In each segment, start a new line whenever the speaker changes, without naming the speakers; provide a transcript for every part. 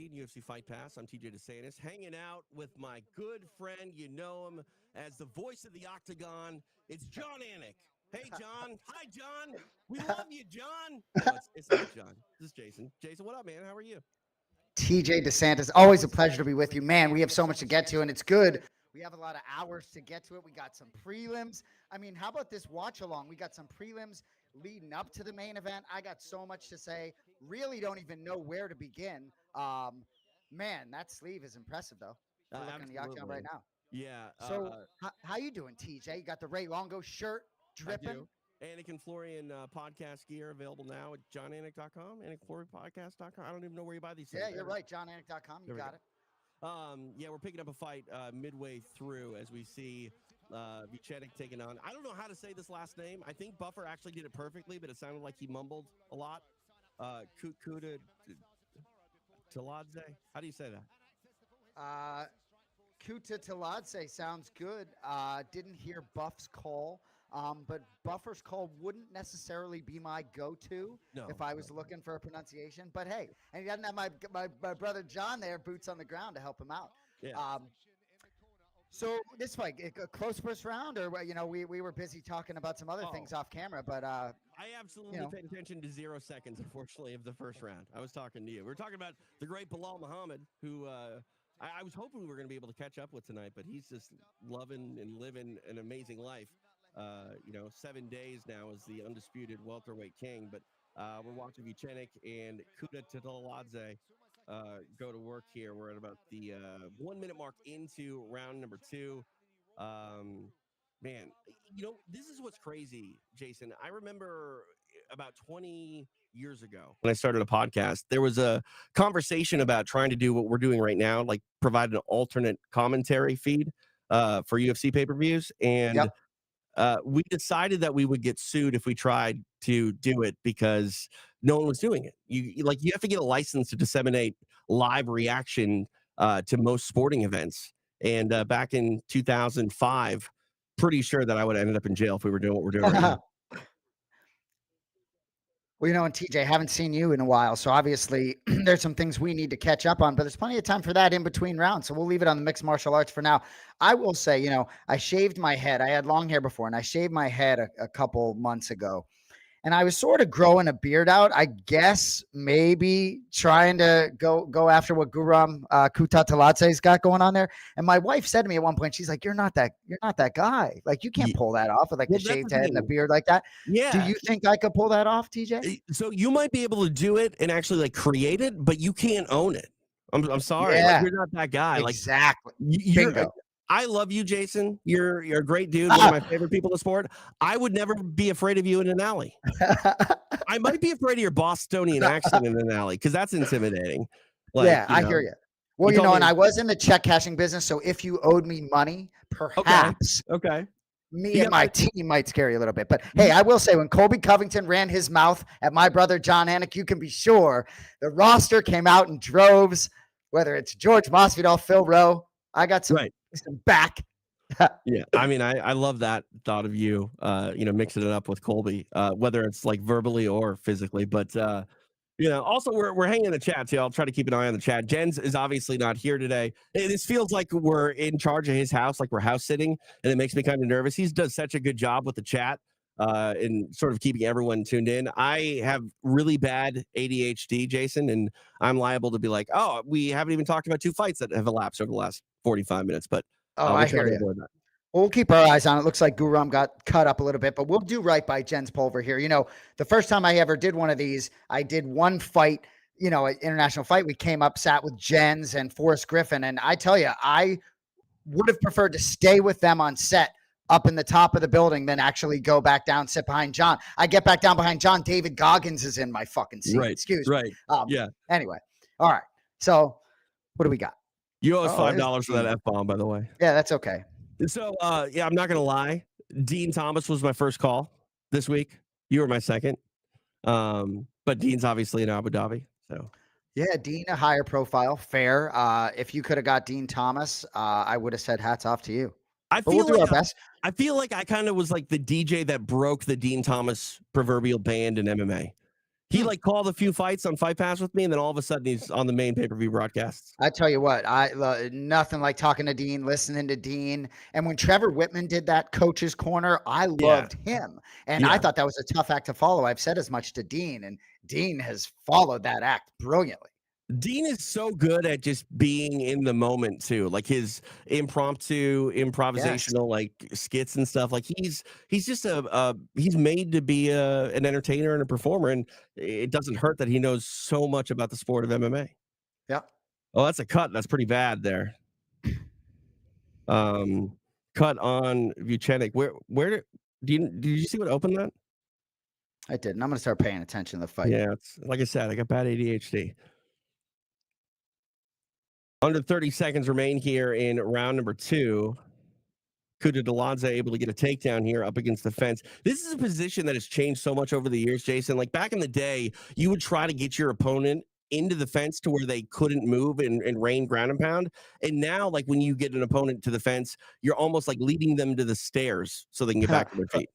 UFC Fight Pass. I'm TJ DeSantis, hanging out with my good friend. You know him as the voice of the Octagon. It's John Anik. Hey, John. Hi, John. We love you, John. No, it's not John. This is Jason. Jason, what up, man? How are you?
TJ DeSantis, always a pleasure to be with you. Man, we have so much to get to, and it's good. We have a lot of hours to get to it. We got some prelims. I mean, how about this watch along? We got some prelims leading up to the main event. I got so much to say. Really don't even know where to begin. Man, that sleeve is impressive, though. If we're looking at the Octagon right
Absolutely.
now.
Yeah,
So, how you doing, TJ? You got the Ray Longo shirt
I
dripping.
do. Anik and Florian podcast gear available now at johnanik.com, anikflorianpodcast.com. I don't even know where you buy these things.
Yeah, you're right. JohnAnik.com. You
There we
got
go.
it.
Yeah, we're picking up a fight midway through as we see Vucenic taking on. I don't know how to say this last name. I think Buffer actually did it perfectly, but it sounded like he mumbled a lot. Kuda Taladze. How do you say that?
Kuta Taladze sounds good. Didn't hear Buff's call, but Buffer's call wouldn't necessarily be my go-to
No.
if I was looking for a pronunciation. But hey, and he doesn't have my brother John there, boots on the ground to help him out.
Yeah.
So this fight, a close first round, or we were busy talking about some other things off camera, but
I absolutely paid attention to 0 seconds, unfortunately, of the first round. I was talking to you. We were talking about the great Belal Muhammad, who I was hoping we were going to be able to catch up with tonight, but he's just loving and living an amazing life. 7 days now as the undisputed welterweight king, but we're watching Vucenic and Kuda Taladze go to work here. We're at about the 1 minute mark into round number two. Man, this is what's crazy, Jason. I remember about 20 years ago when I started a podcast, there was a conversation about trying to do what we're doing right now, like provide an alternate commentary feed for UFC pay-per-views. And
yep.
We decided that we would get sued if we tried to do it because no one was doing it. You have to get a license to disseminate live reaction to most sporting events. And back in 2005, pretty sure that I would have ended up in jail if we were doing what we're doing right now.
Well, and TJ, haven't seen you in a while, so obviously there's some things we need to catch up on, but there's plenty of time for that in between rounds, so we'll leave it on the mixed martial arts for now. I will say, I shaved my head. I had long hair before, and I shaved my head a couple months ago, and I was sort of growing a beard out. I guess maybe trying to go after what Guram Kuta Taladze's got going on there. And my wife said to me at one point, she's like, "You're not that guy. Like you can't pull that off with the shaved head and the beard like that."
Yeah.
Do you think I could pull that off, TJ?
So you might be able to do it and actually create it, but you can't own it. I'm sorry.
Yeah,
you're not that guy.
Exactly.
Bingo. I love you, Jason. You're a great dude. One of my favorite people in the sport. I would never be afraid of you in an alley. I might be afraid of your Bostonian accent in an alley because that's intimidating.
I hear you. Well, and I was in the check cashing business, so if you owed me money, perhaps me and my team might scare you a little bit. But hey, I will say, when Colby Covington ran his mouth at my brother John Anik, you can be sure the roster came out in droves. Whether it's George Masvidal, Phil Rowe, I got some back.
Yeah, I mean, I love that thought of you, mixing it up with Colby, whether it's verbally or physically. But also we're hanging in the chat too. I'll try to keep an eye on the chat. Jens is obviously not here today. This feels like we're in charge of his house, like we're house sitting, and it makes me kind of nervous. He does such a good job with the chat and sort of keeping everyone tuned in. I have really bad ADHD, Jason, and I'm liable to be like, oh, we haven't even talked about two fights that have elapsed over the last 45 minutes. But
I hear you. Well, we'll keep our eyes on it. Looks like Guram got cut up a little bit, but we'll do right by Jens Pulver here. The first time I ever did one of these, I did one fight, an international fight. We came up, sat with Jens and Forrest Griffin. And I tell you, I would have preferred to stay with them on set up in the top of the building than actually go back down, sit behind John. I get back down behind John. David Goggins is in my fucking seat.
Right.
Excuse me.
Yeah.
Anyway. All right. So what do we got?
You owe us $5 for that F-bomb, by the way.
Yeah, that's okay.
So, I'm not going to lie. Dean Thomas was my first call this week. You were my second. But Dean's obviously in Abu Dhabi. So,
yeah, Dean, a higher profile. Fair. If you could have got Dean Thomas, I would have said hats off to you.
We'll do our best. I feel like I kind of was like the DJ that broke the Dean Thomas proverbial band in MMA. He like called a few fights on Fight Pass with me, and then all of a sudden he's on the main pay-per-view broadcasts.
I tell you what, nothing like talking to Dean, listening to Dean. And when Trevor Whitman did that Coach's Corner, I loved him. And I thought that was a tough act to follow. I've said as much to Dean, and Dean has followed that act brilliantly.
Dean is so good at just being in the moment too, like his improvisational like skits and stuff. Like he's just he's made to be an entertainer and a performer, and it doesn't hurt that he knows so much about the sport of MMA.
Yeah.
Oh, that's a cut. That's pretty bad there. Cut on Vucenic. Where did you see what opened that?
I did, and I'm gonna start paying attention to the fight.
Yeah, it's like I said, I got bad ADHD. Under 30 seconds remain here in round number 2. Kutateladze able to get a takedown here up against the fence. This is a position that has changed so much over the years, Jason. Like back in the day, you would try to get your opponent into the fence to where they couldn't move and rain ground and pound. And now, like when you get an opponent to the fence, you're almost like leading them to the stairs so they can get back to their feet.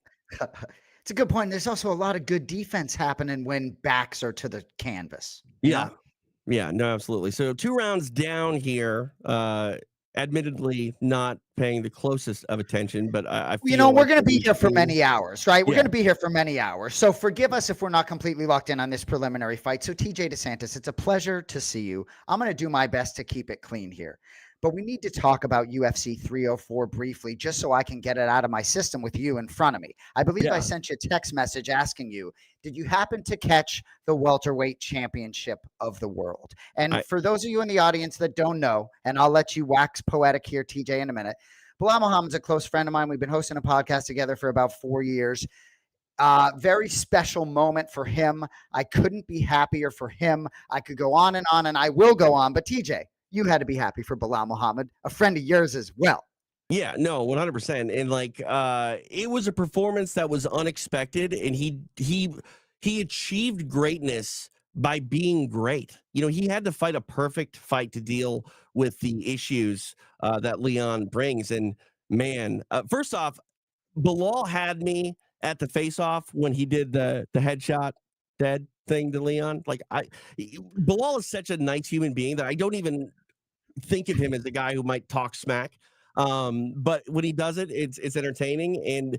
It's a good point. There's also a lot of good defense happening when backs are to the canvas.
Yeah. Yeah, no, absolutely. So 2 rounds down here. Admittedly, not paying the closest of attention, but I feel
we're going to be here for many hours, right? We're going to be here for many hours. So forgive us if we're not completely locked in on this preliminary fight. So TJ DeSantis, it's a pleasure to see you. I'm going to do my best to keep it clean here. But we need to talk about UFC 304 briefly, just so I can get it out of my system with you in front of me. I believe I sent you a text message asking you, did you happen to catch the welterweight championship of the world? And for those of you in the audience that don't know, and I'll let you wax poetic here, TJ, in a minute, Belal Muhammad's a close friend of mine. We've been hosting a podcast together for about 4 years. Very special moment for him. I couldn't be happier for him. I could go on, and I will go on. But TJ, you had to be happy for Belal Muhammad, a friend of yours as well.
Yeah, no, 100%. And like it was a performance that was unexpected, and he achieved greatness by being great. He had to fight a perfect fight to deal with the issues that Leon brings. And man, first off, Belal had me at the face-off when he did the headshot dead thing to Leon. Like Belal is such a nice human being that I don't even think of him as a guy who might talk smack. But when he does it, it's entertaining. And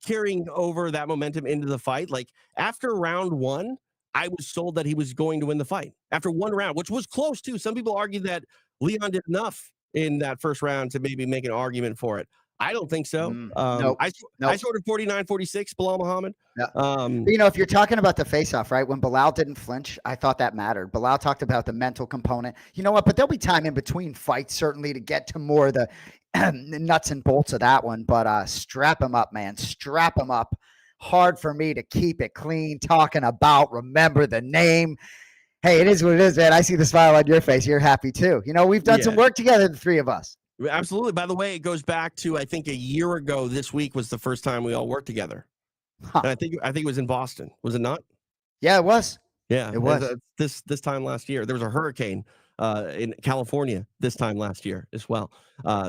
carrying over that momentum into the fight, like after round 1, I was sold that he was going to win the fight after 1 round, which was close too. Some people argue that Leon did enough in that first round to maybe make an argument for it. I don't think so.
Nope.
I sorted 49-46, Belal Muhammad.
If you're talking about the face-off, right? When Belal didn't flinch, I thought that mattered. Belal talked about the mental component. You know what? But there'll be time in between fights, certainly, to get to more of the nuts and bolts of that one. But strap him up, man. Strap him up. Hard for me to keep it clean, talking about remember the name. Hey, it is what it is, man. I see the smile on your face. You're happy too. We've done some work together, the 3 of us.
Absolutely. By the way, it goes back to, I think, a year ago this week was the first time we all worked together. And I think it was in Boston. Was it not?
Yeah, it was.
Yeah,
it was.
This time last year. There was a hurricane in California this time last year as well.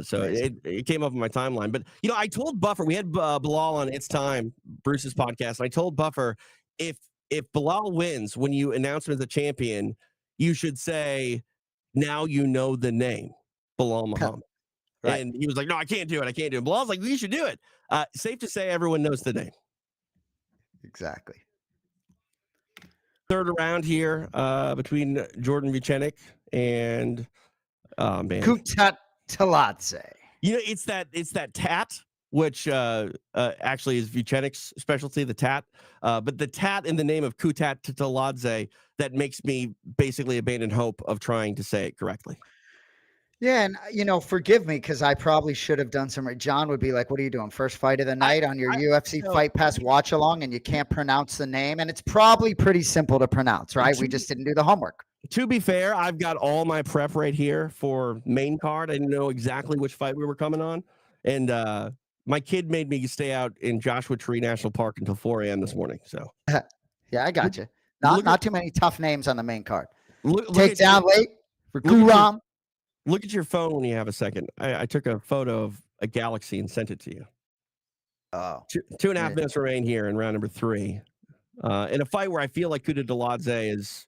So it came up on my timeline. But, I told Buffer, we had Belal on It's Time, Bruce's podcast. And I told Buffer, if Belal wins, when you announce him as a champion, you should say, now you know the name, Belal Muhammad. Right. And he was like, no, I can't do it. Belal's like, well, you should do it. Safe to say everyone knows the name.
Exactly.
Third round here between Jordan Vucenic and
Kutateladze.
It's that tat, which actually is Vucenic's specialty, the tat. But the tat in the name of Kutateladze that makes me basically abandon hope of trying to say it correctly.
Yeah, and forgive me because I probably should have done some. John would be like, "What are you doing? First fight of the night on your UFC Fight Pass watch along, and you can't pronounce the name, and it's probably pretty simple to pronounce, right? We just didn't do the homework."
To be fair, I've got all my prep right here for main card. I didn't know exactly which fight we were coming on, and my kid made me stay out in Joshua Tree National Park until 4 a.m. this morning. So,
yeah, I got you. Not too many tough names on the main card.
Take
down late for Guram.
Look at your phone when you have a second. I took a photo of a galaxy and sent it to you.
Oh.
2.5 minutes remain here in round number 3. in a fight where I feel like Kuta Deladze is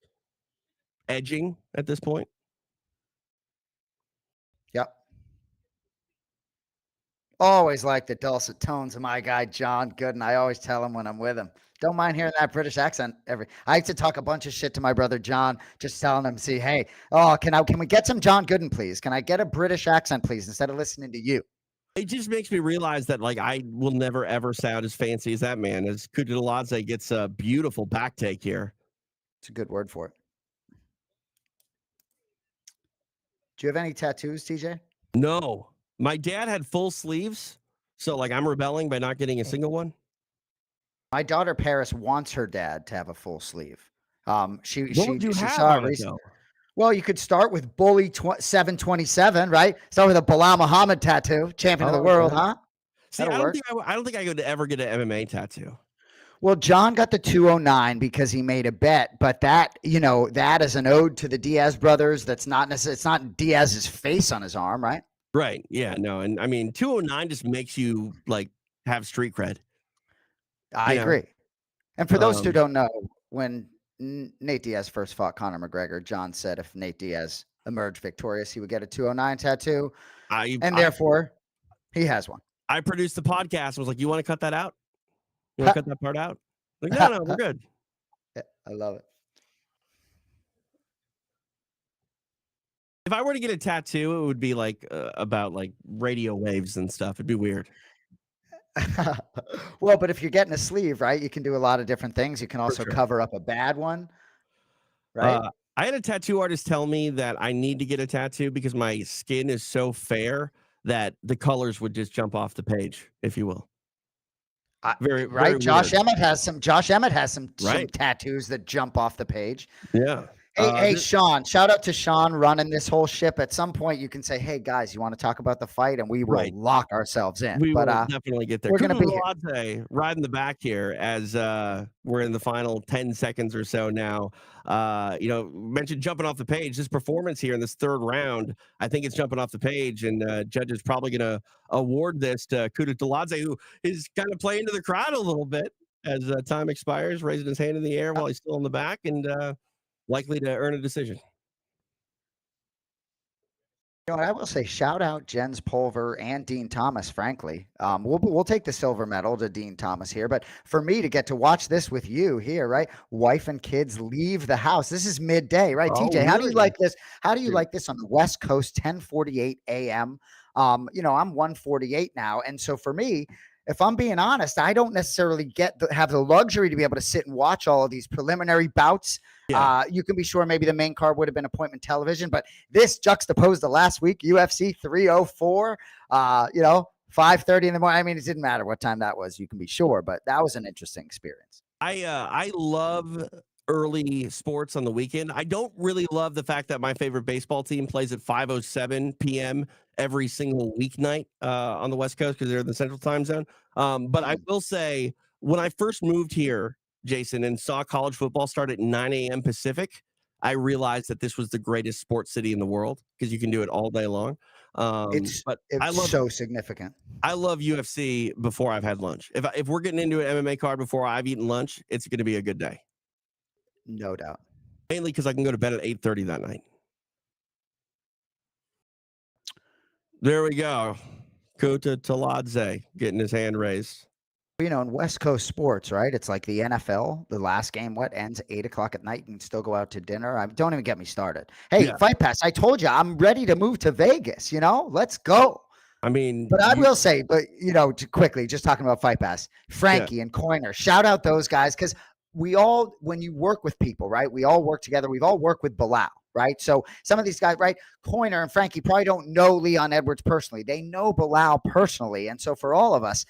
edging at this point.
Yep. Always like the dulcet tones of my guy John Gooden. I always tell him when I'm with him. Don't mind hearing that British accent. I like to talk a bunch of shit to my brother John, just telling him, see, hey, can we get some John Gooden, please? Can I get a British accent, please, instead of listening to you?
It just makes me realize that like I will never ever sound as fancy as that man. As Kuta Deladze gets a beautiful back take here.
It's a good word for it. Do you have any tattoos, TJ?
No, my dad had full sleeves, so like I'm rebelling by not getting a single one.
My daughter Paris wants her dad to have a full sleeve. She
What would you have
saw it
on it
recently.
though?
Well, you could start with Bully 727, right? Start with a Belal Muhammad tattoo, champion of the world,
Okay.
huh?
See,
That'll work.
I don't think I could ever get an MMA tattoo.
Well, John got the 209 because he made a bet, but that is an ode to the Diaz brothers. That's not necessarily, it's not Diaz's face on his arm, right?
Right. Yeah. No. And I mean, 209 just makes you like have street cred.
I
You know?
agree. And for those who don't know, when Nate Diaz first fought Conor McGregor, John said if Nate Diaz emerged victorious, he would get a 209 tattoo, and therefore he has one.
I produced the podcast. I was like, "You want to cut that out? You want to cut that part out?" Like, no, we're good.
Yeah, I love it.
If I were to get a tattoo, it would be like about like radio waves and stuff. It'd be weird.
Well, but if you're getting a sleeve, right, you can do a lot of different things. You can also cover up a bad one, right?
I had a tattoo artist tell me that I need to get a tattoo because my skin is so fair that the colors would just jump off the page, if you will. Very
right.
very
Josh
weird.
Emmett has some
Right.
tattoos that jump off the page.
Yeah.
Hey, Sean, shout out to Sean running this whole ship. At some point, you can say, hey, guys, you want to talk about the fight? And we will lock ourselves in.
We will definitely get there.
We're going to be
here. Riding the back here as we're in the final 10 seconds or so now. Mentioned jumping off the page. This performance here in this third round, I think it's jumping off the page. And judges probably going to award this to Kuta Deladze, who is kind of playing to the crowd a little bit as time expires, raising his hand in the air while he's still in the back and likely to earn a decision.
You know what I will say, shout out Jens Pulver and Dean Thomas, frankly. We'll take the silver medal to Dean Thomas here. But for me to get to watch this with you here, right? Wife and kids leave the house. This is midday, right? TJ,
really?
how do you like this? How do you like this on the West Coast, 10:48 a.m.? I'm 1:48 now. And so for me, if I'm being honest, I don't necessarily have the luxury to be able to sit and watch all of these preliminary bouts. Yeah. You can be sure maybe the main card would have been appointment television, but this juxtaposed to last week, UFC 304, 5:30 in the morning. I mean, it didn't matter what time that was, you can be sure, but that was an interesting experience.
I love early sports on the weekend. I don't really love the fact that my favorite baseball team plays at 5:07 p.m. every single weeknight on the West Coast because they're in the Central Time Zone. But I will say, when I first moved here, Jason, and saw college football start at 9 a.m. Pacific, I realized that this was the greatest sports city in the world because you can do it all day long.
It's so significant.
I love UFC before I've had lunch. If we're getting into an MMA card before I've eaten lunch, it's going to be a good day.
No doubt.
Mainly because I can go to bed at 8:30 that night. There we go. Kuta Deladze getting his hand raised.
In West Coast sports, right? It's like the NFL. The last game, ends 8:00 at night. You can still go out to dinner. Don't even get me started. Hey, Fight Pass. I told you I'm ready to move to Vegas. Let's go.
I mean,
but I will say, quickly, just talking about Fight Pass, Frankie and Coiner, shout out those guys because when you work with people, right? We all work together. We've all worked with Belal, right? So some of these guys, right? Coiner and Frankie probably don't know Leon Edwards personally. They know Belal personally. And so for all of us,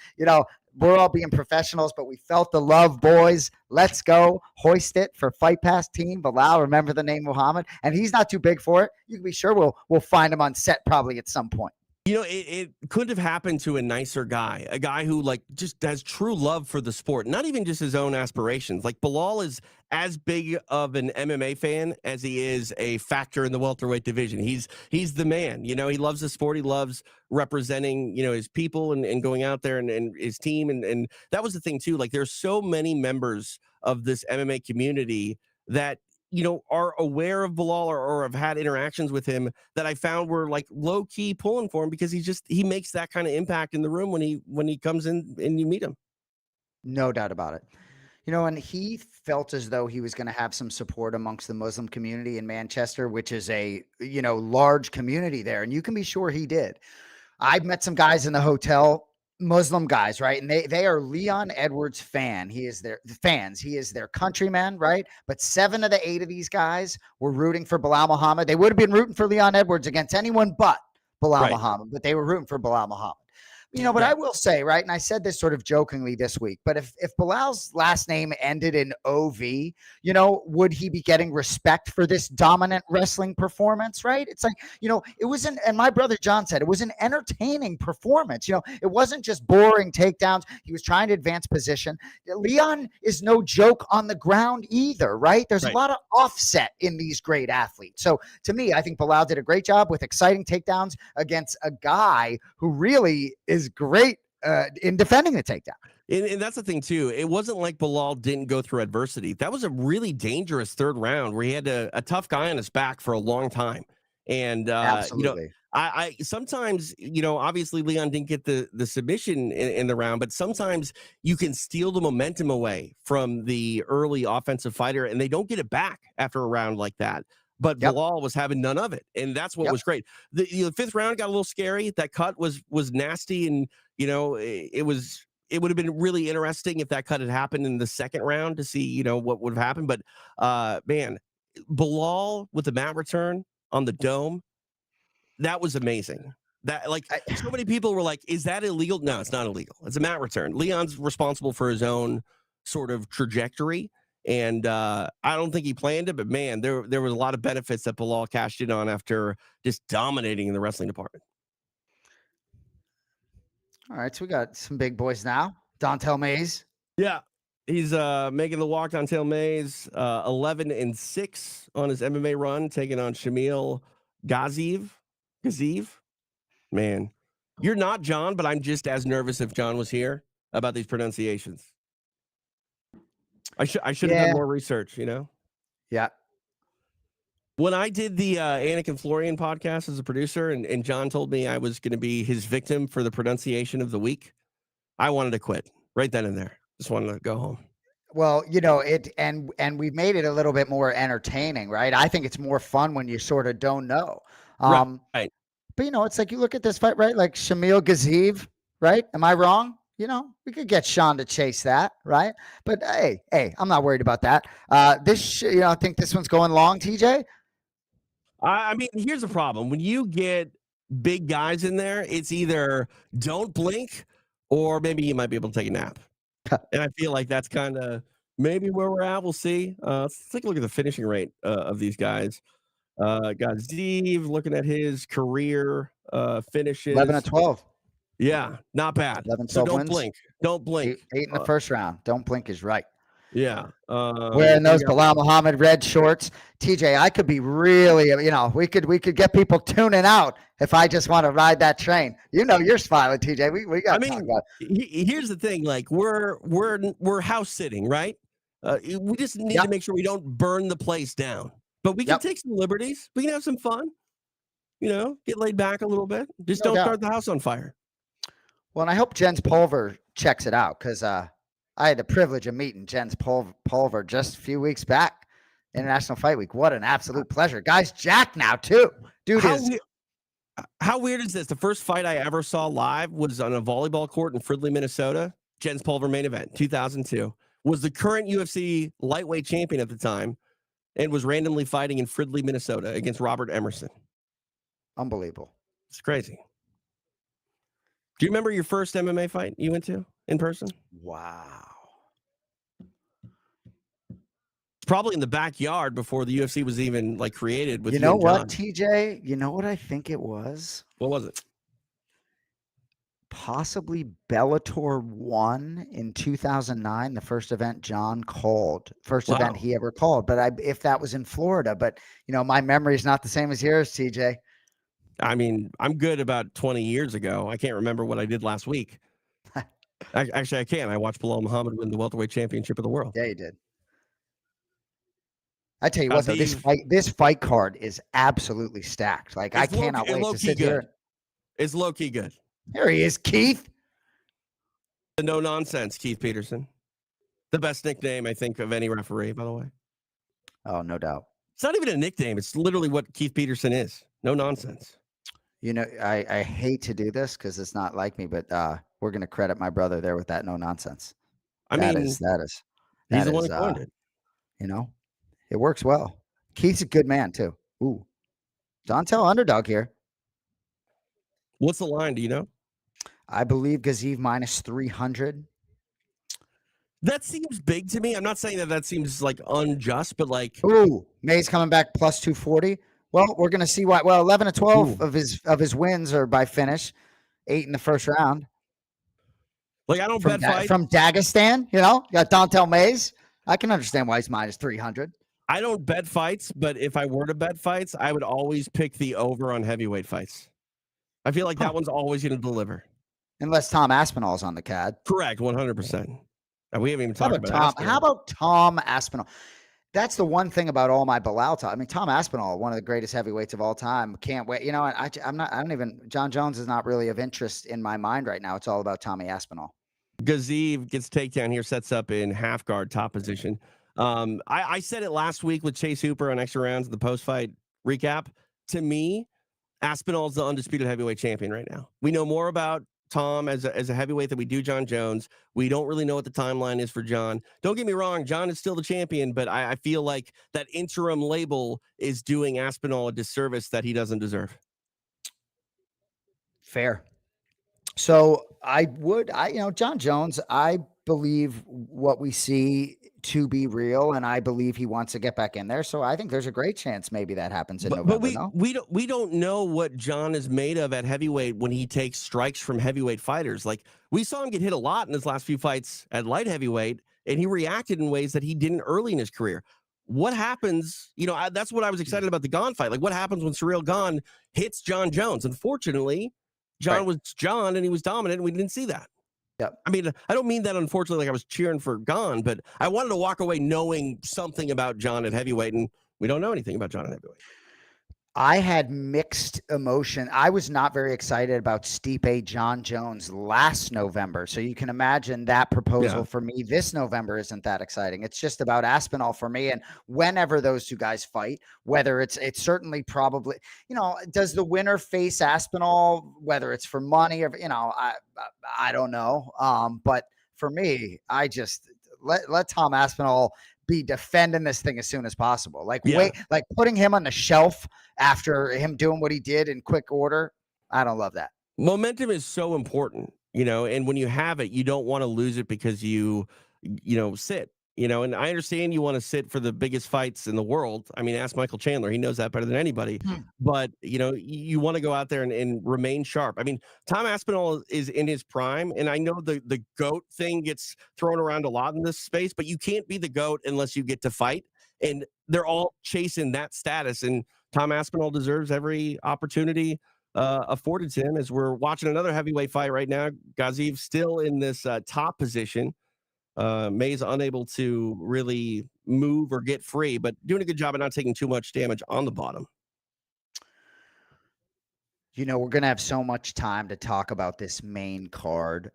we're all being professionals, but we felt the love, boys. Let's go. Hoist it for Fight Pass team. Belal, remember the name Muhammad. And he's not too big for it. You can be sure we'll find him on set probably at some point.
You know, it couldn't have happened to a nicer guy, a guy who like just has true love for the sport, not even just his own aspirations. Like Belal is as big of an MMA fan as he is a factor in the welterweight division. He's the man. You know, he loves the sport. He loves representing, you know, his people and going out there and his team. And that was the thing too. Like there's so many members of this MMA community that you know, are aware of Bilal or have had interactions with him that I found were like low key pulling for him because he makes that kind of impact in the room when he comes in and you meet him.
No doubt about it. You know, and he felt as though he was going to have some support amongst the Muslim community in Manchester, which is a, you know, large community there. And you can be sure he did. I've met some guys in the hotel, Muslim guys, right? And they are Leon Edwards He is their fans. He is their countryman, right? But 7 of the 8 of these guys were rooting for Belal Muhammad. They would have been rooting for Leon Edwards against anyone but Belal
Right.
Muhammad, but they were rooting for Belal Muhammad. You know, but
Right.
I will say, right, and I said this sort of jokingly this week, but if Bilal's last name ended in OV, you know, would he be getting respect for this dominant wrestling performance, right? It's like, you know, it was and my brother John said it was an entertaining performance. You know, it wasn't just boring takedowns. He was trying to advance position. Leon is no joke on the ground either, right? There's
Right.
a lot of offset in these great athletes. So to me, I think Belal did a great job with exciting takedowns against a guy who really is great in defending the takedown.
And that's the thing too. It wasn't like Bilal didn't go through adversity. That was a really dangerous third round where he had a tough guy on his back for a long time. And you know,
Absolutely.
I sometimes, you know, obviously Leon didn't get the submission in the round, but sometimes you can steal the momentum away from the early offensive fighter, and they don't get it back after a round like that. But
Yep.
Bilal was having none of it, and that's what
Yep.
was great. The 5th round got a little scary. That cut was nasty, and you know it would have been really interesting if that cut had happened in the 2nd round to see, you know, what would have happened. But man, Bilal with the mat return on the dome, that was amazing. That like
I,
so many people were like, is that illegal? No, it's not illegal. It's a mat return. Leon's responsible for his own sort of trajectory. And I don't think he planned it, but man, there was a lot of benefits that Bilal cashed in on after just dominating in the wrestling department.
all right, so we got some big boys now. Dontel Mays.
Yeah. He's making the walk on tail maze, 11-6 on his MMA run, taking on Shamil Gaziev. Man, you're not John, but I'm just as nervous if John was here about these pronunciations. I should have done
Yeah.
more research, you know.
Yeah.
When I did the Anik and Florian podcast as a producer, and John told me I was going to be his victim for the pronunciation of the week, I wanted to quit right then and there. Just wanted to go home.
Well, you know, and we've made it a little bit more entertaining, right? I think it's more fun when you sort of don't know.
Right.
But you know, it's like you look at this fight, right? Like Shamil Gaziev, right? Am I wrong? You know, we could get Sean to chase that, right? But hey, I'm not worried about that. You know, I think this one's going long, TJ.
I mean, here's the problem. When you get big guys in there, it's either don't blink or maybe you might be able to take a nap. And I feel like that's kind of maybe where we're at. We'll see. Let's take a look at the finishing rate of these guys. Got Steve looking at his career
11
finishes.
to 12.
Yeah, not bad.
11,
So
12
don't
wins.
blink. Don't blink.
8 in the first round. Don't blink is right.
Yeah.
Wearing those Belal Muhammad red shorts. TJ, I could be really, you know, we could get people tuning out if I just want to ride that train. You know, you're smiling, TJ. We got to talk about it.
Here's the thing, like we're house sitting, right? We just need to make sure we don't burn the place down. But we can take some liberties. We can have some fun. You know, get laid back a little bit. Just don't start the house on fire.
Well, and I hope Jens Pulver checks it out because I had the privilege of meeting Jens Pulver just a few weeks back, International Fight Week. What an absolute pleasure. Guy's jacked now, too. Dude
How weird is this? The first fight I ever saw live was on a volleyball court in Fridley, Minnesota. Jens Pulver main event, 2002. Was the current UFC lightweight champion at the time and was randomly fighting in Fridley, Minnesota against Robert Emerson.
Unbelievable.
It's crazy. Do you remember your first MMA fight you went to in person?
Wow.
It's probably in the backyard before the UFC was even like created. With
you know what, TJ? You know what I think it was?
What was it?
possibly Bellator 1 in 2009, the first event John called, first event
Wow.
he ever called. But if that was in Florida, but my memory is not the same as yours, TJ.
I mean, I'm good about 20 years ago. I can't remember what I did last week. Actually, I can. I watched Belal Muhammad win the welterweight championship of the world.
Yeah, you did. I tell you what, though,
Kaziv,
this fight card is absolutely stacked. Like, I cannot wait
low
to
key
sit here.
good. It's low key good.
There he is, Keith.
The no nonsense, Keith Peterson. The best nickname, I think, of any referee, by the way.
Oh, no doubt.
It's not even a nickname. It's literally what Keith Peterson is. No nonsense.
I hate to do this because it's not like me, but we're going to credit my brother there with that no nonsense.
I mean, he's the one who coined it.
It works well. Keith's a good man too. Ooh, Dontel underdog here.
What's the line? Do you know?
I believe Gaziv minus 300.
That seems big to me. I'm not saying that seems like unjust, but like,
ooh, May's coming back plus 240. Well, we're gonna see why. Well, 11 to 12
ooh.
of his wins are by finish. 8 in the first round.
Like, I don't bet fights
from Dagestan. You got Dontel Mays. I can understand why he's minus 300.
I don't bet fights, but if I were to bet fights, I would always pick the over on heavyweight fights. I feel like that one's always going to deliver.
Unless Tom Aspinall's on the CAD.
Correct, 100%. And we haven't even talked about
Tom. How about Tom Aspinall? That's the one thing about all my Belal talk. I mean, Tom Aspinall, one of the greatest heavyweights of all time. Can't wait. John Jones is not really of interest in my mind right now. It's all about Tommy Aspinall.
Gaziv gets takedown here, sets up in half guard, top position. I said it last week with Chase Hooper on Extra Rounds, the post-fight recap. To me, Aspinall is the undisputed heavyweight champion right now. We know more about Tom as a heavyweight than we do John Jones. We don't really know what the timeline is for John. Don't get me wrong, John is still the champion, but I feel like that interim label is doing Aspinall a disservice that he doesn't deserve.
Fair. So John Jones, I believe what we see to be real, and I believe he wants to get back in there. So I think there's a great chance maybe that happens in November.
But we don't know what John is made of at heavyweight when he takes strikes from heavyweight fighters. Like, we saw him get hit a lot in his last few fights at light heavyweight, and he reacted in ways that he didn't early in his career. What happens? That's what I was excited about the Gane fight. Like, what happens when Ciryl Gane hits John Jones? Unfortunately, John was John, and he was dominant, and we didn't see that.
Yep.
I mean, I don't mean that, unfortunately, like I was cheering for Gane, but I wanted to walk away knowing something about John at heavyweight, and we don't know anything about John at heavyweight.
I had mixed emotion. I was not very excited about Stipe John Jones last November. So you can imagine that proposal for me this November isn't that exciting. It's just about Aspinall for me. And whenever those two guys fight, whether it's certainly probably, does the winner face Aspinall, whether it's for money or, I don't know. But for me, I just let Tom Aspinall be defending this thing as soon as possible. Like putting him on the shelf after him doing what he did in quick order. I don't love that.
Momentum is so important, and when you have it, you don't want to lose it because you sit, and I understand you want to sit for the biggest fights in the world. I mean, ask Michael Chandler. He knows that better than anybody. But, you want to go out there and remain sharp. I mean, Tom Aspinall is in his prime, and I know the GOAT thing gets thrown around a lot in this space, but you can't be the GOAT unless you get to fight. And they're all chasing that status, and Tom Aspinall deserves every opportunity afforded to him. As we're watching another heavyweight fight right now, Gaziv still in this top position. May's unable to really move or get free, but doing a good job of not taking too much damage on the bottom.
We're going to have so much time to talk about this main card.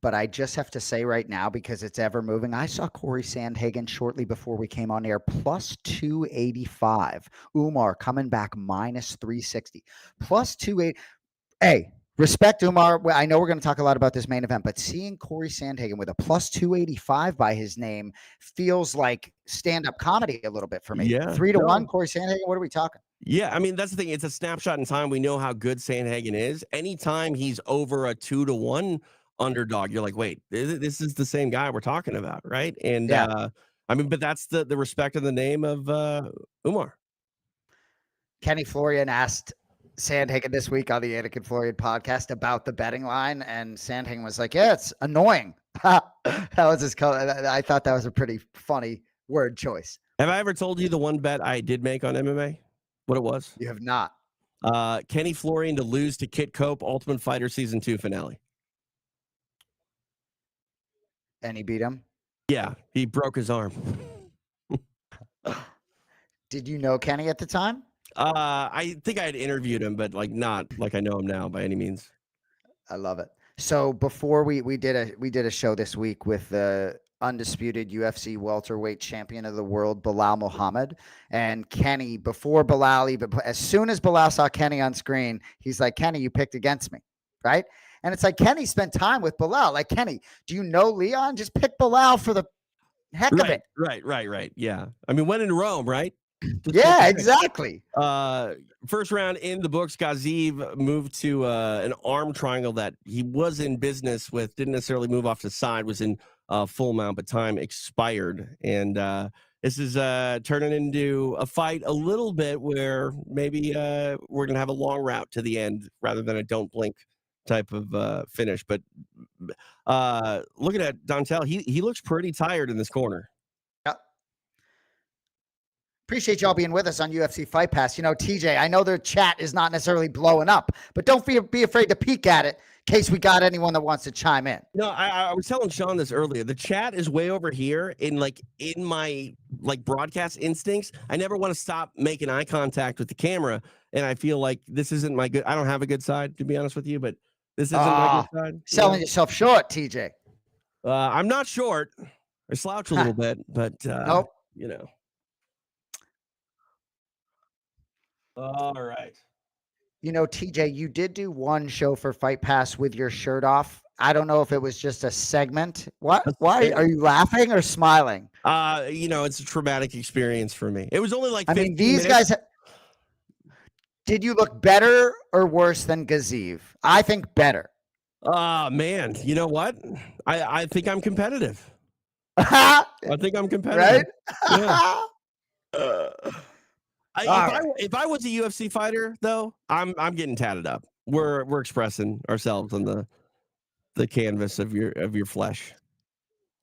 But I just have to say right now, because it's ever moving, I saw Corey Sandhagen shortly before we came on air, plus 285. Umar coming back minus 360. Plus 280. Hey, respect Umar. I know we're going to talk a lot about this main event, but seeing Corey Sandhagen with a plus 285 by his name feels like stand-up comedy a little bit for me.
Yeah,
3-1, Corey Sandhagen. What are we talking?
Yeah, I mean, that's the thing. It's a snapshot in time. We know how good Sandhagen is. Anytime he's over a 2-1 underdog, you're like, wait, this is the same guy we're talking about, right? And but that's the respect of the name of Umar.
Kenny Florian asked Sandhagen this week on the Anik and Florian podcast about the betting line, and Sandhagen was like, "Yeah, it's annoying." That was his color. I thought that was a pretty funny word choice.
Have I ever told you the one bet I did make on MMA? What it was?
You have not.
Kenny Florian to lose to Kit Cope, Ultimate Fighter Season 2 finale.
And he beat him.
Yeah, he broke his arm.
Did you know Kenny at the time?
I think I had interviewed him, but like not like I know him now by any means.
I love it. So before we did a show this week with the undisputed UFC welterweight champion of the world, Belal Muhammad, and Kenny. Before Belal even, as soon as Belal saw Kenny on screen, he's like, "Kenny, you picked against me, right?" And it's like Kenny spent time with Belal. Like, Kenny, do you know Leon? Just pick Belal for the heck of it.
Right. Yeah. I mean, when in Rome, right?
Yeah, exactly.
First round in the books, Gaziv moved to an arm triangle that he was in business with, didn't necessarily move off the side, was in full mount, but time expired. And this is turning into a fight a little bit where maybe we're going to have a long route to the end rather than a don't blink type of finish. But looking at Dontel, he looks pretty tired in this corner.
Appreciate y'all being with us on UFC Fight Pass. You know, TJ, I know their chat is not necessarily blowing up, but don't be afraid to peek at it in case we got anyone that wants to chime in.
No, I was telling Sean this earlier. The chat is way over here in my broadcast instincts. I never want to stop making eye contact with the camera, and I feel like this isn't my good. I don't have a good side, to be honest with you, but this isn't my good side.
Selling yourself short, TJ.
I'm not short. I slouch a little bit, but
nope.
You know. All right.
You know, TJ, you did do one show for Fight Pass with your shirt off. I don't know if it was just a segment. What? Why are you laughing or smiling?
You know, it's a traumatic experience for me. It was only like
15 these minutes. Guys. Did you look better or worse than Gaziv? I think better.
Man, you know what? I think I'm competitive. I think I'm competitive.
Right?
Yeah. If I was a UFC fighter, though, I'm getting tatted up. We're expressing ourselves on the canvas of your flesh.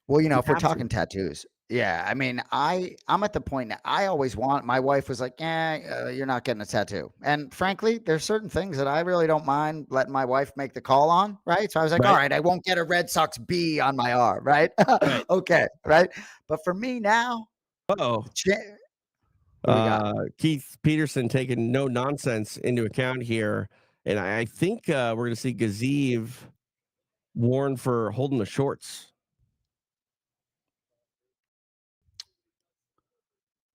Well, you know, if we're talking tattoos, yeah. I mean, I'm at the point that I always want. My wife was like, "Yeah, you're not getting a tattoo." And frankly, there's certain things that I really don't mind letting my wife make the call on, right? So I was like, "All right, I won't get a Red Sox B on my arm, right?" Okay, right. But for me now,
Keith Peterson taking no nonsense into account here, and I think we're going to see Gaziv warned for holding the shorts.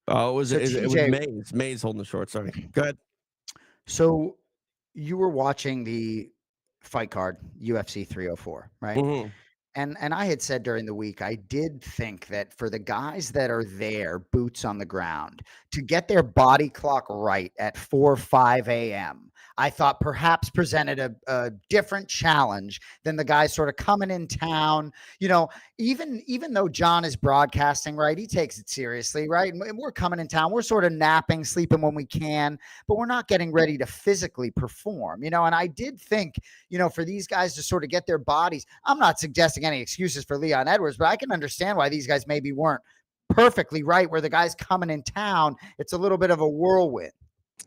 Oh, it was Mays holding the shorts. Sorry, go ahead.
So you were watching the fight card UFC 304, right?
Mm-hmm.
And I had said during the week, I did think that for the guys that are there, boots on the ground, to get their body clock right at 4 or 5 a.m., I thought perhaps presented a different challenge than the guys sort of coming in town. You know, even though John is broadcasting, right, he takes it seriously, right? And we're coming in town. We're sort of napping, sleeping when we can, but we're not getting ready to physically perform, you know? And I did think, you know, for these guys to sort of get their bodies, I'm not suggesting any excuses for Leon Edwards, but I can understand why these guys maybe weren't perfectly right where the guys coming in town. It's a little bit of a whirlwind.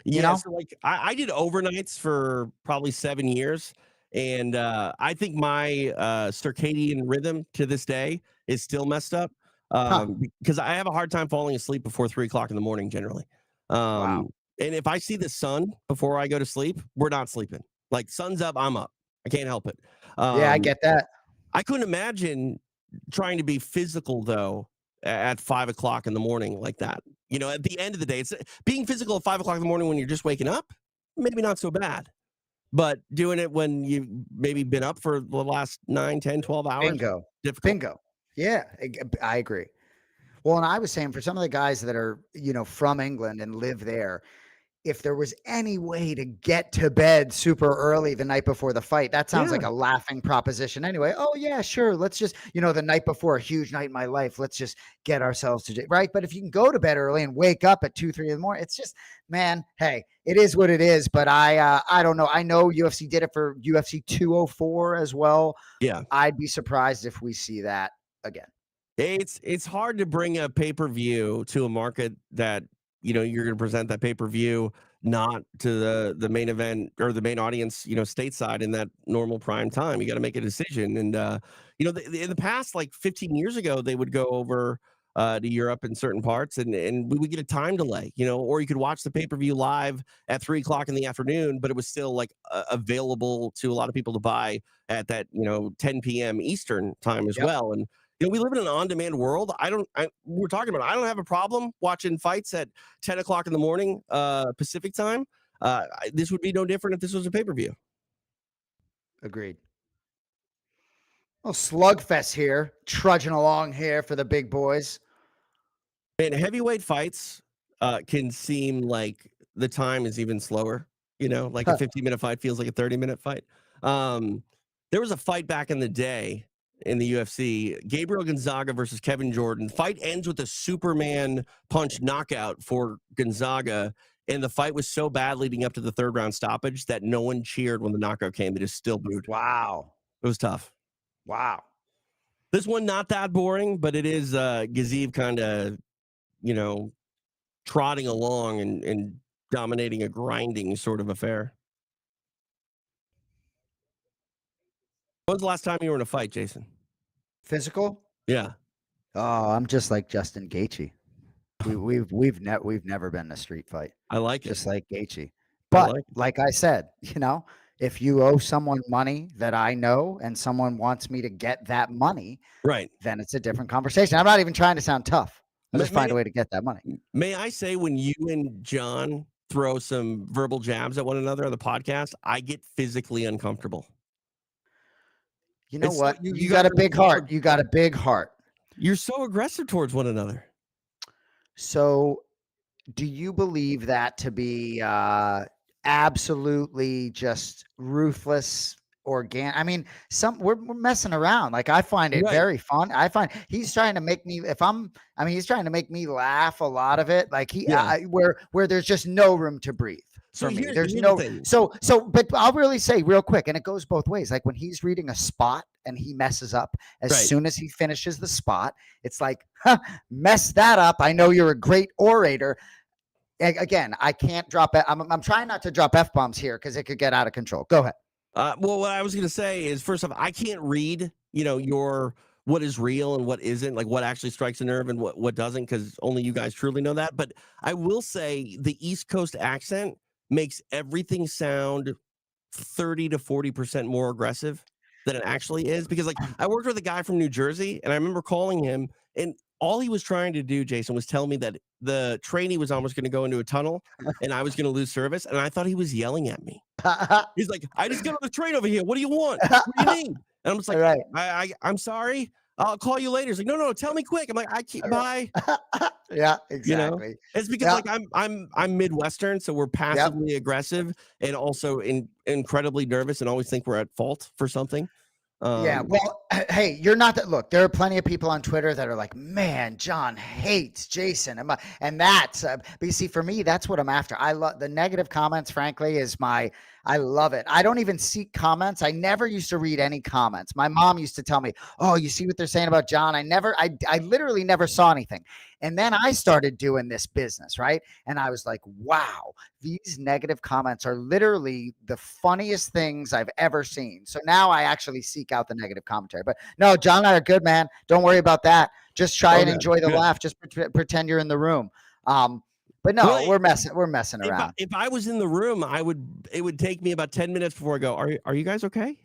Yeah, you know? So like I did overnights for probably 7 years, and I think my circadian rhythm to this day is still messed up because I have a hard time falling asleep before 3 o'clock in the morning generally.
Wow.
And if I see the sun before I go to sleep, we're not sleeping. Like sun's up, I'm up. I can't help it.
Yeah, I get that.
I couldn't imagine trying to be physical though at 5 o'clock in the morning like that. You know, at the end of the day, it's being physical at 5 o'clock in the morning when you're just waking up, maybe not so bad. But doing it when you've maybe been up for the last 9, 10, 12 hours.
Bingo. Yeah, I agree. Well, and I was saying for some of the guys that are, you know, from England and live there, if there was any way to get to bed super early the night before the fight, that sounds
Yeah.
like a laughing proposition anyway. Oh yeah, sure. Let's just, the night before a huge night in my life, let's just get ourselves to right. But if you can go to bed early and wake up at 2, 3 in the morning, it's just, man, hey, it is what it is. But I don't know. I know UFC did it for UFC 204 as well.
Yeah.
I'd be surprised if we see that again.
It's hard to bring a pay-per-view to a market that, you're gonna present that pay-per-view not to the main event or the main audience, stateside in that normal prime time. You gotta make a decision. And, in the past, like 15 years ago, they would go over, to Europe in certain parts, and we would get a time delay, or you could watch the pay-per-view live at 3 o'clock in the afternoon, but it was still, like, available to a lot of people to buy at that, 10 PM Eastern time as
Yep.
well. And we live in an on-demand world. We're talking about. I don't have a problem watching fights at 10 o'clock in the morning, Pacific time. This would be no different if this was a pay-per-view.
Agreed. Well, slugfest here, trudging along here for the big boys.
And heavyweight fights can seem like the time is even slower. Like a 15-minute fight feels like a 30-minute fight. There was a fight back in the day in the UFC, Gabriel Gonzaga versus Kevin Jordan. Fight ends with a Superman punch knockout for Gonzaga, and the fight was so bad leading up to the third round stoppage that no one cheered when the knockout came. They just still booed.
Wow.
It was tough.
Wow.
This one not that boring, but it is Gaziv kind of, trotting along and dominating a grinding sort of affair. When was the last time you were in a fight, Jason?
Physical?
Yeah.
Oh, I'm just like Justin Gaethje. We've never been in a street fight.
I like it.
Just like Gaethje.
I
But
like it.
like I said, if you owe someone money that I know and someone wants me to get that money,
Right.
then it's a different conversation. I'm not even trying to sound tough. I just find a way to get that money.
May I say, when you and John throw some verbal jabs at one another on the podcast, I get physically uncomfortable.
You know
It's
what?
you
You
guys
got a
are
big
so
heart. You got a big heart.
You're so aggressive towards one another.
So, do you believe that to be absolutely just ruthless, organic? I mean, we're messing around. Like I find it
Right.
very fun. I find he's trying to make me. He's trying to make me laugh a lot of it. Like
Yeah.
where there's just no room to breathe.
So
For me,
here's
there's
the
no
thing.
but I'll really say real quick, and it goes both ways. Like when he's reading a spot and he messes up, as
Right.
soon as he finishes the spot, it's like, mess that up. I know you're a great orator. Again, I can't drop it. I'm trying not to drop F-bombs here because it could get out of control. Go ahead.
Well, what I was going to say is, first off, I can't read, your what is real and what isn't, like what actually strikes a nerve and what doesn't, because only you guys truly know that. But I will say the East Coast accent makes everything sound 30 to 40% more aggressive than it actually is. Because like I worked with a guy from New Jersey, and I remember calling him, and all he was trying to do, Jason, was tell me that the trainee was almost going to go into a tunnel and I was going to lose service. And I thought he was yelling at me. He's like, I just got on the train over here. What do you want? What do you need? And I'm just like,
right.
I'm sorry. I'll call you later. He's like, no, tell me quick. I'm like, I can't buy.
Yeah, exactly.
It's because like I'm Midwestern, so we're passively aggressive and also incredibly nervous and always think we're at fault for something.
Yeah, well, hey, you're not that. Look, there are plenty of people on Twitter that are like, "Man, John hates Jason," and that's. But you see, for me, that's what I'm after. I love the negative comments. Frankly, I love it. I don't even seek comments. I never used to read any comments. My mom used to tell me, "Oh, you see what they're saying about John?" I literally never saw anything. And then I started doing this business, right? And I was like, wow, these negative comments are literally the funniest things I've ever seen. So now I actually seek out the negative commentary. But no, John and I are good, man. Don't worry about that. Just try and enjoy the laugh. Just pretend you're in the room. But no, well, we're messing around.
If I was in the room, it would take me about 10 minutes before I go, are you guys okay?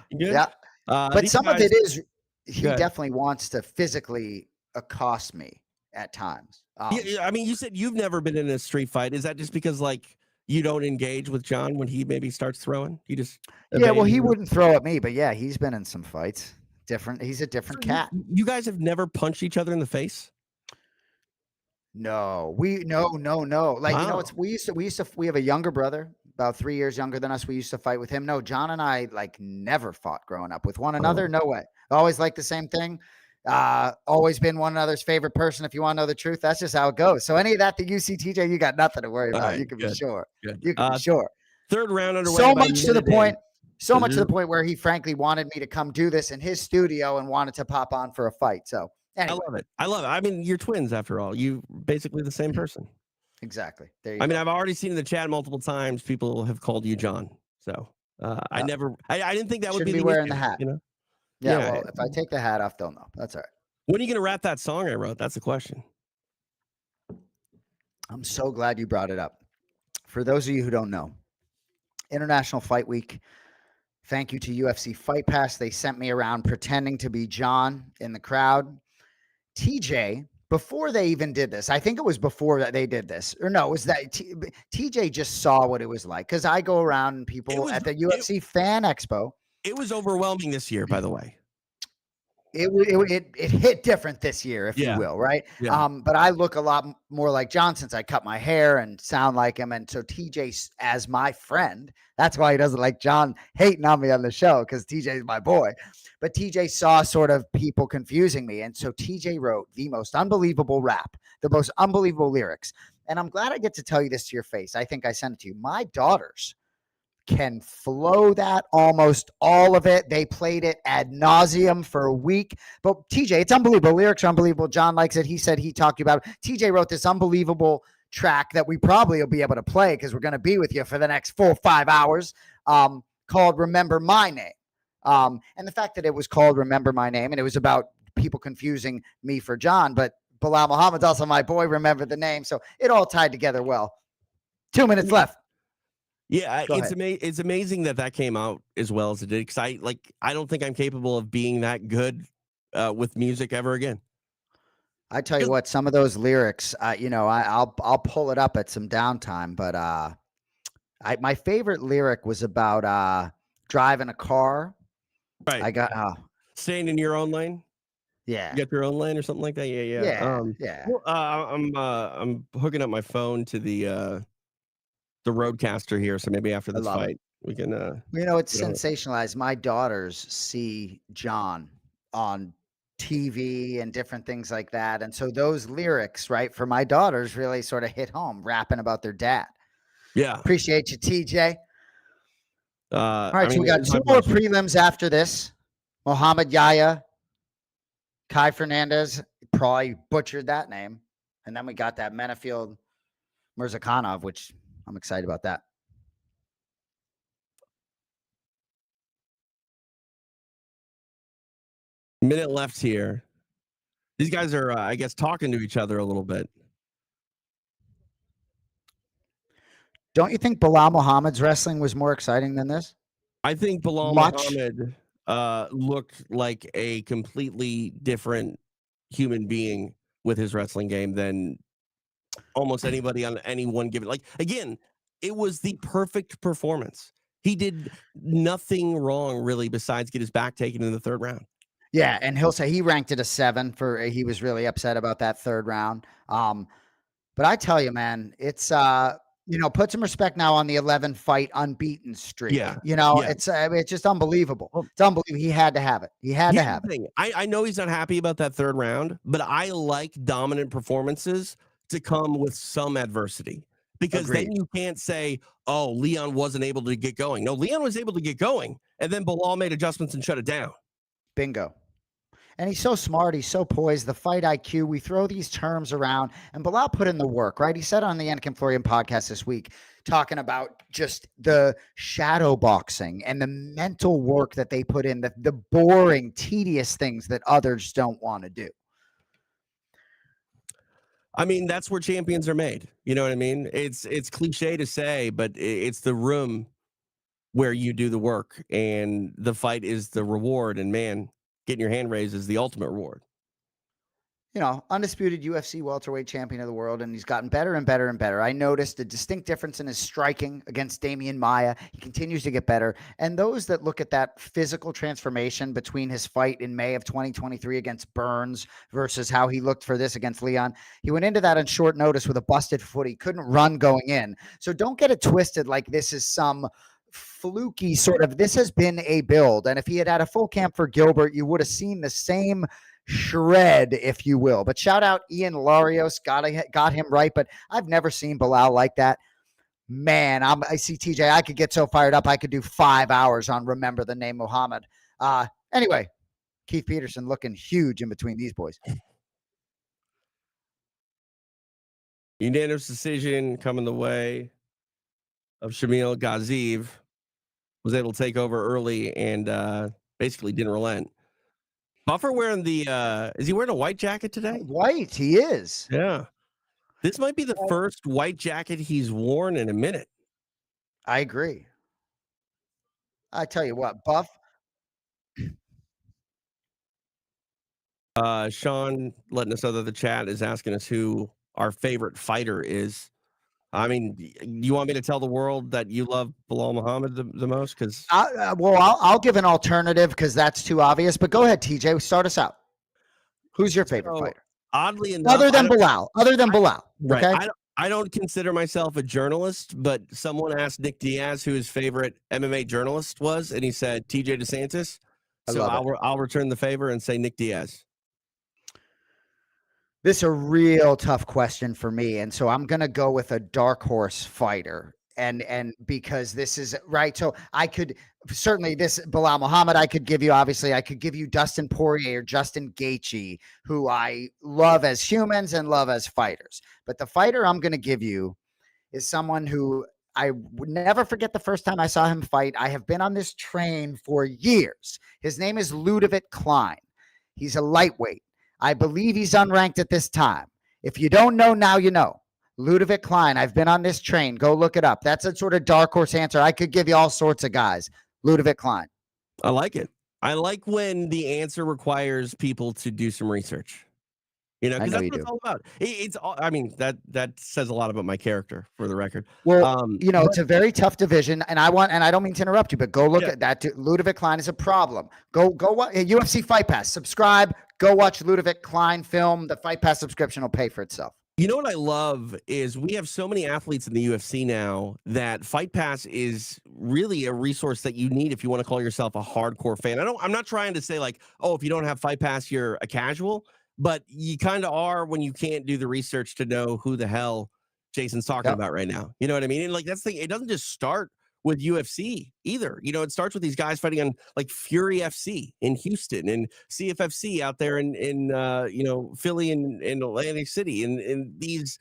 Yeah. But some of it is, he definitely wants to physically accost me at times.
Yeah, I mean, you said you've never been in a street fight. Is that just because like you don't engage with John when he maybe starts throwing? You just
well, he wouldn't throw at me, but yeah, he's been in some fights. He's a different cat.
You guys have never punched each other in the face?
No, no. Like,
Wow.
it's we have a younger brother, about 3 years younger than us. We used to fight with him. No, John and I like never fought growing up with one another.
Oh,
No way. Always like the same thing. Always been one another's favorite person. If you want to know the truth, that's just how it goes. So any of that you see, TJ, you got nothing to worry
all
about.
right.
You can be
Good.
sure.
Good.
You can be sure.
Third round underway,
So
about a
much to the
minute in.
point. So much to the point where he frankly wanted me to come do this in his studio and wanted to pop on for a fight. So
I
anyway,
love it. I love it. I mean, you're twins after all. You basically the same person.
exactly. There you
I mean,
go.
I've already seen in the chat multiple times people have called you John. So I
Uh,
never, I didn't think that would
shouldn't
be
be
the
wearing the
issue.
hat.
You know?
Yeah,
Yeah.
well, if I take the hat off, they'll know. That's all right.
When are you going to rap that song I wrote? That's the question.
I'm so glad you brought it up. For those of you who don't know, International Fight Week, thank you to UFC Fight Pass. They sent me around pretending to be John in the crowd. TJ, before they even did this, I think it was before that they did this, or no, it was that TJ just saw what it was like. Because I go around and
It
people
was
at the
it,
UFC Fan Expo,
it was overwhelming this year, by the way.
it hit different this year, if you
Yeah.
will, right?
Yeah.
But I look a lot more like John since I cut my hair and sound like him, and so TJ as my friend. That's why he doesn't like John hating on me on the show because TJ's my boy. But TJ saw sort of people confusing me, and so TJ wrote the most unbelievable rap, the most unbelievable lyrics. And I'm glad I get to tell you this to your face. I think I sent it to you. My daughters can flow that almost all of it. They played it ad nauseum for a week. But TJ, it's unbelievable. Lyrics are unbelievable. John likes it. He said he talked about it. TJ wrote this unbelievable track that we probably will be able to play because we're going to be with you for the next 4 or 5 hours, called Remember My Name. And the fact that it was called Remember My Name and it was about people confusing me for John, but Belal Muhammad's also my boy, remember the name. So it all tied together well. 2 minutes left.
Yeah,
Go ahead.
it's amazing that came out as well as it did. Because I don't think I'm capable of being that good with music ever again.
I tell you
'Cause
what, some of those lyrics, I'll pull it up at some downtime, but my favorite lyric was about driving a car.
Right,
I got
staying in your own lane.
yeah,
You got your own lane or something like that. Yeah, yeah.
yeah.
Well, I'm hooking up my phone to the roadcaster here, so maybe after
I
this
love it.
fight we can
It's
get on it.
sensationalized. My daughters see John on TV and different things like that, and so those lyrics, right, for my daughters really sort of hit home, rapping about their dad.
Yeah.
Appreciate you, TJ. All
I
right, so
mean,
we
it
got
was
two
my
more
pleasure.
prelims after this. Muhammad Yahya, Kai Fernandez, probably butchered that name. And then we got that Menafield Mirzakhanov, which I'm excited about that.
Minute left here. These guys are, I guess, talking to each other a little bit.
Don't you think Belal Muhammad's wrestling was more exciting than this?
I think Belal
Much.
Muhammad looked like a completely different human being with his wrestling game than almost anybody on any one given. Like again, it was the perfect performance. He did nothing wrong really besides get his back taken in the third round.
Yeah, and he'll say he ranked it a 7 for he was really upset about that third round. But I tell you, man, it's put some respect now on the 11 fight unbeaten streak.
Yeah, yeah.
It's just unbelievable.
Well,
It's unbelievable. He had to have it. He had to
here's
have
the
it.
thing. I know he's not happy about that third round, but I like dominant performances to come with some adversity because then
Agreed.
you can't say, oh, Leon wasn't able to get going. No, Leon was able to get going, and then Bilal made adjustments and shut it down.
Bingo. And he's so smart. He's so poised. The fight IQ. We throw these terms around, and Bilal put in the work, right? He said on the Anik and Florian podcast this week, talking about just the shadow boxing and the mental work that they put in, the boring, tedious things that others don't want to do.
I mean, that's where champions are made. You know what I mean? It's cliche to say, but it's the room where you do the work, and the fight is the reward. And man, getting your hand raised is the ultimate reward.
undisputed UFC welterweight champion of the world, and he's gotten better and better and better. I noticed a distinct difference in his striking against Damian Maia. He continues to get better. And those that look at that physical transformation between his fight in May of 2023 against Burns versus how he looked for this against Leon, he went into that on short notice with a busted foot. He couldn't run going in. So don't get it twisted like this is some fluky sort of, this has been a build. And if he had had a full camp for Gilbert, you would have seen the same shred, if you will. But shout out Ian Larios, got him right. But I've never seen Belal like that. Man, I see TJ. I could get so fired up. I could do 5 hours on remember the name Muhammad. Anyway, Keith Peterson looking huge in between these boys.
Unanimous decision coming the way of Shamil Gaziev. Was able to take over early and basically didn't relent. Buffer wearing the is he wearing a white jacket today?
White, he is.
Yeah. This might be the first white jacket he's worn in a minute.
I agree. I tell you what, Buff.
Sean letting us know that the chat is asking us who our favorite fighter is. I mean, you want me to tell the world that you love Belal Muhammad the most? Because
I'll give an alternative because that's too obvious. But go ahead, TJ. Start us out. Who's your favorite fighter?
Oddly enough,
other than Belal.
Right.
Okay.
I don't consider myself a journalist, but someone asked Nick Diaz who his favorite MMA journalist was, and he said TJ DeSantis. So I'll return the favor and say Nick Diaz.
This is a real tough question for me, and so I'm gonna go with a dark horse fighter, and because this is right. So I could certainly this Belal Muhammad. I could give you obviously. I could give you Dustin Poirier or Justin Gaethje, who I love as humans and love as fighters. But the fighter I'm gonna give you is someone who I would never forget the first time I saw him fight. I have been on this train for years. His name is Ludovic Klein. He's a lightweight. I believe he's unranked at this time. If you don't know now, you know. Ludovic Klein, I've been on this train. Go look it up. That's a sort of dark horse answer. I could give you all sorts of guys. Ludovic Klein.
I like it. I like when the answer requires people to do some research. Because that's what it's all about. I mean, that says a lot about my character, for the record.
Well, it's a very tough division, and I don't mean to interrupt you, but go look at that. Ludovic Klein is a problem. Go watch UFC Fight Pass. Subscribe. Go watch Ludovic Klein film. The Fight Pass subscription will pay for itself.
You know what I love is we have so many athletes in the UFC now that Fight Pass is really a resource that you need if you want to call yourself a hardcore fan. I'm not trying to say like, oh, if you don't have Fight Pass, you're a casual. But you kind of are when you can't do the research to know who the hell Jason's talking about right now. You know what I mean? And like that's the thing. It doesn't just start with UFC either. It starts with these guys fighting on like Fury FC in Houston and CFFC out there in Philly and Atlantic City and these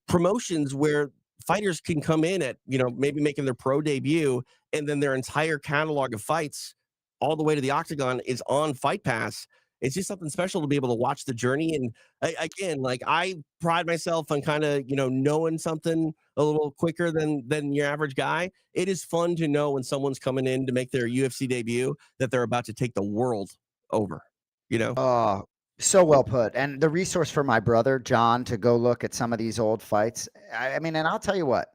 promotions where fighters can come in at maybe making their pro debut and then their entire catalog of fights all the way to the octagon is on Fight Pass. It's just something special to be able to watch the journey. And I pride myself on kind of, knowing something a little quicker than your average guy. It is fun to know when someone's coming in to make their UFC debut that they're about to take the world over,
Oh, so well put. And the resource for my brother, John, to go look at some of these old fights. I mean, and I'll tell you what,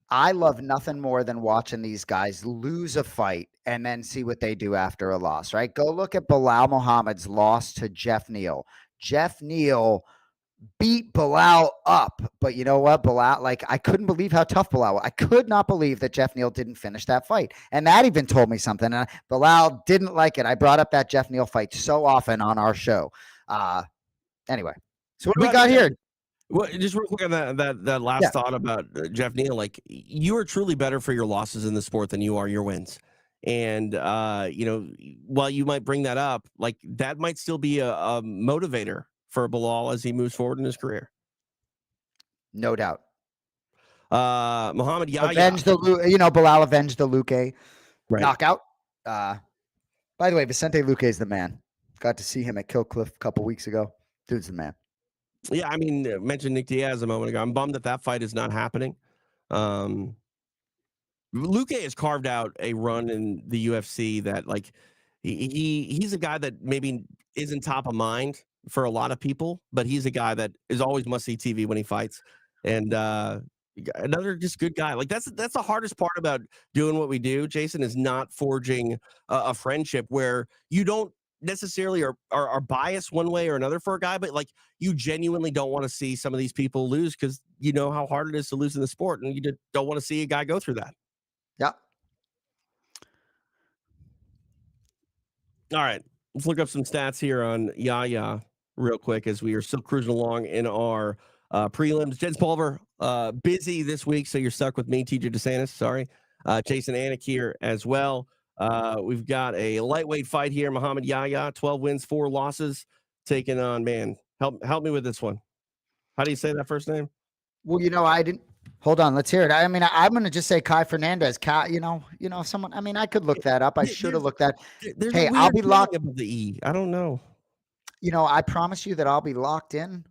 I love nothing more than watching these guys lose a fight and then see what they do after a loss, right? Go look at Belal Muhammad's loss to Jeff Neal. Jeff Neal beat Belal up, but you know what? Belal, I couldn't believe how tough Belal was. I could not believe that Jeff Neal didn't finish that fight. And that even told me something. And Belal didn't like it. I brought up that Jeff Neal fight so often on our show. Anyway, so what do we got here?
Well, just real quick on that last thought about Jeff Neal, like you are truly better for your losses in the sport than you are your wins. And while you might bring that up, like that might still be a motivator for Belal as he moves forward in his career.
No doubt.
Muhammad
Belal avenged the Luque knockout. By the way, Vicente Luque is the man. Got to see him at Kill Cliff a couple weeks ago. Dude's the man.
Yeah, I mean, mentioned Nick Diaz a moment ago. I'm bummed that fight is not happening. Luque has carved out a run in the UFC that, like, he's a guy that maybe isn't top of mind for a lot of people, but he's a guy that is always must see TV when he fights. And another just good guy. Like that's the hardest part about doing what we do, Jason, is not forging a friendship where you don't necessarily are biased one way or another for a guy, but like you genuinely don't want to see some of these people lose because you know how hard it is to lose in the sport, and you just don't want to see a guy go through that.
Yeah.
All right, let's look up some stats here on Yaya real quick as we are still cruising along in our prelims. Jens Pulver, busy this week, so you're stuck with me, TJ DeSantis. Sorry. Jason Anik here as well. We've got a lightweight fight here. Muhammad Yahya, 12 wins, 4 losses, taking on, man, help me with this one. How do you say that first name?
Well, I didn't. Hold on, let's hear it. I mean, I'm going to just say Kai Fernandez. Someone. I mean, I could look that up. I should have looked that.
There's
Hey,
a
I'll
weird
be locked.
above the E. I don't know.
I promise you that I'll be locked in.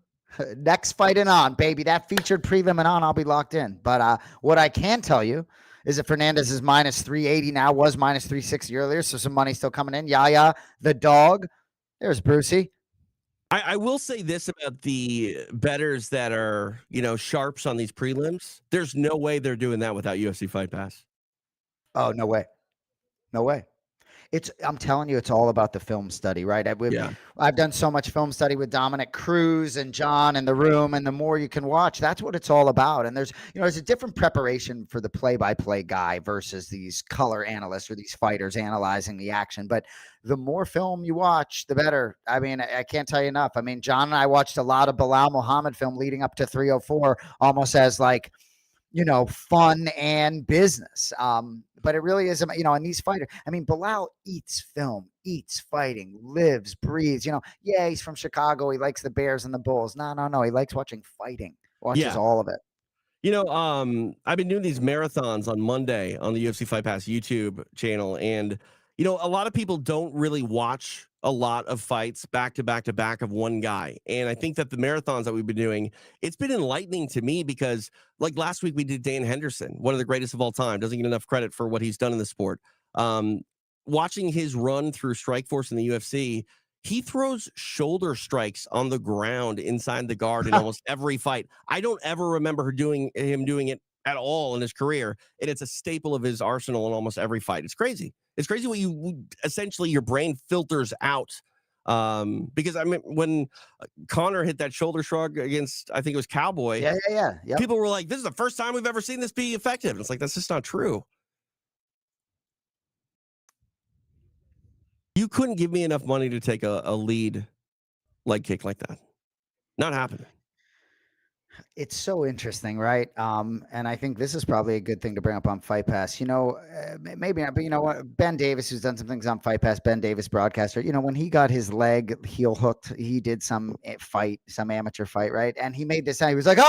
Next fight and on, baby. That featured prelim and on, I'll be locked in. But what I can tell you is that Fernandez is minus 380 now, was minus 360 earlier, so some money still coming in. Yaya, the dog. There's Brucey.
I will say this about the bettors that are, sharps on these prelims. There's no way they're doing that without UFC Fight Pass.
Oh, no way. No way. I'm telling you, it's all about the film study, right? I've done so much film study with Dominic Cruz and John in the room, and the more you can watch, that's what it's all about. And there's a different preparation for the play-by-play guy versus these color analysts or these fighters analyzing the action. But the more film you watch, the better. I mean, I can't tell you enough. I mean, John and I watched a lot of Belal Muhammad film leading up to 304, almost as like, fun and business. But it really is, and these fighters, I mean, Belal eats film, eats fighting, lives, breathes, yeah, he's from Chicago. He likes the Bears and the Bulls. No. He likes watching fighting, watches all of it.
I've been doing these marathons on Monday on the UFC Fight Pass YouTube channel. And, a lot of people don't really watch a lot of fights back to back to back of one guy. And I think that the marathons that we've been doing, it's been enlightening to me because like last week we did Dan Henderson, one of the greatest of all time, doesn't get enough credit for what he's done in the sport. Watching his run through Strikeforce in the UFC, he throws shoulder strikes on the ground inside the guard in almost every fight. I don't ever remember him doing it at all in his career. And it's a staple of his arsenal in almost every fight. It's crazy. It's crazy what essentially your brain filters out. Because I mean, when Connor hit that shoulder shrug against, I think it was Cowboy.
Yeah. Yep.
People were like, this is the first time we've ever seen this be effective. And it's like, that's just not true. You couldn't give me enough money to take a lead leg kick like that. Not happening.
It's so interesting, right? And I think this is probably a good thing to bring up on Fight Pass. Maybe not, but you know what? Ben Davis, who's done some things on Fight Pass, Ben Davis, broadcaster, when he got his leg heel hooked, he did some amateur fight, right? And he made this sound. He was like,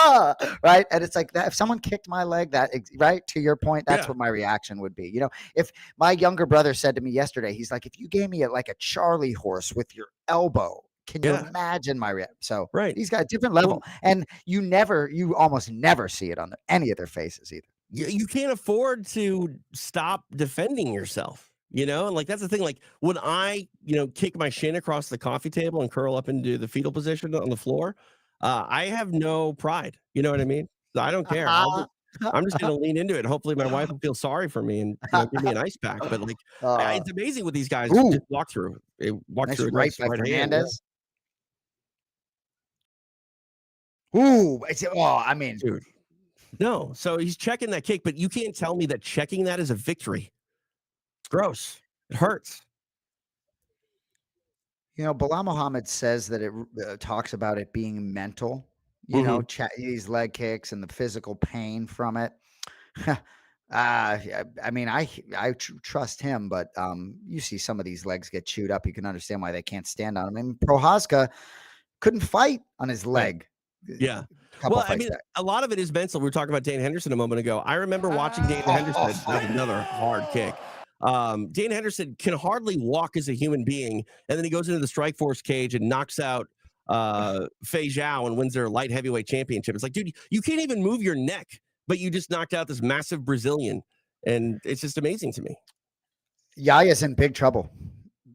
right? And it's like that. If someone kicked my leg, right? To your point, that's what my reaction would be. If my younger brother said to me yesterday, he's like, if you gave me a Charlie horse with your elbow, can you imagine my reaction? So he's got a different level, and you almost never see it on any of their faces either.
You can't afford to stop defending yourself, and like that's the thing. Like when I, kick my shin across the coffee table and curl up into the fetal position on the floor, I have no pride. You know what I mean? So I don't care. I'm just going to lean into it. Hopefully, my wife will feel sorry for me and give me an ice pack. But like, it's amazing what these guys just walk through. They walk
nice
through
right by Fernandez. Ooh, I mean,
dude, no. So he's checking that kick, but you can't tell me that checking that is a victory. It's gross. It hurts.
Belal Muhammad says that it talks about it being mental. These leg kicks and the physical pain from it. I mean, I trust him, but you see some of these legs get chewed up. You can understand why they can't stand on him. I mean, Prohaska couldn't fight on his leg.
Yeah. Well, I mean, a lot of it is mental. We were talking about Dan Henderson a moment ago. I remember watching Dan Henderson. That's another hard kick. Dan Henderson can hardly walk as a human being, and then he goes into the Strikeforce cage and knocks out Fei Zhao and wins their light heavyweight championship. It's like, dude, you can't even move your neck, but you just knocked out this massive Brazilian, and it's just amazing to me.
Yaya's in big trouble.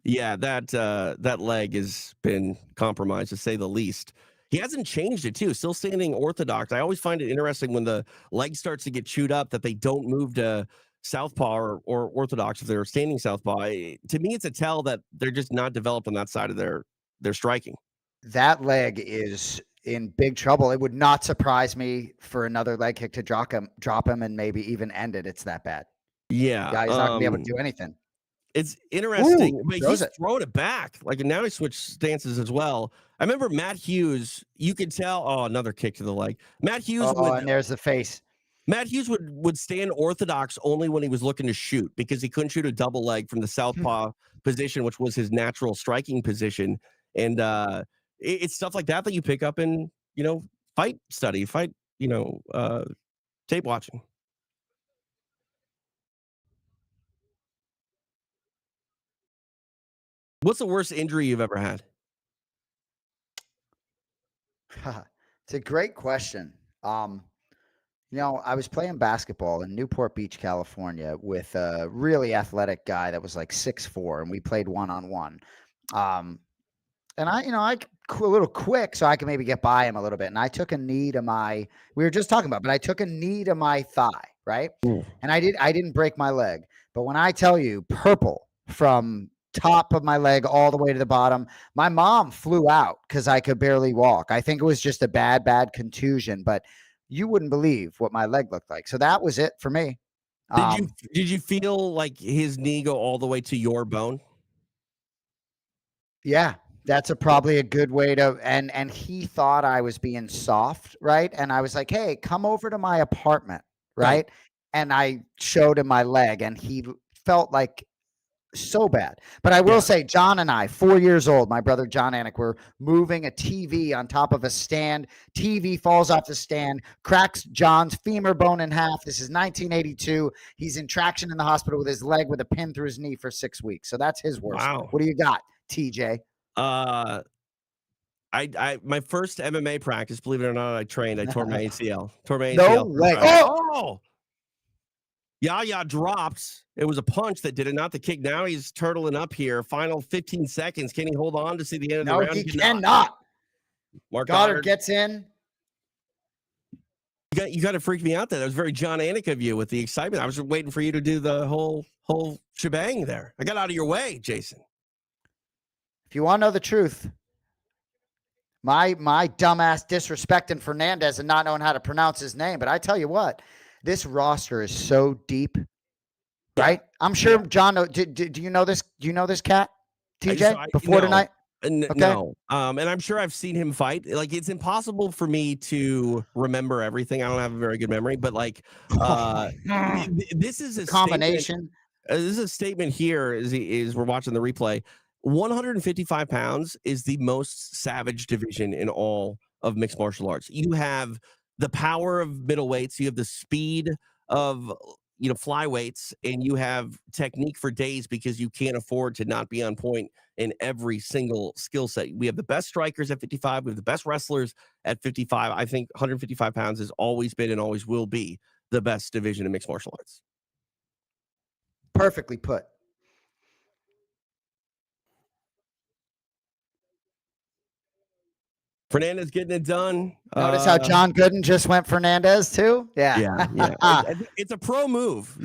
Yeah, that leg has been compromised to say the least. He hasn't changed it too. Still standing orthodox. I always find it interesting when the leg starts to get chewed up that they don't move to southpaw or orthodox if they're standing southpaw. To me, it's a tell that they're just not developed on that side of their striking.
That leg is in big trouble. It would not surprise me for another leg kick to drop him, and maybe even end it. It's that bad.
Yeah,
Yeah, he's not gonna be able to do anything.
it's
Ooh,
interesting, but
throws
he's
it.
thrown it back. Like now he switched stances as well. I remember Matt Hughes. You could tell. Oh, another kick to the leg.
Oh, and there's the face.
Matt Hughes would stand orthodox only when he was looking to shoot because he couldn't shoot a double leg from the southpaw position, which was his natural striking position. And it's stuff like that you pick up in fight study, tape watching. What's the worst injury you've ever had?
It's a great question. I was playing basketball in Newport Beach, California, with a really athletic guy that was like 6'4", and we played one-on-one. And a little quick, so I could maybe get by him a little bit. And I took a knee to my. We were just talking about, but I took a knee to my thigh, right? And I didn't break my leg, but when I tell you, purple from top of my leg all the way to the bottom. My mom flew out because I could barely walk. I think it was just a bad contusion, but you wouldn't believe what my leg looked like. So that was it for me.
Did you feel like his knee go all the way to your bone?
Yeah, that's probably a good way to. And he thought I was being soft, right? And I was like, "Hey, come over to my apartment," right? And I showed him my leg, and he felt like so bad. But I will say, John and I, 4 years old, my brother John Anik, were moving a TV on top of a stand. TV falls off the stand, cracks John's femur bone in half. This is 1982. He's in traction in the hospital with his leg with a pin through his knee for 6 weeks. So that's his worst.
Wow.
What do you got, TJ?
I my first MMA practice, believe it or not, I trained. I tore my ACL.
No way.
Oh! Yaya dropped. It was a punch that did it, not the kick. Now he's turtling up here. Final 15 seconds. Can he hold on to see the end of the round?
No, he cannot.
Mark
Goddard gets in.
You got to freak me out there. That was very John Anik of you with the excitement. I was waiting for you to do the whole shebang there. I got out of your way, Jason.
If you want to know the truth, my dumbass disrespecting Fernandez and not knowing how to pronounce his name, but I tell you what, this roster is so deep, right? I'm sure John. Do you know this? Do you know this cat, TJ? Before tonight?
Okay. No. And I'm sure I've seen him fight. Like, it's impossible for me to remember everything. I don't have a very good memory, but like, this is a
combination.
This is a statement here. Is we're watching the replay. 155 pounds is the most savage division in all of mixed martial arts. You have the power of middleweights, you have the speed of flyweights, and you have technique for days because you can't afford to not be on point in every single skill set. We have the best strikers at 55. We have the best wrestlers at 55. I think 155 pounds has always been and always will be the best division in mixed martial arts.
Perfectly put.
Fernandez getting it done.
Notice how John Gooden just went Fernandez too? Yeah.
It's a pro move,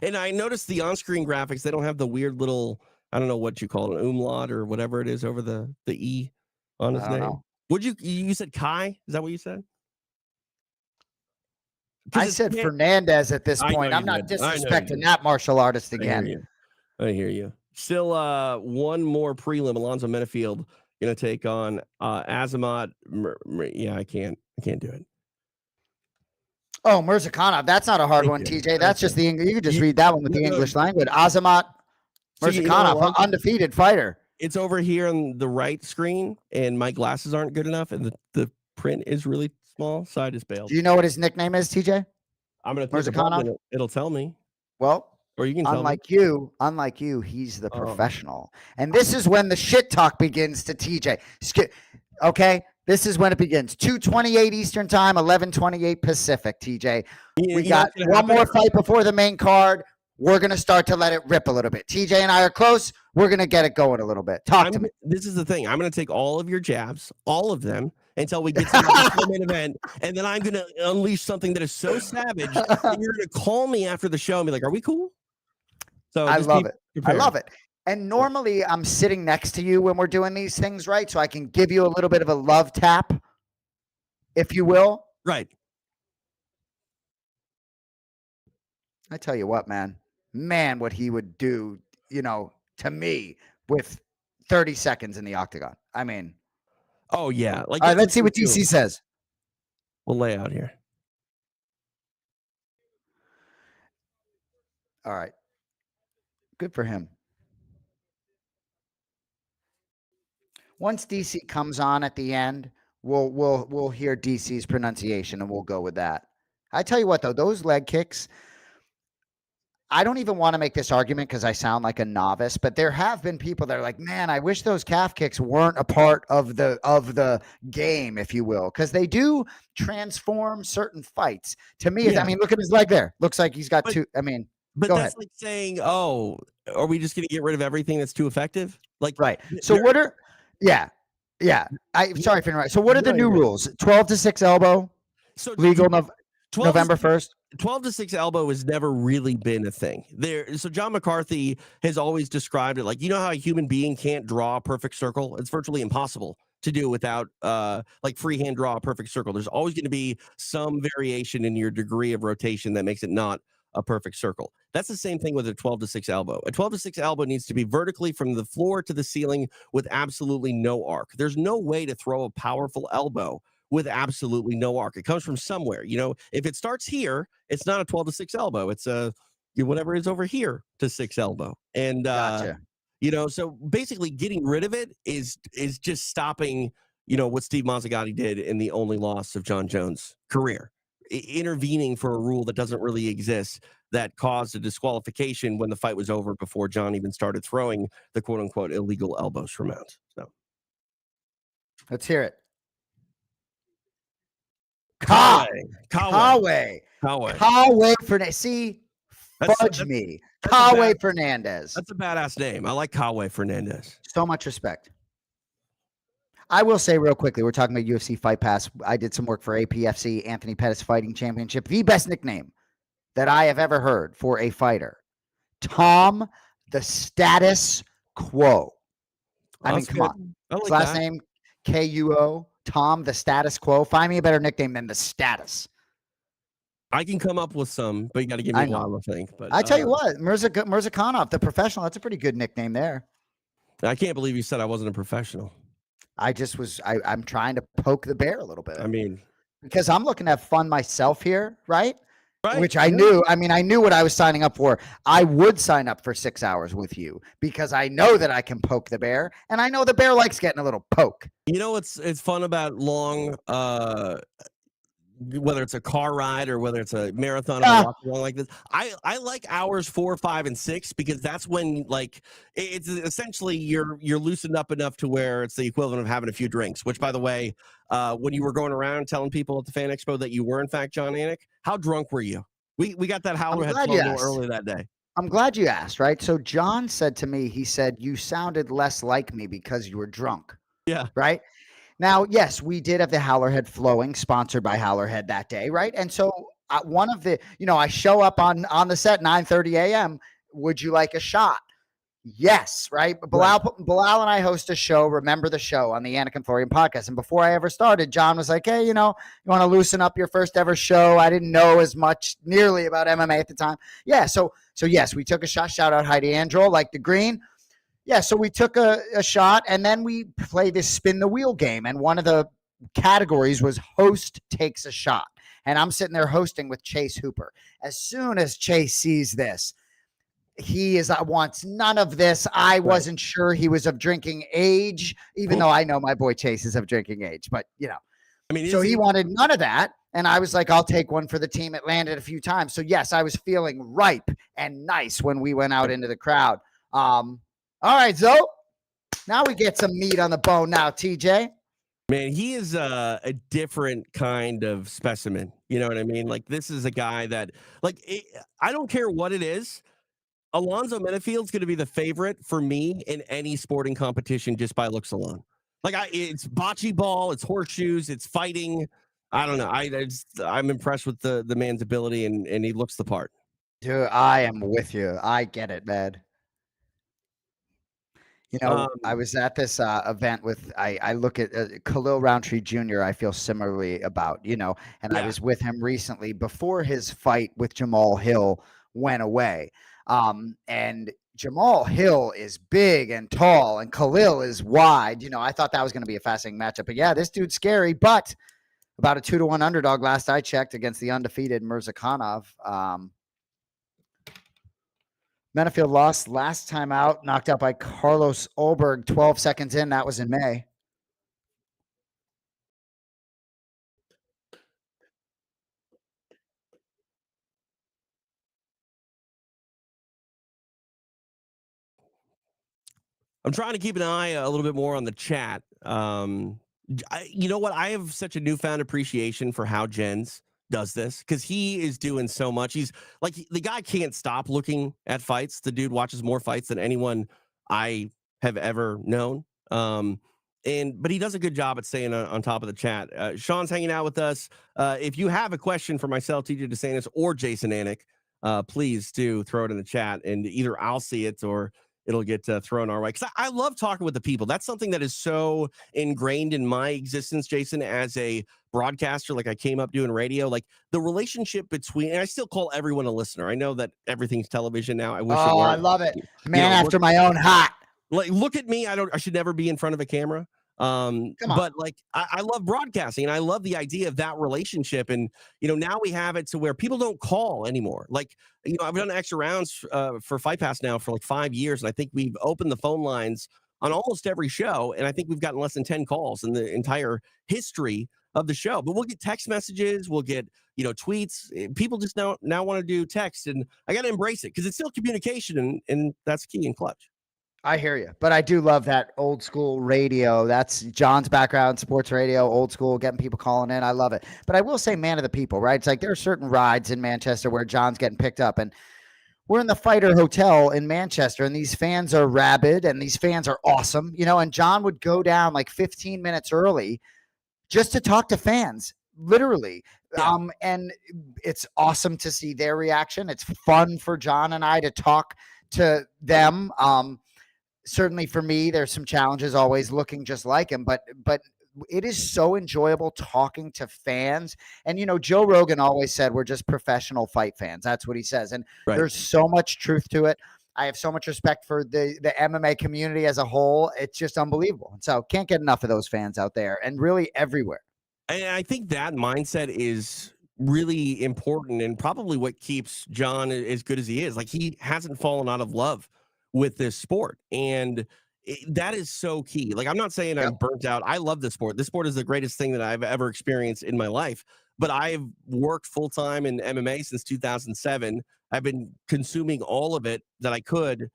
And I noticed the on-screen graphics, they don't have the weird little, I don't know what you call it, an umlaut or whatever it is over the E on his name. You said Kai? Is that what you said?
I said Fernandez at this point. I'm not disrespecting that martial artist again.
I hear you. Still one more prelim. Alonzo Menafield going to take on Azamat. I can't do it.
Oh, Mirzakhanov. That's not a hard one, TJ. That's just the English. You could just read that one with the English language. Azamat Mirzakhanov, undefeated fighter.
It's over here on the right screen, and my glasses aren't good enough, and the print is really small, so I just bailed.
Do you know what his nickname is, TJ?
I'm going to Mirzakhanov. It'll tell me.
Well,
or you can tell
unlike you, he's the professional. And this is when the shit talk begins to TJ. Okay? This is when it begins. 2:28 Eastern time, 11:28 Pacific, TJ. We got one more fight before the main card. we're going to start to let it rip a little bit. TJ and I are close. We're going to get it going a little bit. Talk to me.
This is the thing. I'm going to take all of your jabs, all of them, until we get to the main event, and then I'm going to unleash something that is so savage that you're going to call me after the show and be like, "Are we cool?" So
I
just
love
be
it. I
prepared.
love it. And normally I'm sitting next to you when we're doing these things, right? So I can give you a little bit of a love tap, if you will.
Right.
I tell you what, man, what he would do, to me with 30 seconds in the octagon. I mean,
Oh yeah. Like
all right,
that's
let's
the
see
thing
what
too.
DC says.
We'll lay out here.
All right. Good for him. Once DC comes on at the end, we'll hear DC's pronunciation and we'll go with that. I tell you what though, those leg kicks, I don't even want to make this argument because I sound like a novice, but there have been people that are like, "Man, I wish those calf kicks weren't a part of the game, if you will, because they do transform certain fights." To me,
Yeah.
I mean, look at his leg there. Looks like he's got
But-
two. I mean,
But
go
that's
ahead.
like saying, "Oh, are we just going to get rid of everything that's too effective?" Like,
Right. So what are? Yeah, yeah. Sorry for interrupting. So what are the
No,
new
you're good.
rules? 12-6 elbow,
So
legal
12 to
November 1st.
12 to 6 elbow has never really been a thing. So John McCarthy has always described it like, you know how a human being can't draw a perfect circle? It's virtually impossible to do without like freehand draw a perfect circle. There's always going to be some variation in your degree of rotation that makes it not a perfect circle. That's the same thing with a 12 to 6 elbow. A 12 to 6 elbow needs to be vertically from the floor to the ceiling with absolutely no arc. There's no way to throw a powerful elbow with absolutely no arc. It comes from somewhere. If it starts here, it's not a 12 to 6 elbow. It's a whatever is over here to 6 elbow. And
Gotcha.
so basically getting rid of it is just stopping, what Steve Mazzagatti did in the only loss of John Jones' career. Intervening for a rule that doesn't really exist that caused a disqualification when the fight was over before John even started throwing the quote unquote illegal elbows from out. So
Let's hear it.
Kawe.
Fernandez. See, fudge me. Kawe Fernandez.
That's a badass name. I like Kawe Fernandez.
So much respect. I will say real quickly, we're talking about UFC Fight Pass. I did some work for APFC, Anthony Pettis Fighting Championship. The best nickname that I have ever heard for a fighter. Tom the Status Quo. I mean, come on. His last name, Kuo. Tom the Status Quo. Find me a better nickname than the Status.
I can come up with some, but you got to give me a while to think. But
I tell you what, Mirzakhanov, the professional, that's a pretty good nickname there.
I can't believe you said I wasn't a professional.
I'm trying to poke the bear a little bit.
I mean,
because I'm looking to have fun myself here, right?
Right.
Which I knew. I mean, I knew what I was signing up for. I would sign up for 6 hours with you because I know that I can poke the bear, and I know the bear likes getting a little poke.
It's fun about long, whether it's a car ride or whether it's a marathon or a walk along like this. I like hours 4, 5, and 6 because that's when it's essentially you're loosened up enough to where it's the equivalent of having a few drinks. Which, by the way, when you were going around telling people at the Fan Expo that you were in fact John Anik, how drunk were you? We got that howler head flown earlier that day.
I'm glad you asked. Right. So John said to me, he said you sounded less like me because you were drunk.
Yeah.
Right. Now, yes, we did have the Howlerhead Flowing, sponsored by Howlerhead that day, right? And so one of the, I show up on the set 9:30 a.m. Would you like a shot? Yes, right? Belal and I host a show, Remember the Show, on the Anik and Florian podcast. And before I ever started, John was like, hey, you want to loosen up your first ever show. I didn't know as much nearly about MMA at the time. Yeah, so yes, we took a shot. Shout out Heidi Androl, like the green. Yeah, so we took a shot, and then we played this spin the wheel game, and one of the categories was host takes a shot. And I'm sitting there hosting with Chase Hooper. As soon as Chase sees this, he wants none of this. I wasn't sure he was of drinking age, even though I know my boy Chase is of drinking age. But,
I mean,
so he wanted none of that. And I was like, I'll take one for the team. It landed a few times. So, yes, I was feeling ripe and nice when we went out into the crowd. All right, Zoe. Now we get some meat on the bone now, TJ.
Man, he is a different kind of specimen. You know what I mean? Like, this is a guy that, I don't care what it is. Alonzo Menifield's going to be the favorite for me in any sporting competition just by looks alone. Like it's bocce ball, it's horseshoes, it's fighting. I don't know. I'm impressed with the man's ability, and he looks the part.
Dude, I am with you. I get it, man. You know, I
Um,
was at this event with I look at Khalil Roundtree Jr. I feel similarly about, and I
yeah,
was with him recently before his fight with Jamal Hill went away. And Jamal Hill is big and tall, and Khalil is wide. I thought that was going to be a fascinating matchup. But yeah, this dude's scary, but about a 2-1 underdog last I checked against the undefeated Mirzakhanov. Menafield lost last time out, knocked out by Carlos Olberg 12 seconds in. That was in May.
I'm trying to keep an eye a little bit more on the chat. You know what? I have such a newfound appreciation for how Jens does this because he is doing so much. He's like the guy can't stop looking at fights. The dude watches more fights than anyone I have ever known. But he does a good job at staying on top of the chat. Sean's hanging out with us. If you have a question for myself, TJ DeSantis, or Jason Anik, please do throw it in the chat, and either I'll see it or it'll get thrown our way. Because I love talking with the people. That's something that is so ingrained in my existence, Jason, as a broadcaster. Like I came up doing radio, like the relationship between, and I still call everyone a listener. I know that everything's television now. I wish it
Oh, I
weren't.
love it.
You
Man
know, look,
after my own heart.
like look at me. I should never be in front of a camera.
Come on.
But like I love broadcasting, and I love the idea of that relationship. And now we have it to where people don't call anymore. Like I've done extra rounds for Fight Pass now for like 5 years, and I think we've opened the phone lines on almost every show, and I think we've gotten less than 10 calls in the entire history of the show. But we'll get text messages, we'll get tweets. People just now want to do text, and I got to embrace it because it's still communication, and that's key and clutch.
I hear you, but I do love that old school radio. That's John's background, sports radio, old school, getting people calling in. I love it. But I will say, man of the people, right? It's like there are certain rides in Manchester where John's getting picked up, and we're in the Fighter Hotel in Manchester, and these fans are rabid, and these fans are awesome, and John would go down like 15 minutes early just to talk to fans, literally.
Yeah.
And it's awesome to see their reaction. It's fun for John and I to talk to them. Certainly for me, there's some challenges always looking just like him, but it is so enjoyable talking to fans. And Joe Rogan always said we're just professional fight fans. That's what he says, and
Right.
there's so much truth to it. I have so much respect for the MMA community as a whole. It's just unbelievable. So can't get enough of those fans out there, and really everywhere.
And I think that mindset is really important and probably what keeps John as good as he is. Like he hasn't fallen out of love with this sport. And that is so key. Like I'm not saying I'm
Yep.
burnt out. I love this sport. This sport is the greatest thing that I've ever experienced in my life. But I've worked full time in MMA since 2007. I've been consuming all of it that I could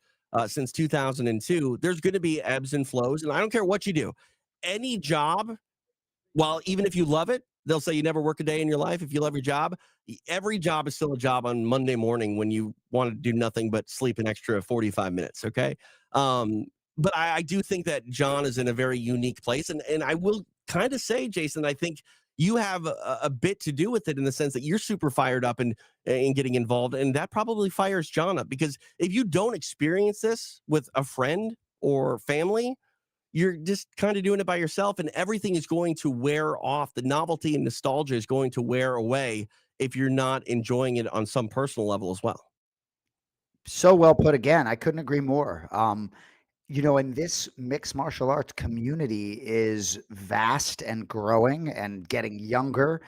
since 2002. There's going to be ebbs and flows, and I don't care what you do. Any job, while even if you love it, they'll say you never work a day in your life if you love your job. Every job is still a job on Monday morning when you want to do nothing but sleep an extra 45 minutes. Okay. But I do think that John is in a very unique place. And I will kind of say, Jason, I think you have a bit to do with it in the sense that you're super fired up and getting involved. And that probably fires John up because if you don't experience this with a friend or family, you're just kind of doing it by yourself, and everything is going to wear off. The novelty and nostalgia is going to wear away if you're not enjoying it on some personal level as well.
So well put again. I couldn't agree more. And this mixed martial arts community is vast and growing and getting younger.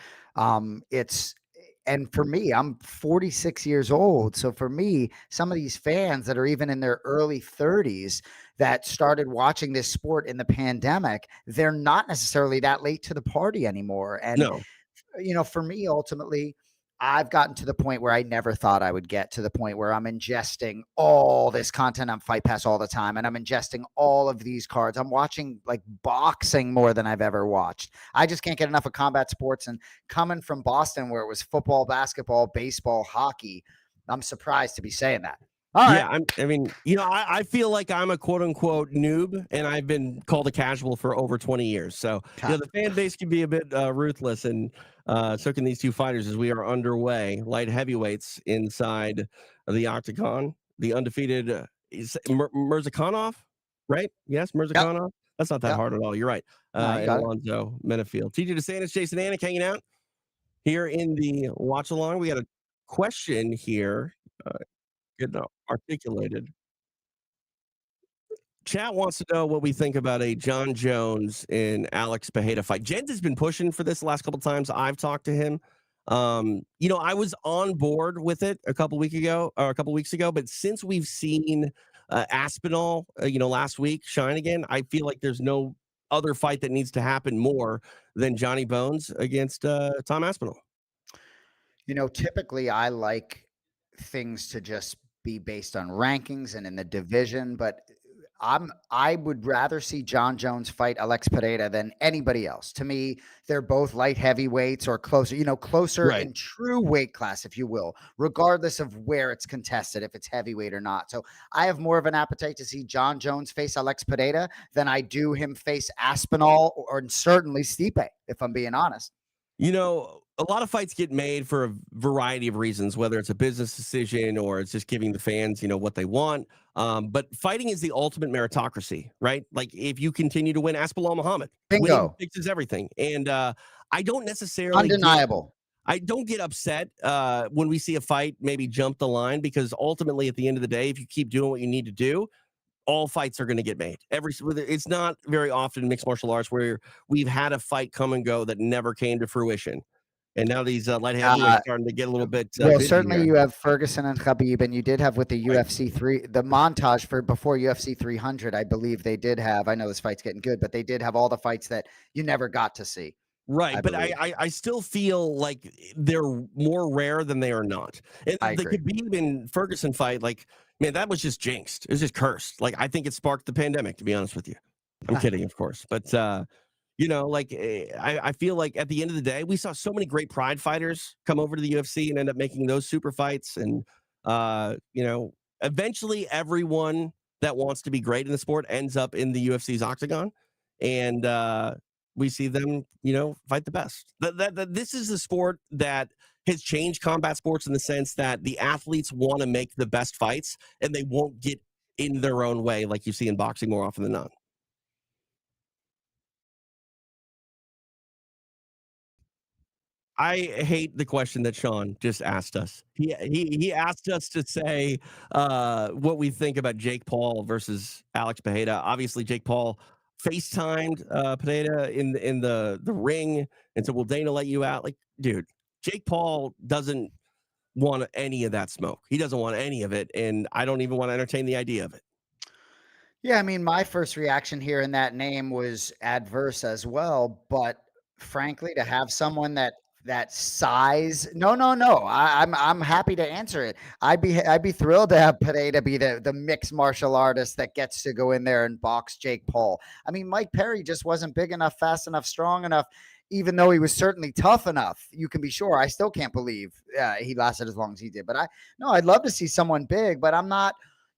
And for me, I'm 46 years old. So for me, some of these fans that are even in their early 30s that started watching this sport in the pandemic, they're not necessarily that late to the party anymore. And
No,
for me, ultimately, I've gotten to the point where I never thought I would get to the point where I'm ingesting all this content on Fight Pass all the time. And I'm ingesting all of these cards. I'm watching like boxing more than I've ever watched. I just can't get enough of combat sports. And coming from Boston, where it was football, basketball, baseball, hockey, I'm surprised to be saying that. All right.
Yeah, I mean, I feel like I'm a quote unquote noob, and I've been called a casual for over 20 years. So, the fan base can be a bit ruthless, and so can these two fighters as we are underway. Light heavyweights inside of the octagon. The undefeated Mirzakhanov, right? Yes,
Yep.
Mirzakhanov. That's not that
Yep.
hard at all. You're right.
No, you
And
got it.
Alonzo Menafield. TJ DeSantis, Jason Anik hanging out here in the watch along. We got a question here. Uh, Good articulated. Chat wants to know what we think about a John Jones and Alex Pereira fight. Jens has been pushing for this the last couple times I've talked to him. I was on board with it a couple weeks ago, but since we've seen Aspinall, last week shine again, I feel like there's no other fight that needs to happen more than Johnny Bones against Tom Aspinall.
Typically I like things to just be based on rankings and in the division, but I would rather see John Jones fight Alex Pereira than anybody else. To me, they're both light heavyweights or closer, closer
Right.
in true weight class, if you will, regardless of where it's contested, if it's heavyweight or not. So I have more of an appetite to see John Jones face Alex Pereira than I do him face Aspinall or certainly Stipe, if I'm being honest.
A lot of fights get made for a variety of reasons, whether it's a business decision or it's just giving the fans, what they want. But fighting is the ultimate meritocracy, right? Like if you continue to win, ask Belal Muhammad. Winning
Bingo.
fixes everything. And I don't necessarily
Undeniable.
I don't get upset when we see a fight maybe jump the line because ultimately, at the end of the day, if you keep doing what you need to do, all fights are going to get made. It's not very often in mixed martial arts where we've had a fight come and go that never came to fruition. And now these light heavyweights
Uh,
starting to get a little bit
Well,
busy
certainly
here.
you have Ferguson and Khabib, and you did have with the
Right.
the montage for before UFC 300. I believe they did have. I know this fight's getting good, but they did have all the fights that you never got to see.
Right,
I
but I,
believe.
I I still feel like they're more rare than they are not. And
I
the
agree.
Khabib and Ferguson fight, like, man, that was just jinxed. It was just cursed. Like, I think it sparked the pandemic, to be honest with you. I'm kidding, of course, but I feel like at the end of the day, we saw so many great Pride fighters come over to the UFC and end up making those super fights, and eventually everyone that wants to be great in the sport ends up in the UFC's octagon, and we see them, fight the best. This is the sport that has changed combat sports in the sense that the athletes want to make the best fights, and they won't get in their own way like you see in boxing more often than not. I hate the question that Sean just asked us. He asked us to say what we think about Jake Paul versus Alex Pereira. Obviously, Jake Paul FaceTimed Pereira in the ring and said, "Will Dana let you out?" Like, dude, Jake Paul doesn't want any of that smoke. He doesn't want any of it, and I don't even want to entertain the idea of it.
Yeah, I mean, my first reaction here in that name was adverse as well, but frankly, to have someone that size, no, no, no. I'm happy to answer it. I'd be thrilled to have Pereira be the mixed martial artist that gets to go in there and box Jake Paul. I mean, Mike Perry just wasn't big enough, fast enough, strong enough. Even though he was certainly tough enough, you can be sure. I still can't believe he lasted as long as he did. But no, I'd love to see someone big, but I'm not.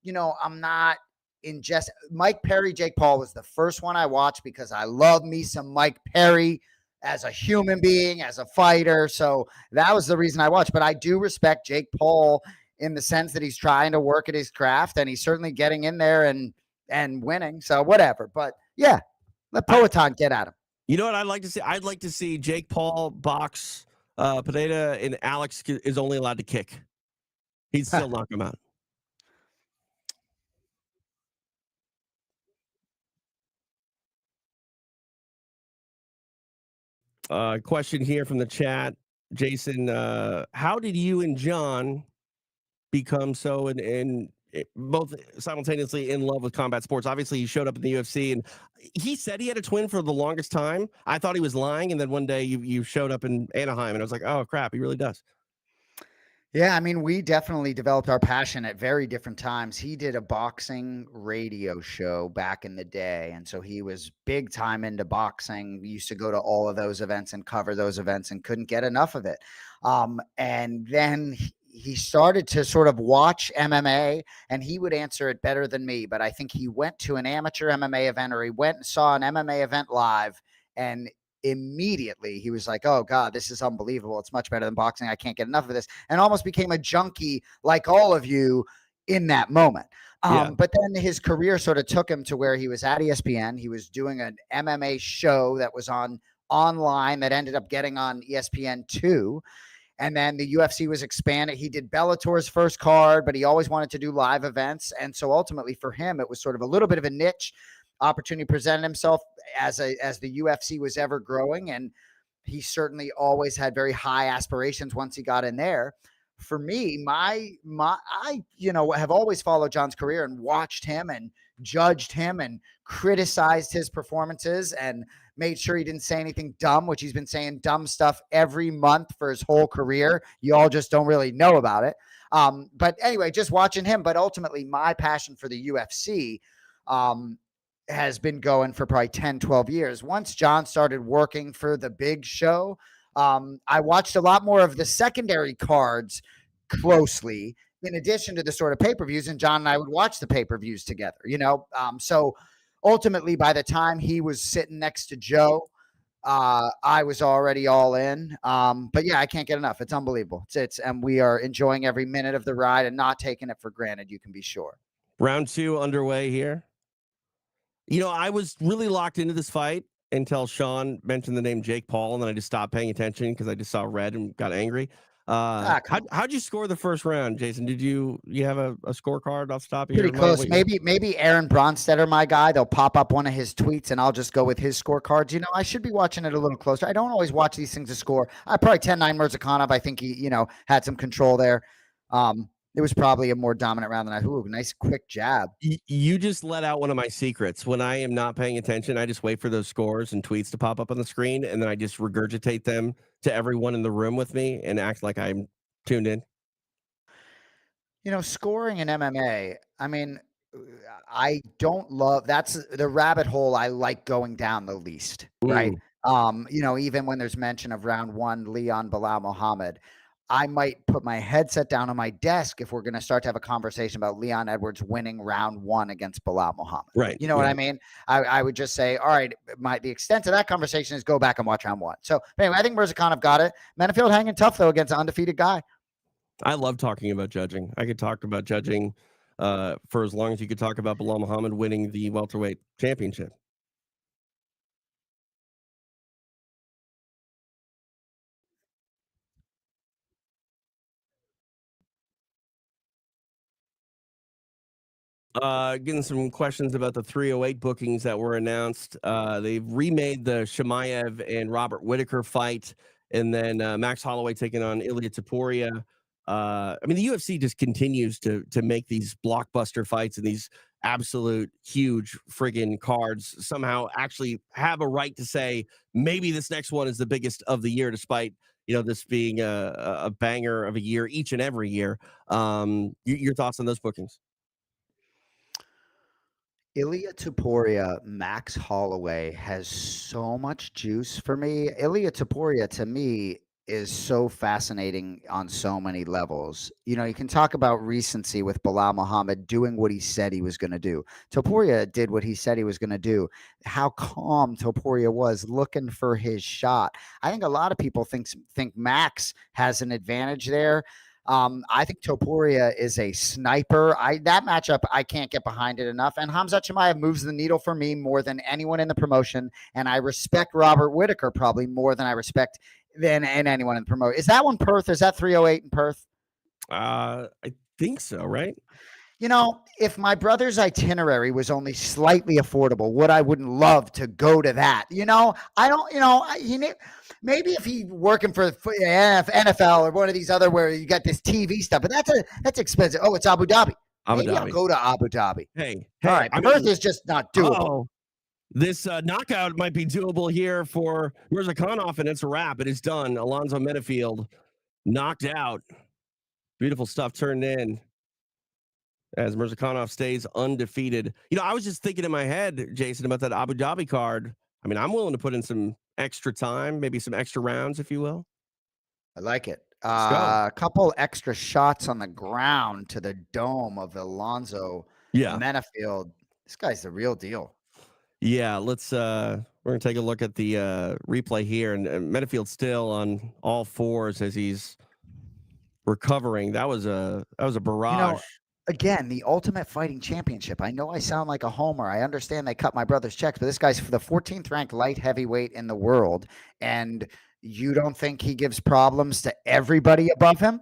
I'm not in just Mike Perry, Jake Paul was the first one I watched because I love me some Mike Perry as a human being, as a fighter. So that was the reason I watched. But I do respect Jake Paul in the sense that he's trying to work at his craft and he's certainly getting in there and winning. So whatever. But yeah, let
I,
Poatan get at him.
you know what I'd like to see? I'd like to see Jake Paul box Pereira, and Alex is only allowed to kick. He'd still knock him out. Question here from the chat, Jason. How did you and John become so both simultaneously in love with combat sports? Obviously, he showed up in the UFC, and he said he had a twin for the longest time. I thought he was lying, and then one day you showed up in Anaheim, and I was like, oh crap, he really does.
Yeah, I mean, we definitely developed our passion at very different times. He did a boxing radio show back in the day, and so he was big time into boxing. We used to go to all of those events and cover those events and couldn't get enough of it. And then he started to sort of watch MMA, and he would answer it better than me. But I think he went to an amateur MMA event, or he went and saw an MMA event live, and immediately he was like, "Oh God, this is unbelievable! It's much better than boxing. I can't get enough of this," and almost became a junkie like all of you in that moment.
Yeah.
But then his career sort of took him to where he was at ESPN. He was doing an MMA show that was on online that ended up getting on ESPN2. And then the UFC was expanded. He did Bellator's first card, but he always wanted to do live events. And so ultimately for him, it was sort of a little bit of a niche opportunity presented himself as the UFC was ever growing. And he certainly always had very high aspirations once he got in there. For me, I have always followed John's career and watched him and judged him and criticized his performances and made sure he didn't say anything dumb, which he's been saying dumb stuff every month for his whole career. You all just don't really know about it. But anyway, just watching him. But ultimately, my passion for the UFC has been going for probably 10, 12 years. Once John started working for the big show, I watched a lot more of the secondary cards closely, in addition to the sort of pay-per-views, and John and I would watch the pay-per-views together, so ultimately by the time he was sitting next to Joe, I was already all in. But yeah, I can't get enough. It's unbelievable. And we are enjoying every minute of the ride and not taking it for granted. You can be sure.
Round two underway here. I was really locked into this fight until Sean mentioned the name Jake Paul, and then I just stopped paying attention because I just saw red and got angry. How'd you score the first round, Jason? Did you have a scorecard off the top of your
Pretty
mind?
close. Maybe Aaron Bronstetter, my guy, they'll pop up one of his tweets and I'll just go with his scorecards. I should be watching it a little closer. I don't always watch these things to score. I probably 10-9 Mirzakhanov. I think he, had some control there. It was probably a more dominant round than I. Ooh, nice quick jab.
You just let out one of my secrets. When I am not paying attention, I just wait for those scores and tweets to pop up on the screen, and then I just regurgitate them to everyone in the room with me and act like I'm tuned in.
Scoring in MMA, I mean, I don't love that's the rabbit hole I like going down the least, right?
Mm,
Even when there's mention of round one, Leon Belal Muhammad, I might put my headset down on my desk if we're going to start to have a conversation about Leon Edwards winning round one against Belal Muhammad.
right.
You know what I mean? I would just say, all right, the extent of that conversation is go back and watch round one. So anyway, I think Mirzakhanov got it. Menifield hanging tough though against an undefeated guy.
I love talking about judging. I could talk about judging for as long as you could talk about Belal Muhammad winning the welterweight championship. Getting some questions about the 308 bookings that were announced. They've remade the Shemaev and Robert Whitaker fight, and then Max Holloway taking on Ilya Taporia. The UFC just continues to make these blockbuster fights and these absolute huge friggin' cards somehow actually have a right to say maybe this next one is the biggest of the year, despite this being a banger of a year each and every year. Your thoughts on those bookings?
Ilya Taporia, Max Holloway has so much juice for me. Ilya Taporia to me is so fascinating on so many levels. You can talk about recency with Belal Muhammad doing what he said he was going to do. Topuria did what he said he was going to do. How calm Topuria was looking for his shot. I think a lot of people think Max has an advantage there. I think Topuria is a sniper. That matchup, I can't get behind it enough. And Khamzat Chimaev moves the needle for me more than anyone in the promotion. And I respect Robert Whitaker probably more than I respect anyone in the promotion. Is that one Perth? Is that 308 in Perth?
I think so, right?
If my brother's itinerary was only slightly affordable, I wouldn't love to go to that. I don't, maybe if he's working for NFL or one of these other where you got this TV stuff, but that's expensive. Oh, it's Abu Dhabi. Maybe I'll go to Abu Dhabi.
Hey,
all right. Perth is just not doable.
This knockout might be doable here for Mirzakhanov, and it's a wrap. It is done. Alonzo Menifield knocked out. Beautiful stuff turned in as Mirzakhanov stays undefeated. I was just thinking in my head, Jason, about that Abu Dhabi card. I'm willing to put in some extra time, maybe some extra rounds, if you will.
I like it.
Let's go.
A couple extra shots on the ground to the dome of Alonzo
Yeah.
Menafield. This guy's the real deal.
Yeah, we're gonna take a look at the replay here, and Menifield's still on all fours as he's recovering. That was a
You know,
barrage.
again, the Ultimate Fighting Championship. I know I sound like a homer. I understand they cut my brother's checks, but this guy's for the 14th ranked light heavyweight in the world. And you don't think he gives problems to everybody above him?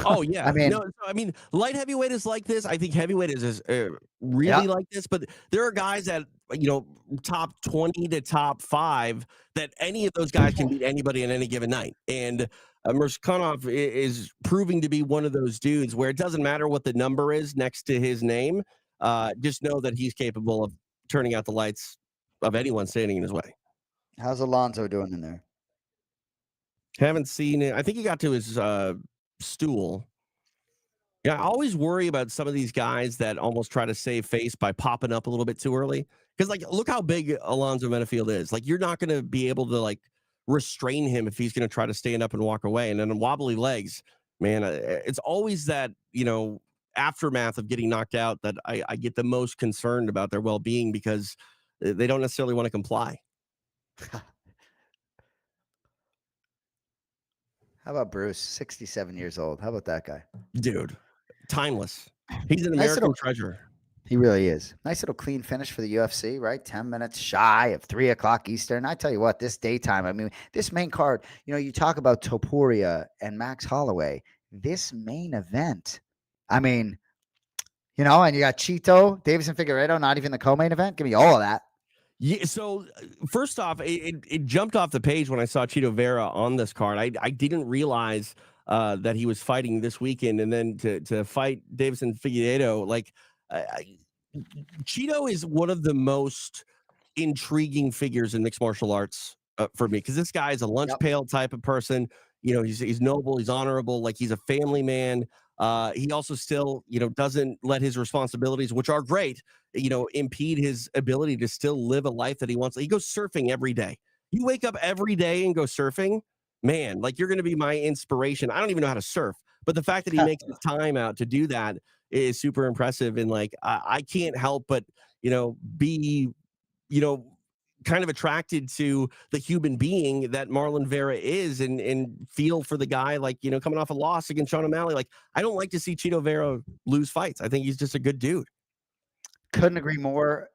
Oh
I
yeah, no.
mean,
So, I mean, light heavyweight is like this. I think heavyweight is
yeah.
really like this. But there are guys that top 20 to top 5 that any of those guys can beat anybody on any given night. And Murskanov is proving to be one of those dudes where it doesn't matter what the number is next to his name. Just know that he's capable of turning out the lights of anyone standing in his way.
How's Alonzo doing in there?
Haven't seen it. I think he got to his stool. Yeah, I always worry about some of these guys that almost try to save face by popping up a little bit too early. Because, like, look how big Alonzo Menafield is. Like, you're not going to be able to like restrain him if he's going to try to stand up and walk away. And then wobbly legs, man, it's always that aftermath of getting knocked out that I get the most concerned about their well being because they don't necessarily want to comply.
How about Bruce, 67 years old? How about that guy?
Dude, timeless. He's an
Nice little
American treasure.
He really is. Nice little clean finish for the UFC, right? 10 minutes shy of 3 o'clock Eastern. I tell you what, this daytime, I mean, this main card, you talk about Topuria and Max Holloway. This main event, I mean, and you got Chito, Davison Figueiredo, not even the co-main event. Give me all of that.
Yeah. So first off, it jumped off the page when I saw Chito Vera on this card. I didn't realize that he was fighting this weekend, and then to fight Davison Figueiredo, like Chito is one of the most intriguing figures in mixed martial arts for me because this guy is a lunch
Yep.
pail type of person. He's noble, he's honorable, like he's a family man. He also still, doesn't let his responsibilities, which are great, impede his ability to still live a life that he wants. He goes surfing every day. You wake up every day and go surfing, man, like you're going to be my inspiration. I don't even know how to surf, but the fact that he makes the time out to do that is super impressive. And like, I can't help but, be you know, kind of attracted to the human being that Marlon Vera is and feel for the guy, like, coming off a loss against Sean O'Malley. Like, I don't like to see Chito Vera lose fights. I think he's just a good dude.
Couldn't agree more.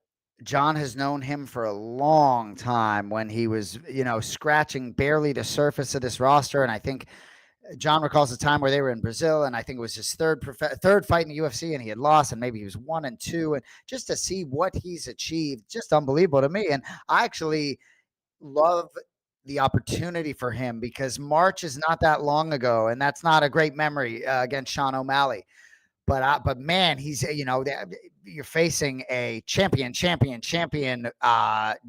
John has known him for a long time when he was, scratching barely the surface of this roster. And I think John recalls a time where they were in Brazil, and I think it was his third fight in the UFC, and he had lost, and maybe he was 1-2, and just to see what he's achieved, just unbelievable to me. And I actually love the opportunity for him because March is not that long ago, and that's not a great memory against Sean O'Malley. But man, he's you're facing a champion,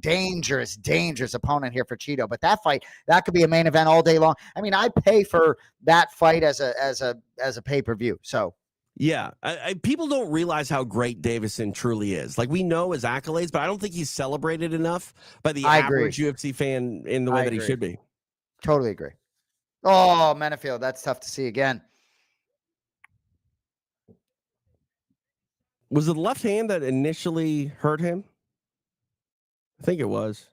dangerous opponent here for Chito. But that fight, that could be a main event all day long. I mean, I'd pay for that fight as a pay-per-view. So
Yeah, people don't realize how great Davison truly is. Like, we know his accolades, but I don't think he's celebrated enough by the
I agree.
average UFC fan in the way that he should be.
Totally agree. Oh, Menafield, that's tough to see again.
Was it the left hand that initially hurt him? I think it was.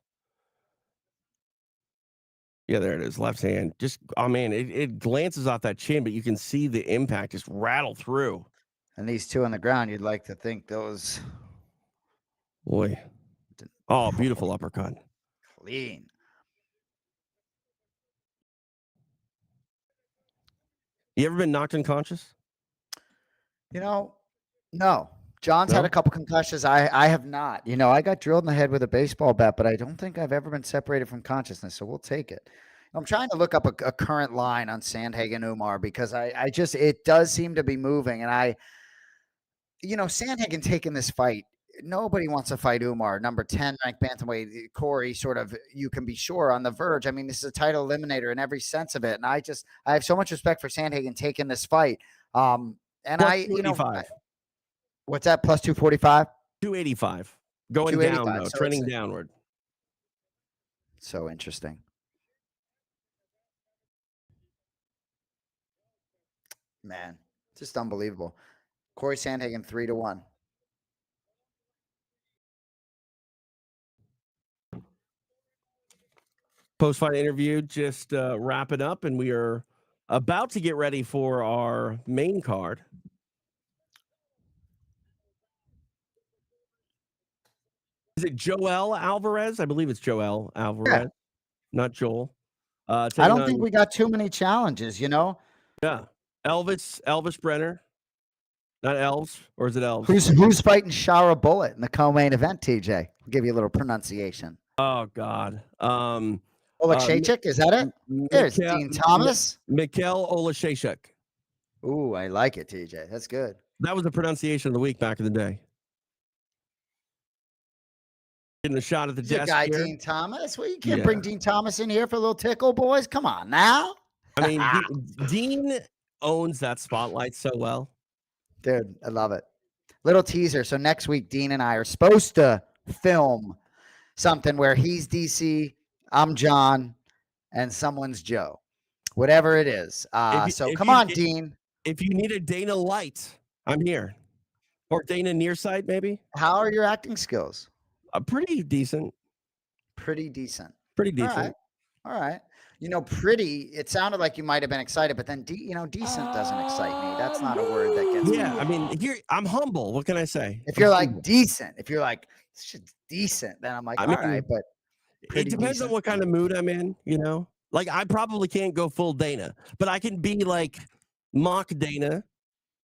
Yeah, there it is. Left hand. Just, oh man, it glances off that chin, but you can see the impact just rattle through.
And these two on the ground, you'd like to think those.
Boy. Oh, beautiful uppercut.
Clean.
You ever been knocked unconscious?
No. John's had a couple concussions. I have not. I got drilled in the head with a baseball bat, but I don't think I've ever been separated from consciousness. So we'll take it. I'm trying to look up a current line on Sandhagen Umar because it does seem to be moving. And Sandhagen taking this fight. Nobody wants to fight Umar, number 10 ranked bantamweight. Corey, sort of, you can be sure, on the verge. I mean, this is a title eliminator in every sense of it. And I have so much respect for Sandhagen taking this fight. And what's that? Plus 245?
285. Going down, though, so trending downward.
So interesting. Man, just unbelievable. Corey Sandhagen 3-1.
Post-fight interview just wrapping up, and we are about to get ready for our main card. Is it Joel Alvarez? I believe it's Joel Alvarez,
Yeah.
not Joel.
I
Taking
don't think
on
we got too many challenges,
Elvis Brenner, not Elves, or is it Elves?
Who's fighting Shara Bullet in the co-main event, TJ? I'll give you a little pronunciation.
Oh God.
Olashchik, is that it? There's Dean Thomas.
Mikhail Olashchik.
Ooh, I like it, TJ. That's good.
That was the pronunciation of the week back in the day. Getting a shot at the desk
guy,
here.
Dean Thomas. Well, you can't bring Dean Thomas in here for a little tickle, boys. Come on now.
I mean, Dean owns that spotlight so well.
Dude, I love it. Little teaser. So next week, Dean and I are supposed to film something where he's DC, I'm John, and someone's Joe. Whatever it is. Come on, Dean.
If you need a Dana Light, I'm here. Or Dana Nearsight, maybe.
How are your acting skills?
Pretty decent.
Pretty decent. All right. Pretty, it sounded like you might have been excited, but then, decent doesn't excite me. That's not a word that gets me.
I mean, I'm humble. What can I say?
If you're like decent, if you're like, this shit's decent, then I'm like, all right, but
it depends on what kind of mood I'm in, Like, I probably can't go full Dana, but I can be like mock Dana.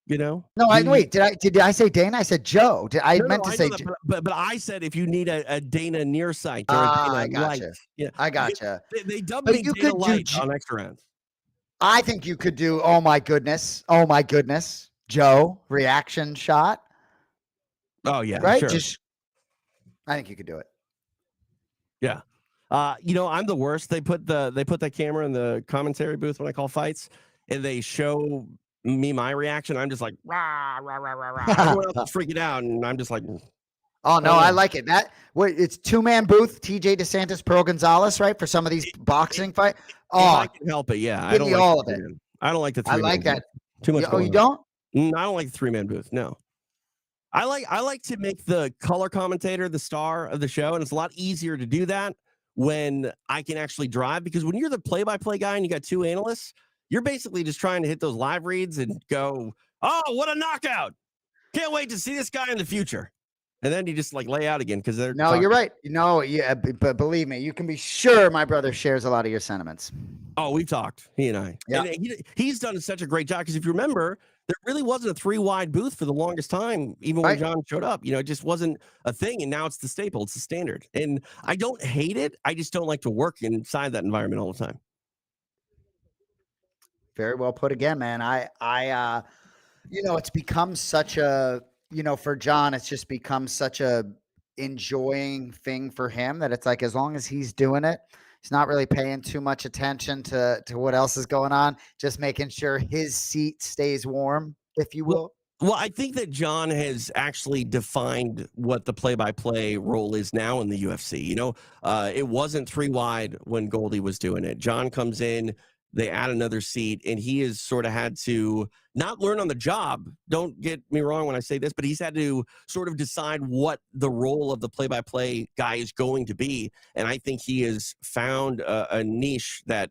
No,
wait. Did I say Dana? I said Joe. I meant to say,
but I said if you need a Dana Nearsight or a Dana
I gotcha.
Light, yeah,
I gotcha.
They dubbed me Dana Light on extra rounds.
I think you could do. Oh my goodness, Joe reaction shot.
Oh yeah,
right.
Sure.
I think you could do it.
Yeah. I'm the worst. They put that camera in the commentary booth when I call fights, and they show me my reaction. I'm just like rah rah rah rah rah. Everyone else is freaking out, and I'm just like,
oh no, I like it. It's 2-man booth. TJ DeSantis, Pearl Gonzalez, right, for some of these boxing fight.
Oh, I can help it. Yeah, I don't like
all of it.
I don't like the 3-man.
I like that.
Too much.
Oh, you don't?
I don't like the 3-man booth. No. I like to make the color commentator the star of the show, and it's a lot easier to do that when I can actually drive, because when you're the play-by-play guy and you got 2 analysts, you're basically just trying to hit those live reads and go, oh, what a knockout. Can't wait to see this guy in the future. And then you just like lay out again because they're
you're right. But believe me, you can be sure my brother shares a lot of your sentiments.
Oh, we've talked, he and I.
Yeah.
And he's done such a great job, because if you remember, there really wasn't a 3-wide booth for the longest time, even when John showed up. It just wasn't a thing, and now it's the staple. It's the standard. And I don't hate it. I just don't like to work inside that environment all the time.
Very well put again, man. It's become such a, for John, it's just become such a enjoying thing for him that it's like, as long as he's doing it, he's not really paying too much attention to what else is going on, just making sure his seat stays warm, if you will.
Well, I think that John has actually defined what the play-by-play role is now in the UFC. It wasn't 3-wide when Goldie was doing it. John comes in, they add another seat, and he has sort of had to not learn on the job. Don't get me wrong when I say this, but he's had to sort of decide what the role of the play-by-play guy is going to be. And I think he has found a niche that,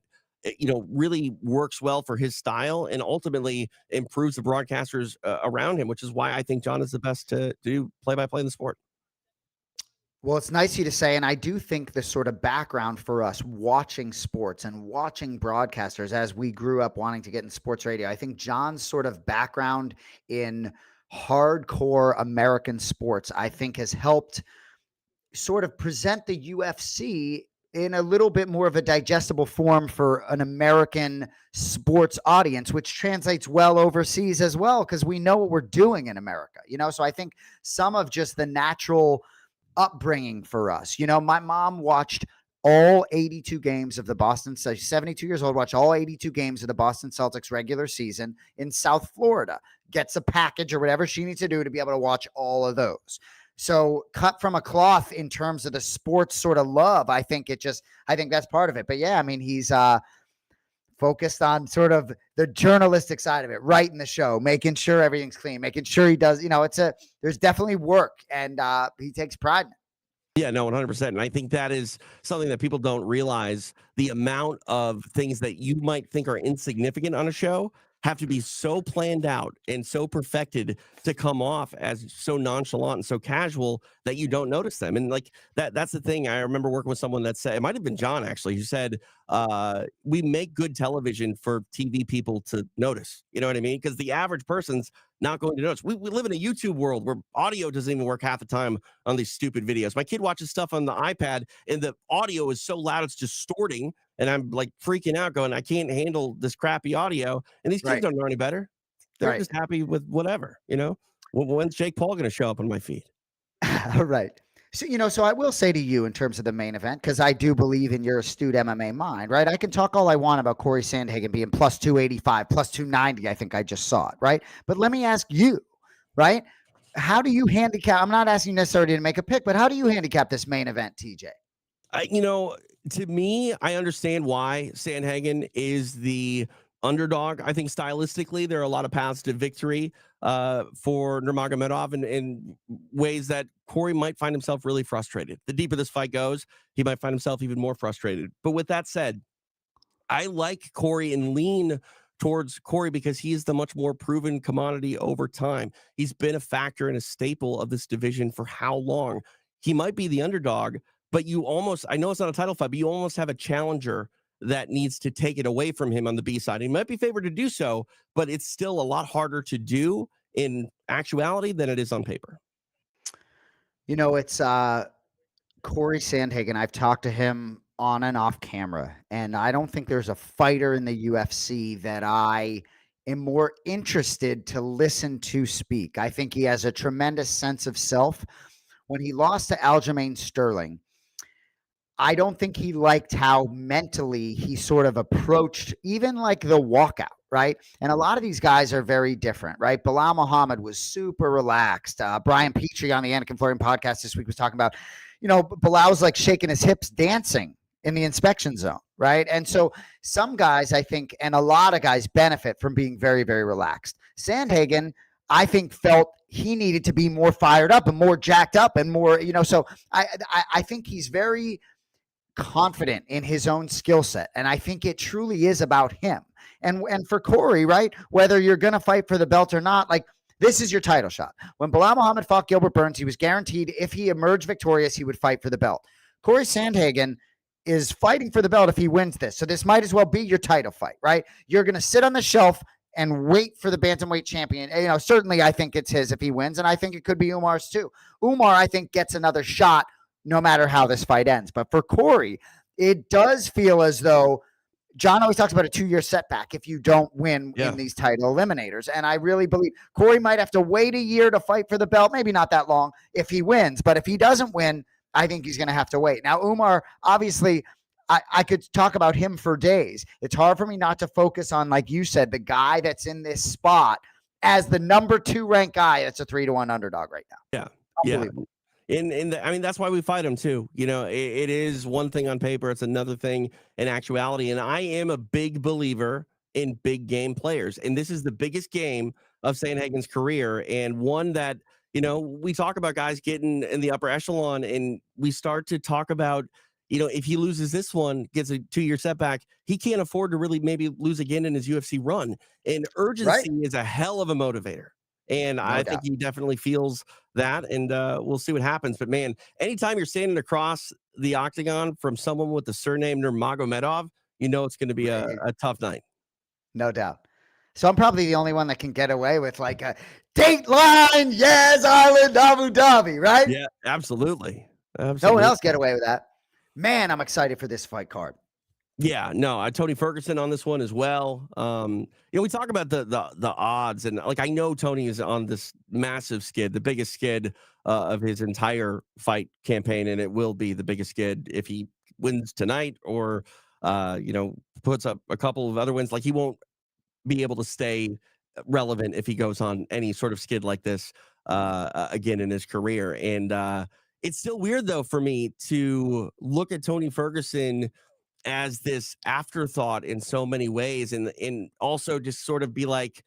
really works well for his style and ultimately improves the broadcasters around him, which is why I think John is the best to do play-by-play in the sport.
Well, it's nice of you to say, and I do think the sort of background for us watching sports and watching broadcasters as we grew up wanting to get in sports radio, I think John's sort of background in hardcore American sports, I think, has helped sort of present the UFC in a little bit more of a digestible form for an American sports audience, which translates well overseas as well, because we know what we're doing in America, So I think some of just the natural upbringing for us. My mom watched all 82 games of the Boston. So she's 72 years old, watched all 82 games of the Boston Celtics regular season in South Florida, gets a package or whatever she needs to do to be able to watch all of those. So cut from a cloth in terms of the sports sort of love. I think that's part of it. But yeah, I mean, he's focused on sort of the journalistic side of it, writing the show, making sure everything's clean, making sure he does, there's definitely work, and he takes pride in it.
Yeah, no, 100%. And I think that is something that people don't realize. The amount of things that you might think are insignificant on a show have to be so planned out and so perfected to come off as so nonchalant and so casual that you don't notice them. And like that's the thing. I remember working with someone that said, it might have been John actually, who said, we make good television for TV people to notice. You know what I mean? Because the average person's not going to notice. We live in a YouTube world where audio doesn't even work half the time on these stupid videos. My kid watches stuff on the iPad and the audio is so loud it's distorting. And I'm like freaking out, going, I can't handle this crappy audio. And these kids
Right.
don't know any better. They're
Right.
just happy with whatever, you know? When's Jake Paul going to show up on my feed?
Right. So, so I will say to you in terms of the main event, because I do believe in your astute MMA mind, right? I can talk all I want about Corey Sandhagen being plus 285, plus 290. I think I just saw it, right? But let me ask you, right? How do you handicap? I'm not asking necessarily to make a pick, but how do you handicap this main event, TJ?
To me, I understand why Sandhagen is the underdog. I think stylistically, there are a lot of paths to victory for Nurmagomedov in ways that Corey might find himself really frustrated. The deeper this fight goes, he might find himself even more frustrated. But with that said, I like Corey and lean towards Corey because he's the much more proven commodity over time. He's been a factor and a staple of this division for how long? He might be the underdog, but I know it's not a title fight, but you almost have a challenger that needs to take it away from him on the B side. He might be favored to do so, but it's still a lot harder to do in actuality than it is on paper.
It's Corey Sandhagen. I've talked to him on and off camera, and I don't think there's a fighter in the UFC that I am more interested to listen to speak. I think he has a tremendous sense of self. When he lost to Aljamain Sterling, I don't think he liked how mentally he sort of approached even like the walkout, right? And a lot of these guys are very different, right? Belal Muhammad was super relaxed. Brian Petrie on the Anik and Florian podcast this week was talking about, Belal was like shaking his hips, dancing in the inspection zone, right? And so some guys, I think, and a lot of guys benefit from being very, very relaxed. Sandhagen, I think, felt he needed to be more fired up and more jacked up and more, so I think he's very confident in his own skill set. And I think it truly is about him. And for Corey, right, whether you're going to fight for the belt or not, like this is your title shot. When Belal Muhammad fought Gilbert Burns, he was guaranteed if he emerged victorious, he would fight for the belt. Corey Sandhagen is fighting for the belt if he wins this. So this might as well be your title fight, right? You're going to sit on the shelf and wait for the bantamweight champion. Certainly I think it's his if he wins, and I think it could be Umar's too. Umar, I think, gets another shot no matter how this fight ends. But for Corey, it does feel as though John always talks about a 2-year setback if you don't win in these title eliminators. And I really believe Corey might have to wait a year to fight for the belt, maybe not that long if he wins. But if he doesn't win, I think he's going to have to wait. Now, Umar, obviously, I could talk about him for days. It's hard for me not to focus on, like you said, the guy that's in this spot as the number 2 ranked guy. That's a 3-1 underdog right now.
Yeah. I mean, that's why we fight him too. It is one thing on paper, it's another thing in actuality. And I am a big believer in big game players. And this is the biggest game of Sandhagen's career. And one that, we talk about guys getting in the upper echelon and we start to talk about, if he loses this one, gets a 2-year setback, he can't afford to really maybe lose again in his UFC run. And urgency is a hell of a motivator. And I think he definitely feels that, and we'll see what happens. But man, anytime you're standing across the octagon from someone with the surname Nurmagomedov, it's going to be a tough night.
No doubt. So I'm probably the only one that can get away with like a Dateline, yes, Island, Abu Dhabi, right?
Yeah, absolutely.
No one else get away with that. Man, I'm excited for this fight card.
Yeah, no, Tony Ferguson on this one as well. We talk about the odds, and like I know Tony is on this massive skid, the biggest skid of his entire fight campaign, and it will be the biggest skid if he wins tonight or puts up a couple of other wins. Like he won't be able to stay relevant if he goes on any sort of skid like this again in his career. And it's still weird though for me to look at Tony Ferguson as this afterthought in so many ways, and also just sort of be like,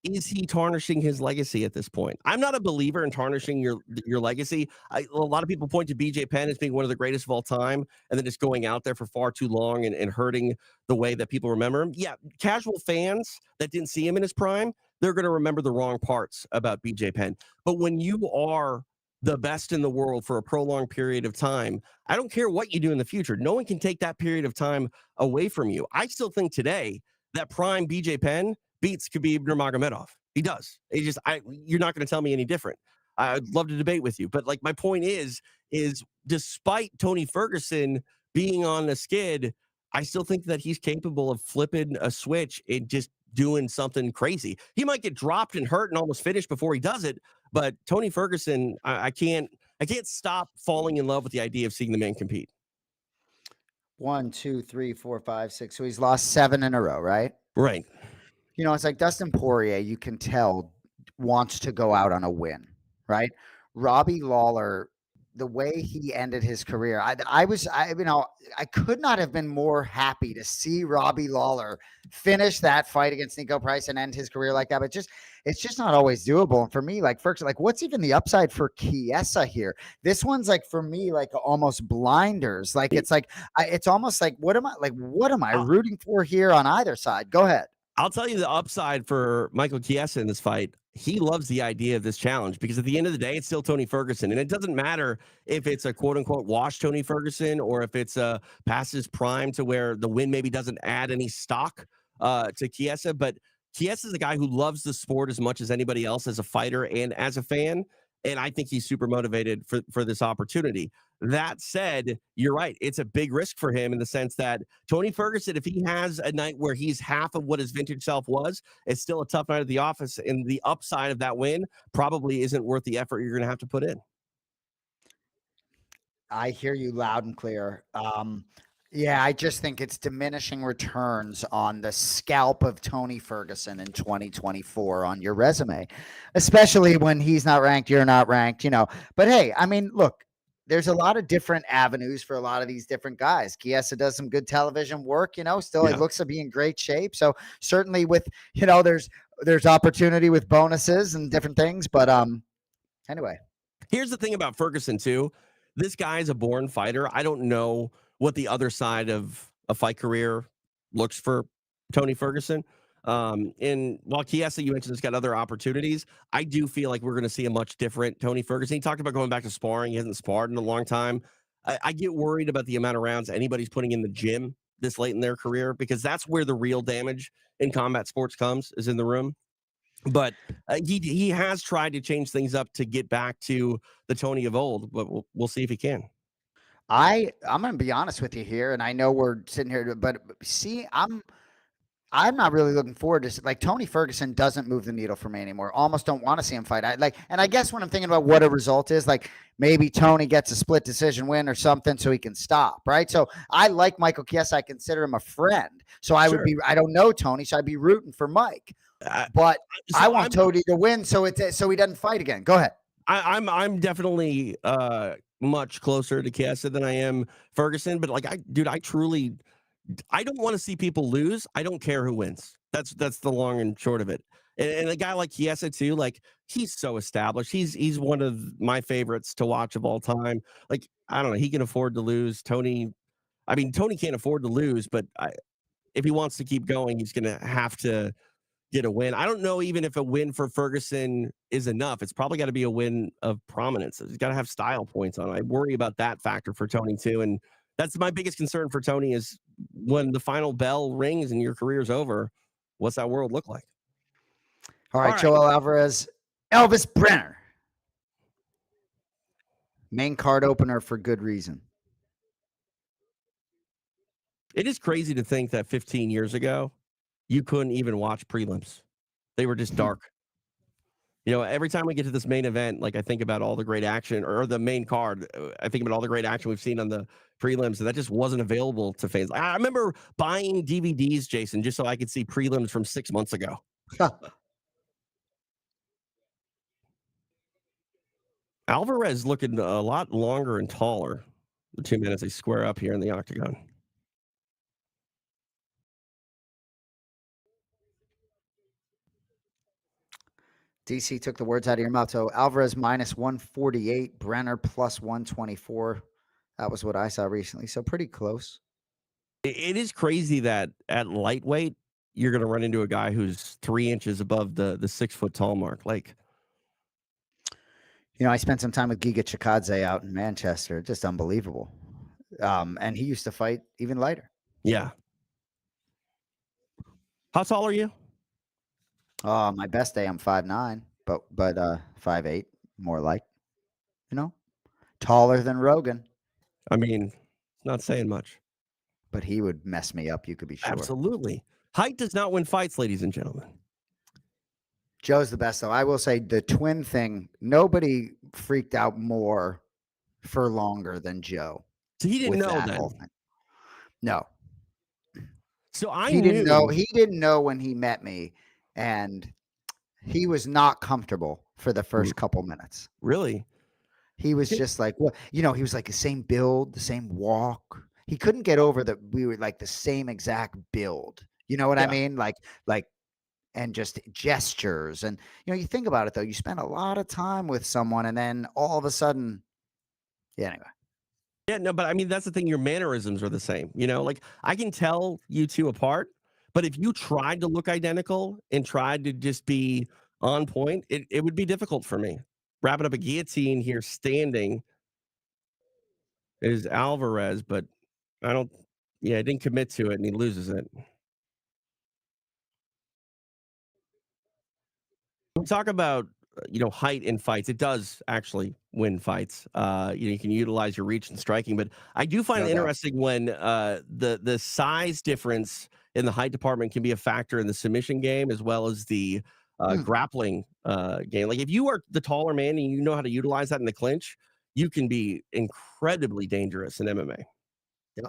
is he tarnishing his legacy at this point? I'm not a believer in tarnishing your legacy. A lot of people point to BJ Penn as being one of the greatest of all time, and then just going out there for far too long and hurting the way that people remember him. Yeah, casual fans that didn't see him in his prime, they're going to remember the wrong parts about BJ Penn. But when you are the best in the world for a prolonged period of time, I don't care what you do in the future. No one can take that period of time away from you. I still think today that prime BJ Penn beats Khabib Nurmagomedov. He does. You're not going to tell me any different. I'd love to debate with you, but like my point is despite Tony Ferguson being on the skid, I still think that he's capable of flipping a switch and just doing something crazy. He might get dropped and hurt and almost finished before he does it, but Tony Ferguson, I can't stop falling in love with the idea of seeing the man compete.
One, two, three, four, five, six. So he's lost 7 in a row, right?
Right.
It's like Dustin Poirier, you can tell, wants to go out on a win, right? Robbie Lawler, the way he ended his career, I could not have been more happy to see Robbie Lawler finish that fight against Nico Price and end his career like that. But it's just not always doable. And for me, like first, like what's even the upside for Chiesa here? This one's like for me, like almost blinders. Like it's like it's almost like what am I
Uh,
rooting for here on either side? Go ahead.
I'll tell you the upside for Michael Chiesa in this fight. He loves the idea of this challenge because at the end of the day, it's still Tony Ferguson. And it doesn't matter if it's a quote unquote wash Tony Ferguson or if it's a past his prime to where the win maybe doesn't add any stock to Chiesa. But Chiesa is a guy who loves the sport as much as anybody else as a fighter and as a fan. And I think he's super motivated for this opportunity. That said, you're right. It's a big risk for him in the sense that Tony Ferguson, if he has a night where he's half of what his vintage self was, it's still a tough night at the office. And the upside of that win probably isn't worth the effort you're going to have to put in.
I hear you loud and clear. Yeah, I just think it's diminishing returns on the scalp of Tony Ferguson in 2024 on your resume, especially when he's not ranked, you're not ranked. But hey, I mean, look, there's a lot of different avenues for a lot of these different guys. Chiesa does some good television work, still he
Yeah.
looks to be in great shape. So certainly with, there's opportunity with bonuses and different things. But anyway.
Here's the thing about Ferguson, too. This guy is a born fighter. I don't know what the other side of a fight career looks for Tony Ferguson. And while Chiesa, you mentioned, has got other opportunities, I do feel like we're going to see a much different Tony Ferguson. He talked about going back to sparring. He hasn't sparred in a long time. I get worried about the amount of rounds anybody's putting in the gym this late in their career because that's where the real damage in combat sports comes is in the room. But he has tried to change things up to get back to the Tony of old, but we'll see if he can.
I'm gonna be honest with you here, and I know we're sitting here, but see, I'm not really looking forward to like Tony Ferguson doesn't move the needle for me anymore. Almost don't want to see him fight. And I guess when I'm thinking about what a result is, like maybe Tony gets a split decision win or something so he can stop, right? So I like Michael Chiesa. I consider him a friend. So
Sure.
I don't know Tony, so I'd be rooting for Mike.
Uh,
But I
so
want Tony to win so he doesn't fight again. Go ahead.
I'm definitely much closer to Chiesa than I am Ferguson, but like I truly I don't want to see people lose. I don't care who wins. That's the long and short of it. And a guy like Chiesa too, like he's so established. He's one of my favorites to watch of all time. Like I don't know, he can afford to lose. Tony can't afford to lose, but if he wants to keep going, he's going to have to get a win. I don't know even if a win for Ferguson is enough. It's probably got to be a win of prominence. He's got to have style points on it. I worry about that factor for Tony too. And that's my biggest concern for Tony is when the final bell rings and your career's over, what's that world look like?
All
All
right,
right.
Joel Alvarez, Elvis Brenner, main card opener for good reason.
It is crazy to think that 15 years ago, you couldn't even watch prelims. They were just dark. Every time we get to this main event, like I think about all the great action or the main card, I think about all the great action we've seen on the prelims, and that just wasn't available to fans. I remember buying DVDs, Jason, just so I could see prelims from 6 months ago. Alvarez looking a lot longer and taller. The 2 minutes they square up here in the octagon.
DC took the words out of your mouth. So Alvarez minus 148, Brenner plus 124. That was what I saw recently. So pretty close.
It is crazy that at lightweight, you're gonna run into a guy who's 3 inches above the 6 foot tall mark. Like,
I spent some time with Giga Chikadze out in Manchester. Just unbelievable. And he used to fight even lighter.
yeah. How tall are you?
My best day I'm 5'9", but 5'8", more like, you know, taller than Rogan,
I mean, not saying much.
but he would mess me up, you could be sure.
Absolutely. Height does not win fights, ladies and gentlemen.
Joe's the best though. I will say the twin thing, nobody freaked out more for longer than Joe
So he didn't
with
know
that whole
then.
thing. No.
So I
He didn't know.
knew.
He didn't know when he met me, and he was not comfortable for the
Mm,
first couple minutes.
really?
He was just like, well, he was like the same build, the same walk. He couldn't get over that we were like the same exact build. You know what I
Yeah.
mean? Like, and just gestures. And you think about it though, you spend a lot of time with someone, and then all of a sudden, yeah. Anyway,
Yeah, no, but I mean, that's the thing. Your mannerisms are the same. Like I can tell you two apart, but if you tried to look identical and tried to just be on point, it would be difficult for me. Wrapping up a guillotine here, standing is Alvarez, but I don't. Yeah, I didn't commit to it, and he loses it. We talk about height in fights. It does actually win fights. You can utilize your reach and striking, but I do find
no
it
doubt.
interesting when the size difference in the height department can be a factor in the submission game as well as the
Hmm.
grappling game. Like if you are the taller man and you know how to utilize that in the clinch, you can be incredibly dangerous in MMA.
Yep.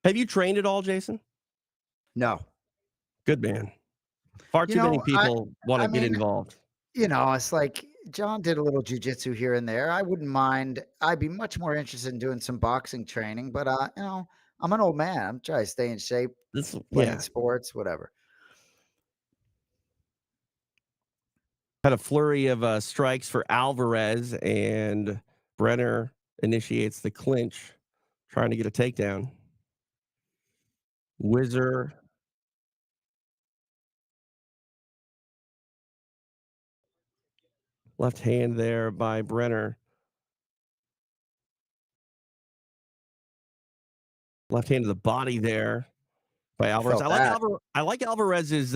Have you trained at all, Jason?
No.
Good man. Far
You
too many
know, I
people want
I
to get
mean,
involved.
it's like John did a little jujitsu here and there. I wouldn't mind. I'd be much more interested in doing some boxing training, but I'm an old man. I'm trying to stay in shape,
This,
playing
yeah.
sports, whatever.
Had a flurry of strikes for Alvarez, and Brenner initiates the clinch, trying to get a takedown. Whizzer, left hand there by Brenner. Left hand to the body there by Alvarez.
Felt that.
I like Alvarez's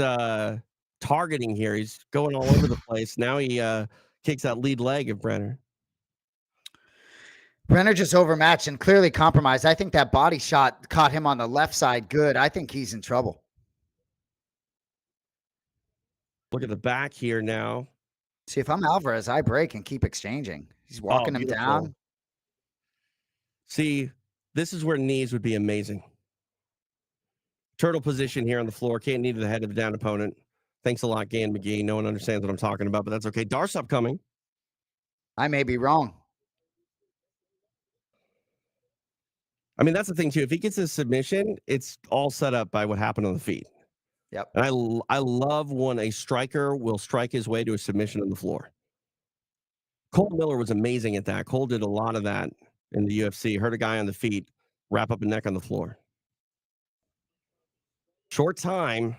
targeting here. He's going all over the place. Now he kicks that lead leg of Brenner.
Brenner just overmatched and clearly compromised. I think that body shot caught him on the left side good. I think he's in trouble.
Look at the back here now.
See, if I'm Alvarez, I break and keep exchanging. He's
Oh,
walking him
beautiful.
down.
See, this is where knees would be amazing. Turtle position here on the floor. Can't knee to the head of the down opponent. Thanks a lot, Gan McGee. No one understands what I'm talking about, but that's okay. Darce coming.
I may be wrong.
I mean, that's the thing too. If he gets a submission, it's all set up by what happened on the feet.
Yep.
And I love when a striker will strike his way to a submission on the floor. Cole Miller was amazing at that. Cole did a lot of that in the UFC. Hurt a guy on the feet, wrap up a neck on the floor. Short time.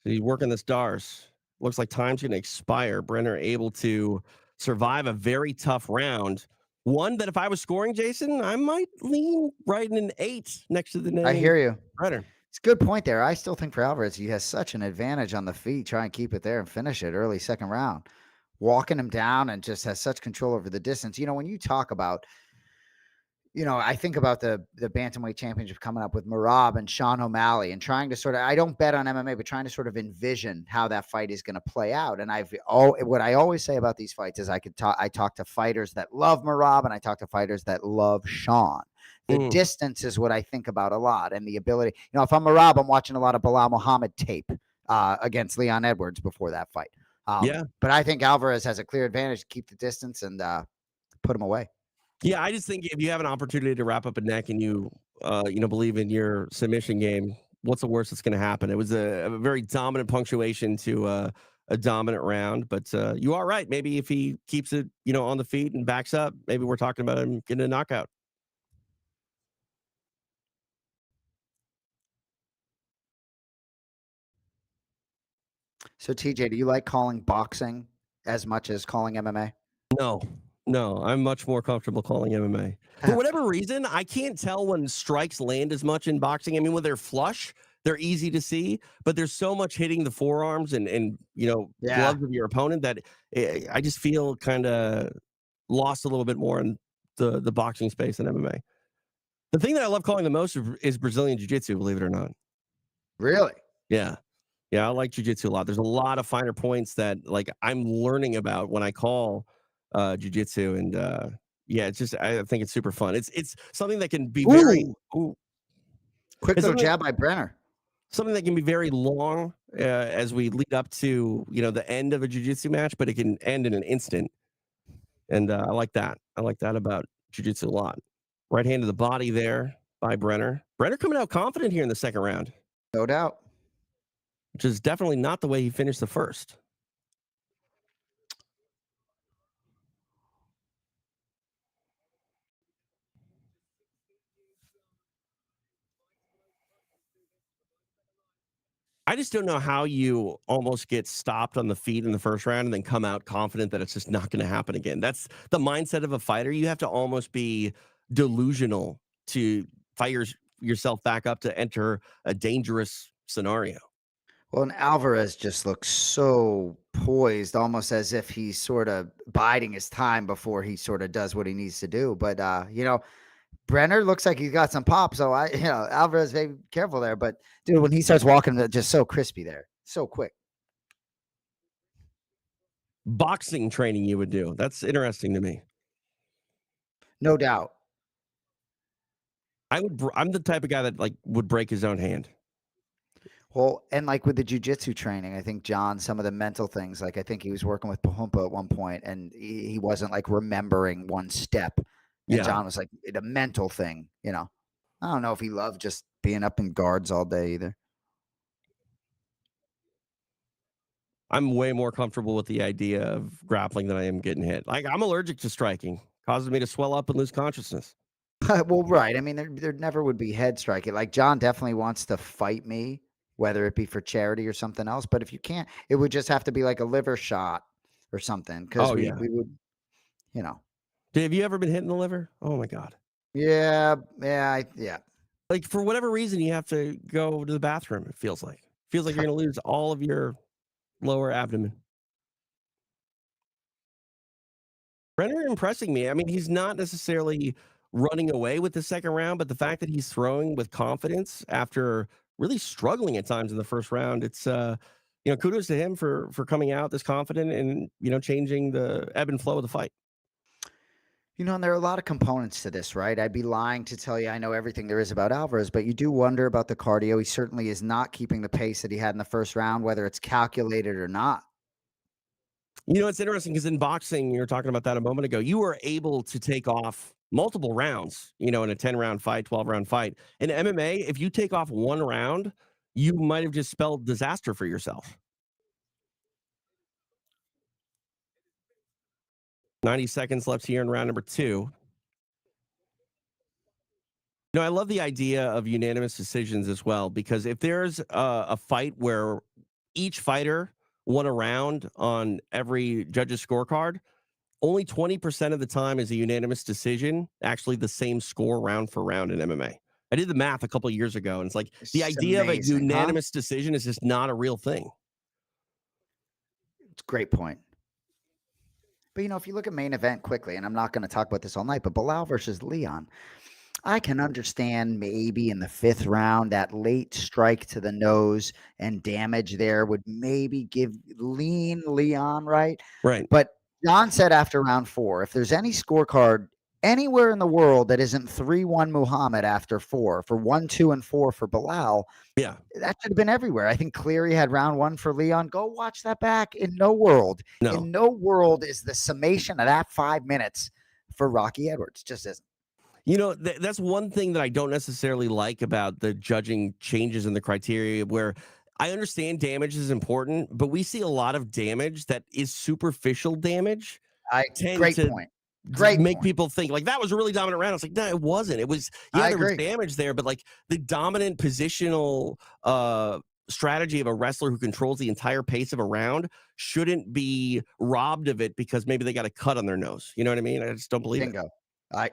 So he's working this Darce. Looks like time's going to expire. Brenner able to survive a very tough round. One that if I was scoring, Jason, I might lean right in an 8 next to the name.
I hear you.
Brenner.
It's a good point there. I still think for Alvarez, he has such an advantage on the feet. Try and keep it there and finish it early second round. Walking him down and just has such control over the distance. When you talk about, I think about the bantamweight championship coming up with Merab and Sean O'Malley and trying to I don't bet on MMA, but trying to sort of envision how that fight is going to play out. And what I always say about these fights is I talk to fighters that love Merab and I talk to fighters that love Sean. The distance is what I think about a lot, and the ability. If I'm Merab, I'm watching a lot of Belal Muhammad tape against Leon Edwards before that fight.
Yeah.
But I think Alvarez has a clear advantage to keep the distance and put him away.
Yeah, I just think if you have an opportunity to wrap up a neck and you believe in your submission game, what's the worst that's going to happen? It was a very dominant punctuation to a dominant round, but you are right. Maybe if he keeps it, on the feet and backs up, maybe we're talking about him getting a knockout.
So TJ, do you like calling boxing as much as calling MMA?
No, no, I'm much more comfortable calling MMA. For whatever reason, I can't tell when strikes land as much in boxing. I mean, when they're flush, they're easy to see, but there's so much hitting the forearms and
Yeah,
gloves of your opponent that I just feel kind of lost a little bit more in the boxing space than MMA. The thing that I love calling the most is Brazilian Jiu-Jitsu, believe it or not.
really.
Yeah. Yeah, I like jujitsu a lot. There's a lot of finer points that like I'm learning about when I call jujitsu, and yeah, it's just I think it's super fun. It's something that can be very
Ooh,
ooh,
quick
it's
little jab by Brenner.
something that can be very long as we lead up to the end of a jujitsu match, but it can end in an instant, and I like that. I like that about jujitsu a lot. Right hand to the body there by Brenner. Brenner coming out confident here in the second round,
No doubt.
which is definitely not the way he finished the first. I just don't know how you almost get stopped on the feet in the first round and then come out confident that it's just not going to happen again. That's the mindset of a fighter. You have to almost be delusional to fire yourself back up to enter a dangerous scenario.
Well, and Alvarez just looks so poised, almost as if he's sort of biding his time before he sort of does what he needs to do. But Brenner looks like he's got some pop. So Alvarez, be careful there. But dude, when he starts walking, just so crispy there, so quick.
Boxing training you would do. That's interesting to me.
No doubt.
I'm the type of guy that like would break his own hand.
Well, and like with the jujitsu training, I think John, some of the mental things, like I think he was working with Pahumpa at one point and he wasn't like remembering one step. And
Yeah.
John was like, the mental thing, I don't know if he loved just being up in guards all day either.
I'm way more comfortable with the idea of grappling than I am getting hit. Like I'm allergic to striking, causes me to swell up and lose consciousness.
Well, right. I mean, there never would be head striking. Like John definitely wants to fight me, whether it be for charity or something else. But if you can't, it would just have to be like a liver shot or something. Cause
Oh
we,
yeah.
we would, you know,
Have you ever been hit in the liver? Oh my god.
yeah, yeah.
Like for whatever reason, you have to go to the bathroom. It feels like you're going to lose all of your lower abdomen. Renner impressing me. I mean, he's not necessarily running away with the second round, but the fact that he's throwing with confidence after really struggling at times in the first round, it's kudos to him for coming out this confident and changing the ebb and flow of the fight.
And there are a lot of components to this, right? I'd be lying to tell you I know everything there is about Alvarez, but you do wonder about the cardio. He certainly is not keeping the pace that he had in the first round, whether it's calculated or not.
It's interesting because in boxing, you were talking about that a moment ago. You were able to take off multiple rounds, in a 10-round fight, 12-round fight. In MMA, if you take off one round, you might have just spelled disaster for yourself. 90 seconds left here in round number two. I love the idea of unanimous decisions as well, because if there's a fight where each fighter won a round on every judge's scorecard, only 20% of the time is a unanimous decision actually the same score round for round in MMA. I did the math a couple of years ago, and it's like the
It's
idea of a
amazing, huh?
unanimous decision is just not a real thing.
It's a great point. But if you look at main event quickly, and I'm not going to talk about this all night, but Belal versus Leon, I can understand maybe in the fifth round that late strike to the nose and damage there would maybe give lean Leon, right?
Right.
But John said after round four, if there's any scorecard anywhere in the world that isn't 3-1 Muhammad after four, for 1, 2, and 4 for Belal,
Yeah.
that should have been everywhere. I think Cleary had round one for Leon. Go watch that back. In no world
No.
is the summation of that 5 minutes for Rocky Edwards. Just isn't.
That's one thing that I don't necessarily like about the judging changes in the criteria where I understand damage is important, but we see a lot of damage that is superficial damage
I
tend
Great
to
point. Great
make
point.
people think like that was a really dominant round. It's like, no, it wasn't. It was, yeah,
I
there was
agree.
damage there, but like the dominant positional strategy of a wrestler who controls the entire pace of a round shouldn't be robbed of it because maybe they got a cut on their nose. You know what I mean? I just don't believe it.
Bingo. I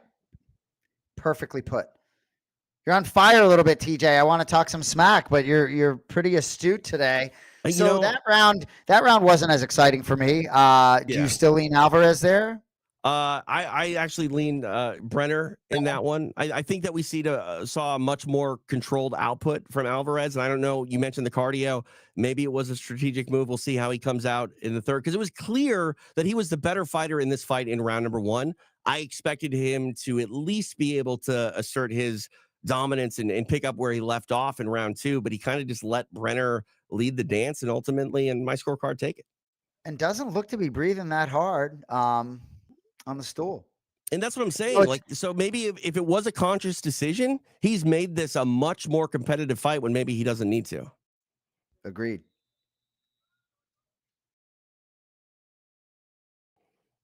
Perfectly put. You're on fire a little bit, TJ. I want to talk some smack, but you're pretty astute today.
And,
So that round wasn't as exciting for me. Do you
yeah.
still lean Alvarez there?
I actually lean Brenner in that one. I think that we saw a much more controlled output from Alvarez, and I don't know. You mentioned the cardio. Maybe it was a strategic move. We'll see how he comes out in the third because it was clear that he was the better fighter in this fight in round number one. I expected him to at least be able to assert his dominance and pick up where he left off in round two, but he kind of just let Brenner lead the dance and ultimately, in my scorecard, take it.
And doesn't look to be breathing that hard on the stool.
And that's what I'm
So
saying.
it's
Like, so maybe if it was a conscious decision, he's made this a much more competitive fight when maybe he doesn't need to.
Agreed.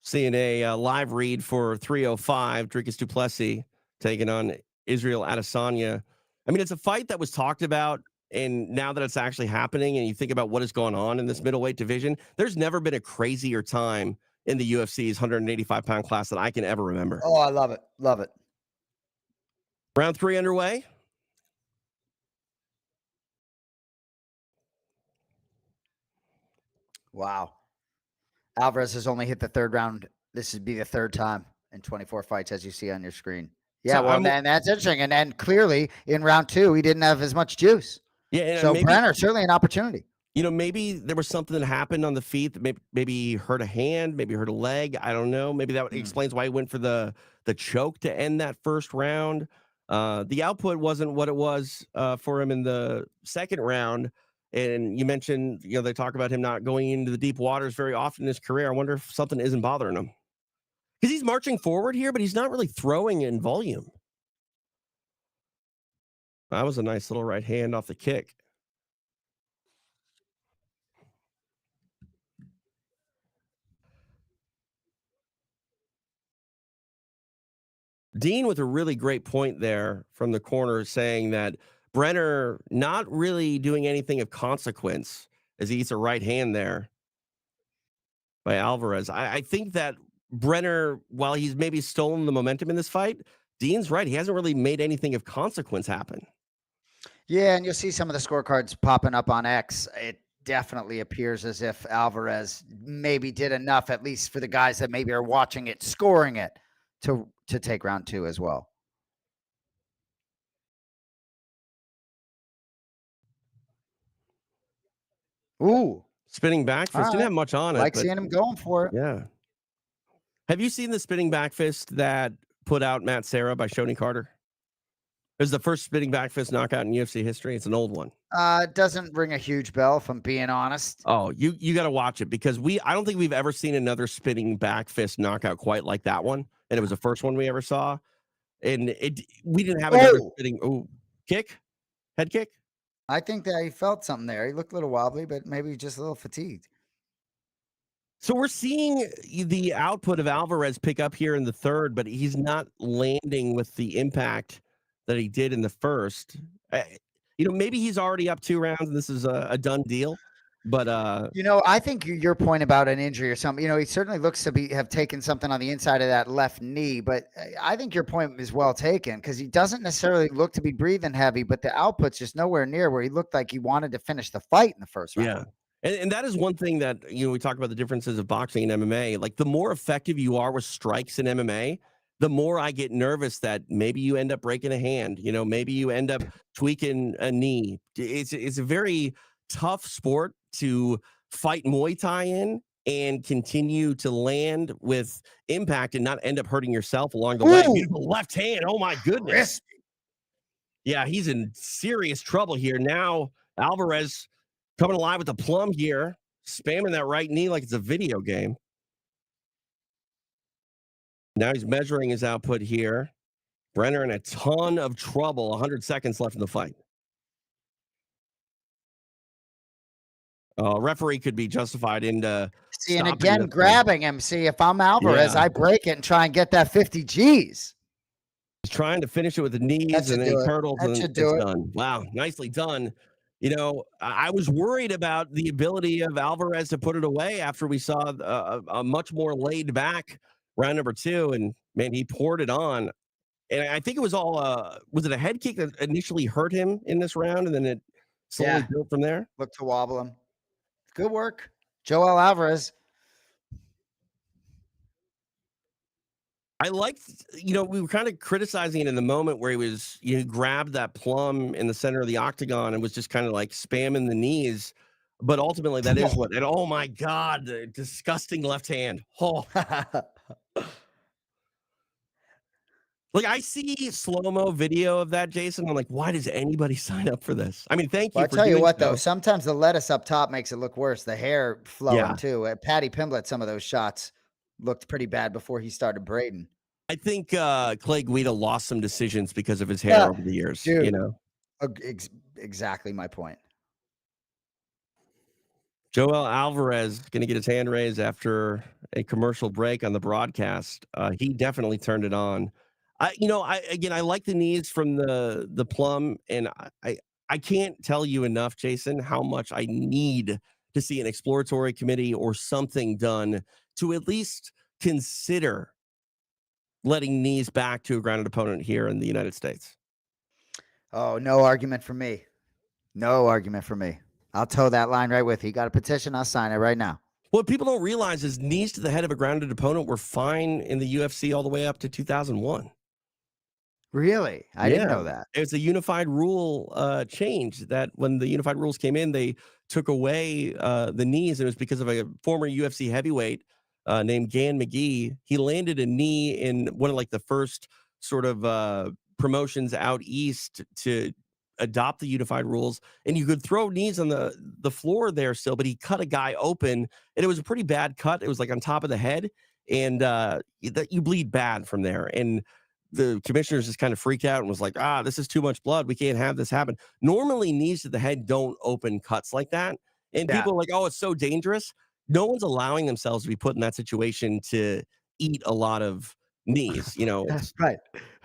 Seeing a live read for 305, Dricus du Plessis taking on Israel Adesanya. I mean, it's a fight that was talked about, and now that it's actually happening, and you think about what is going on in this middleweight division, there's never been a crazier time in the UFC's 185-pound class that I can ever remember.
Oh, I love it. Love it.
Round three underway.
Wow. Alvarez has only hit the third round. This would be the third time in 24 fights, as you see on your screen.
So
Yeah, well,
I'm
and that's interesting. And clearly in round two, he didn't have as much juice.
yeah, and
So
maybe
Brenner, certainly an opportunity.
maybe there was something that happened on the feet that maybe he hurt a hand, maybe hurt a leg. I don't know. Maybe that
Hmm.
explains why he went for the choke to end that first round. The output wasn't what it was for him in the second round. And you mentioned, they talk about him not going into the deep waters very often in his career. I wonder if something isn't bothering him because he's marching forward here, but he's not really throwing in volume. That was a nice little right hand off the kick. Dean with a really great point there from the corner saying that Brenner not really doing anything of consequence as he eats a right hand there by Alvarez. I think that Brenner, while he's maybe stolen the momentum in this fight, Dean's right. He hasn't really made anything of consequence happen.
Yeah, and you'll see some of the scorecards popping up on X. It definitely appears as if Alvarez maybe did enough, at least for the guys that maybe are watching it, scoring it, to take round two as well. Ooh,
Spinning back
all
fist didn't
right.
have much on it,
Like
but
seeing him going for it.
yeah. Have you seen the spinning back fist that put out Matt Serra by Shoney Carter? It was the first spinning back fist knockout in UFC history. It's an old one.
Doesn't ring a huge bell, if I'm being honest.
Oh, you got to watch it because I don't think we've ever seen another spinning back fist knockout quite like that one, and it was the first one we ever saw. And we didn't have another
Oh,
spinning head kick.
I think that he felt something there. He looked a little wobbly, but maybe just a little fatigued.
So we're seeing the output of Alvarez pick up here in the third, but he's not landing with the impact that he did in the first. Uh, maybe he's already up 2 rounds and this is a done deal. But
I think your point about an injury or something, he certainly looks to have taken something on the inside of that left knee, but I think your point is well taken because he doesn't necessarily look to be breathing heavy, but the output's just nowhere near where he looked like he wanted to finish the fight in the first round.
yeah. And that is one thing that, we talk about the differences of boxing and MMA. Like the more effective you are with strikes in MMA, the more I get nervous that maybe you end up breaking a hand, maybe you end up tweaking a knee. It's a very tough sport to fight Muay Thai in and continue to land with impact and not end up hurting yourself along the way. Beautiful left hand. Oh my goodness. Yeah, he's in serious trouble here. Now Alvarez coming alive with the plum here, spamming that right knee like it's a video game. Now he's measuring his output here. Brenner in a ton of trouble. 100 seconds left in the fight. Referee could be justified into
See, and
stopping
again,
this one.
grabbing him. See, if I'm Alvarez,
Yeah.
I break it and try and get that 50 G's.
He's trying to finish it with the
That
knees, and
should
then he
do it.
turtles,
That
and
should
it's
do it.
done. Wow, nicely done. I was worried about the ability of Alvarez to put it away after we saw a much more laid back round number two, and man, he poured it on. And I think it was all was it a head kick that initially hurt him in this round, and then it slowly
Yeah.
built from there?
Look to wobble him. Good work. Joel Alvarez.
I liked, we were kind of criticizing it in the moment where he was, grabbed that plum in the center of the octagon and was just kind of like spamming the knees. But ultimately, that is what, and oh my God, the disgusting left hand. Oh, like I see slow mo video of that, Jason. I'm like, why does anybody sign up for this? I mean, thank
Well,
you
I
for
tell you
doing
what, though,
so.
sometimes the lettuce up top makes it look worse. The hair flowing
Yeah.
too. Patty Pimblett, some of those shots looked pretty bad before he started braiding.
I think Clay Guida lost some decisions because of his
Yeah,
hair over the years,
dude. Exactly my point.
Joel Alvarez going to get his hand raised after a commercial break on the broadcast. He definitely turned it on. I like the knees from the plum, and I can't tell you enough, Jason, how much I need to see an exploratory committee or something done to at least consider letting knees back to a grounded opponent here in the United States.
Oh, no argument for me. No argument for me. I'll toe that line right with you. Got a petition? I'll sign it right now.
What people don't realize is knees to the head of a grounded opponent were fine in the UFC all the way up to 2001.
Really? I didn't
Yeah,
know that.
it's a unified rule change that when the unified rules came in, they took away the knees. And it was because of a former UFC heavyweight named Gan McGee. He landed a knee in one of like the first sort of promotions out east to adopt the unified rules, and you could throw knees on the floor there still, but he cut a guy open, and it was a pretty bad cut. It was like on top of the head, and you bleed bad from there. And the commissioners just kind of freaked out and was like, this is too much blood. We can't have this happen. Normally, knees to the head don't open cuts like that. And
Yeah.
people are like, oh, it's so dangerous. No one's allowing themselves to be put in that situation to eat a lot of knees.
That's right.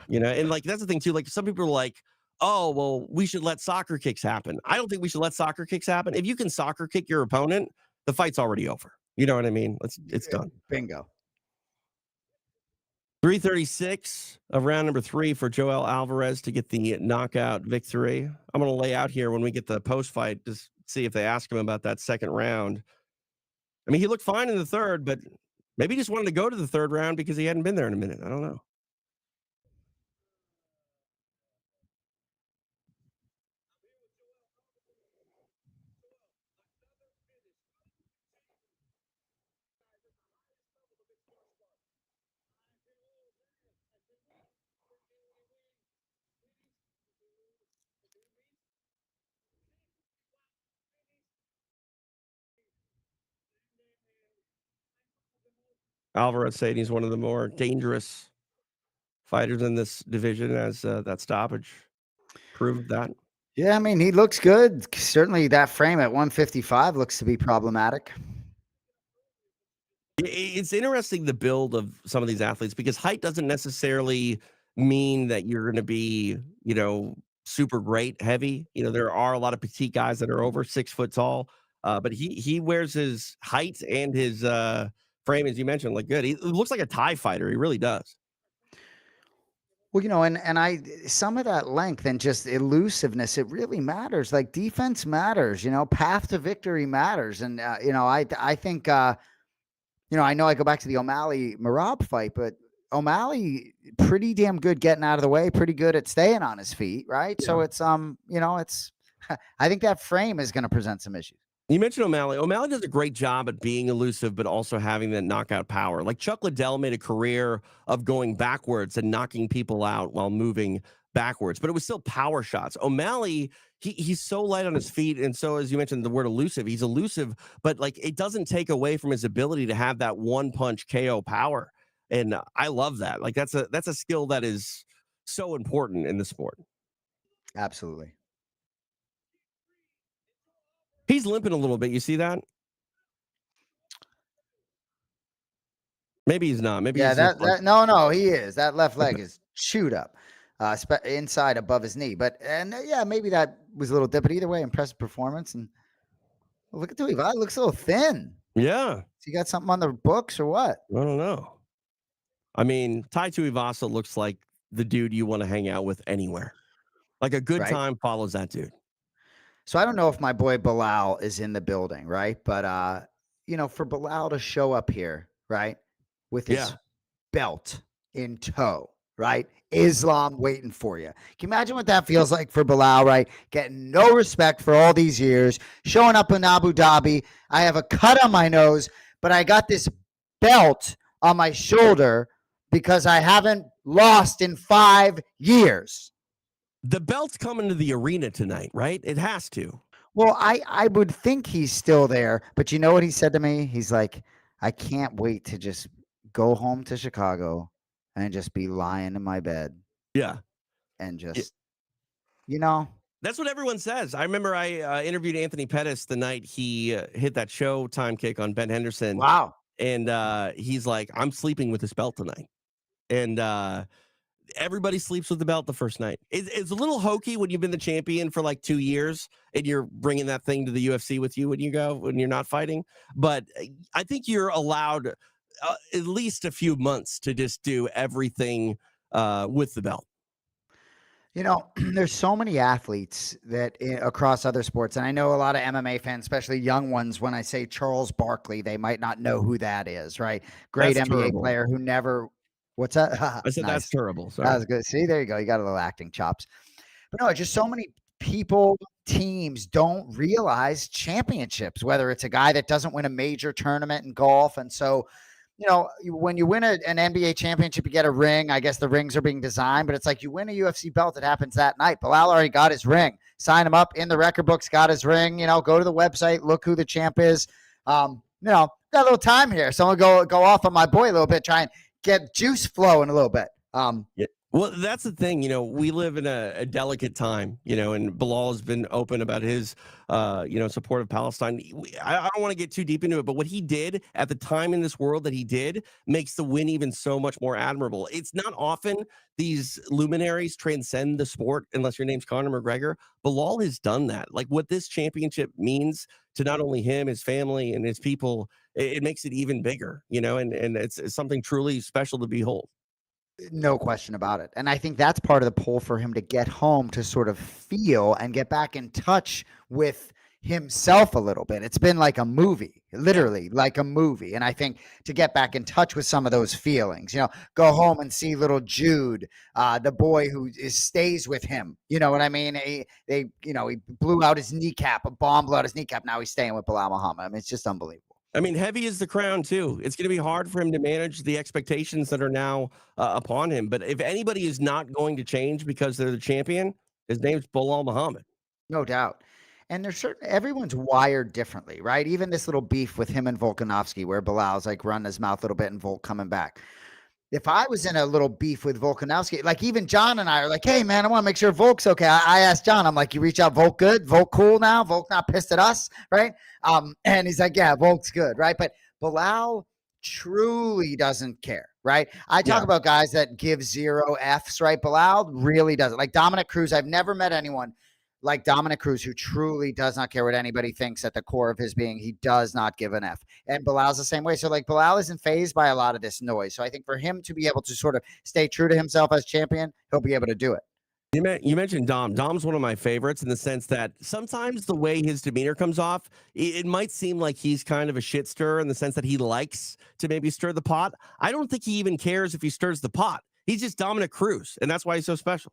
And like that's the thing too. Like some people are like, oh, well, we should let soccer kicks happen. I don't think we should let soccer kicks happen. If you can soccer kick your opponent, the fight's already over. You know what I mean? It's done.
Bingo.
336 of round number 3 for Joel Alvarez to get the knockout victory. I'm going to lay out here when we get the post fight, just see if they ask him about that second round. I mean, he looked fine in the third, but maybe he just wanted to go to the third round because he hadn't been there in a minute. I don't know. Alvarez saying he's one of the more dangerous fighters in this division, as that stoppage proved that.
Yeah, I mean, he looks good. Certainly that frame at 155 looks to be problematic.
It's interesting the build of some of these athletes because height doesn't necessarily mean that you're going to be, super great heavy. There are a lot of petite guys that are over 6 foot tall, but he wears his height and his frame, as you mentioned, like good. He looks like a Thai fighter. He really does.
Well, and I some of that length and just elusiveness, it really matters. Like defense matters, path to victory matters. And I think I know I go back to the O'Malley Marab fight, but O'Malley pretty damn good getting out of the way, pretty good at staying on his feet, right?
Yeah.
So it's it's I think that frame is going to present some issues.
You mentioned O'Malley. O'Malley does a great job at being elusive, but also having that knockout power. Like Chuck Liddell made a career of going backwards and knocking people out while moving backwards, but it was still power shots. O'Malley, he's so light on his feet, and so as you mentioned the word elusive, he's elusive, but like it doesn't take away from his ability to have that one punch KO power. And I love that. Like that's a skill that is so important in the sport.
Absolutely.
He's limping a little bit. You see that? Maybe he's not. Maybe
Yeah,
he's just like,
no, he is. That left leg is chewed up, inside above his knee. But yeah, maybe that was a little dip. But either way, impressive performance. And look at Tuivasa, looks a little thin.
yeah,
So you got something on the books or what?
I don't know. I mean, Tai Tuivasa looks like the dude you want to hang out with anywhere. Like a good
Right.
time follows that dude.
So I don't know if my boy Belal is in the building, right? But for Belal to show up here, right, with his
Yeah.
belt in tow, right? Islam waiting for you. Can you imagine what that feels like for Belal, right? Getting no respect for all these years, showing up in Abu Dhabi. I have a cut on my nose, but I got this belt on my shoulder because I haven't lost in 5 years.
The belt's coming to the arena tonight, right? It has to.
Well, I would think he's still there, but you know what he said to me? He's like, I can't wait to just go home to Chicago and just be lying in my bed
Yeah.
and
Yeah.
just, you know,
That's what everyone says. I remember I interviewed Anthony Pettis the night he hit that Showtime kick on Ben Henderson.
wow.
And he's like, I'm sleeping with this belt tonight. And everybody sleeps with the belt the first night. It's a little hokey when you've been the champion for like 2 years and you're bringing that thing to the UFC with you when you're not fighting. But I think you're allowed at least a few months to just do everything with the belt.
There's so many athletes that across other sports, and I know a lot of MMA fans, especially young ones, when I say Charles Barkley, they might not know who that is, right? Great
That's
NBA
terrible.
player who never, what's that?
I said that's
Nice.
terrible.
That
Sorry.
was good. See, there you go. You got a little acting chops. But no, just so many people, teams don't realize championships, whether it's a guy that doesn't win a major tournament in golf. And so, when you win an NBA championship, you get a ring. I guess the rings are being designed, but it's like you win a UFC belt. It happens that night. Belal already got his ring. Sign him up in the record books, got his ring. Go to the website, look who the champ is. Got a little time here. So I'm going to go off on my boy a little bit, try and get juice flowing a little bit.
Yeah. Well, that's the thing. We live in a delicate time, and Belal has been open about his, support of Palestine. I don't want to get too deep into it, but what he did at the time in this world that he did makes the win even so much more admirable. It's not often these luminaries transcend the sport unless your name's Conor McGregor. Belal has done that. Like what this championship means to not only him, his family, and his people, it makes it even bigger, and it's something truly special to behold.
No question about it. And I think that's part of the pull for him to get home to sort of feel and get back in touch with himself a little bit. It's been like a movie, literally like a movie. And I think to get back in touch with some of those feelings, go home and see little Jude, the boy who stays with him. You know what I mean? He blew out his kneecap, a bomb blew out his kneecap. Now he's staying with Belal Muhammad. I mean, it's just unbelievable.
I mean, heavy is the crown too. It's going to be hard for him to manage the expectations that are now upon him. But if anybody is not going to change because they're the champion, his name's Belal Muhammad.
No doubt. And everyone's wired differently, right? Even this little beef with him and Volkanovski, where Bilal's like running his mouth a little bit and Volk coming back. If I was in a little beef with Volkanovski, like even John and I are like, hey man, I want to make sure Volk's okay. I asked John, I'm like, you reach out, Volk good? Volk cool now? Volk not pissed at us, right? And he's like, yeah, Volk's good, right? But Belal truly doesn't care, right? I talk about guys that give 0 Fs, right? Belal really doesn't. Like Dominic Cruz, I've never met anyone like Dominic Cruz, who truly does not care what anybody thinks at the core of his being. He does not give an F. And Bilal's the same way. So like Belal isn't fazed by a lot of this noise. So I think for him to be able to sort of stay true to himself as champion, he'll be able to do it.
You mentioned Dom. Dom's one of my favorites in the sense that sometimes the way his demeanor comes off, it might seem like he's kind of a shit stirrer in the sense that he likes to maybe stir the pot. I don't think he even cares if he stirs the pot. He's just Dominic Cruz, and that's why he's so special.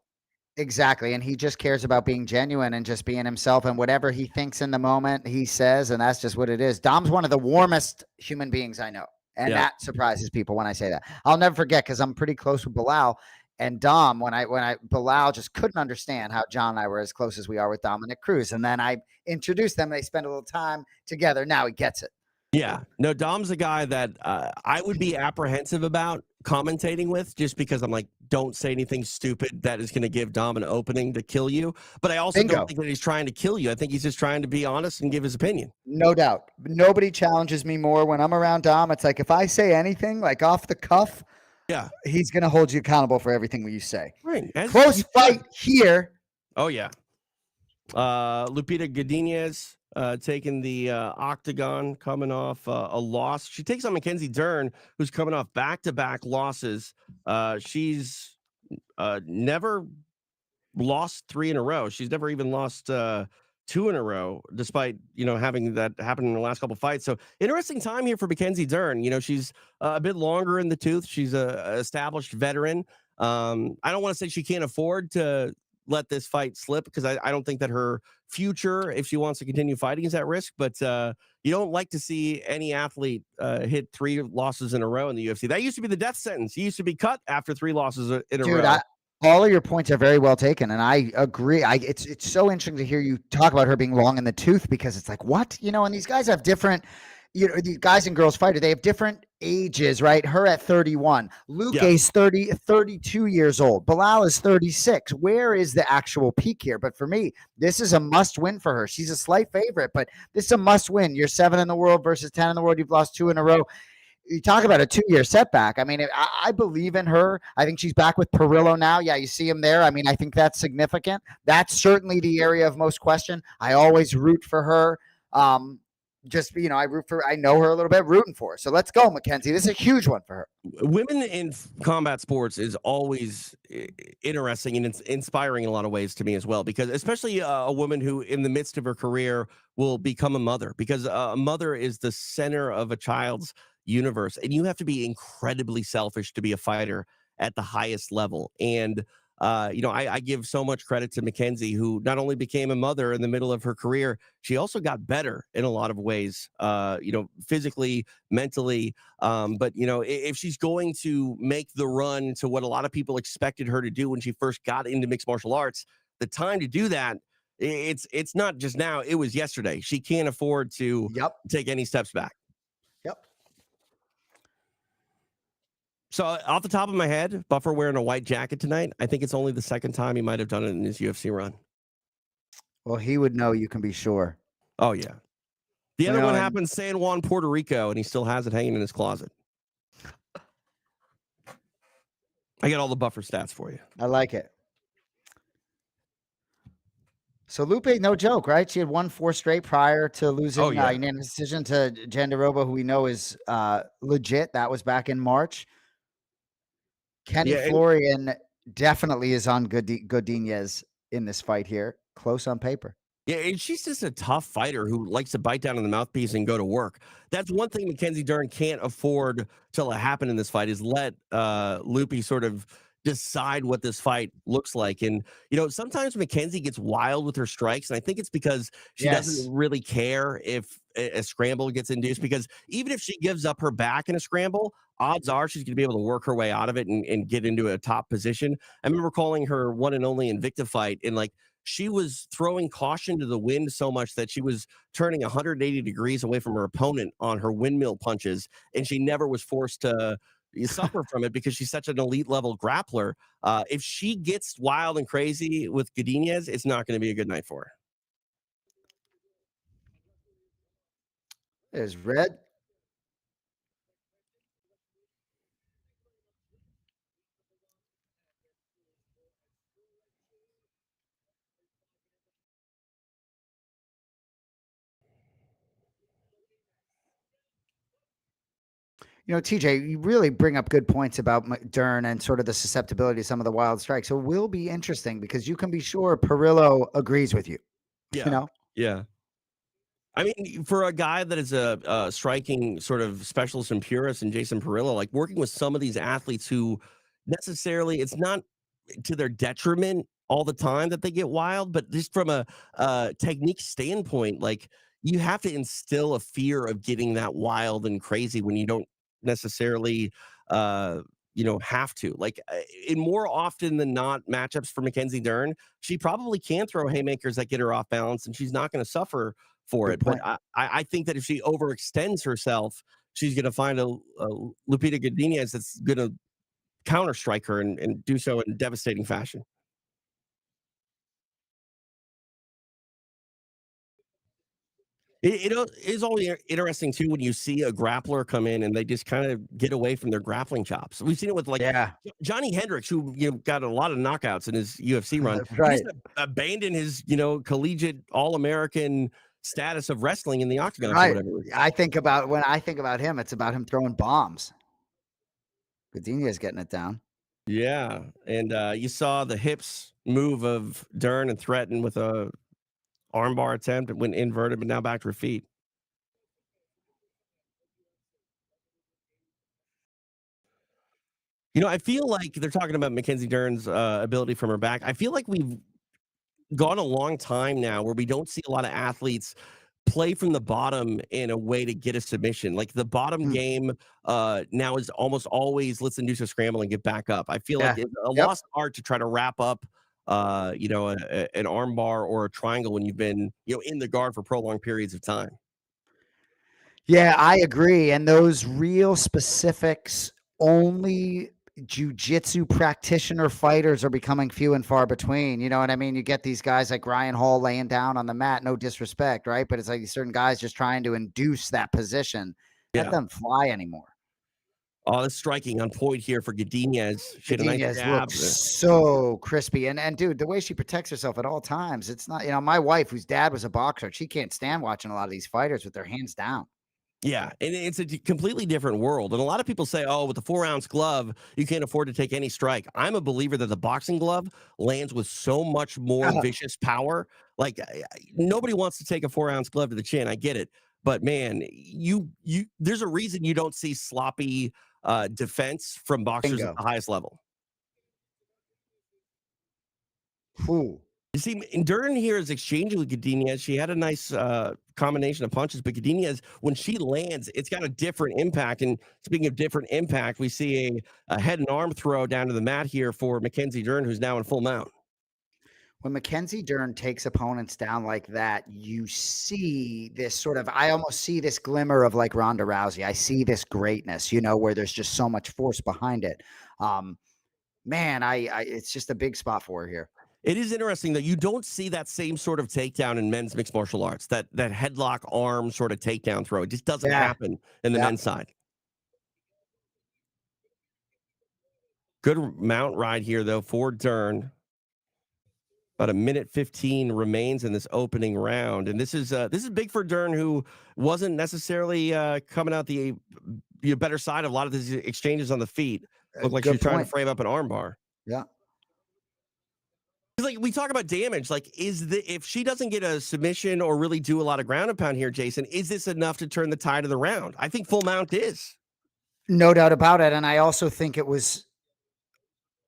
Exactly. And he just cares about being genuine and just being himself, and whatever he thinks in the moment, he says, and that's just what it is. Dom's one of the warmest human beings I know. And that surprises people when I say that. I'll never forget, because I'm pretty close with Belal and Dom. When Belal just couldn't understand how John and I were as close as we are with Dominic Cruz. And then I introduced them. They spent a little time together. Now he gets it.
Yeah. No, Dom's a guy that I would be apprehensive about commentating with, just because I'm like, don't say anything stupid that is going to give Dom an opening to kill you. But I also don't
Bingo.
think that he's trying to kill you. I think he's just trying to be honest and give his opinion.
No doubt. Nobody challenges me more when I'm around Dom. It's like if I say anything like off the cuff,
Yeah.
he's going to hold you accountable for everything that you say.
Right. As
Close
you should.
fight here.
Oh, yeah. Lupita Godinez taking the octagon, coming off a loss. She takes on Mackenzie Dern, who's coming off back-to-back losses. She's never lost 3 in a row. She's never even lost 2 in a row, despite having that happen in the last couple fights. So interesting time here for Mackenzie Dern. She's a bit longer in the tooth. She's a established veteran. I don't want to say she can't afford to let this fight slip, because I don't think that her future, if she wants to continue fighting, is at risk. But you don't like to see any athlete hit 3 losses in a row in the UFC. That used to be the death sentence. You used to be cut after 3 losses in a
Dude,
row.
all of your points are very well taken, and I agree. It's so interesting to hear you talk about her being long in the tooth, because it's like, what? And these guys have different, these guys and girls fighter, they have different ages, right? Her at 31, Luke is 32 years old, Belal is 36. Where is the actual peak here? But for me, this is a must win for her. She's a slight favorite, but this is a must win. You're 7 in the world versus 10 in the world. You've lost 2 in a row. You talk about a 2-year setback. I mean, I believe in her. I think she's back with Perillo now. Yeah, you see him there. I mean, I think that's significant. That's certainly the area of most question. I always root for her. I know her a little bit, rooting for her. So let's go, Mackenzie. This is a huge one for her.
Women in combat sports is always interesting and inspiring in a lot of ways to me as well, because especially a woman who in the midst of her career will become a mother, because a mother is the center of a child's universe, and you have to be incredibly selfish to be a fighter at the highest level. And I give so much credit to Mackenzie, who not only became a mother in the middle of her career, she also got better in a lot of ways, physically, mentally. But if she's going to make the run to what a lot of people expected her to do when she first got into mixed martial arts, the time to do that, it's not just now, it was yesterday. She can't afford to take any steps back.
Yep.
So off the top of my head, Buffer wearing a white jacket tonight, I think it's only the second time he might have done it in his UFC run.
Well, he would know, you can be sure.
Oh, yeah. The other one happened in San Juan, Puerto Rico, and he still has it hanging in his closet. I got all the Buffer stats for you.
I like it. So Lupe, no joke, right? She had won 4 straight prior to losing unanimous decision to Jandiroba, who we know is legit. That was back in March. Kenny Florian definitely is on Godinez in this fight here. Close on paper.
Yeah, and she's just a tough fighter who likes to bite down on the mouthpiece and go to work. That's one thing Mackenzie Dern can't afford to let happen in this fight, is let Loopy sort of decide what this fight looks like. And sometimes Mackenzie gets wild with her strikes, and I think it's because she doesn't really care if a scramble gets induced, because even if she gives up her back in a scramble, odds are she's going to be able to work her way out of it and get into a top position. I remember calling her one and only Invicta fight, and she was throwing caution to the wind so much that she was turning 180 degrees away from her opponent on her windmill punches, and she never was forced to suffer from it because she's such an elite level grappler. If she gets wild and crazy with Godinez, it's not going to be a good night for her.
There's red. TJ, you really bring up good points about Dern and sort of the susceptibility to some of the wild strikes. So it will be interesting, because you can be sure Perillo agrees with you.
Yeah. Yeah. I mean, for a guy that is a striking sort of specialist and purist, and Jason Perillo, working with some of these athletes who necessarily, it's not to their detriment all the time that they get wild, but just from a technique standpoint, you have to instill a fear of getting that wild and crazy when you don't necessarily have to. In more often than not matchups for Mackenzie Dern, she probably can throw haymakers that get her off balance, and she's not going to suffer for
Good
it.
point.
But I think that if she overextends herself, she's going to find a Lupita Godinez that's going to counter strike her and do so in devastating fashion. It is always interesting too when you see a grappler come in and they just kind of get away from their grappling chops. We've seen it with like
Yeah.
Johnny Hendricks, who got a lot of knockouts in his UFC run. He just
Right.
abandoned his collegiate All American status of wrestling in the octagon for
Right.
whatever reason.
When I think about him, it's about him throwing bombs. Gardenia's getting it down.
Yeah, and you saw the hips move of Dern and threaten with a armbar attempt. It went inverted, but now back to her feet. I feel like they're talking about Mackenzie Dern's ability from her back. I feel like we've gone a long time now where we don't see a lot of athletes play from the bottom in a way to get a submission. Like the bottom
Mm,
game now is almost always let's induce a scramble and get back up. I feel like
yeah.
it's a
Yep.
lost art to try to wrap up an arm bar or a triangle when you've been in the guard for prolonged periods of time.
Yeah, I agree. And those real specifics, only jujitsu practitioner fighters are becoming few and far between. You know what I mean? You get these guys like Ryan Hall laying down on the mat, no disrespect, right? But it's like these certain guys just trying to induce that position. That
Yeah.
doesn't fly anymore.
Oh, the striking on point here for Godinez. She had a nice
Godinez
jab.
looks so crispy. And dude, the way she protects herself at all times, it's not, my wife, whose dad was a boxer, she can't stand watching a lot of these fighters with their hands down.
Yeah, and it's a completely different world. And a lot of people say, "Oh, with the 4-ounce glove, you can't afford to take any strike." I'm a believer that the boxing glove lands with so much more vicious power. Like nobody wants to take a 4-ounce glove to the chin. I get it, but man, there's a reason you don't see sloppy defense from boxers at
Bingo.
the highest level.
Whew.
You see, Duran here is exchanging with Godinez. She had a nice combination of punches, but Godinez, when she lands, it's got a different impact. And speaking of different impact, we see a head and arm throw down to the mat here for Mackenzie Dern, who's now in full mount.
When Mackenzie Dern takes opponents down like that, you see this sort of, I almost see this glimmer of like Ronda Rousey. I see this greatness, where there's just so much force behind it. Um, Man, it's just a big spot for her here.
It is interesting that you don't see that same sort of takedown in men's mixed martial arts, that headlock arm sort of takedown throw. It just doesn't
Yeah.
happen in the
Yeah.
men's side. Good mount ride here, though, for Dern. About a minute 15 remains in this opening round, and this is big for Dern, who wasn't necessarily coming out the better side of a lot of these exchanges on the feet. Looked like she
Good
was trying to
point.
frame up an armbar.
Yeah.
Like we talk about damage, like if she doesn't get a submission or really do a lot of ground and pound here, Jason, is this enough to turn the tide of the round? I think full mount is.
No doubt about it. And I also think it was,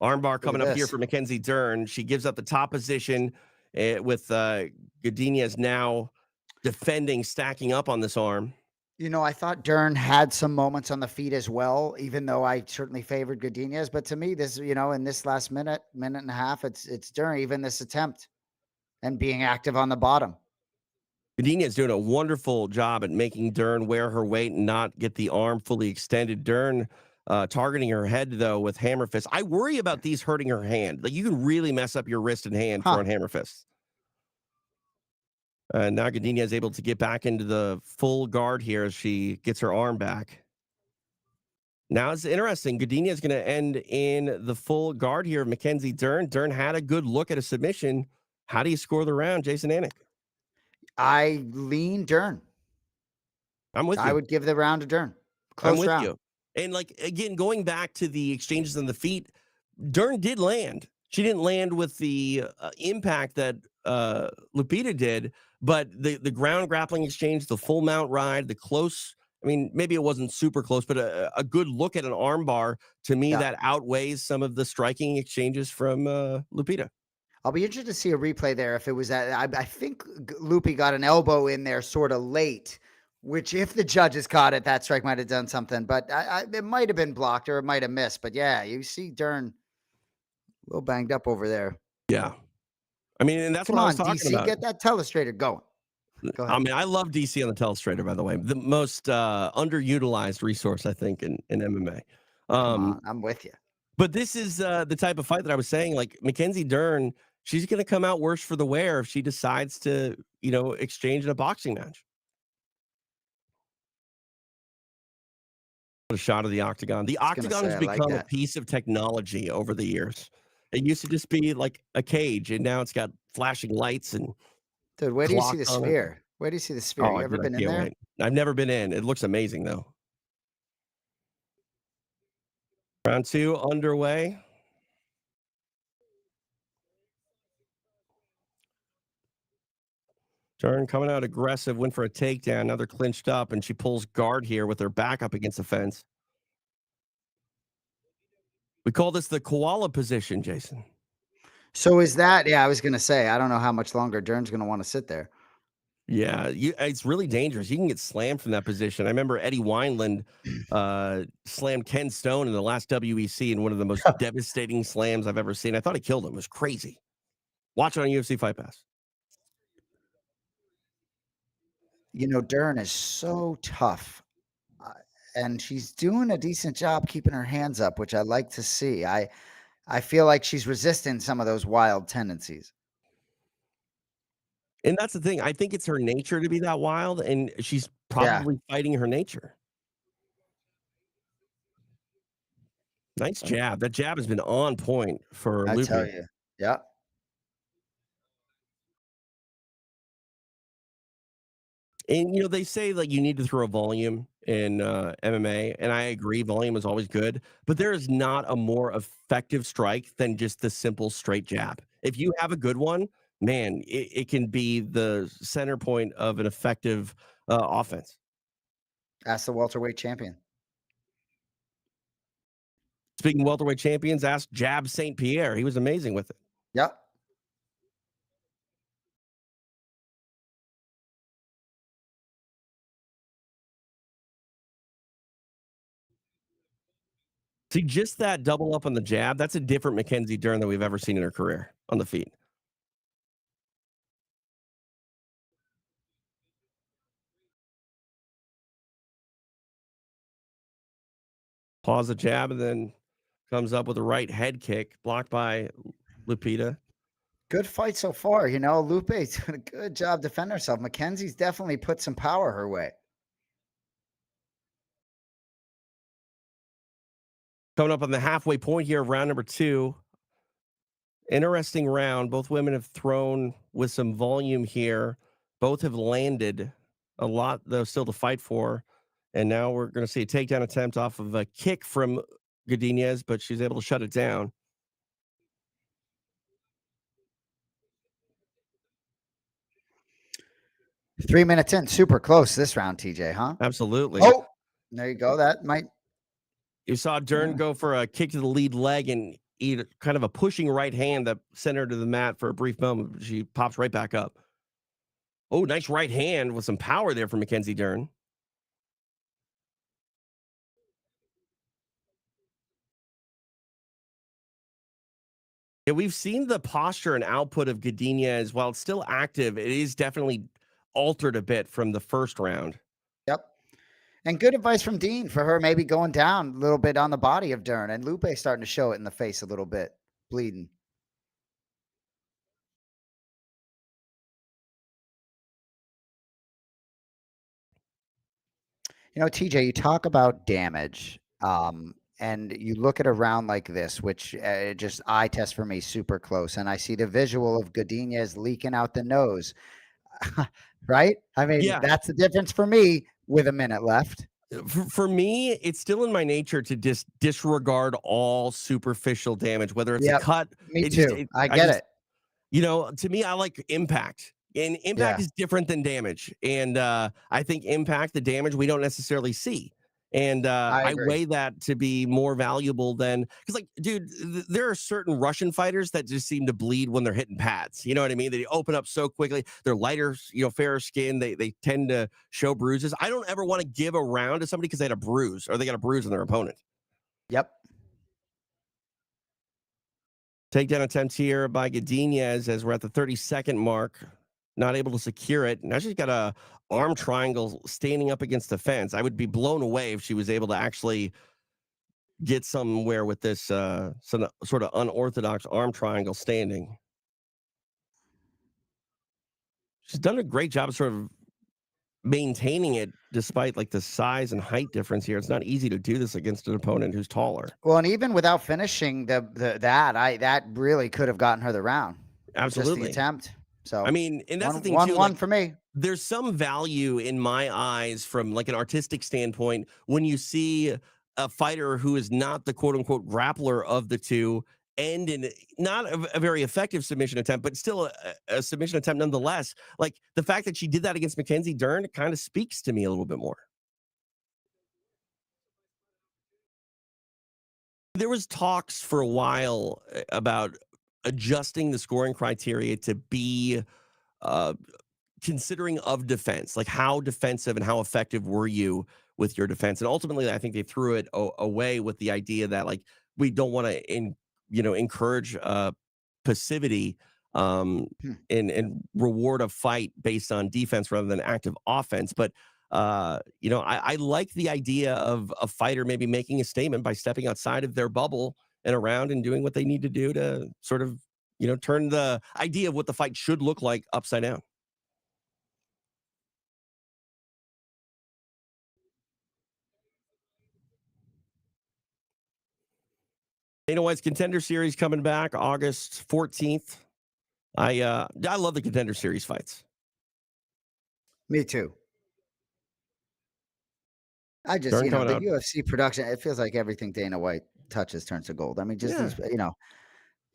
Armbar
look at
coming up here
this.
for Mackenzie Dern. She gives up the top position with Godinez now defending, stacking up on this arm.
I thought Dern had some moments on the feet as well, even though I certainly favored Godinez. But to me, this, in this last minute and a half, it's Dern, even this attempt and being active on the bottom.
Godinez doing a wonderful job at making Dern wear her weight and not get the arm fully extended. Dern targeting her head, though, with hammer fists. I worry about these hurting her hand. Like, you can really mess up your wrist and hand
Huh.
throwing hammer fists. Now Godinez is able to get back into the full guard here as she gets her arm back. Now it's interesting. Godinez is going to end in the full guard here of Mackenzie Dern. Dern had a good look at a submission. How do you score the round, Jason Anik?
I lean Dern.
I'm with
I
you.
would give the round to Dern.
I'm
Close
with
round.
you. And like again, going back to the exchanges on the feet, Dern did land. She didn't land with the impact that Lupita did, but the ground grappling exchange, the full mount ride, the close. I mean, maybe it wasn't super close, but a good look at an armbar to me
Yeah.
that outweighs some of the striking exchanges from Lupita.
I'll be interested to see a replay there if it was that. I think Loopy got an elbow in there sort of late, which if the judges caught it, that strike might have done something. But it might have been blocked or it might have missed. But yeah, you see Dern a little banged up over there.
Yeah, I mean, and that's
Come
what I was
on,
talking
DC,
about.
get that telestrator going. Go
I
ahead.
mean, I love DC on the telestrator, by the way. The most underutilized resource, I think, in MMA.
Come on, I'm with you.
But this is the type of fight that I was saying. Like Mackenzie Dern, she's going to come out worse for the wear if she decides to, exchange in a boxing match. A shot of the octagon. The
I was gonna
octagon
say
has
I like
become a
that.
piece of technology over the years. It used to just be like a cage, and now it's got flashing lights and
Dude, where do you see
clocks
the
on it.
sphere? Where do you see the sphere?
Oh,
You ever
dude, I
been in
can't
there?
wait. I've never been in. It looks amazing, though. Round two underway. Dern coming out aggressive, went for a takedown. Now they're clinched up, and she pulls guard here with her back up against the fence. We call this the koala position, Jason.
So is that yeah, I was gonna say, I don't know how much longer Dern's gonna wanna sit there.
Yeah, it's really dangerous. You can get slammed from that position. I remember Eddie Wineland slammed Ken Stone in the last WEC in one of the most devastating slams I've ever seen. I thought he killed him. It was crazy. Watch it on UFC Fight Pass.
You know, Dern is so tough, uh, and she's doing a decent job keeping her hands up, which I like to see. I feel like she's resisting some of those wild tendencies.
And that's the thing. I think it's her nature to be that wild, and she's
Yeah,
probably fighting her nature. Nice jab. That jab has been on point for
I tell
Lupe.
you. Yeah.
And they say like you need to throw volume in MMA, and I agree. Volume is always good, but there is not a more effective strike than just the simple straight jab. If you have a good one, man, it can be the center point of an effective offense.
Ask the welterweight champion.
Speaking of welterweight champions, ask Jab St. Pierre. He was amazing with it.
Yep.
See, just that double up on the jab, that's a different Mackenzie Dern than we've ever seen in her career on the feet. Pause the jab and then comes up with a right head kick blocked by Lupita.
Good fight so far. You know, Lupe's doing a good job defending herself. Mackenzie's definitely put some power her way.
Coming up on the halfway point here of round number two. Interesting round. Both women have thrown with some volume here. Both have landed a lot, though, still to fight for. And now we're going to see a takedown attempt off of a kick from Godinez, but she's able to shut it down.
3 minutes in, super close this round, TJ, huh?
Absolutely.
Oh, there you go. That might.
You saw Dern go for a kick to the lead leg and eat kind of a pushing right hand that sent her to the mat for a brief moment. She pops right back up. Oh, nice right hand with some power there from Mackenzie Dern. Yeah, we've seen the posture and output of Godinez. While it's still active, it is definitely altered a bit from the first round.
Yep. And good advice from Dean for her maybe going down a little bit on the body of Dern. And Lupe starting to show it in the face a little bit, bleeding. You know, TJ, you talk about damage, and you look at a round like this, which just eye test for me super close, and I see the visual of Godinez leaking out the nose, right? I mean,
Yeah,
that's the difference for me with a minute left.
for me, it's still in my nature to disregard all superficial damage, whether it's a
Yep,
cut.
me too. I
I
get
just
it.
To me, I like impact. And impact
Yeah,
is different than damage. And I think impact, the damage we don't necessarily see. And
I
I
agree.
weigh that to be more valuable than because, like, dude, there are certain Russian fighters that just seem to bleed when they're hitting pads. You know what I mean? They open up so quickly. They're lighter, fairer skin. They tend to show bruises. I don't ever want to give a round to somebody because they had a bruise or they got a bruise on their opponent.
Yep.
Takedown attempt here by Godinez as we're at the 30-second mark. Not able to secure it. Now she's got a arm triangle standing up against the fence. I would be blown away if she was able to actually get somewhere with this sort of unorthodox arm triangle standing. She's done a great job of sort of maintaining it despite like the size and height difference here. It's not easy to do this against an opponent who's taller.
Well, and even without finishing that really could have gotten her the round with just the
Absolutely.
attempt.
I
So
mean, and that's the
one
thing
one
too.
one
Like,
for me.
there's some value in my eyes from like an artistic standpoint when you see a fighter who is not the quote unquote grappler of the two and in not a very effective submission attempt, but still a submission attempt nonetheless. Like the fact that she did that against Mackenzie Dern kind of speaks to me a little bit more. There was talks for a while about adjusting the scoring criteria to be uh, considering of defense, like how defensive and how effective were you with your defense? And ultimately, I think they threw it away with the idea that like we don't want to encourage passivity
Hmm.
and reward a fight based on defense rather than active offense. But I like the idea of a fighter maybe making a statement by stepping outside of their bubble and around and doing what they need to do to sort of turn the idea of what the fight should look like upside down. Dana White's Contender Series coming back August 14th. I love the Contender Series fights.
Me too. I just,
Dern coming
the
out.
UFC production, it feels like everything Dana White touches turns to gold. I mean, just
Yeah.
these,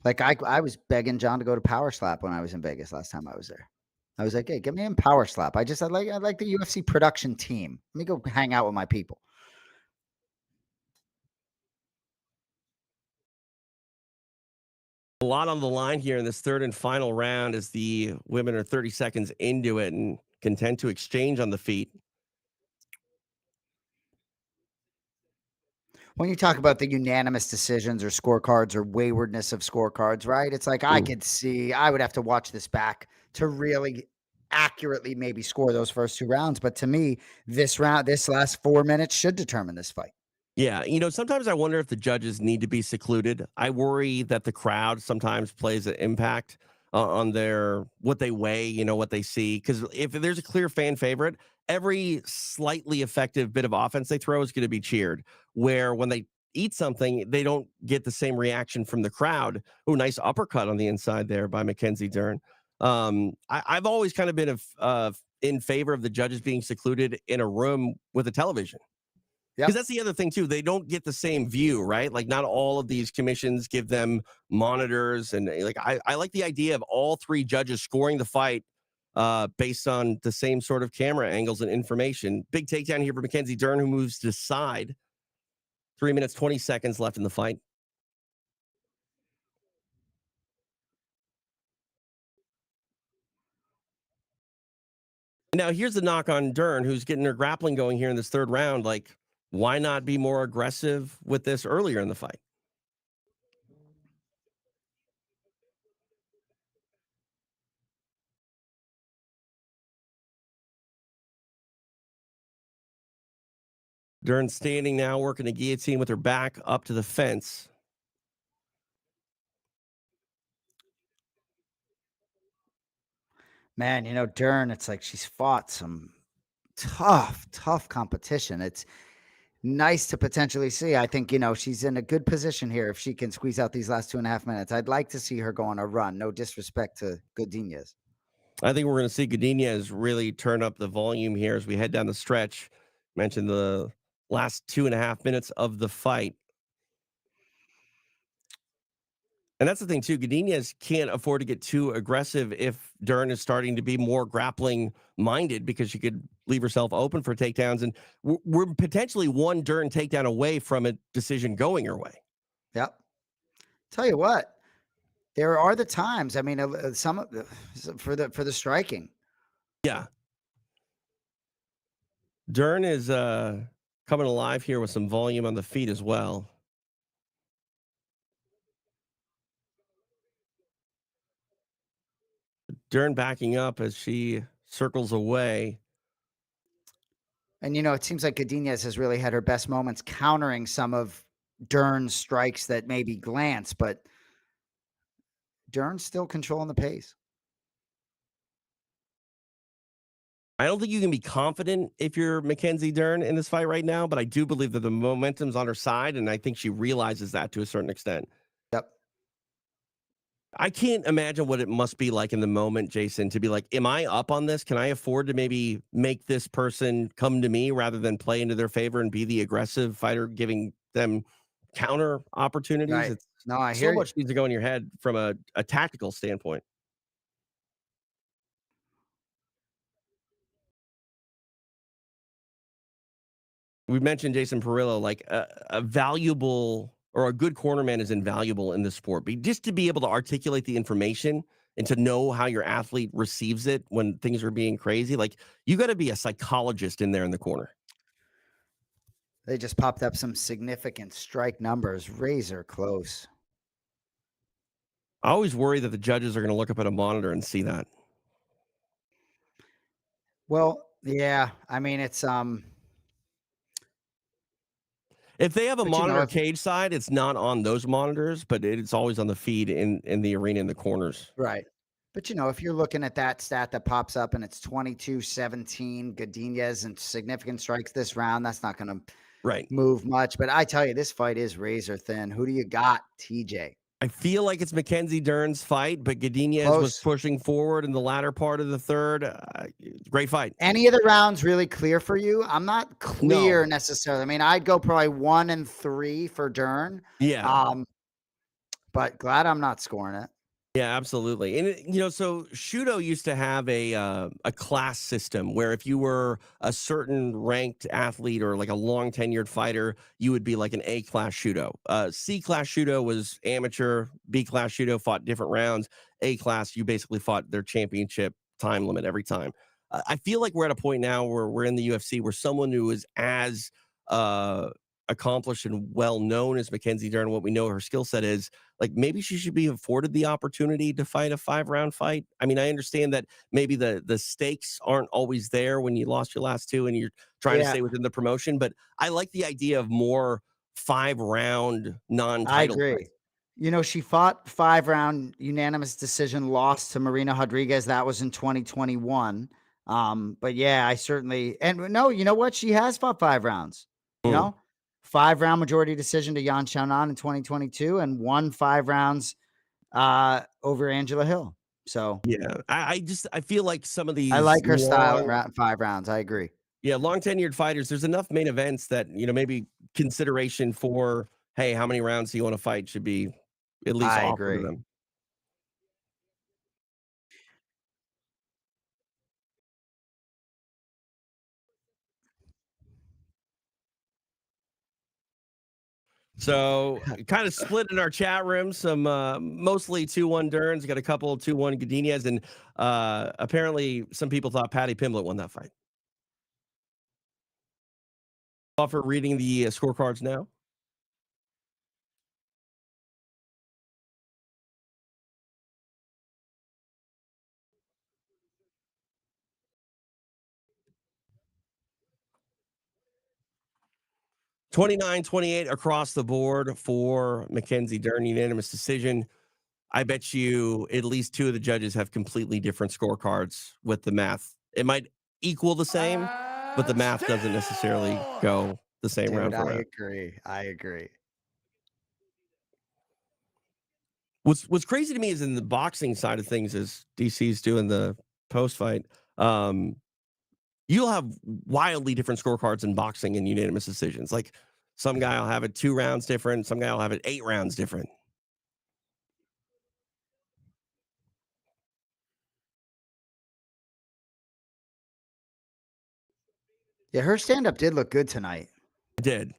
like I was begging John to go to Power Slap when I was in Vegas last time I was there. I was like, "Hey, get me in Power Slap." I like the UFC production team. Let me go hang out with my people.
A lot on the line here in this third and final round as the women are 30 seconds into it and contend to exchange on the feet.
When you talk about the unanimous decisions or scorecards or waywardness of scorecards, right? It's like
Mm.
I would have to watch this back to really accurately maybe score those first 2 rounds, but to me, this last 4 minutes should determine this fight.
Yeah, sometimes I wonder if the judges need to be secluded. I worry that the crowd sometimes plays an impact on their what they weigh, what they see. Because if there's a clear fan favorite, every slightly effective bit of offense they throw is going to be cheered. Where when they eat something, they don't get the same reaction from the crowd. Oh, nice uppercut on the inside there by Mackenzie Dern. I've always kind of been in favor of the judges being secluded in a room with a television because
Yep.
that's the other thing too. They don't get the same view, right? Like not all of these commissions give them monitors, and like I like the idea of all three judges scoring the fight based on the same sort of camera angles and information. Big takedown here for Mackenzie Dern, who moves to side. 3 minutes 20 seconds left in the fight. Now here's the knock on Dern, who's getting her grappling going here in this third round. Like, why not be more aggressive with this earlier in the fight? Dern standing now, working a guillotine with her back up to the fence.
Man, Dern, it's like she's fought some tough competition. It's nice to potentially see. I think, she's in a good position here if she can squeeze out these last 2.5 minutes. I'd like to see her go on a run. No disrespect to Godinez.
I think we're going to see Godinez really turn up the volume here as we head down the stretch. Mentioned the last 2.5 minutes of the fight. And that's the thing, too. Godinez can't afford to get too aggressive if Dern is starting to be more grappling minded because she could leave herself open for takedowns. And we're potentially one Dern takedown away from a decision going her way.
Yep. Tell you what, there are the times. I mean, some for the striking.
Yeah. Dern is coming alive here with some volume on the feet as well. Dern backing up as she circles away.
And it seems like Godinez has really had her best moments countering some of Dern strikes that maybe glance, but Dern's still controlling the pace.
I don't think you can be confident if you're Mackenzie Dern in this fight right now, but I do believe that the momentum's on her side, and I think she realizes that to a certain extent.
Yep.
I can't imagine what it must be like in the moment, Jason, to be like, "Am I up on this? Can I afford to maybe make this person come to me rather than play into their favor and be the aggressive fighter, giving them counter opportunities?"
Right.
It's
No, I
so
hear you.
much needs to go in your head from a tactical standpoint. We mentioned Jason Perillo, like a valuable or a good cornerman is invaluable in this sport. But just to be able to articulate the information and to know how your athlete receives it when things are being crazy, like you got to be a psychologist in there in the corner.
They just popped up some significant strike numbers, razor close.
I always worry that the judges are going to look up at a monitor and see that.
Well, yeah, I mean
If they have a
but you know,
monitor
if
cage side, it's not on those monitors, but it's always on the feed in the arena in the corners.
right. But you know, if you're looking at that stat that pops up and it's 22-17, Godinez and significant strikes this round, that's not going to
Right.
move much. But I tell you, this fight is razor thin. Who do you got, TJ?
I feel like it's Mackenzie Dern's fight, but Godinez was
Close.
pushing forward in the latter part of the third. Great fight.
Any of the rounds really clear for you? I'm not
No.
clear necessarily. I mean, I'd go probably 1 and 3 for Dern.
Yeah.
Um, but glad I'm not scoring it.
Yeah, absolutely. And so Shudo used to have a class system where if you were a certain ranked athlete or like a long tenured fighter, you would be like an A class Shudo. C class Shudo was amateur. B class Shudo fought different rounds. A class, you basically fought their championship time limit every time. I feel like we're at a point now where we're in the UFC where someone who is as uh, accomplished and well known as Mackenzie Dern, what we know her skill set is, like maybe she should be afforded the opportunity to fight a 5-round fight. I mean, I understand that maybe the stakes aren't always there when you lost your last two and you're trying to
Yeah,
stay within the promotion, but I like the idea of more 5-round
I
non-title
agree.
fights.
You know, she fought 5-round unanimous decision, lost to Marina Rodriguez. That was in 2021. But yeah, I certainly and no, you know what? She has fought 5 rounds. You
Mm,
know, 5-round majority decision to Yan Xiaonan in 2022 and won 5 rounds over Angela Hill. So
yeah, I feel like some of
I
these
like her style in
long
5 rounds. I agree.
yeah, long tenured fighters, there's enough main events that, maybe consideration for, hey, how many rounds do you want to fight should be at least
I
offered to
agree.
them. So kind of split in our chat room. Some mostly 2-1 Derns, got a couple 2-1 Godinez, and apparently some people thought Patty Pimblett won that fight. Offer reading the scorecards now. 29-28 across the board for Mackenzie Dern, unanimous decision. I bet you at least two of the judges have completely different scorecards with the math. It might equal the same, but the
And
math doesn't necessarily
still.
go the same
Dude,
round for
I
round.
agree. I agree.
What's crazy to me is in the boxing side of things, as DC's doing the post fight, um, you'll have wildly different scorecards in boxing and unanimous decisions. Like some guy will have it 2 rounds different, some guy will have it 8 rounds different.
Yeah, her stand-up did look good tonight.
It did.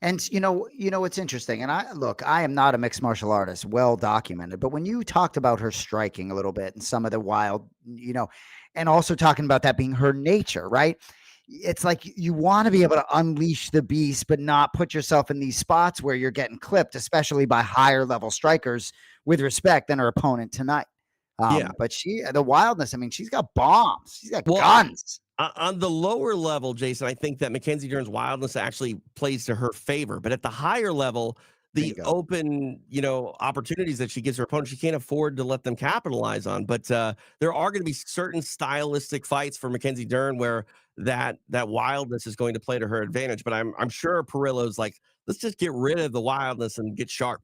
And what's interesting, and I am not a mixed martial artist, well documented, but when you talked about her striking a little bit and some of the wild, and also talking about that being her nature, right? It's like you want to be able to unleash the beast, but not put yourself in these spots where you're getting clipped, especially by higher level strikers with respect than her opponent tonight.
Yeah.
But the wildness, I mean, she's got bombs. She's got
Well,
guns.
on the lower level, Jason, I think that Mackenzie Dern's wildness actually plays to her favor. But at the higher level, the
Bingo.
open, opportunities that she gives her opponent, she can't afford to let them capitalize on. But there are going to be certain stylistic fights for Mackenzie Dern where that wildness is going to play to her advantage. But I'm sure Perillo's like, let's just get rid of the wildness and get sharp.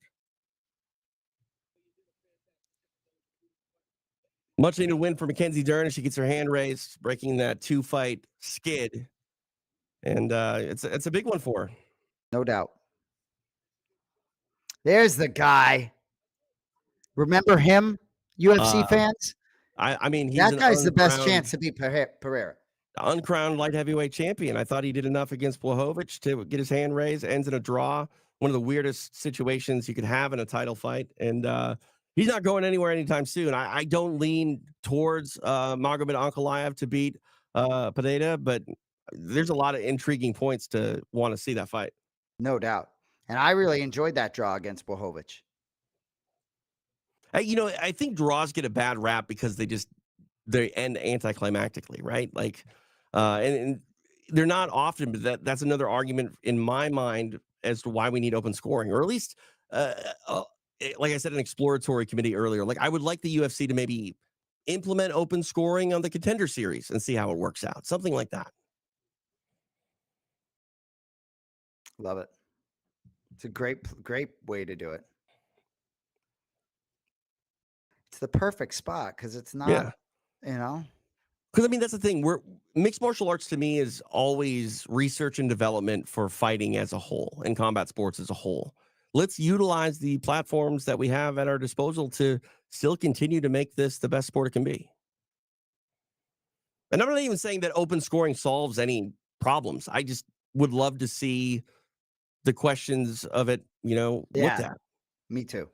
Much needed win for Mackenzie Dern as she gets her hand raised, breaking that 2-fight skid. And it's a big one for her.
No doubt. There's the guy. Remember him, UFC
Uh,
fans?
I mean, he's
That
an
guy's the best chance to beat Pereira.
uncrowned light heavyweight champion. I thought he did enough against Blachowicz to get his hand raised. Ends in a draw. One of the weirdest situations you could have in a title fight, and he's not going anywhere anytime soon. I don't lean towards Magomed Ankalaev to beat Pineda, but there's a lot of intriguing points to want to see that fight.
No doubt. And I really enjoyed that draw against Blachowicz.
I think draws get a bad rap because they end anticlimactically, right? Like, and they're not often, but that's another argument in my mind as to why we need open scoring, or at least, uh, uh, like I said, an exploratory committee earlier. Like, I would like the UFC to maybe implement open scoring on the Contender Series and see how it works out, something like that.
Love it. It's a great way to do it. It's the perfect spot because it's not,
Yeah.
you know.
Because I mean, that's the thing. Mixed martial arts to me is always research and development for fighting as a whole and combat sports as a whole. Let's utilize the platforms that we have at our disposal to still continue to make this the best sport it can be. And I'm not even saying that open scoring solves any problems. I just would love to see the questions of it, looked
Yeah,
at.
me too.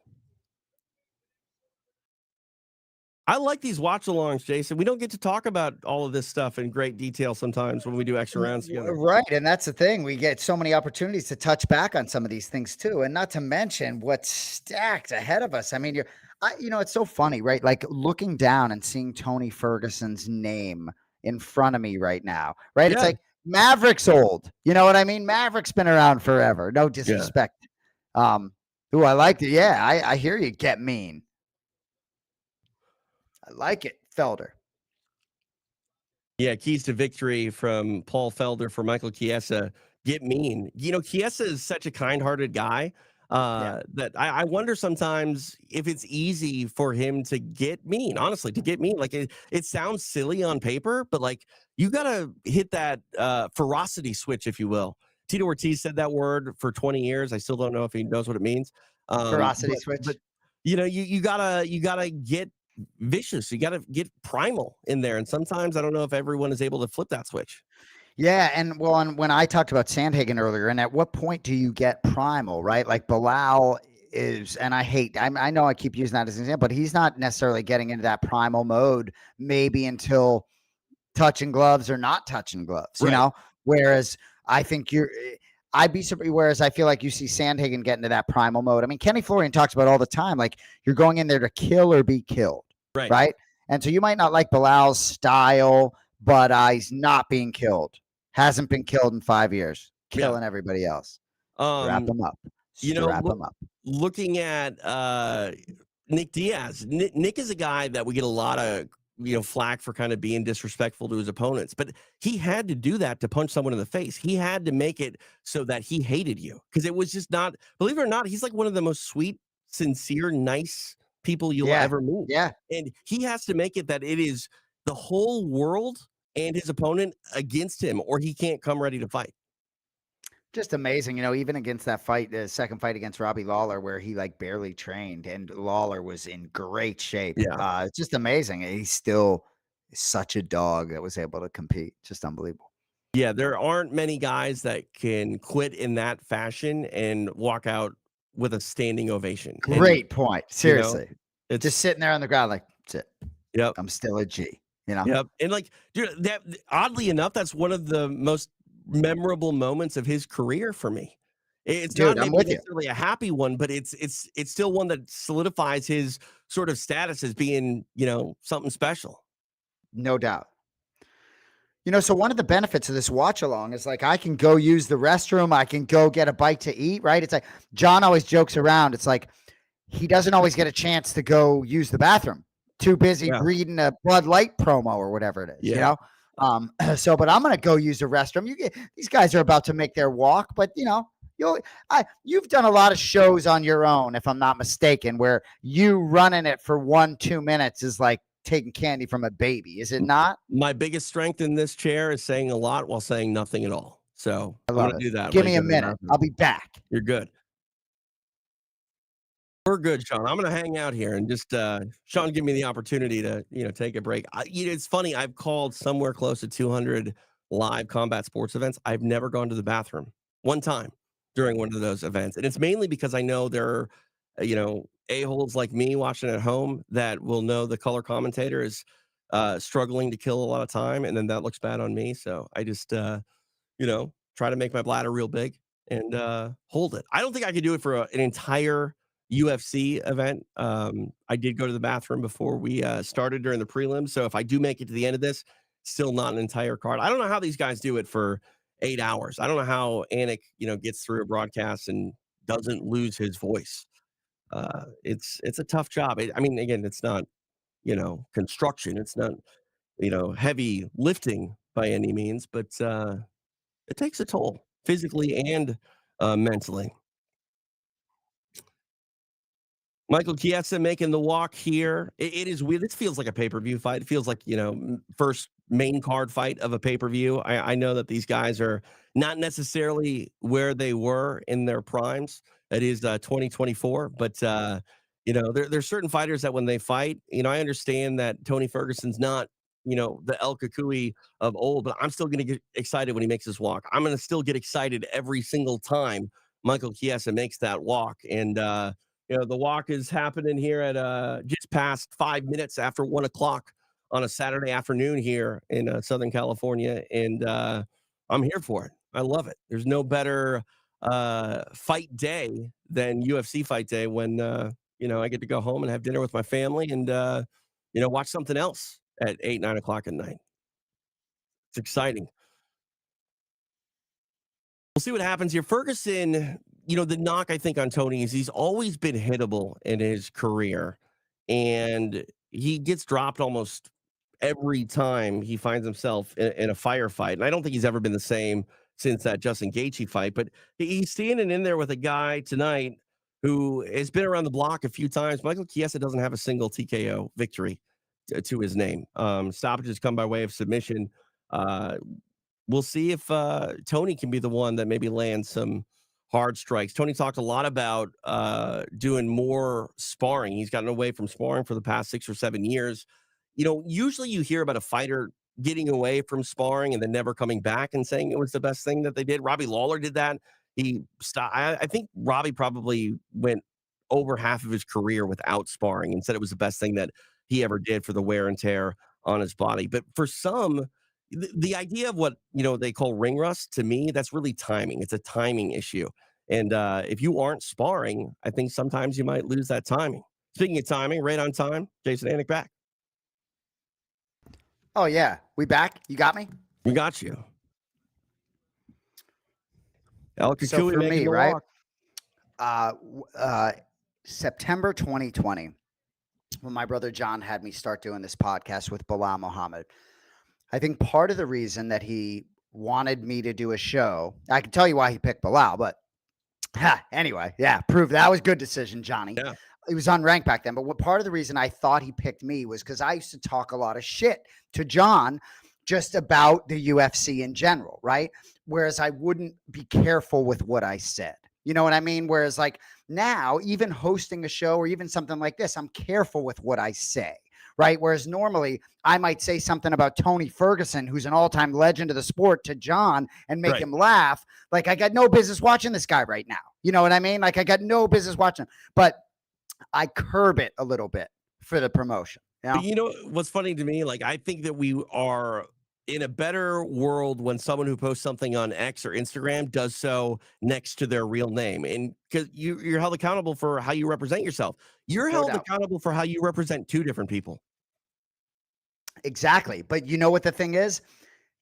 I like these watch alongs, Jason. We don't get to talk about all of this stuff in great detail sometimes when we do extra rounds together.
Right. And that's the thing. We get so many opportunities to touch back on some of these things too. And not to mention what's stacked ahead of us. I mean, it's so funny, right? Like looking down and seeing Tony Ferguson's name in front of me right now, right? It's
Yeah.
like Maverick's old. You know what I mean? Maverick's been around forever. No
Yeah.
disrespect. Who I liked it. Yeah, I hear you. Get mean. I like it, Felder.
Yeah, keys to victory from Paul Felder for Michael Chiesa. Get mean. Chiesa is such a kind-hearted guy that I wonder sometimes if it's easy for him to get mean. Honestly, to get mean, like it sounds silly on paper, but like you gotta hit that ferocity switch, if you will. Tito Ortiz said that word for 20 years. I still don't know if he knows what it means.
Ferocity switch.
But you gotta get vicious. You got to get primal in there. And sometimes I don't know if everyone is able to flip that switch.
Yeah, and when I talked about Sandhagen earlier, and at what point do you get primal, right? Like Belal is, and I know I keep using that as an example, but he's not necessarily getting into that primal mode maybe until touching gloves or not touching gloves,
Right.
Whereas I think I'd be surprised. Whereas I feel like you see Sandhagen get into that primal mode. I mean, Kenny Florian talks about all the time, like you're going in there to kill or be killed, right? And so you might not like Belal's style, but he's not being killed. Hasn't been killed in 5 years, killing everybody else. Wrap him up. Strap him up.
Looking at Nick Diaz. Nick is a guy that we get a lot of flack for kind of being disrespectful to his opponents, but he had to do that to punch someone in the face. He had to make it so that he hated you, because it was just not, believe it or not, he's like one of the most sweet, sincere, nice people you'll ever meet.
Yeah.
And he has to make it that it is the whole world and his opponent against him, or he can't come ready to fight.
Just amazing, even against that fight, the second fight against Robbie Lawler, where he like barely trained and Lawler was in great shape.
Yeah.
It's just amazing. He's still such a dog that was able to compete. Just unbelievable.
Yeah, there aren't many guys that can quit in that fashion and walk out with a standing ovation.
Great point. Seriously.
It's
just sitting there on the ground like, that's it.
Yep.
I'm still a G,
Yep. And like, dude, that oddly enough, that's one of the most memorable moments of his career for me. It's not
Dude, I'm
maybe
with you.
necessarily a happy one, but it's still one that solidifies his sort of status as being, something special.
No doubt. So one of the benefits of this watch along is like I can go use the restroom, I can go get a bite to eat, right? It's like John always jokes around. It's like he doesn't always get a chance to go use the bathroom. Too busy
Yeah.
reading a Bud Light promo or whatever it is,
Yeah.
But I'm gonna go use the restroom. These guys are about to make their walk, but you've done a lot of shows on your own, if I'm not mistaken, where you running it for 1-2 minutes is like taking candy from a baby, is it not?
My biggest strength in this chair is saying a lot while saying nothing at all. So
I
I'm
love
gonna
it.
do that when
Give
I
me
go
a
to the
minute.
bathroom.
I'll be back.
You're good. We're good, Sean. I'm gonna hang out here and just Sean give me the opportunity to take a break. It's funny. I've called somewhere close to 200 live combat sports events. I've never gone to the bathroom one time during one of those events, and it's mainly because I know there are a-holes like me watching at home that will know the color commentator is struggling to kill a lot of time, and then that looks bad on me. So I just try to make my bladder real big and hold it. I don't think I could do it for an entire UFC event. I did go to the bathroom before we started during the prelim. So if I do make it to the end of this, still not an entire card. I don't know how these guys do it for 8 hours. I don't know how Anik, gets through a broadcast and doesn't lose his voice. It's a tough job. I mean, again, it's not construction. It's not heavy lifting by any means, but it takes a toll physically and mentally. Michael Chiesa making the walk here. It is weird. This feels like a pay-per-view fight. It feels like, first main card fight of a pay-per-view. I know that these guys are not necessarily where they were in their primes. It is 2024, but there's certain fighters that when they fight, I understand that Tony Ferguson's not, the El Kakui of old, but I'm still going to get excited when he makes his walk. I'm going to still get excited every single time Michael Chiesa makes that walk. And the walk is happening here at just past 5 minutes after 1 o'clock on a Saturday afternoon here in Southern California, and I'm here for it. I love it. There's no better fight day than UFC fight day when I get to go home and have dinner with my family and watch something else at 8, 9 o'clock at night. It's exciting. We'll see what happens here. Ferguson, the knock I think on Tony is he's always been hittable in his career, and he gets dropped almost every time he finds himself in a firefight. And I don't think he's ever been the same since that Justin Gaethje fight. But he's standing in there with a guy tonight who has been around the block a few times. Michael Chiesa doesn't have a single TKO victory to his name. Stoppages come by way of submission. We'll see if Tony can be the one that maybe lands some hard strikes. Tony talked a lot about doing more sparring. He's gotten away from sparring for the past 6 or 7 years. Usually you hear about a fighter getting away from sparring and then never coming back and saying it was the best thing that they did. Robbie Lawler did that. He stopped. I think Robbie probably went over half of his career without sparring and said it was the best thing that he ever did for the wear and tear on his body. But for some, the idea of what they call ring rust, to me, that's really timing. It's a timing issue, and if you aren't sparring, I think sometimes you might lose that timing. Speaking of timing, right on time, Jason Anik back.
Oh yeah, we back. You got me.
We got you. El
So
Kakui
for
making
me,
the
right?
walk.
September 2020, when my brother John had me start doing this podcast with Belal Muhammad. I think part of the reason that he wanted me to do a show, I can tell you why he picked Belal, but anyway, yeah, prove that was good decision, Johnny.
Yeah.
He was unranked back then, but what part of the reason I thought he picked me was because I used to talk a lot of shit to John just about the UFC in general, right? Whereas I wouldn't be careful with what I said. You know what I mean? Whereas like now, even hosting a show or even something like this, I'm careful with what I say. Right. Whereas normally I might say something about Tony Ferguson, who's an all-time legend of the sport, to John and make him laugh. Like I got no business watching this guy right now. You know what I mean? Like I got no business watching him, but I curb it a little bit for the promotion.
But what's funny to me? Like I think that we are in a better world when someone who posts something on X or Instagram does so next to their real name. And because you're held accountable for how you represent yourself. You're
No
held
doubt.
accountable for how you represent two different people.
Exactly. But you know what the thing is?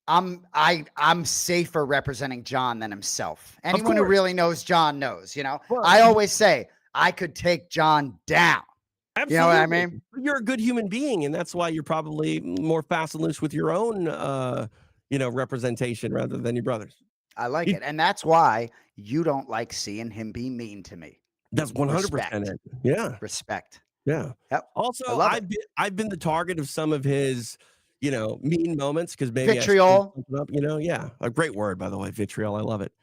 I'm safer representing John than himself.
Of
Anyone who
course.
really knows John knows, you know.
Well,
I always say I could take John down. You know what I
absolutely.
mean?
You're a good human being, and that's why you're probably more fast and loose with your own representation rather than your brothers.
I like
You
it. And that's why you don't like seeing him be mean to me.
That's 100%
Respect.
it. Yeah.
Respect.
Yeah.
Yep. I
Also,
love it.
I've been the target of some of his, mean moments because maybe I screwed
Vitriol.
something up, Yeah, a great word, by the way, vitriol, I love it.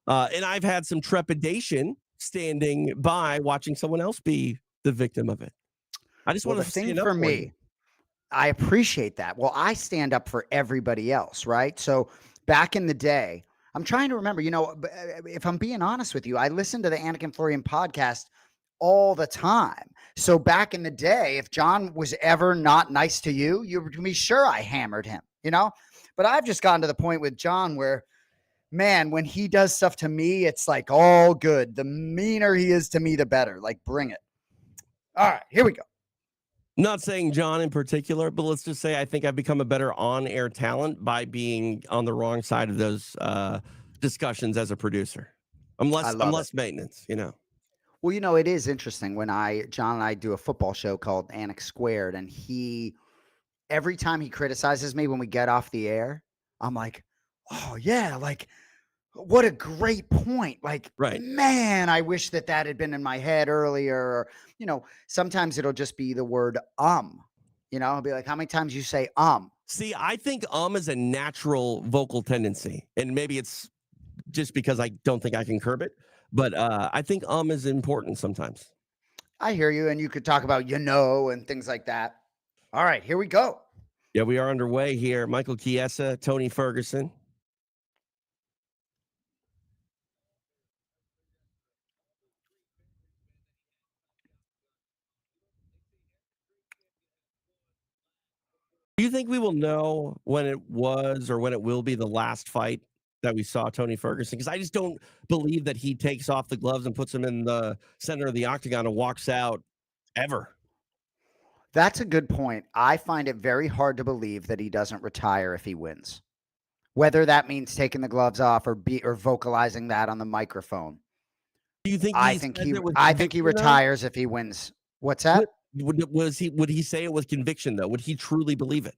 And I've had some trepidation standing by watching someone else be the victim of it. I just
Well,
wanna
the thing
stand up
for
for you.
me, I appreciate that. Well, I stand up for everybody else, right? So back in the day, I'm trying to remember, if I'm being honest with you, I listened to the Anik and Florian podcast all the time. So back in the day, if John was ever not nice to you, you would be sure I hammered him, you know? But I've just gotten to the point with John where, man, when he does stuff to me, it's like all good. The meaner he is to me, the better. Like, bring it. All right, here we go.
Not saying John in particular, but let's just say I think I've become a better on-air talent by being on the wrong side of those, discussions as a producer.
I
I'm
love it.
less maintenance.
Well, it is interesting when John and I do a football show called Anik Squared, and every time he criticizes me when we get off the air, I'm like, oh yeah, like what a great point. Like,
Right.
man, I wish that had been in my head earlier. Or, sometimes it'll just be the word, I'll be like, how many times you say,
See, I think is a natural vocal tendency, and maybe it's just because I don't think I can curb it, but I think is important sometimes.
I hear you. And you could talk about, and things like that. All right, here we go.
Yeah, we are underway here. Michael Chiesa, Tony Ferguson. Do you think we will know when it was or when it will be the last fight that we saw Tony Ferguson? Because I just don't believe that he takes off the gloves and puts them in the center of the octagon and walks out ever.
That's a good point. I find it very hard to believe that he doesn't retire if he wins. Whether that means taking the gloves off or vocalizing that on the microphone.
Do you think
I
he
think
says
he
it with
I think he
conviction though?
retires if he wins. What's that?
Would he say it with conviction though? Would he truly believe it?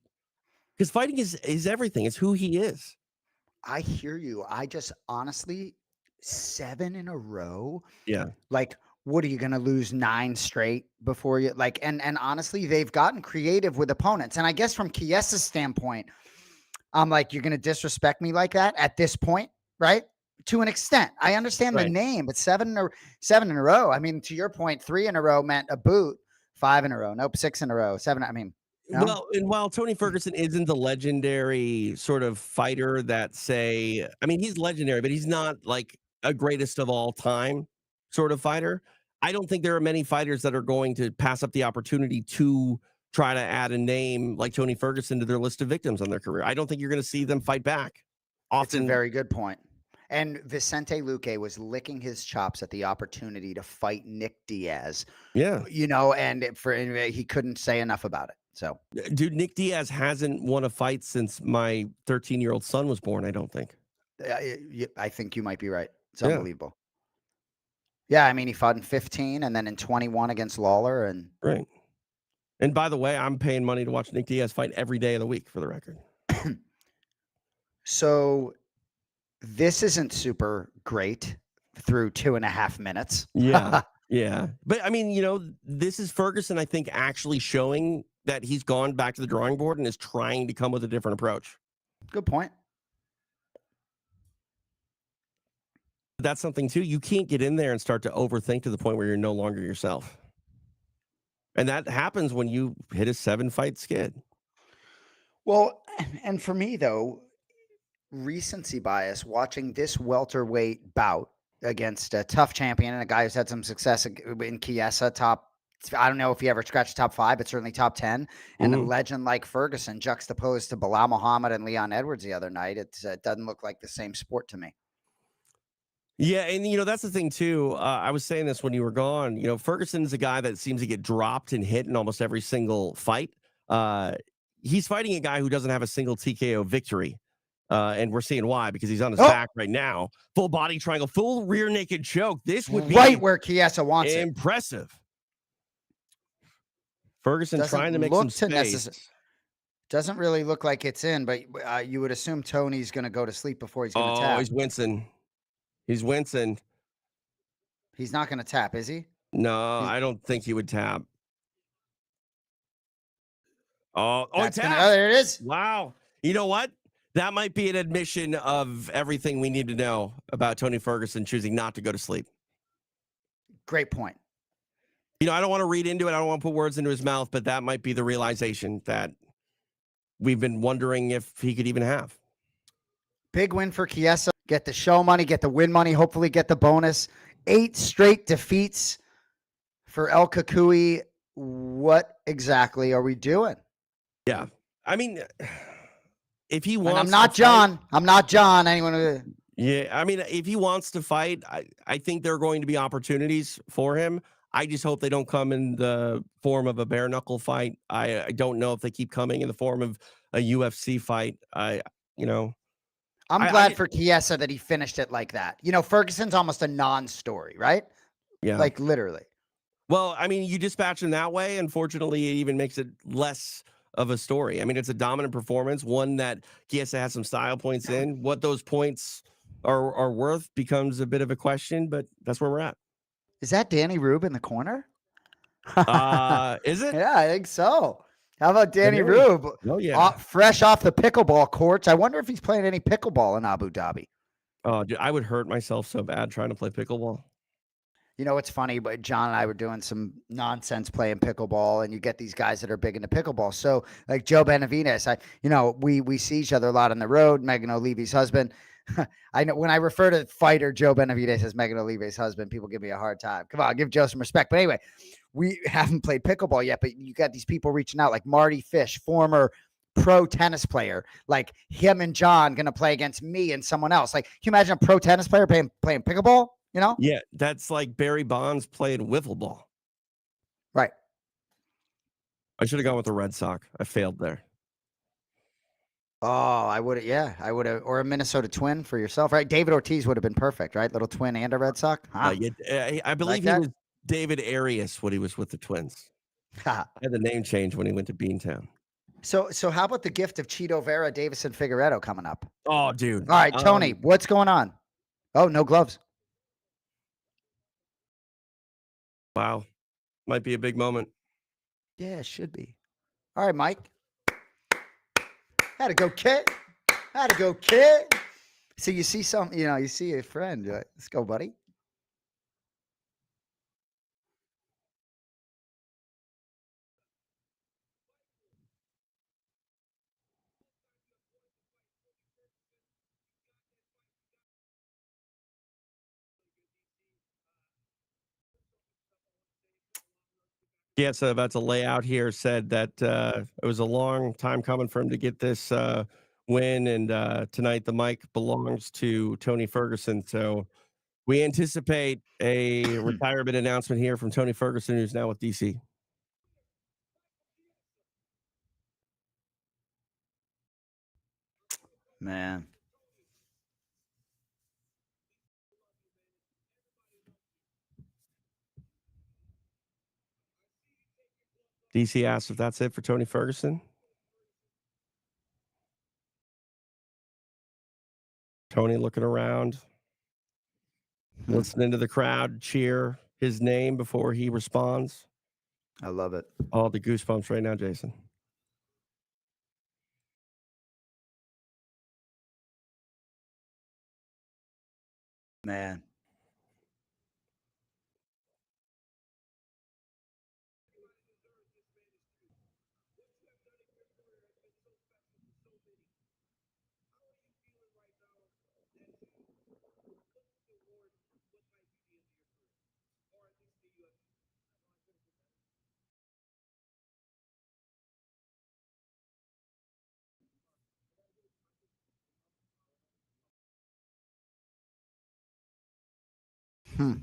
Because fighting is everything. It's who he is.
I hear you. I just honestly 7 in a row.
Yeah.
Like, what are you going to lose 9 straight before you like and honestly, they've gotten creative with opponents. And I guess from Chiesa's standpoint, I'm like, you're going to disrespect me like that at this point, right? To an extent. I understand the
Right.
name, but 7 in a row. I mean, to your point, 3 in a row meant a boot. 5 in a row. Nope, 6 in a row. 7. I mean, no.
Well, and while Tony Ferguson isn't the legendary sort of fighter that he's legendary, but he's not like a greatest of all time sort of fighter. I don't think there are many fighters that are going to pass up the opportunity to try to add a name like Tony Ferguson to their list of victims on their career. I don't think you're going to see them fight back
It's a
often.
very good point. And Vicente Luque was licking his chops at the opportunity to fight Nick Diaz,
Yeah.
and he couldn't say enough about it. So,
Dude, Nick Diaz hasn't won a fight since my 13-year-old son was born, I don't think.
I think you might be right. It's
Yeah,
unbelievable. Yeah, I mean, he fought in 15 and then in 21 against Lawler. And
right. And by the way, I'm paying money to watch Nick Diaz fight every day of the week for the record.
so this isn't super great through 2.5 minutes.
Yeah. Yeah. But I mean, this is Ferguson, I think, actually showing that he's gone back to the drawing board and is trying to come with a different approach.
Good point.
That's something too. You can't get in there and start to overthink to the point where you're no longer yourself. And that happens when you hit a 7-fight skid.
Well, and for me, though, recency bias, watching this welterweight bout against a tough champion and a guy who's had some success in Chiesa, top I don't know if he ever scratched top 5, but certainly top 10. And a
Mhm.
legend like Ferguson juxtaposed to Belal Muhammad and Leon Edwards the other night. It doesn't look like the same sport to me.
Yeah, and that's the thing too. I was saying this when you were gone. Ferguson's a guy that seems to get dropped and hit in almost every single fight. Uh, he's fighting a guy who doesn't have a single TKO victory, and we're seeing why because he's on his
Oh,
back right now, full body triangle, full rear naked choke. This would
right
be
where Chiesa wants it.
impressive. Ferguson
Doesn't
trying to make some
look to
space.
necessarily. Doesn't really look like it's in, but you would assume Tony's going to go to sleep before he's going to
Oh,
tap.
he's wincing. He's wincing.
He's not going to tap, is he?
No,
He's,
I don't think he would tap. Oh, he
that's going to. Oh,
tapped.
there it is.
Wow. You know what? That might be an admission of everything we need to know about Tony Ferguson choosing not to go to sleep.
Great point.
I don't want to read into it. I don't want to put words into his mouth, but that might be the realization that we've been wondering if he could even have.
Big win for Chiesa. Get the show money, get the win money, hopefully get the bonus. 8 straight defeats for El Kakui. What exactly are we doing?
Yeah. I mean, if he
And I'm
wants to
not
fight,
John. I'm not John. Anyone?
yeah, I mean, if he wants to fight, I think there are going to be opportunities for him. I just hope they don't come in the form of a bare knuckle fight. I don't know if they keep coming in the form of a UFC fight. You know,
I'm
I
glad
get,
for Chiesa that he finished it like that. Ferguson's almost a non-story, right?
yeah.
Like literally.
Well, I mean, you dispatch him that way. Unfortunately, it even makes it less of a story. I mean, it's a dominant performance, one that Chiesa has some style points in. What those points are worth becomes a bit of a question, but that's where we're at.
Is that Danny Rube in the corner?
Is it?
Yeah, I think so. How about
It
Danny
is.
Rube?
Oh yeah.
Fresh off the pickleball courts. I wonder if he's playing any pickleball in Abu Dhabi.
Oh, dude, I would hurt myself so bad trying to play pickleball.
It's funny, but John and I were doing some nonsense playing pickleball, and you get these guys that are big into pickleball. So, like Joe Benavides, we see each other a lot on the road. Megan O'Leary's husband. I know when I refer to fighter Joe Benavides as Megan O'Leary's husband, people give me a hard time. Come on, give Joe some respect. But anyway, we haven't played pickleball yet, but you got these people reaching out, like Marty Fish, former pro tennis player, like him and John going to play against me and someone else. Like, can you imagine a pro tennis player playing pickleball?
Yeah, that's like Barry Bonds played wiffle ball.
Right.
I should have gone with the Red Sox. I failed there.
Oh, I would have, yeah, I would have, or a Minnesota Twin for yourself, right? David Ortiz would have been perfect, right? Little Twin and a Red Sox. Huh?
Yeah, I believe
Like
he
that?
was David Arias when he was with the Twins. Had the name change when he went to Beantown.
So how about the gift of Cheeto Vera, Davison Figueredo coming up?
Oh, dude.
All right, Tony, what's going on? Oh, no gloves.
Wow. Might be a big moment.
Yeah, it should be. All right, Mike. Had to go, kid. Had to go, kid. So you see you see a friend. Let's go, buddy.
Yeah, so about to lay out here said that it was a long time coming for him to get this win, and tonight the mic belongs to Tony Ferguson. So we anticipate a retirement announcement here from Tony Ferguson, who's now with DC.
Man.
DC asked if that's it for Tony Ferguson. Tony looking around, listening to the crowd cheer his name before he responds.
I love it.
All the goosebumps right now, Jason.
Man. Hmm.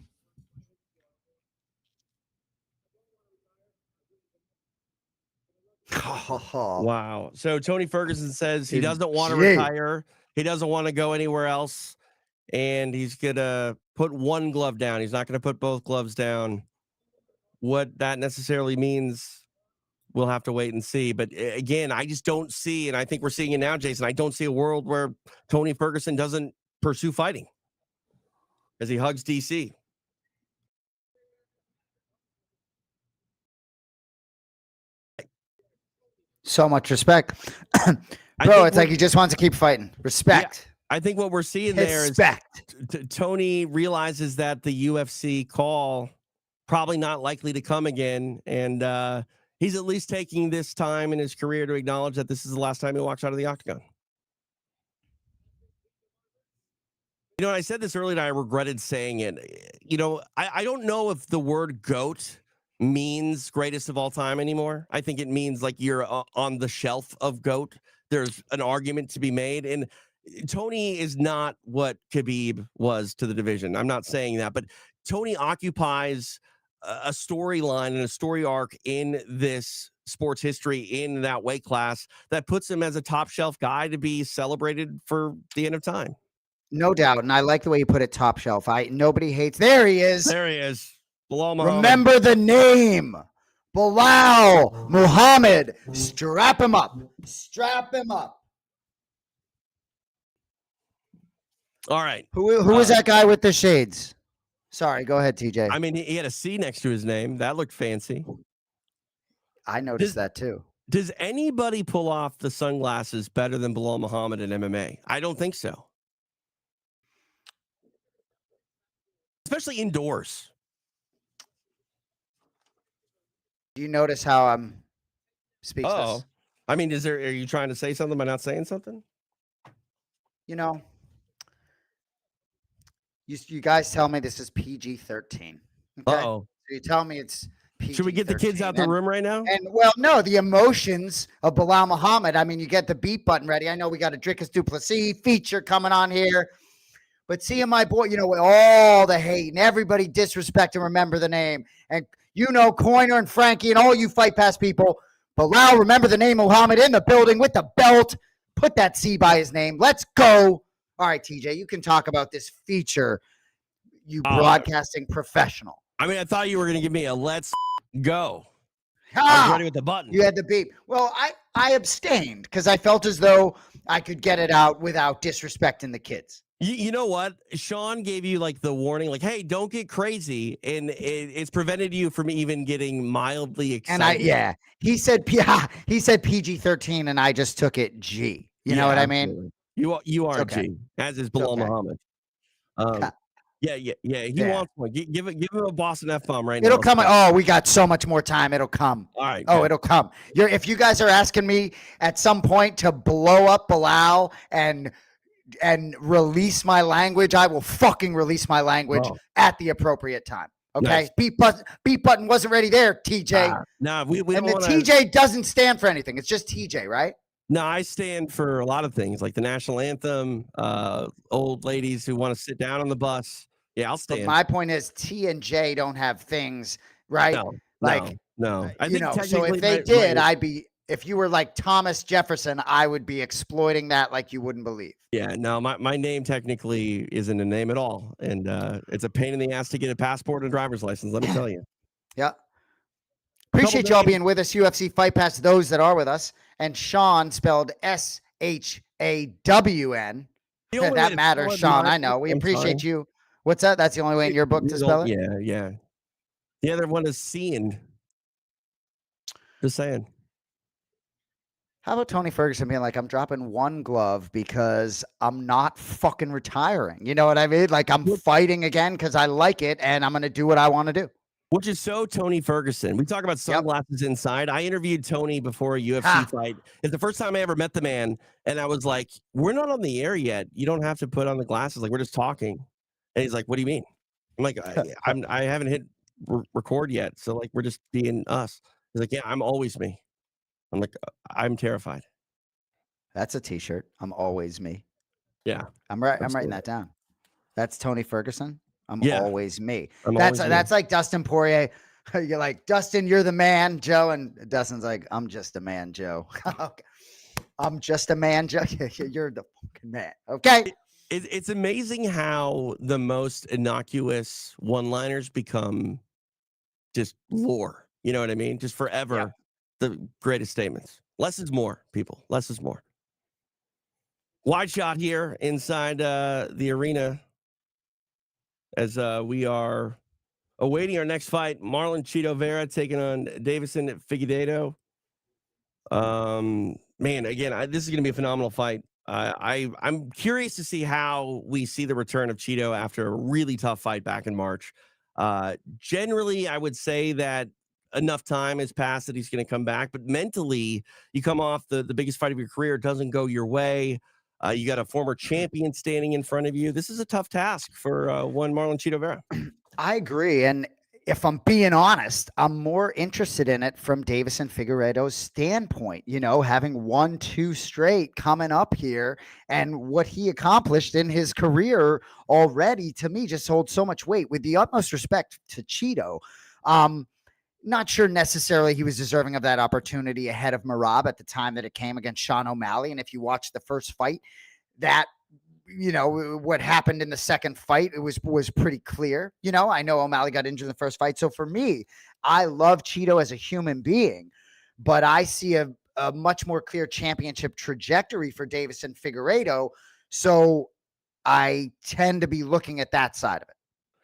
Wow. So Tony Ferguson says he doesn't want to
Gee.
retire. He doesn't want to go anywhere else. And he's going to put one glove down. He's not going to put both gloves down. What that necessarily means, we'll have to wait and see. But again, I just don't see, and I think we're seeing it now, Jason. I don't see a world where Tony Ferguson doesn't pursue fighting as he hugs DC.
So much respect. Bro, it's like he just wants to keep fighting. Respect.
Yeah, I think what we're seeing there is Tony realizes that the UFC call probably not likely to come again. And he's at least taking this time in his career to acknowledge that this is the last time he walks out of the octagon. You know, I said this earlier and I regretted saying it. You know, I don't know if the word GOAT means greatest of all time anymore. I think it means like you're on the shelf of GOAT. There's an argument to be made. And Tony is not what Khabib was to the division. I'm not saying that, but Tony occupies a storyline and a story arc in this sports history in that weight class that puts him as a top shelf guy to be celebrated for the end of time.
No doubt. And I like the way you put it, top shelf. Nobody hates. There he is.
There he is. Belal Muhammad.
Remember the name. Belal Muhammad. Strap him up. Strap him up.
All right.
Who was that guy with the shades? Sorry, go ahead, TJ.
I mean, he had a C next to his name. That looked fancy.
I noticed that too.
Does anybody pull off the sunglasses better than Belal Muhammad in MMA? I don't think so. Especially indoors.
Do you notice how I'm speechless?
Oh, I mean, are you trying to say something by not saying something?
You know, you guys tell me this is PG-13. Okay?
Oh,
so you tell me it's PG-13.
Should we get the kids out the room right now?
And well, no, the emotions of Belal Muhammad. I mean, you get the beat button ready. I know we got a Drickus Duplessis feature coming on here. But seeing my boy, you know, with all the hate and everybody disrespect and remember the name. And, you know, Coiner and Frankie and all you Fight Pass people. Belal, remember the name Muhammad in the building with the belt. Put that C by his name. Let's go. All right, TJ, you can talk about this feature, you broadcasting professional.
I mean, I thought you were going to give me a let's go. I was ready with the button.
You had the beep. Well, I abstained because I felt as though I could get it out without disrespecting the kids.
You know what? Sean gave you like the warning, like, hey, don't get crazy. And it's prevented you from even getting mildly excited.
And he said PG-13 and I just took it G. You know what I mean?
You are G, as is Belal Muhammad. Yeah. He wants one. Give him a Boston F-bomb right now.
It'll come. Oh, we got so much more time. It'll come.
All right.
Oh, it'll come. If you guys are asking me at some point to blow up Belal and release my language, I will fucking release my language at the appropriate time. Okay. Nice. Beat button wasn't ready there, TJ.
We
and the TJ doesn't stand for anything. It's just TJ, right?
No, I stand for a lot of things like the national anthem, old ladies who want to sit down on the bus. Yeah, I'll stand.
But my point is T and J don't have things, right?
No.
I think so if they did, I'd be, if you were like Thomas Jefferson, I would be exploiting that like you wouldn't believe.
Yeah, no, my name technically isn't a name at all. And it's a pain in the ass to get a passport and a driver's license, let me tell you.
Yeah. Appreciate y'all being with us, UFC Fight Pass, those that are with us. And Sean spelled S-H-A-W-N. That matters, Sean. I know. We appreciate you. What's that? That's the only way in your book to spell it?
Yeah. The other one is seeing. Just saying.
How about Tony Ferguson being like, I'm dropping one glove because I'm not fucking retiring. You know what I mean? Like I'm fighting again because I like it and I'm going to do what I want to do.
Which is so Tony Ferguson. We talk about sunglasses inside. I interviewed Tony before a UFC fight. It's the first time I ever met the man. And I was like, we're not on the air yet. You don't have to put on the glasses. Like, we're just talking. And he's like, what do you mean? I'm like, I haven't hit record yet. So like, we're just being us. He's like, yeah, I'm always me. I'm like, I'm terrified.
That's a t-shirt. I'm always me.
Yeah.
I'm writing that down. That's Tony Ferguson. I'm
Yeah,
always me.
I'm
That's
always me.
that's like Dustin Poirier. You're like, Dustin, you're the man, Joe. And Dustin's like, I'm just a man, Joe. Okay. I'm just a man, Joe. You're the fucking man. Okay.
It's amazing how the most innocuous one-liners become just lore. You know what I mean? Just
Yeah.
forever the greatest statements. Less is more, people. Less is more. Wide shot here inside the arena as we are awaiting our next fight. Marlon Cheeto Vera taking on Davison Figueiredo. Man, again, this is going to be a phenomenal fight. I'm curious to see how we see the return of Cheeto after a really tough fight back in March. Generally, I would say that enough time has passed that he's going to come back, but mentally, you come off the biggest fight of your career, it doesn't go your way. You got a former champion standing in front of you. This is a tough task for one Marlon Cheeto Vera.
I agree. And if I'm being honest, I'm more interested in it from Davison Figueiredo's standpoint, having 1-2 straight coming up here and what he accomplished in his career already, to me, just holds so much weight. With the utmost respect to Cheeto. Not sure necessarily he was deserving of that opportunity ahead of Merab at the time that it came against Sean O'Malley. And if you watch the first fight, that what happened in the second fight, it was pretty clear. I know O'Malley got injured in the first fight. So for me, I love Cheeto as a human being, but I see a much more clear championship trajectory for Davison Figueiredo. So I tend to be looking at that side of it.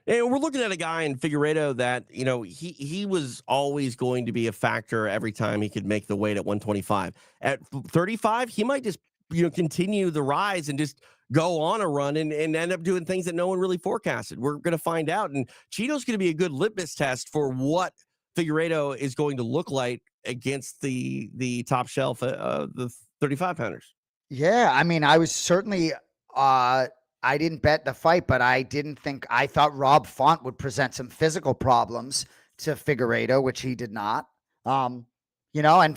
And we're looking at a guy in Figueiredo that, he was always going to be a factor every time he could make the weight at 125. At 35, he might just, continue the rise and just go on a run and end up doing things that no one really forecasted. We're going to find out. And Cheeto's going to be a good litmus test for what Figueiredo is going to look like against the top shelf, the 35 pounders.
Yeah, I mean, I was certainly I didn't bet the fight, but I thought Rob Font would present some physical problems to Figueiredo, which he did not. And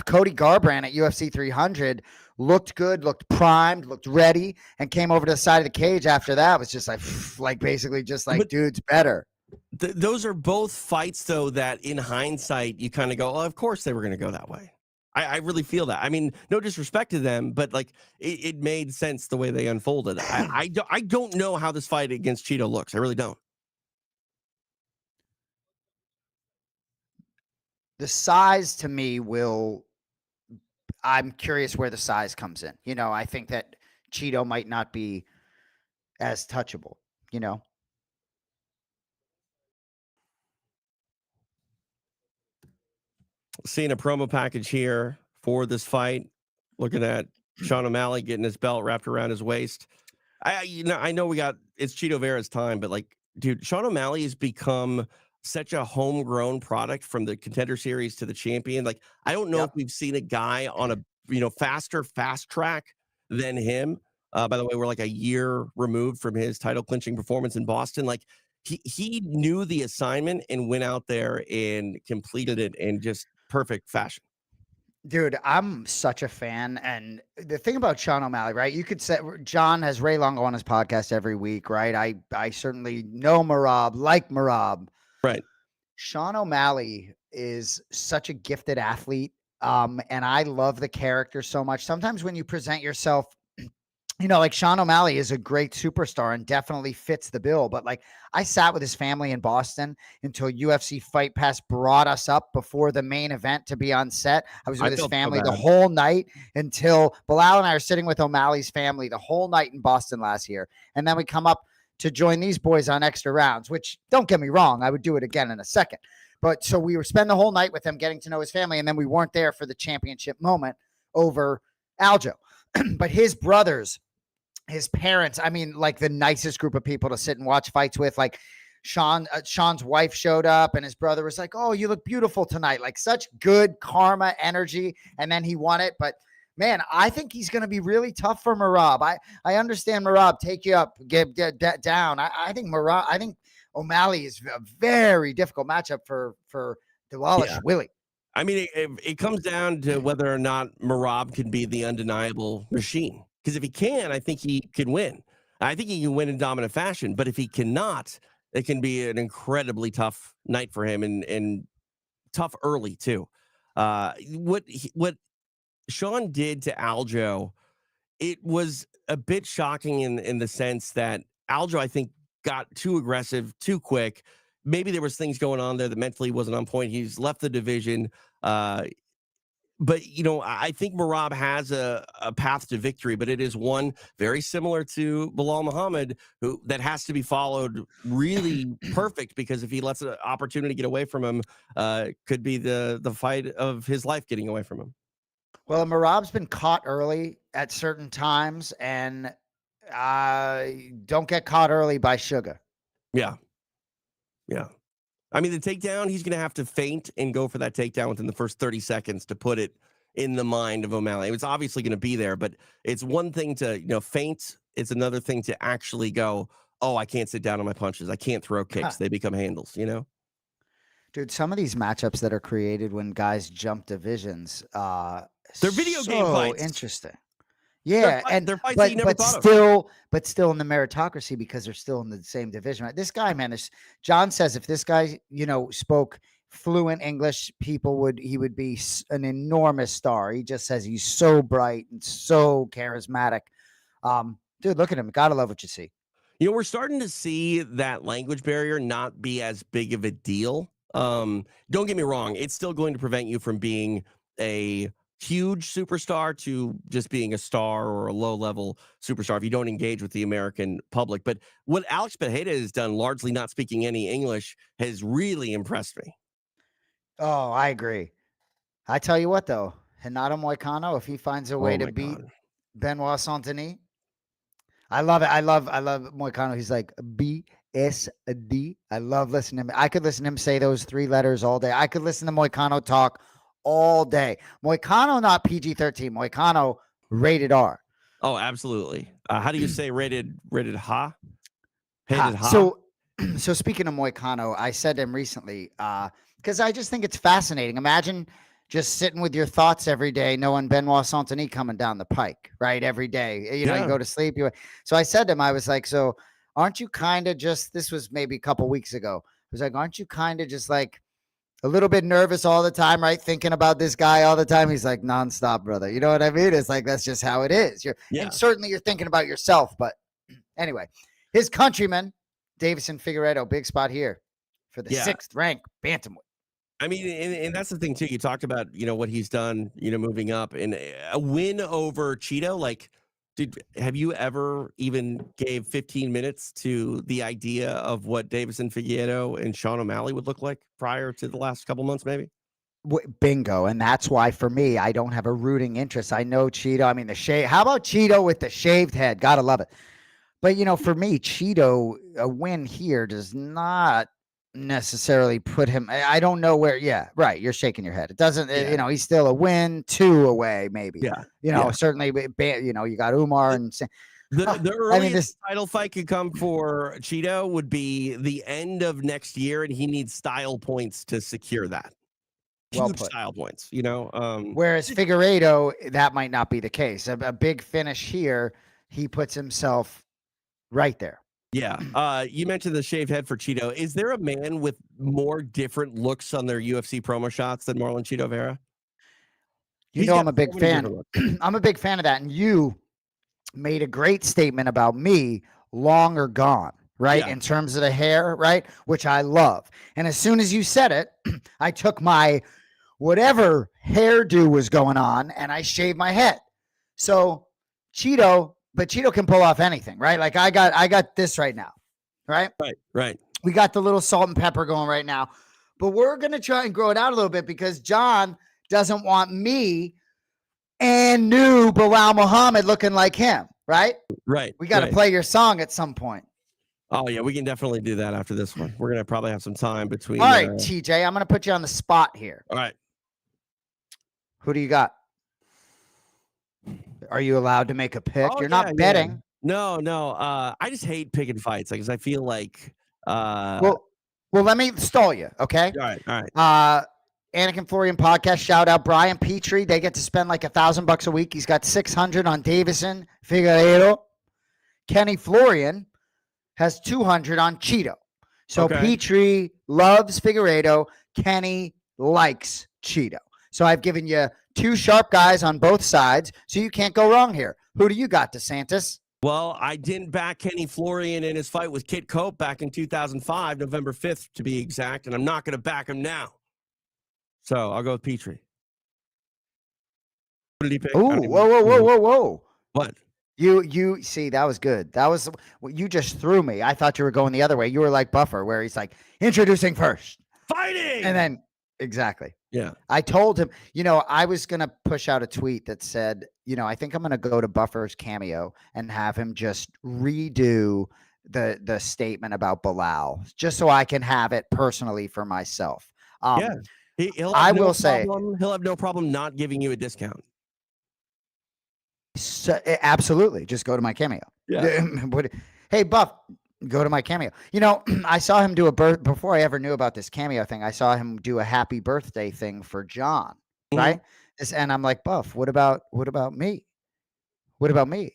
Cody Garbrandt at UFC 300 looked good, looked primed, looked ready, and came over to the side of the cage after that. Was just like basically just like,
But
dude's better.
those are both fights, though, that in hindsight, you kind of go, oh, of course they were going to go that way. I really feel that. I mean, no disrespect to them, but like it made sense the way they unfolded. I don't know how this fight against Cheeto looks. I really don't.
The size to me I'm curious where the size comes in. I think that Cheeto might not be as touchable, you know?
Seeing a promo package here for this fight, looking at Sean O'Malley getting his belt wrapped around his waist. I know it's Cheeto Vera's time, but like, dude, Sean O'Malley has become such a homegrown product from the Contender Series to the champion. Like, I don't know if
Yep.
we've seen a guy on a faster fast track than him. By the way, we're like a year removed from his title clinching performance in Boston. Like, he knew the assignment and went out there and completed it in just perfect fashion.
Dude, I'm such a fan. And the thing about Sean O'Malley, right? You could say John has Ray Longo on his podcast every week, right? I certainly know Merab, like Merab.
Right.
Sean O'Malley is such a gifted athlete. And I love the character so much. Sometimes when you present yourself, like Sean O'Malley is a great superstar and definitely fits the bill. But like, I sat with his family in Boston until UFC Fight Pass brought us up before the main event to be on set. I was
I
with his
felt so
family the
bad.
whole night until Belal and I are sitting with O'Malley's family the whole night in Boston last year. And then we come up to join these boys on extra rounds, which, don't get me wrong, I would do it again in a second. But so we were spending the whole night with him getting to know his family. And then we weren't there for the championship moment over Aljo. But his brothers, his parents, I mean, like the nicest group of people to sit and watch fights with. Like Sean's wife showed up and his brother was like, oh, you look beautiful tonight. Like such good karma energy. And then he won it. But man, I think he's going to be really tough for Merab. I understand Merab, take you up, get down. I think O'Malley is a very difficult matchup for Dewalish
Yeah.
Willie.
I mean, it comes down to whether or not Merab can be the undeniable machine. Because if he can, I think he can win. I think he can win in dominant fashion. But if he cannot, it can be an incredibly tough night for him and tough early too. What Sean did to Aljo, it was a bit shocking in the sense that Aljo, I think, got too aggressive too quick. Maybe there was things going on there that mentally wasn't on point. He's left the division. But I think Marab has a path to victory, but it is one very similar to Belal Muhammad, who that has to be followed really perfect, because if he lets an opportunity get away from him, could be the fight of his life getting away from him.
Well, Marab's been caught early at certain times, and don't get caught early by Sugar.
Yeah, yeah. I mean, the takedown, he's going to have to feint and go for that takedown within the first 30 seconds to put it in the mind of O'Malley. It's obviously going to be there, but it's one thing to, feint. It's another thing to actually go, oh, I can't sit down on my punches. I can't throw kicks. They become handles.
Dude, some of these matchups that are created when guys jump divisions,
they're video game fights.
Interesting. Yeah,
they're fights that you never thought
of. But still in the meritocracy, because they're still in the same division. Right? This guy, man, John says if this guy, spoke fluent English, he would be an enormous star. He just says he's so bright and so charismatic. Dude, look at him. Gotta love what you see.
We're starting to see that language barrier not be as big of a deal. Don't get me wrong. It's still going to prevent you from being a huge superstar to just being a star or a low-level superstar if you don't engage with the American public. But what Alex Bejeda has done, largely not speaking any English, has really impressed me.
Oh, I agree. I tell you what, though, Renato Moicano, if he finds a way to beat Benoit Saint-Denis, I love it. I love Moicano. He's like BSD. I love listening to him. I could listen to him say those 3 letters all day. I could listen to Moicano talk all day. Moicano, not PG-13. Moicano, rated R.
Oh, absolutely. How do you say rated ha?
So speaking of Moicano, I said to him recently, because I just think it's fascinating. Imagine just sitting with your thoughts every day, knowing Benoit Saint-Denis coming down the pike, right? Every day, you go to sleep. So I said to him, I was like, so aren't you kind of just, this was maybe a couple weeks ago. I was like, aren't you kind of just like a little bit nervous all the time, right? Thinking about this guy all the time. He's like, nonstop, brother. You know what I mean? It's like, that's just how it is. And certainly you're thinking about yourself. But anyway, his countryman, Davison Figueiredo, big spot here for the 6th ranked bantamweight.
I mean, and that's the thing too. You talked about, what he's done, moving up, and a win over Cheeto. Like, have you ever even gave 15 minutes to the idea of what Davison Figueiredo and Sean O'Malley would look like prior to the last couple months, maybe?
Bingo. And that's why, for me, I don't have a rooting interest. I know Cheeto. I mean, how about Cheeto with the shaved head? Gotta love it. But, for me, Cheeto, a win here does not necessarily put him. I don't know where. Yeah, right. You're shaking your head. It doesn't. He's still a win, 2 away, maybe.
Yeah.
Certainly. You got Umar and
the earliest title fight could come for Cheeto would be the end of next year, and he needs style points to secure that. Huge style points.
Whereas Figueiredo, that might not be the case. A big finish here, he puts himself right there.
Yeah. You mentioned the shaved head for Cheeto. Is there a man with more different looks on their UFC promo shots than Marlon Cheeto Vera?
I'm a big fan. I'm a big fan of that. And you made a great statement about me, long or gone, right? In terms of the hair, right? Which I love. And as soon as you said it, I took my whatever hairdo was going on and I shaved my head. So Cheeto can pull off anything, right? Like I got this right now, right?
Right.
We got the little salt and pepper going right now, but we're going to try and grow it out a little bit because John doesn't want me and new Belal Muhammad looking like him, right?
Right.
We got to play your song at some point.
Oh yeah, we can definitely do that after this one. We're going to probably have some time between.
All right, TJ, I'm going to put you on the spot here.
All right.
Who do you got? Are you allowed to make a pick? You're not betting.
Yeah. No. I just hate picking fights because I feel like.
Well, let me stall you, okay?
All right.
Anik and Florian podcast. Shout out Brian Petrie. They get to spend like $1,000 a week. He's got 600 on Davison Figueiredo. Kenny Florian has 200 on Cheeto. So
Okay.
Petrie loves Figueiredo. Kenny likes Cheeto. So I've given you two sharp guys on both sides, so you can't go wrong here. Who do you got, DeSantis?
Well, I didn't back Kenny Florian in his fight with Kit Cope back in 2005, November 5th to be exact, and I'm not going to back him now. So I'll go with Petrie. What did he pick?
Oh, whoa.
What?
You see, that was good. That was you just threw me. I thought you were going the other way. You were like Buffer, where he's like introducing first,
Fighting,
and then exactly.
Yeah.
I told him, I was gonna push out a tweet that said, I think I'm gonna go to Buffer's cameo and have him just redo the statement about Belal, just so I can have it personally for myself.
Yeah. He'll
I
have no
will say
problem, he'll have no problem not giving you a discount.
so, absolutely. Just go to my cameo.
Yeah.
Hey, Buff, go to my cameo. I saw him do before I ever knew about this cameo thing. I saw him do a happy birthday thing for John, right? And I'm like, Buff, what about me? What about me?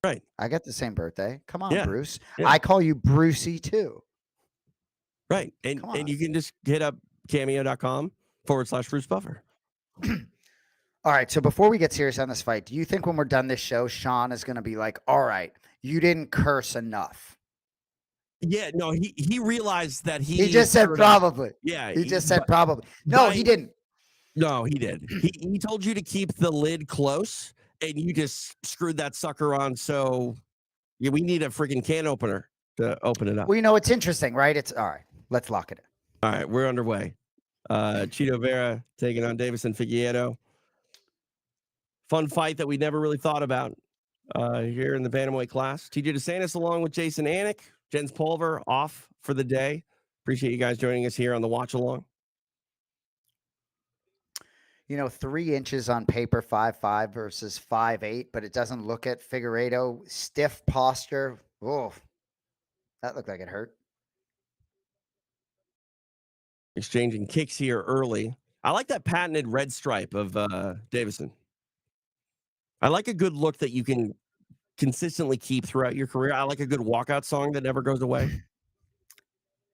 Right.
I got the same birthday. Come on,
Yeah.
Bruce.
Yeah.
I call you Brucey too.
Right. And you can just hit up cameo.com/Bruce Buffer.
All right. So before we get serious on this fight, do you think when we're done this show, Sean is going to be like, all right, you didn't curse enough?
Yeah, no, he realized that
he just said probably.
Yeah.
He just said probably. No, he didn't.
No, he did. He told you to keep the lid close, and you just screwed that sucker on. So yeah, we need a freaking can opener to open it up.
Well, it's interesting, right? It's all right. Let's lock it in.
All right, we're underway. Cheeto Vera taking on Davison Figueiredo. Fun fight that we never really thought about here in the bantamweight class. TJ DeSantis along with Jason Anik. Jens Pulver off for the day. Appreciate you guys joining us here on the watch along.
3 inches on paper, 5'5" versus 5'8", but it doesn't look at Figueiredo. Stiff posture. Oh, that looked like it hurt.
Exchanging kicks here early. I like that patented red stripe of Davison. I like a good look that you can consistently keep throughout your career. I like a good walkout song that never goes away.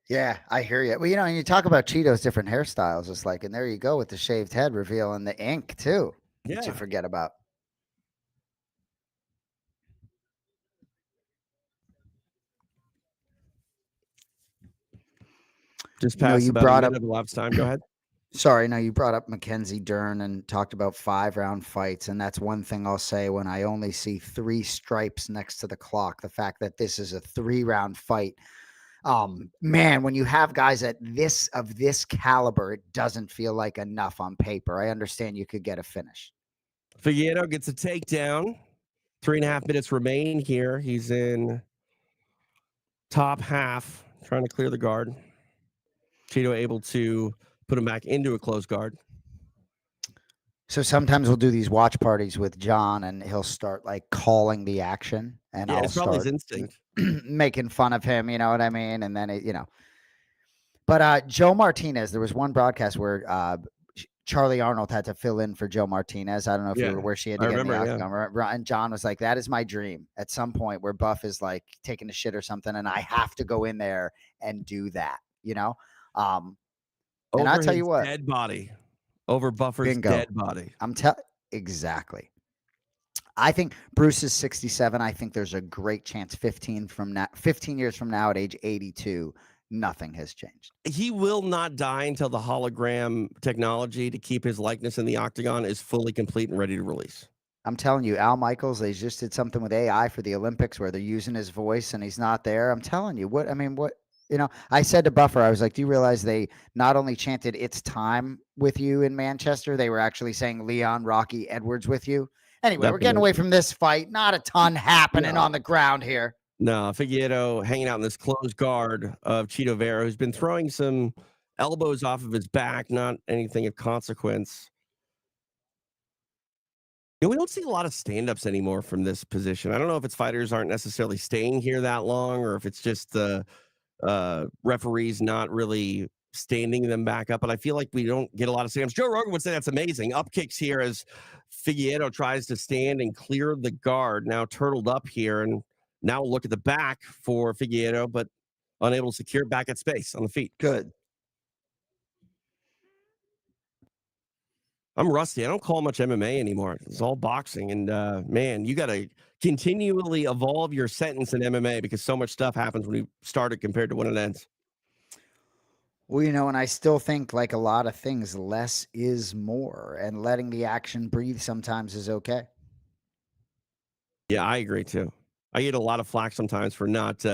Yeah, I hear you. Well, and you talk about Cheeto's different hairstyles. It's like, and there you go with the shaved head reveal and the ink too. Yeah. That you forget about.
Just passed about a minute of elapsed time. Go ahead.
Sorry, no, you brought up Mackenzie Dern and talked about 5-round fights, and that's one thing I'll say when I only see 3 stripes next to the clock. The fact that this is a 3-round fight. Man, when you have guys of this caliber, it doesn't feel like enough on paper. I understand you could get a finish.
Figueiredo gets a takedown. 3.5 minutes remain here. He's in top half, trying to clear the guard. Cheeto able to put him back into a closed guard.
So sometimes we'll do these watch parties with John, and he'll start like calling the action, and I'll
probably
start
his instinct.
making fun of him. You know what I mean? And then But Joe Martinez, there was one broadcast where Charlie Arnold had to fill in for Joe Martinez. I don't know if you were where she had to get in the octagon. And John was like, "That is my dream." At some point where Buff is like taking a shit or something, and I have to go in there and do that. And I'll tell you what,
dead body over Buffer's dead body.
Exactly. I think Bruce is 67. I think there's a great chance 15 years from now at age 82, nothing has changed.
He will not die until the hologram technology to keep his likeness in the octagon is fully complete and ready to release.
I'm telling you, Al Michaels, they just did something with AI for the Olympics where they're using his voice and he's not there. I'm telling you, I said to Buffer, I was like, do you realize they not only chanted "It's time" with you in Manchester, they were actually saying Leon Rocky Edwards with you. Anyway, we're getting away from this fight. Not a ton happening on the ground here.
No, Figueiredo hanging out in this closed guard of Cheeto Vera, who's been throwing some elbows off of his back, not anything of consequence. We don't see a lot of stand-ups anymore from this position. I don't know if it's fighters aren't necessarily staying here that long or if it's just the referees not really standing them back up, but I feel like we don't get a lot of stand-ups. Joe Rogan would say that's amazing. Up kicks here as Figueiredo tries to stand and clear the guard. Now turtled up here, and now look at the back for Figueiredo, but unable to secure back at space on the feet.
Good.
I'm rusty. I don't call much MMA anymore. It's all boxing. And man, you got to continually evolve your sentence in MMA because so much stuff happens when you start it compared to when it ends.
Well, and I still think, like a lot of things, less is more, and letting the action breathe sometimes is okay.
Yeah, I agree too. I get a lot of flack sometimes for not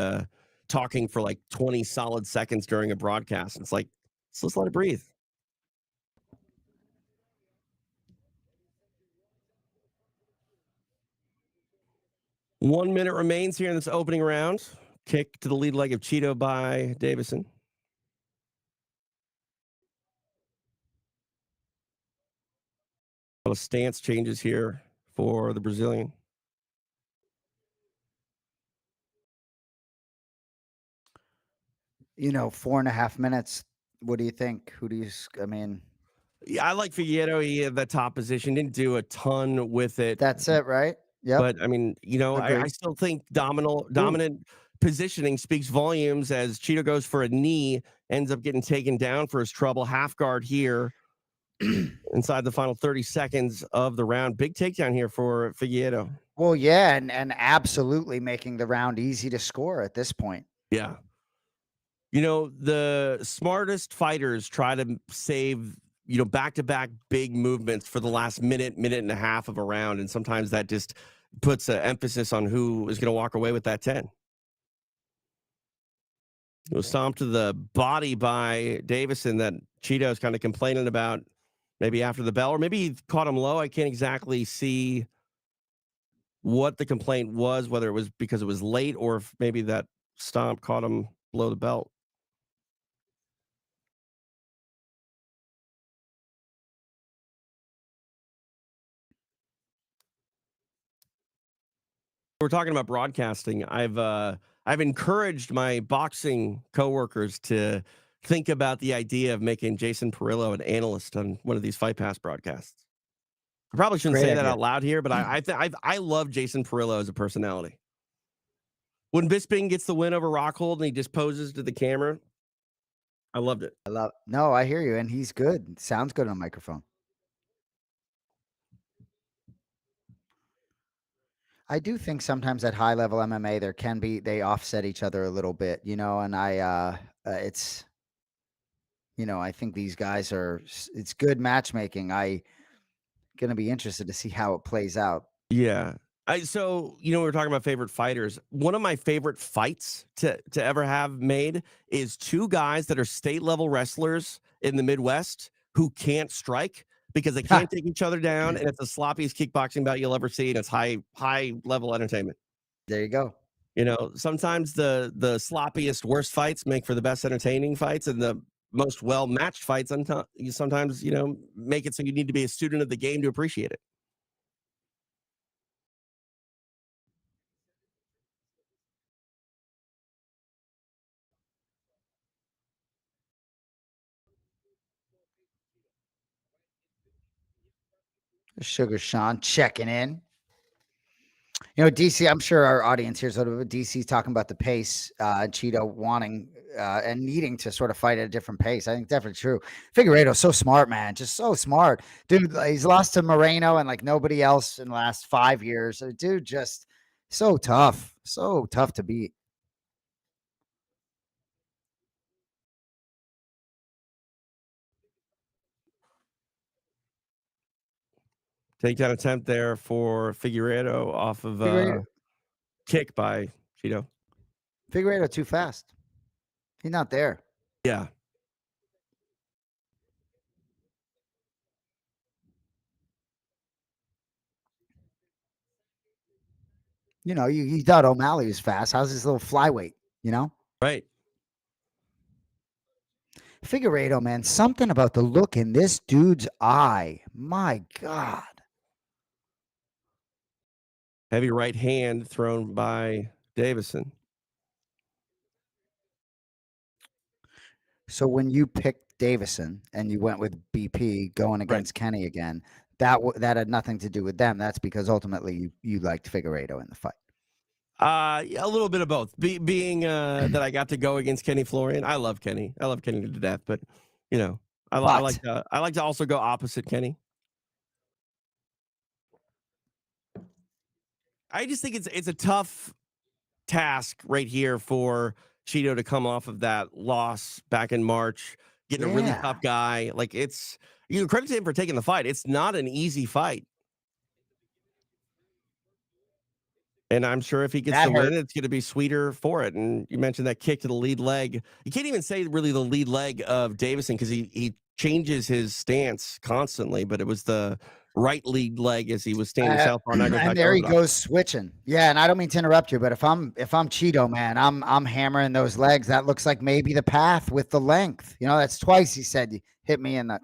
talking for like 20 solid seconds during a broadcast. It's like, let's let it breathe. 1 minute remains here in this opening round. Kick to the lead leg of Cheeto by Davison. A lot of stance changes here for the Brazilian.
4.5 minutes. What do you think? Who do you? I mean,
Yeah, I like Figueiredo. He had that top position, didn't do a ton with it.
that's it, right? Yep.
But I mean, I
Agreed.
still think
Ooh.
dominant positioning speaks volumes as Cheeto goes for a knee, ends up getting taken down for his trouble. Half guard here inside the final 30 seconds of the round. Big takedown here for Figueiredo.
Well, yeah, and absolutely making the round easy to score at this point.
Yeah. The smartest fighters try to save, back to back big movements for the last minute and a half of a round. And sometimes that just puts an emphasis on who is going to walk away with that 10. It was stomped to the body by Davison that Cheeto's kind of complaining about maybe after the bell, or maybe he caught him low. I can't exactly see what the complaint was, whether it was because it was late or if maybe that stomp caught him below the belt. We're talking about broadcasting. I've encouraged my boxing coworkers to think about the idea of making Jason Perillo an analyst on one of these Fight Pass broadcasts. I probably shouldn't
Great
say that
idea.
out loud here, but I love Jason Perillo as a personality. When Bisping gets the win over Rockhold and he just poses to the camera, I loved it.
No, I hear you, and he's good. Sounds good on a microphone. I do think sometimes at high level MMA they offset each other a little bit, and it's I think these guys it's good matchmaking. I gonna be interested to see how it plays out.
Yeah. We were talking about favorite fighters. One of my favorite fights to ever have made is two guys that are state level wrestlers in the Midwest who can't strike because they can't take each other down, and it's the sloppiest kickboxing bout you'll ever see, and it's high level entertainment.
There you go.
Sometimes the sloppiest worst fights make for the best entertaining fights, and the most well matched fights sometimes make it so you need to be a student of the game to appreciate it.
Sugar Sean checking in. DC, I'm sure our audience here is sort of DC's talking about the pace, Cheeto wanting and needing to sort of fight at a different pace. I think definitely true. Figueiredo's so smart, man. Just so smart. Dude, he's lost to Moreno and like nobody else in the last 5 years. Dude, just so tough. So tough to beat.
Takedown attempt there for Figueiredo off of
Figueiredo,
kick by Cheeto.
Figueiredo too fast. He's not there.
Yeah.
You thought O'Malley was fast. How's his little flyweight?
Right.
Figueiredo, man, something about the look in this dude's eye. My God.
Heavy right hand thrown by Davison.
So when you picked Davison and you went with BP going
Right.
against Kenny again, that had nothing to do with them. That's because ultimately you liked Figueiredo in the fight.
Yeah, a little bit of both. Being that I got to go against Kenny Florian, I love Kenny. I love Kenny to death, but you know,
But
I like to also go opposite Kenny. I just think it's a tough task right here for Cheeto to come off of that loss back in March, getting a really
yeah,
tough guy. Like it's you know, credit to him for taking the fight. It's not an easy fight. And I'm sure if he gets
that
the
hurt.
win, it's gonna be sweeter for it. And you mentioned that kick to the lead leg. You can't even say really the lead leg of Davison because he changes his stance constantly, but it was the right lead leg as he was standing southpaw, and that goes
And
back to
there he
orthodox.
goes switching. Yeah, and I don't mean to interrupt you, but if I'm Cheeto, man, I'm hammering those legs. That looks like maybe the path with the length. You know, that's twice he said you hit me in the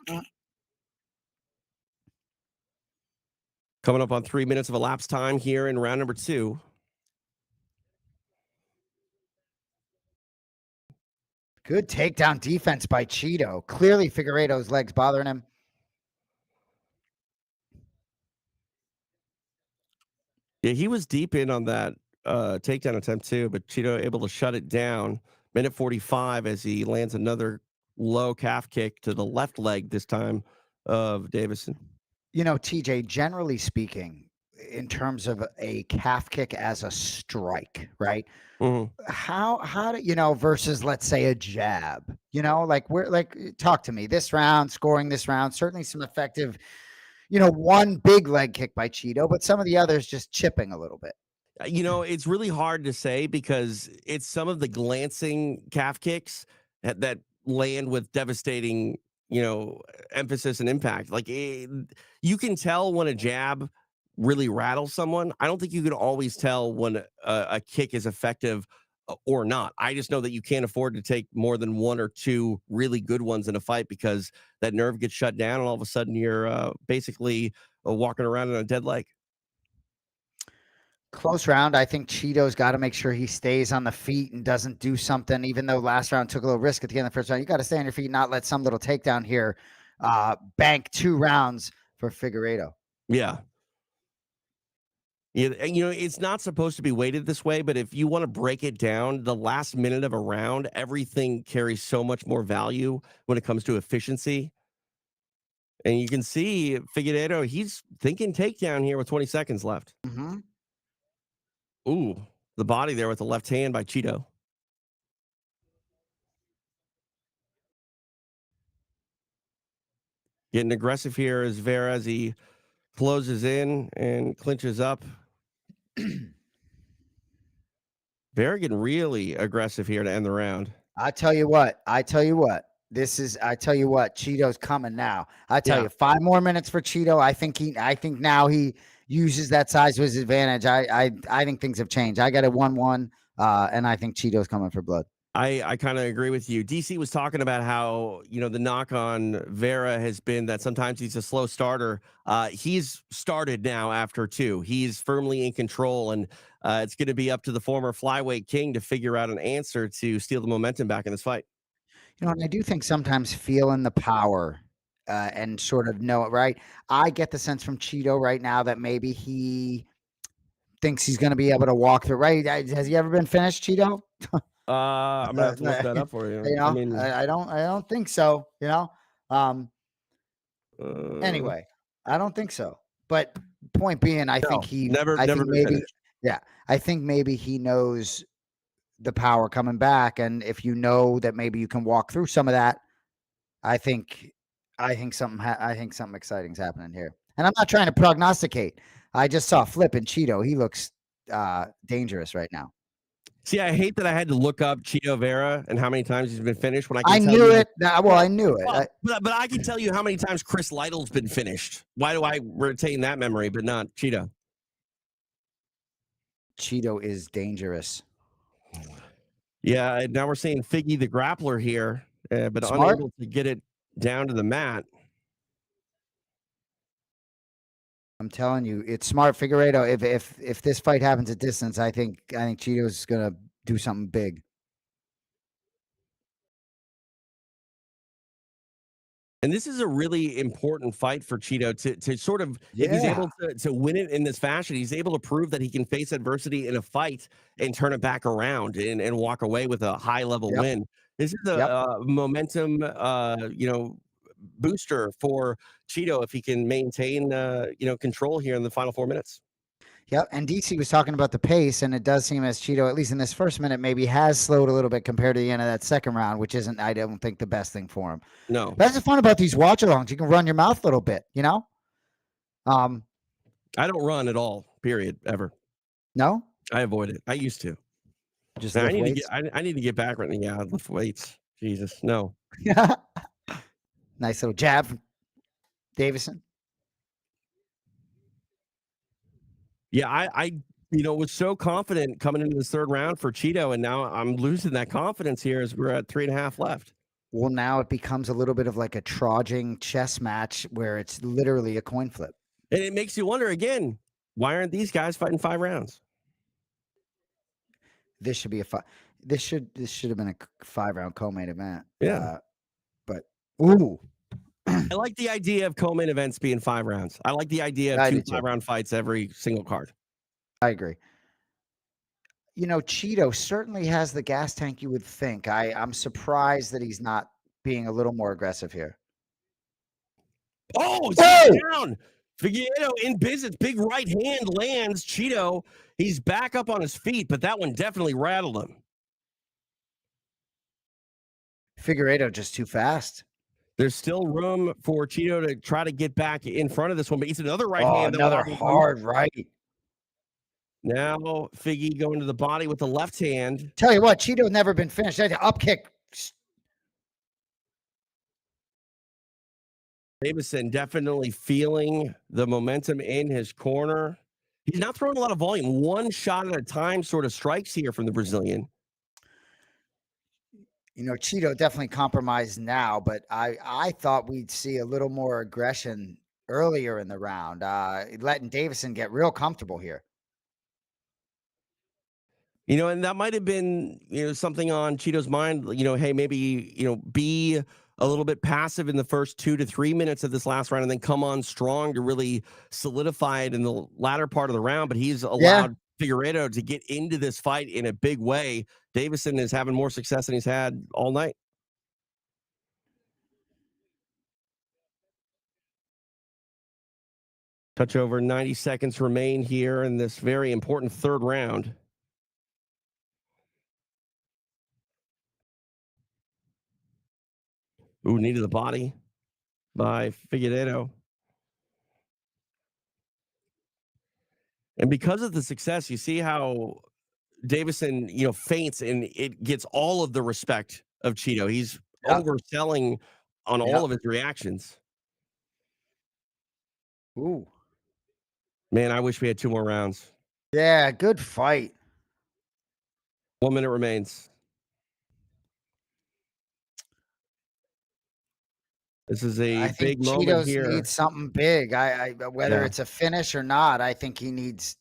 Coming up on 3 minutes of elapsed time here in round number two.
good takedown defense by Cheeto. Clearly Figueiredo's legs bothering him.
Yeah, he was deep in on that takedown attempt too, but Cheeto able to shut it down. Minute 45 as he lands another low calf kick to the left leg this time of Davison.
You know, TJ, generally speaking, in terms of a calf kick as a strike, right?
Mhm.
How do you know versus let's say a jab? You know, like we're like talk to me. This round, scoring this round, certainly some effective, one big leg kick by Cheeto, but some of the others just chipping a little bit.
You know, it's really hard to say because it's some of the glancing calf kicks that land with devastating, you know, emphasis and impact. You can tell when a jab really rattles someone. I don't think you can always tell when a kick is effective or not. I just know that you can't afford to take more than one or two really good ones in a fight because that nerve gets shut down and all of a sudden you're basically walking around in a dead leg.
Close round. I think Cheeto's got to make sure he stays on the feet and doesn't do something, even though last round took a little risk at the end of the first round. You got to stay on your feet, not let some little takedown here bank 2 rounds for Figueiredo.
Yeah. Yeah, and, you know, it's not supposed to be weighted this way, but if you want to break it down, the last minute of a round, everything carries so much more value when it comes to efficiency. And you can see Figueiredo, he's thinking takedown here with 20 seconds left.
Mm-hmm.
Ooh, the body there with the left hand by Cheeto. Getting aggressive here is Vera as he closes in and clinches up. Vera getting really aggressive here to end the round.
I tell you what, I tell you what, Cheeto's coming now. I tell
Yeah.
you, 5 more minutes for Cheeto. I think now he uses that size to his advantage. I think things have changed. I got a 1-1, and I think Cheeto's coming for blood.
I kind of agree with you. DC was talking about how, you know, the knock on Vera has been that sometimes he's a slow starter. He's started now after two. He's firmly in control, and it's going to be up to the former flyweight king to figure out an answer to steal the momentum back in this fight.
And I do think sometimes feeling the power and sort of know it, right? I get the sense from Cheeto right now that maybe he thinks he's going to be able to walk through. Right? Has he ever been finished, Cheeto?
I'm gonna have to look that up for you. I mean,
I don't think so. Um,
uh,
anyway, I don't think so. But point being,
no, never
I think
been
maybe,
finished.
yeah, I think maybe he knows the power coming back, and if you know that maybe you can walk through some of that, I think, I think something exciting's happening here. And I'm not trying to prognosticate. I just saw Flip and Cheeto. He looks dangerous right now.
See, I hate that I had to look up Cheeto Vera and how many times he's been finished when I can
I
tell
knew
you.
it. Well, I knew it.
But I can tell you how many times Chris Lytle's been finished. Why do I retain that memory, but not Cheeto?
Cheeto is dangerous.
Yeah, and now we're seeing Figgy the grappler here, but
Smart.
unable to get it down to the mat.
I'm telling you, it's smart. Figueredo. If this fight happens at distance, I think Cheeto's gonna do something big.
And this is a really important fight for Cheeto to sort of, if he's
Yeah.
able to win it in this fashion, he's able to prove that he can face adversity in a fight and turn it back around and walk away with a high level
Yep.
win. This is a,
Yep.
momentum, booster for Cheeto if he can maintain, control here in the final 4 minutes.
Yep. And DC was talking about the pace, and it does seem as Cheeto, at least in this first minute, maybe has slowed a little bit compared to the end of that second round, which isn't, I don't think, the best thing for him.
No,
That's the fun about these watch alongs. You can run your mouth a little bit, you know? Um,
I don't run at all. Period. Ever.
no,
I avoid it. I used to.
just
Man, I
lift
need to get.
weights.
I need to get back right now. Yeah, lift weights. Jesus, no.
Nice little jab from Davison.
Yeah, I was so confident coming into this third round for Cheeto, and now I'm losing that confidence here as we're at 3.5 left.
Well, now it becomes a little bit of like a trudging chess match where it's literally a coin flip.
And it makes you wonder again, why aren't these guys fighting 5 rounds?
This should be a five. This should have been a 5-round co-main event.
Yeah.
But ooh,
I like the idea of co-main events being 5 rounds. I like the idea of
I
two
do too.
5-round fights every single card.
I agree. You know, Cheeto certainly has the gas tank you would think. I'm surprised that he's not being a little more aggressive here.
Oh, he's
Oh!
down. Figueiredo in business. Big right hand lands Cheeto. He's back up on his feet, but that one definitely rattled him.
Figueiredo just too fast.
There's still room for Cheeto to try to get back in front of this one, but he's another right
Oh,
hand.
another hard right.
Now Figgy going to the body with the left hand.
Tell you what, Cheeto's never been finished. That up kick.
Davison definitely feeling the momentum in his corner. He's not throwing a lot of volume. One shot at a time sort of strikes here from the Brazilian.
You know, Cheeto definitely compromised now, but I thought we'd see a little more aggression earlier in the round, letting Davison get real comfortable here.
And that might have been, something on Cheeto's mind, hey, maybe, be a little bit passive in the first 2 to 3 minutes of this last round and then come on strong to really solidify it in the latter part of the round. But he's allowed Figueiredo to get into this fight in a big way. Davison is having more success than he's had all night. Touch over 90 seconds remain here in this very important third round. Ooh, knee to the body by Figueiredo. And because of the success, you see how Davison, faints and it gets all of the respect of Cheeto. He's overselling on all of his reactions.
Ooh.
Man, I wish we had 2 more rounds.
Yeah, good fight.
1 minute remains. This is a big moment
Cheetos
here.
needs something big. Whether it's a finish or not, I think he needs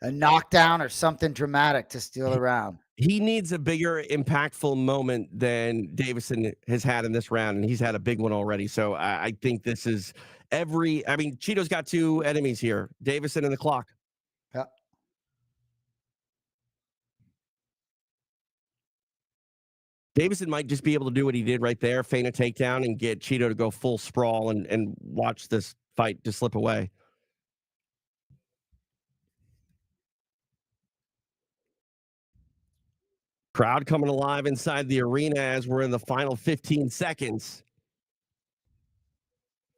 a knockdown or something dramatic to steal the round.
He needs a bigger, impactful moment than Davison has had in this round, and he's had a big one already. So I think this is Cheeto's got 2 enemies here, Davison and the clock.
Yeah.
Davison might just be able to do what he did right there, feint a takedown and get Cheeto to go full sprawl and watch this fight just slip away. Crowd coming alive inside the arena as we're in the final 15 seconds.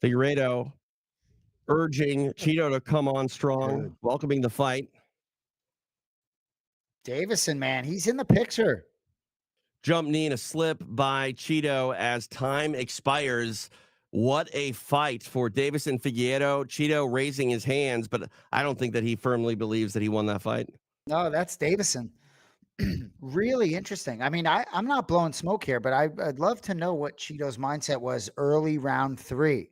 Figueiredo urging Cheeto to come on strong, welcoming the fight.
Davison, man, he's in the picture.
Jump knee and a slip by Cheeto as time expires. What a fight for Davison Figueiredo. Cheeto raising his hands, but I don't think that he firmly believes that he won that fight.
No, that's Davison. Really interesting. I mean, I'm not blowing smoke here, but I'd love to know what Cheeto's mindset was early round 3.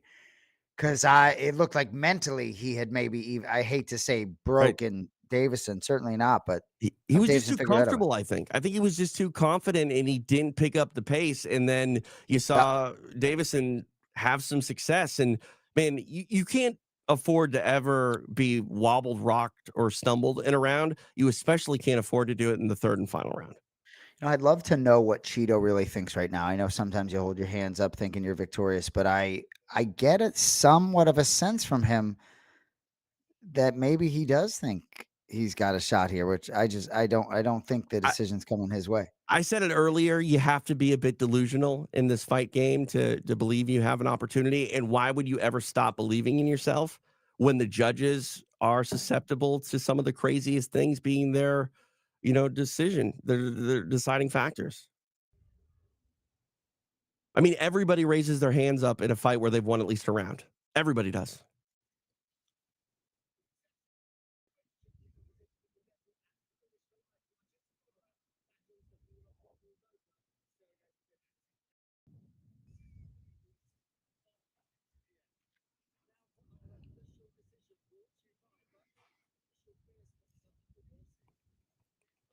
Because it looked like mentally he had maybe, I hate to say broken Davison, certainly not, but
he was just too comfortable, I think. I think he was just too confident and he didn't pick up the pace. And then you saw Davison have some success. And man, you can't afford to ever be wobbled, rocked, or stumbled in a round. You especially can't afford to do it in the third and final round.
I'd love to know what Cheeto really thinks right now. I know sometimes you hold your hands up thinking you're victorious, but I get it somewhat of a sense from him that maybe he does think he's got a shot here, which I don't think the
I,
decision's coming his way.
I said it earlier, you have to be a bit delusional in this fight game to believe you have an opportunity. And why would you ever stop believing in yourself when the judges are susceptible to some of the craziest things being their, decision, their deciding factors? I mean, everybody raises their hands up in a fight where they've won at least a round. Everybody does.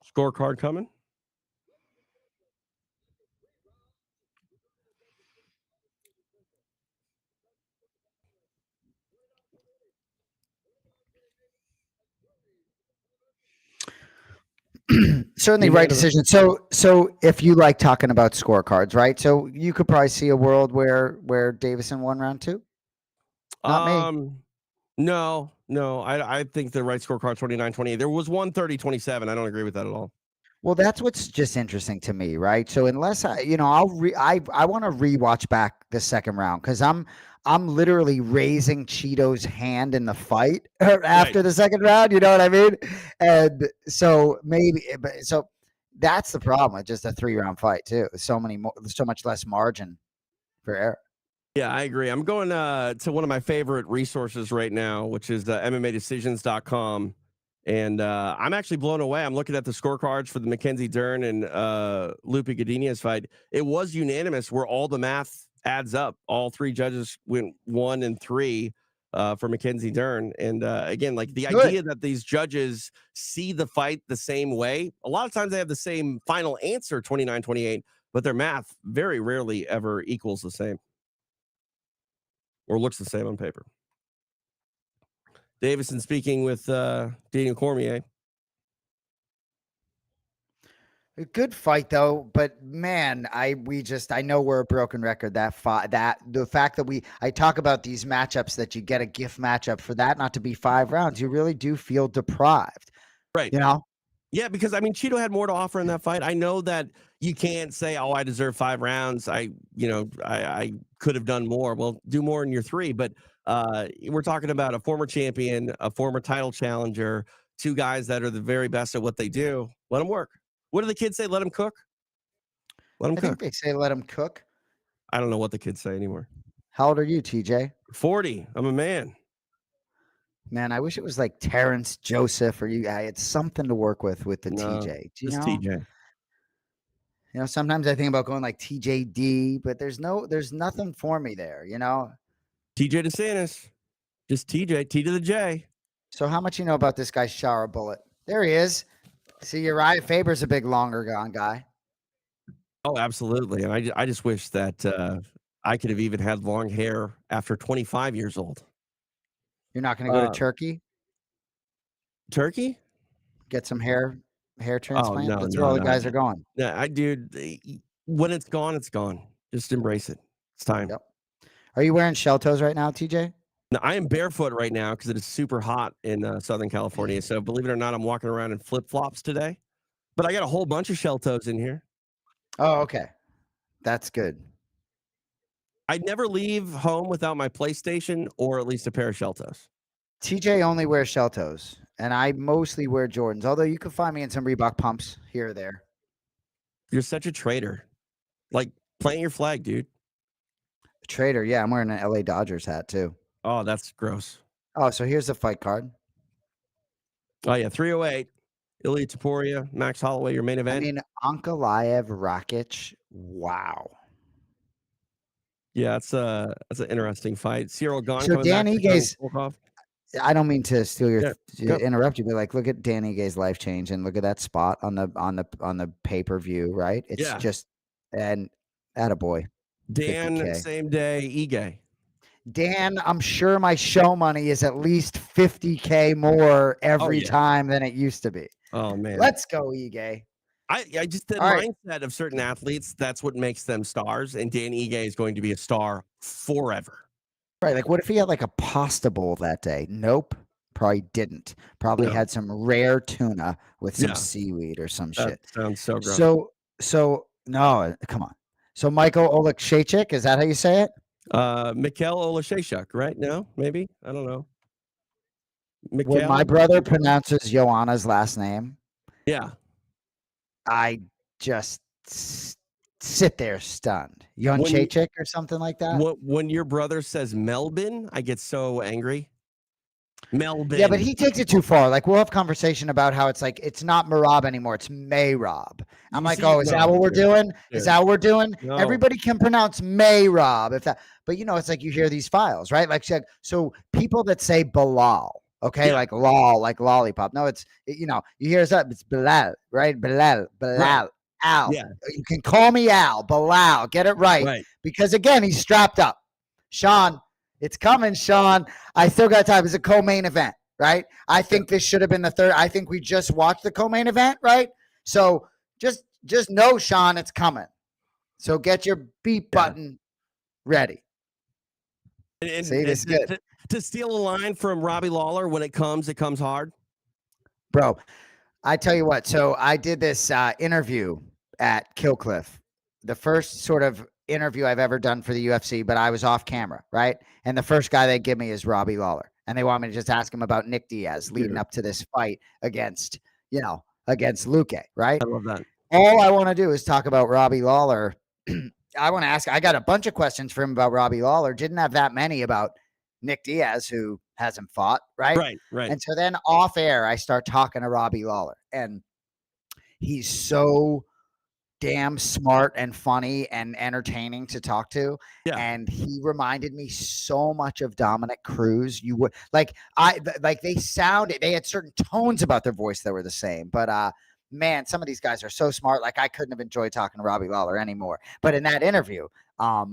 Scorecard coming.
Certainly right
Unanimous.
decision. So if you like talking about scorecards, right? So you could probably see a world where Davison won round two. Not me.
Um, no. I think the right scorecard 29-28. There was one 30-27. I don't agree with that at all.
Well, that's what's just interesting to me, right? So unless I want to rewatch back the second round because I'm literally raising Cheeto's hand in the fight
Right.
after the second round. You know what I mean? And so so that's the problem with just a 3 round fight too. So much less margin for error.
Yeah, I agree. I'm going to one of my favorite resources right now, which is MMAdecisions.com. And I'm actually blown away. I'm looking at the scorecards for the Mackenzie Dern and Lupe Godinez fight. It was unanimous where all the math adds up. All three judges went 1 and 3 for Mackenzie Dern. And again, like the
Good.
idea that these judges see the fight the same way, a lot of times they have the same final answer, 29-28, but their math very rarely ever equals the same or looks the same on paper. Davison speaking with Daniel Cormier.
A good fight though, but man, I know we're a broken record. That the fact that I talk about these matchups that you get a gift matchup for that not to be 5 rounds, you really do feel deprived.
Right.
You know,
Yeah, because I mean, Cheeto had more to offer in that fight. I know that you can't say, "Oh, I deserve 5 rounds." I could have done more. Well, do more in your three. But we're talking about a former champion, a former title challenger, two guys that are the very best at what they do. Let them work. What do the kids say? Let them cook. Let them
I think
cook.
they say let him cook.
I don't know what the kids say anymore.
How old are you, TJ?
40. I'm a man.
Man, I wish it was like Terrence Joseph or you. I had something to work with the
No,
TJ. Do you
just
know?
TJ.
Sometimes I think about going like TJD, but there's nothing for me there.
TJ DeSantis. Just TJ. T to the J.
So how much you know about this guy shower bullet? There he is. See, you're right. Faber's a big longer gone guy.
Oh, absolutely. And I just wish that I could have even had long hair after 25 years old.
You're not going to go to
Uh,
Turkey,
Turkey?
get some hair
Oh,
transplant.
no,
That's where
no,
all the
no.
guys are going.
No, dude, when it's gone, it's gone. Just embrace it. It's time.
Yep. Are you wearing shell toes right now, TJ?
Now, I am barefoot right now because it is super hot in Southern California. So believe it or not, I'm walking around in flip flops today. But I got a whole bunch of shell toes in here.
Oh, okay. That's good.
I'd never leave home without my PlayStation or at least a pair of shell toes.
TJ only wears shell toes, and I mostly wear Jordans. Although you can find me in some Reebok pumps here or there.
You're such a traitor. Like, plant your flag, dude.
Trader, yeah, I'm wearing an LA Dodgers hat too.
Oh, that's gross.
Oh, so here's the fight card.
Oh, yeah, 308. Ilya Taporia, Max Holloway, your main
I
event.
mean, Ankalaev Rakic. Wow.
Yeah, that's an interesting fight. Cyril Gahn
So
coming
Dan
back to Tony
Igue's
Volkov.
I don't mean to steal
Yeah, go.
interrupt you, but like, look at Danny Gay's life change and look at that spot on the pay per view, right? It's
Yeah,
just and attaboy.
Dan,
50K.
same day, Ige.
Dan, I'm sure my show money is at least 50K more
Oh
every
yeah.
time than it used to be.
Oh man.
Let's go, Ige.
I just the
All right.
mindset of certain athletes, that's what makes them stars. And Dan Ige is going to be a star forever.
Right. Like, what if he had like a pasta bowl that day? Nope. Probably didn't. Probably
No.
had some rare tuna with some
Yeah.
seaweed or some
That
shit.
sounds so gross.
So no, come on. So Michael Oleksiejczuk, is that how you say it?
Mikhail Olashechuk, right? No, maybe. I don't know.
When my
Mikhail?
brother pronounces Joanna's last name,
Yeah.
I just sit there stunned.
When
Jonchechik or something like that.
when your brother says Melbourne, I get so angry. Melbourne.
Yeah, but he takes it too far. Like, we'll have conversation about how it's like it's not Marab anymore, it's Mayrob. I'm
You
like,
see,
oh, is that
no,
what we're
dude,
doing? Is
dude,
that what we're doing?
no.
Everybody can pronounce Mayrob if that, but it's like you hear these files, right? Like, so people that say Belal, okay,
Yeah.
like lol, like lollipop. No, you hear that it's Belal, right? Belal,
Right.
Al.
Yeah.
You can call me Al, Belal. Get it right,
Right.
because again, he's strapped up. Sean, it's coming, Sean. I still got time. It's a co-main event, right? I think this should have been the third. I think we just watched the co-main event, right? So just know, Sean, it's coming. So get your beat button ready.
And
See, this is good.
to steal a line from Robbie Lawler, when it comes hard.
Bro, I tell you what. So I did this interview at Killcliff, the first sort of interview I've ever done for the UFC, but I was off camera, right? And the first guy they give me is Robbie Lawler. And they want me to just ask him about Nick Diaz leading up to this fight against Luque, right?
I love that.
All I want to do is talk about Robbie Lawler. I want to ask, I got a bunch of questions for him about Robbie Lawler. Didn't have that many about Nick Diaz, who hasn't fought, right?
Right.
And so then off air, I start talking to Robbie Lawler, and he's so damn smart and funny and entertaining to talk to.
Yeah.
And he reminded me so much of Dominic Cruz. You would they had certain tones about their voice that were the same, but man, some of these guys are so smart. Like, I couldn't have enjoyed talking to Robbie Lawler anymore. But in that interview, I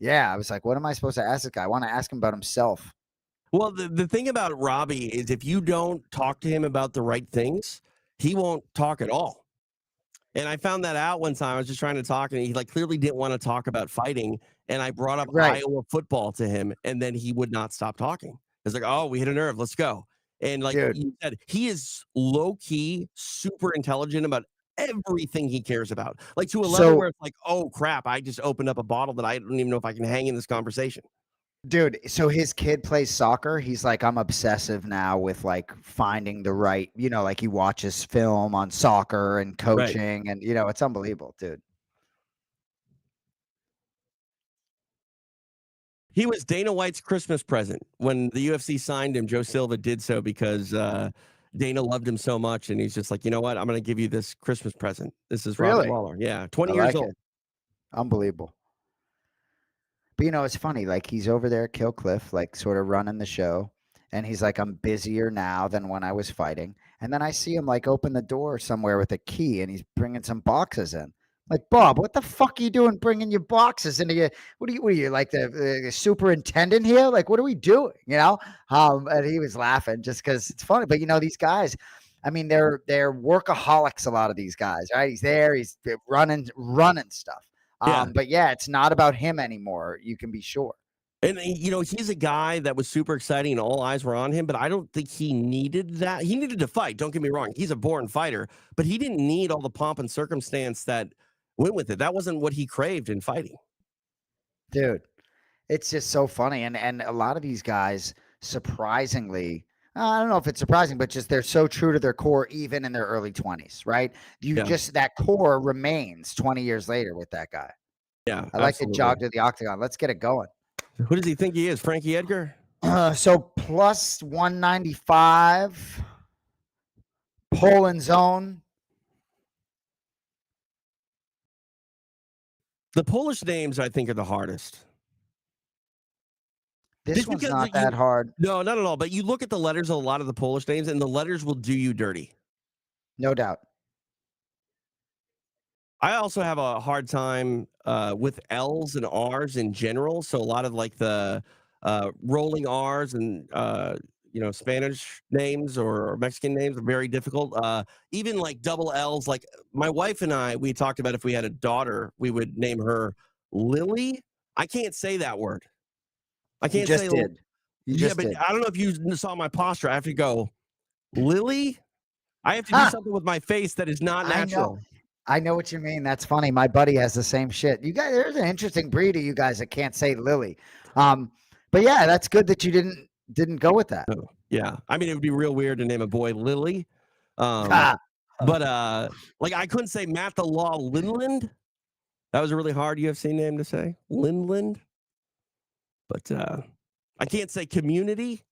was like, what am I supposed to ask this guy? I want to ask him about himself.
Well, the thing about Robbie is if you don't talk to him about the right things, he won't talk at all. And I found that out one time. I was just trying to talk, and he clearly didn't want to talk about fighting. And I brought up Iowa football to him, and then he would not stop talking. It's like, oh, we hit a nerve. Let's go. And like you said, he is low key, super intelligent about everything he cares about. Like, to a level where it's like, oh crap, I just opened up a bottle that I don't even know if I can hang in this conversation.
Dude, so his kid plays soccer. He's like, I'm obsessive now with like finding the right, like he watches film on soccer and coaching, and it's unbelievable, dude.
He was Dana White's Christmas present. When the UFC signed him, Joe Silva did so because Dana loved him so much, and he's just like, you know what? I'm going to give you this Christmas present. This is Robbie Lawler. Yeah, 20 years old.
Unbelievable. But it's funny. Like, he's over there at Killcliff, like sort of running the show, and he's like, I'm busier now than when I was fighting. And then I see him like open the door somewhere with a key, and he's bringing some boxes in. Like, Bob, what the fuck are you doing bringing your boxes into your, what are you like the superintendent here? Like, what are we doing? And he was laughing just because it's funny. But these guys, I mean, they're workaholics, a lot of these guys, right? He's there, he's running stuff. But yeah, it's not about him anymore. You can be sure.
And he's a guy that was super exciting and all eyes were on him, but I don't think he needed that. He needed to fight. Don't get me wrong. He's a born fighter, but he didn't need all the pomp and circumstance that went with it. That wasn't what he craved in fighting.
Dude, it's just so funny. And a lot of these guys, surprisingly, I don't know if it's surprising, but just they're so true to their core, even in their early 20s, right? That core remains 20 years later with that guy.
Yeah.
I like to jog to the octagon. Let's get it going.
Who does he think he is? Frankie Edgar?
So plus 195, Poland zone.
The Polish names, I think, are the hardest.
This one's not that hard.
No, not at all. But you look at the letters of a lot of the Polish names, and the letters will do you dirty.
No doubt.
I also have a hard time with L's and R's in general. So a lot of like the rolling R's and Spanish names or Mexican names are very difficult. Even like double L's. Like my wife and I, we talked about if we had a daughter, we would name her Lily. I can't say that word. I
You
can't say.
just did. You
Yeah,
just
but
did.
I don't know if you saw my posture. I have to go Lily. I have to do
Ha!
something with my face that is not
I know.
natural.
I know what you mean. That's funny. My buddy has the same shit. You guys, there's an interesting breed of you guys that can't say Lily. But yeah, that's good that you didn't go with that.
Oh, yeah. I mean, it would be real weird to name a boy Lily. Um,
Ha!
but like I couldn't say Matt the Law Linland. That was a really hard UFC name to say. Linland. But I can't say community.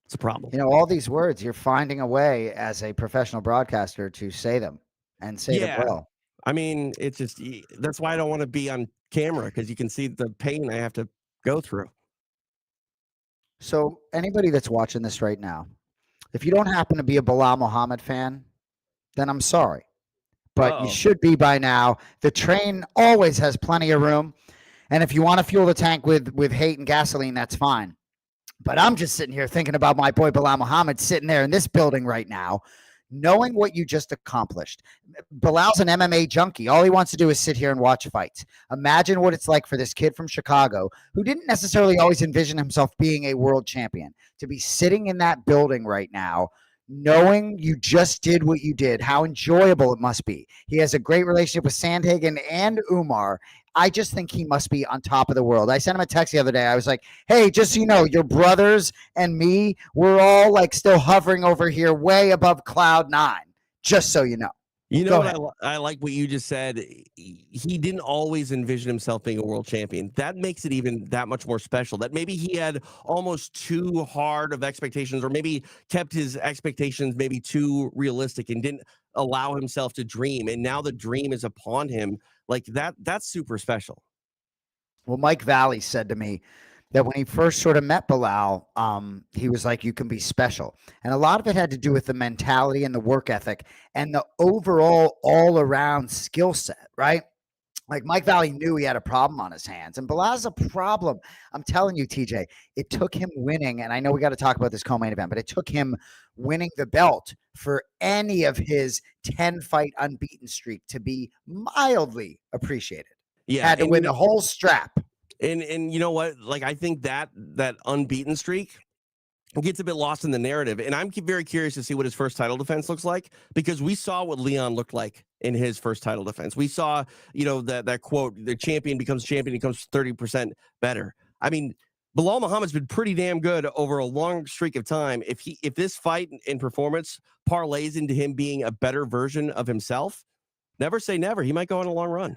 It's a problem.
You know, all these words, you're finding a way as a professional broadcaster to say them and say them
Yeah.
well.
I mean, it's just that's why I don't want to be on camera because you can see the pain I have to go through.
So anybody that's watching this right now, if you don't happen to be a Belal Muhammad fan, then I'm sorry. But you
Oh,
should be by now. The train always has plenty of room. And if you want to fuel the tank with hate and gasoline, that's fine. But I'm just sitting here thinking about my boy Belal Muhammad sitting there in this building right now, knowing what you just accomplished. Bilal's an MMA junkie. All he wants to do is sit here and watch fights. Imagine what it's like for this kid from Chicago who didn't necessarily always envision himself being a world champion to be sitting in that building right now, knowing you just did what you did, how enjoyable it must be. He has a great relationship with Sandhagen and Umar. I just think he must be on top of the world. I sent him a text the other day. I was like, hey, just so you know, your brothers and me, we're all like still hovering over here way above cloud nine, just so you know.
you know
Go
what
ahead.
I like what you just said. He didn't always envision himself being a world champion. That makes it even that much more special. That maybe he had almost too hard of expectations, or maybe kept his expectations maybe too realistic and didn't allow himself to dream. And now the dream is upon him. Like that. That's super special.
Well, Mike Valley said to me that when he first sort of met Bilal, he was like, you can be special. And a lot of it had to do with the mentality and the work ethic and the overall all around skill set, right? Like Mike Valley knew he had a problem on his hands, and Bilal's a problem. I'm telling you, TJ, it took him winning, and I know we got to talk about this co-main event, but it took him winning the belt for any of his 10 fight unbeaten streak to be mildly appreciated.
Yeah,
Had to
and
win the whole strap.
you know what? Like I think that unbeaten streak gets a bit lost in the narrative. And I'm very curious to see what his first title defense looks like because we saw what Leon looked like in his first title defense. We saw, that quote, the champion becomes 30% better. I mean, Belal Muhammad's been pretty damn good over a long streak of time. If this fight and performance parlays into him being a better version of himself, never say never. He might go on a long run.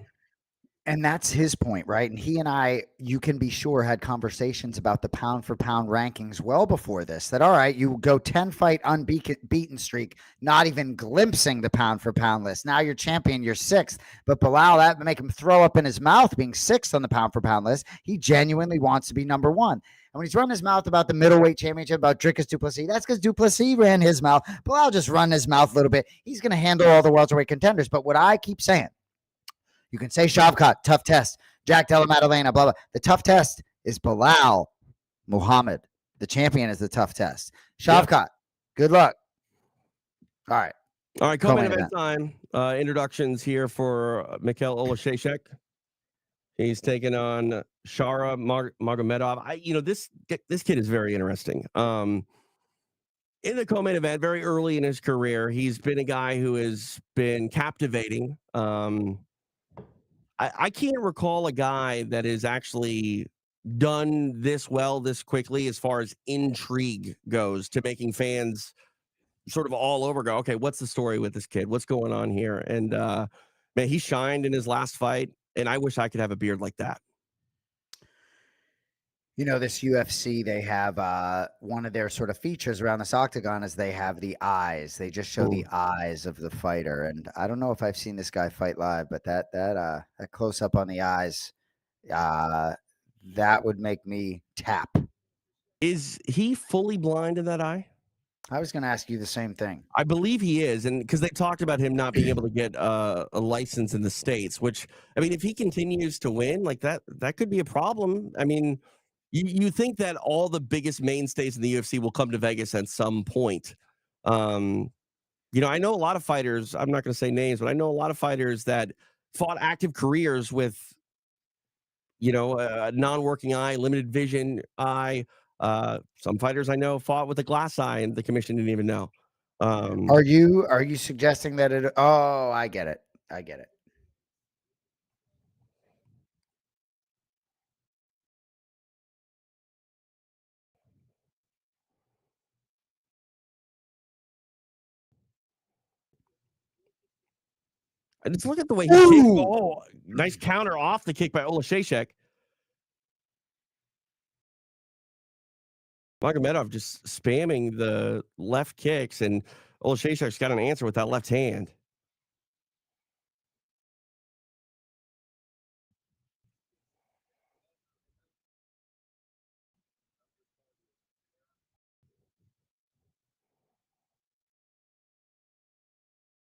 And that's his point, right? And he and I, you can be sure, had conversations about the pound for pound rankings well before this. That, all right, you go 10 fight unbeaten streak, not even glimpsing the pound for pound list. Now you're champion, you're sixth. But Bilal, that would make him throw up in his mouth being sixth on the pound for pound list. He genuinely wants to be number one. And when he's running his mouth about the middleweight championship, about Dricus Duplessis, that's because Duplessis ran his mouth. Bilal just run his mouth a little bit. He's going to handle all the welterweight contenders. But what I keep saying, you can say Shavkat, tough test. Jack Della Maddalena, blah, blah. The tough test is Belal Muhammad. The champion is the tough test. Shavkat, yeah. Good luck. All right.
All right, co-main event time. Introductions here for Mikhail Olashechek. He's taking on Shara Magomedov. This kid is very interesting. In the co-main event, very early in his career, he's been a guy who has been captivating. I can't recall a guy that has actually done this well this quickly as far as intrigue goes to making fans sort of all over go, okay, what's the story with this kid? What's going on here? And man, he shined in his last fight, and I wish I could have a beard like that.
You know, this UFC, they have one of their sort of features around this octagon is they have the eyes. They just show the eyes of the fighter. And I don't know if I've seen this guy fight live, but that close up on the eyes, that would make me tap.
Is he fully blind in that eye?
I was going to ask you the same thing.
I believe he is, and because they talked about him not being able to get a license in the states, which I mean, if he continues to win like that, that could be a problem. I mean, you think that all the biggest mainstays in the UFC will come to Vegas at some point. Um, I know a lot of fighters. I'm not going to say names, but I know a lot of fighters that fought active careers with a non-working eye, limited vision eye. Some fighters I know fought with a glass eye, and the commission didn't even know.
Are you suggesting that it Oh, I get it. I get it.
And just look at the way he kicked.
Ooh!
Oh, nice counter off the kick by Olashashek. Magomedov just spamming the left kicks, and Olashashek's got an answer with that left hand.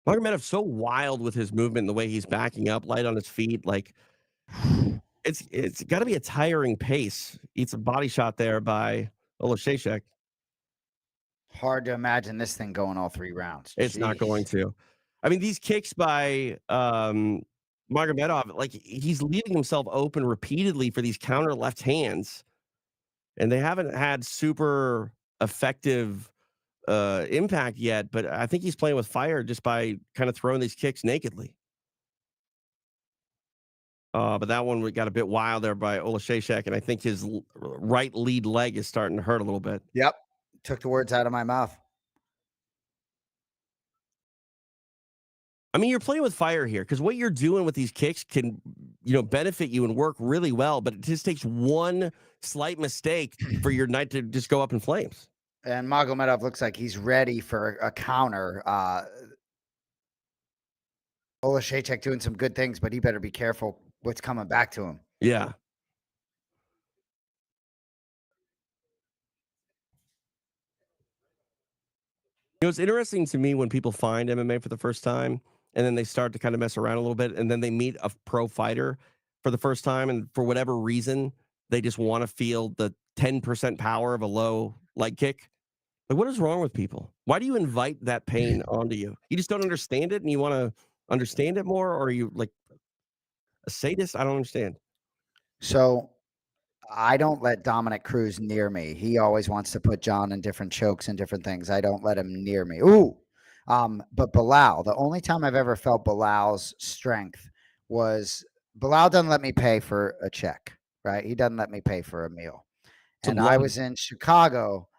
Magomedov's so wild with his movement and the way he's backing up, light on his feet. Like it's got to be a tiring pace. Eats a body shot there by Olashashek.
Hard to imagine this thing going all 3 rounds.
It's not going
Jeez.
to. I mean, these kicks by Magomedov, like he's leaving himself open repeatedly for these counter left hands, and they haven't had super effective impact yet. But I think he's playing with fire just by kind of throwing these kicks nakedly. But that one got a bit wild there by Olashashek, and I think his right lead leg is starting to hurt a little bit.
Yep. Took the words out of my mouth.
I mean, you're playing with fire here because what you're doing with these kicks can, benefit you and work really well. But it just takes one slight mistake for your night to just go up in flames.
And Magomedov looks like he's ready for a counter. Olashaychuk doing some good things, but he better be careful what's coming back to him.
Yeah. It's interesting to me when people find MMA for the first time and then they start to kind of mess around a little bit and then they meet a pro fighter for the first time and for whatever reason they just want to feel the 10% power of a low leg kick. Like, what is wrong with people? Why do you invite that pain onto you? You just don't understand it and you want to understand it more, or are you like a sadist? I don't understand.
So I don't let Dominic Cruz near me. He always wants to put John in different chokes and different things. I don't let him near me. Ooh. But Belal, the only time I've ever felt Belal's strength was Belal doesn't let me pay for a check, right? He doesn't let me pay for a meal.
So
And I
glutton.
was in Chicago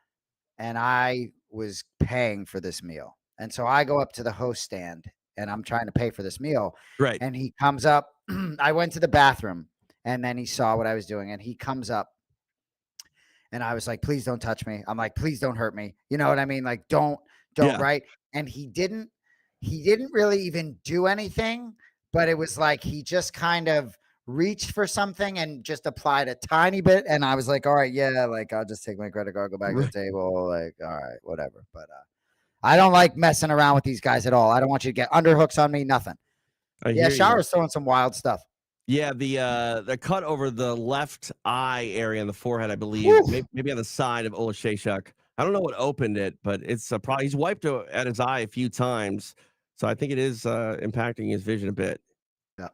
and I was paying for this meal. And so I go up to the host stand and I'm trying to pay for this meal.
Right.
And he comes up. I went to the bathroom and then he saw what I was doing and he comes up and I was like, please don't touch me. I'm like, please don't hurt me. You know what I mean? Like, don't,
Yeah.
right. And he didn't really even do anything, but it was like he just kind of reached for something and just applied a tiny bit. And I was like, all right, yeah, like I'll just take my credit card, go back to the
Right.
table. Like, all right, whatever. But I don't like messing around with these guys at all. I don't want you to get underhooks on me, nothing.
I
Yeah,
hear you.
Shower's throwing some wild stuff.
Yeah, the cut over the left eye area on the forehead, I believe,
Whew.
maybe on the side of Olashashuk. I don't know what opened it, but it's a probably he's wiped at his eye a few times, so I think it is impacting his vision a bit.
Yeah.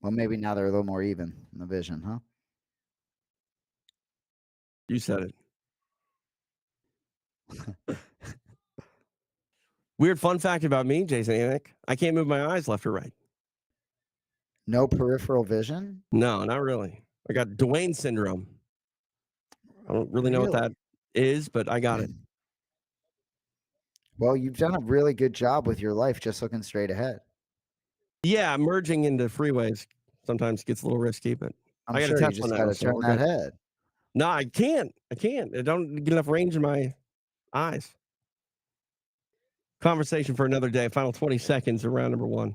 Well, maybe now they're a little more even in the vision, huh?
You said it. Weird fun fact about me, Jason Anik. I can't move my eyes left or right.
No peripheral vision?
No, not really. I got Dwayne syndrome. I don't really know what that
Really?
is, but I got it.
Well, you've done a really good job with your life just looking straight ahead.
Yeah, merging into freeways sometimes gets a little risky, but
I'm
I got a
sure you
Tesla
just got
now,
to
so
turn
we're
that
good.
head.
No, I can't. I can't. I don't get enough range in my eyes. Conversation for another day. Final 20 seconds of round number one.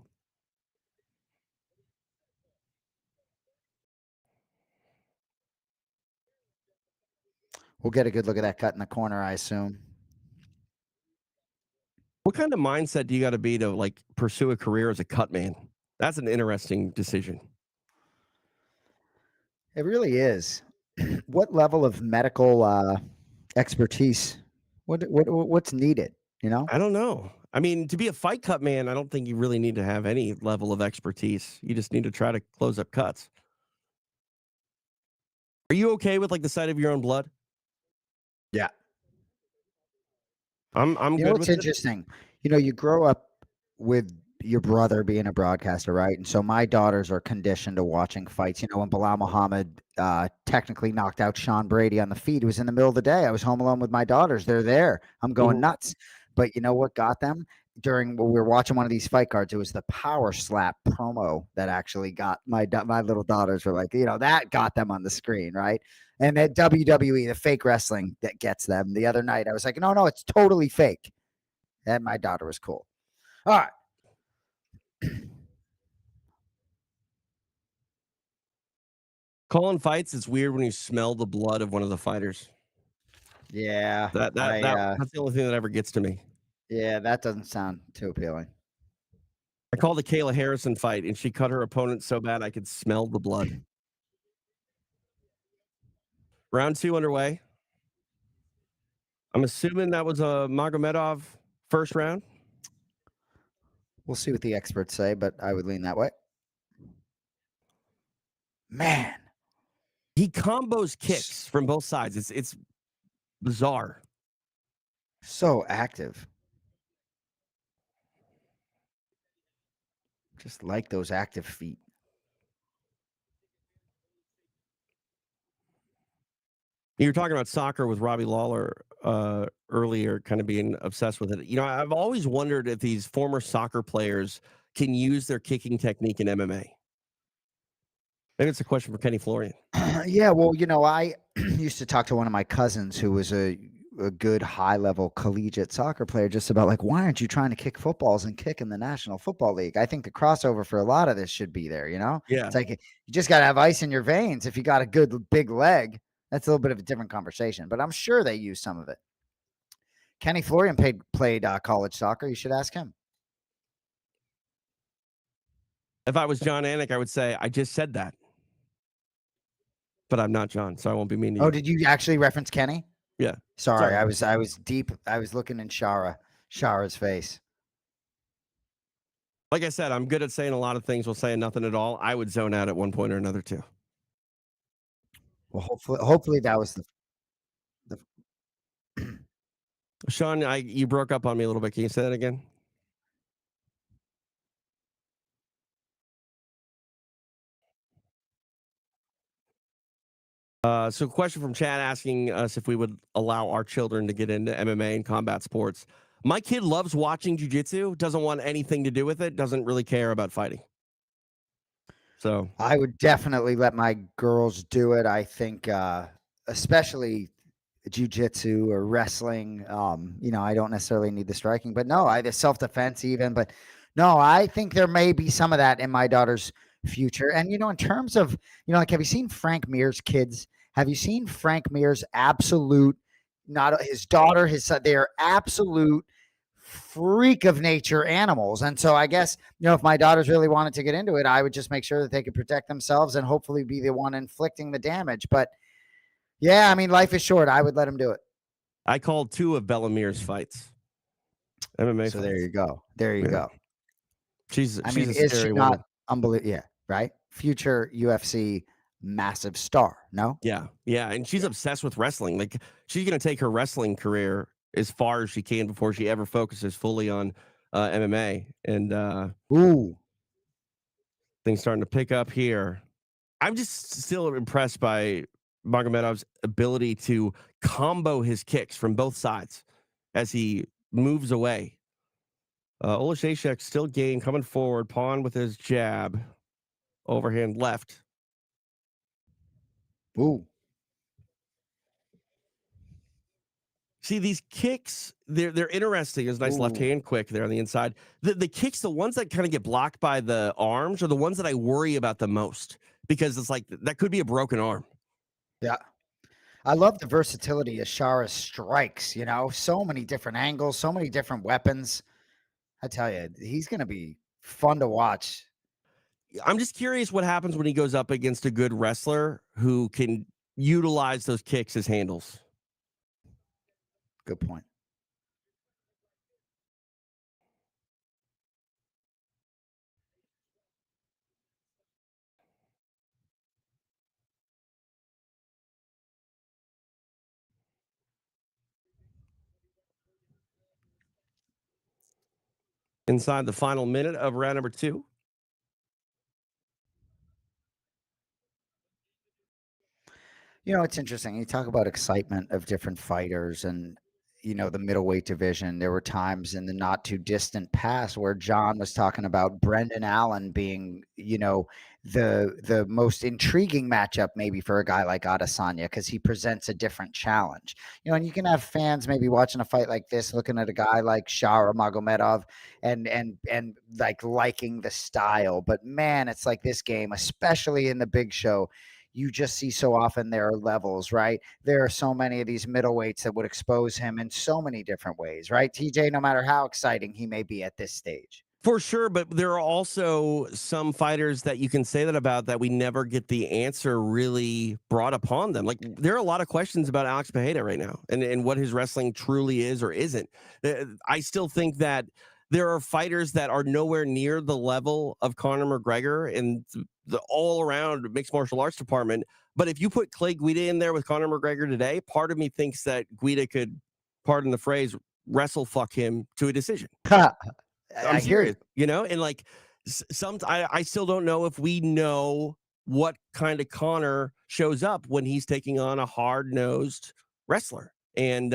We'll get a good look at that cut in the corner, I assume.
What kind of mindset do you got to be to like pursue a career as a cut man? That's an interesting decision.
It really is. What level of medical expertise? What's needed? You know?
I don't know. I mean, to be a fight cut man, I don't think you really need to have any level of expertise. You just need to try to close up cuts. Are you okay with like the sight of your own blood?
Yeah.
I'm
You know
good
what's
with it.
interesting? You grow up with your brother being a broadcaster, right? And so my daughters are conditioned to watching fights. When Belal Muhammad technically knocked out Sean Brady on the feet, it was in the middle of the day. I was home alone with my daughters. They're there. I'm going
Mhm.
nuts. But you know what got them? When we were watching one of these fight cards, it was the power slap promo that actually got my little daughters were like, that got them on the screen, right? And that WWE, the fake wrestling that gets them. The other night, I was like, no, it's totally fake. And my daughter was cool. All right.
Calling fights, it's weird when you smell the blood of one of the fighters.
Yeah,
That's the only thing that ever gets to me.
yeah, that doesn't sound too appealing.
I called the Kayla Harrison fight, and she cut her opponent so bad I could smell the blood. Round 2 underway. I'm assuming that was a Magomedov first round.
We'll see what the experts say, but I would lean that way. Man,
He combos kicks from both sides. It's bizarre.
so active. Just like those active feet.
You were talking about soccer with Robbie Lawler earlier, kind of being obsessed with it. I've always wondered if these former soccer players can use their kicking technique in MMA. Maybe it's a question for Kenny Florian.
Yeah, well, I used to talk to one of my cousins who was a good high level collegiate soccer player just about like, why aren't you trying to kick footballs and kick in the National Football League? I think the crossover for a lot of this should be there,
Yeah.
It's like you just got to have ice in your veins. If you got a good big leg, that's a little bit of a different conversation, but I'm sure they use some of it. Kenny Florian played college soccer. You should ask him.
If I was John Anik, I would say, I just said that. But I'm not John, so I won't be mean to
Oh,
you.
did you actually reference Kenny?
Yeah.
Sorry,
Sorry.
I was deep. I was looking in Shara's face.
Like I said, I'm good at saying a lot of things while saying nothing at all. I would zone out at one point or another too.
Well, hopefully that was the
Sean, you broke up on me a little bit. Can you say that again? So question from Chad asking us if we would allow our children to get into MMA and combat sports. My kid loves watching jujitsu, doesn't want anything to do with it, doesn't really care about fighting. So
I would definitely let my girls do it. I think, especially jujitsu or wrestling. I don't necessarily need the striking, but no, the self defense even. But no, I think there may be some of that in my daughter's future. And in terms of like, have you seen Frank Mir's kids? Have you seen Frank Mir's absolute? Not his daughter, his son. They are absolute freak of nature animals. And so I guess, if my daughters really wanted to get into it, I would just make sure that they could protect themselves and hopefully be the one inflicting the damage. But yeah, I mean, life is short. I would let them do it.
I called 2 of Bellamir's fights. MMA
So
fights.
there you go. There you go.
She's
Is
a
she
scary
not
woman.
unbelievable? Yeah, right. Future UFC massive star. No.
Yeah. Yeah. And she's
Yeah.
obsessed with wrestling. Like she's gonna take her wrestling career as far as she can before she ever focuses fully on MMA. And
Ooh.
things starting to pick up here. I'm just still impressed by Magomedov's ability to combo his kicks from both sides as he moves away. Olashashek still game coming forward, pawn with his jab, overhand left.
Ooh.
See these kicks, they're interesting. There's a nice left
Ooh.
hand quick there on the inside. The kicks, the ones that kind of get blocked by the arms, are the ones that I worry about the most because it's like that could be a broken arm.
Yeah. I love the versatility of Shara's strikes, so many different angles, so many different weapons. I tell you, he's gonna be fun to watch.
I'm just curious what happens when he goes up against a good wrestler who can utilize those kicks as handles.
Good point.
Inside the final minute of round number two.
It's interesting. You talk about excitement of different fighters and, the middleweight division. There were times in the not too distant past where John was talking about Brendan Allen being, the most intriguing matchup maybe for a guy like Adesanya because he presents a different challenge. And you can have fans maybe watching a fight like this, looking at a guy like Shara Magomedov and like liking the style. But man, it's like this game, especially in the big show, you just see so often there are levels, right? There are so many of these middleweights that would expose him in so many different ways, right? TJ, no matter how exciting he may be at this stage.
For sure, but there are also some fighters that you can say that about that we never get the answer really brought upon them. Like there are a lot of questions about Alex Pereira right now and what his wrestling truly is or isn't. I still think that there are fighters that are nowhere near the level of Conor McGregor and the all around mixed martial arts department. But if you put Clay Guida in there with Conor McGregor today, part of me thinks that Guida could, pardon the phrase, wrestle fuck him to a decision. I'm
I hear you.
serious, and like some I still don't know if we know what kind of Connor shows up when he's taking on a hard-nosed wrestler. And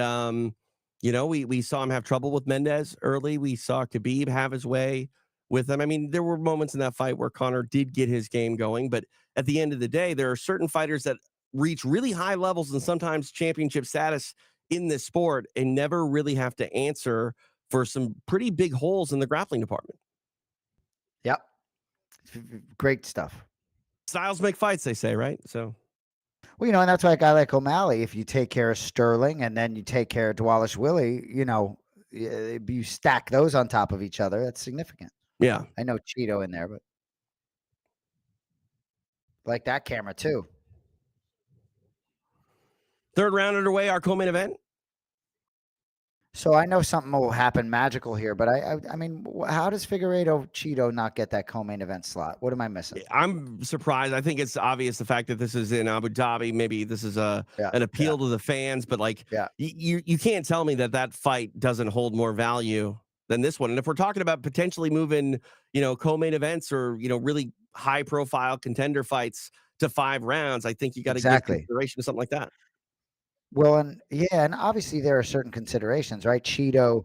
we saw him have trouble with Mendez early. We saw Khabib have his way with him. I mean, there were moments in that fight where Connor did get his game going, but at the end of the day, there are certain fighters that reach really high levels and sometimes championship status in this sport and never really have to answer for some pretty big holes in the grappling department.
Yep. Great stuff.
Styles make fights, they say, right? So,
Well, and that's why a guy like O'Malley, if you take care of Sterling and then you take care of Dwalish Willie, you stack those on top of each other. That's significant.
yeah.
I know Cheeto in there, but like that camera too.
Third round underway, our co-main event.
So I know something will happen magical here, but I mean, how does Figueiredo Cheeto not get that co-main event slot? What am I missing?
I'm surprised. I think it's obvious the fact that this is in Abu Dhabi. Maybe this is
Yeah,
an
yeah,
appeal to the fans, but like
yeah.
you can't tell me that fight doesn't hold more value than this one. And if we're talking about potentially moving, co-main events or really high profile contender fights to 5 rounds, I think you got to give
Exactly.
consideration to something like that.
Well, and yeah, and obviously there are certain considerations, right? Cheeto,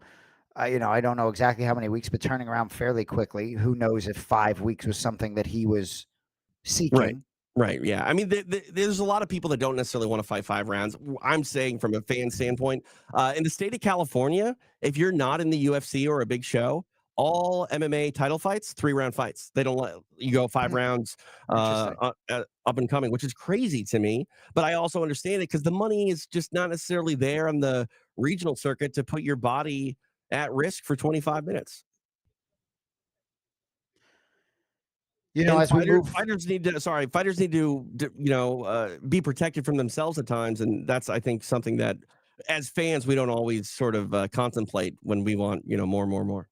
I don't know exactly how many weeks, but turning around fairly quickly. Who knows if 5 weeks was something that he was
Right.
seeking?
Right. Yeah. I mean, there's a lot of people that don't necessarily want to fight 5 rounds. I'm saying from a fan standpoint, in the state of California, if you're not in the UFC or a big show, all MMA title fights, 3 round fights. They don't let you go 5 rounds
Interesting.
up and coming, which is crazy to me. But I also understand it because the money is just not necessarily there on the regional circuit to put your body at risk for 25 minutes. And
As we move,
fighters need to be protected from themselves at times, and that's I think something that as fans we don't always sort of contemplate when we want more and more and more.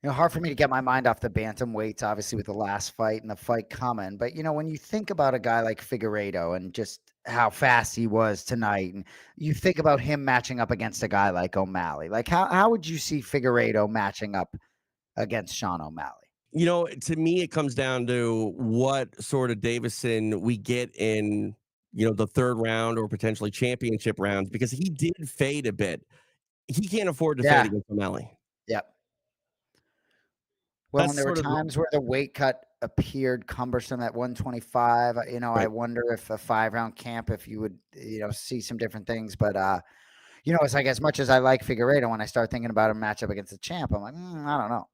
hard for me to get my mind off the bantamweights, obviously with the last fight and the fight coming. But when you think about a guy like Figueiredo and just how fast he was tonight, and you think about him matching up against a guy like O'Malley, like how would you see Figueiredo matching up against Sean O'Malley?
To me, it comes down to what sort of Davison we get in the third round or potentially championship rounds because he did fade a bit. He can't afford to fade
Yeah.
against O'Malley.
Yep. Well,
That's
and there were
sort of
times where the weight cut appeared cumbersome at 125. I
right.
wonder if a 5 round camp, if you would, see some different things. But it's like as much as I like Figueiredo, when I start thinking about a matchup against a champ, I'm like, I don't know.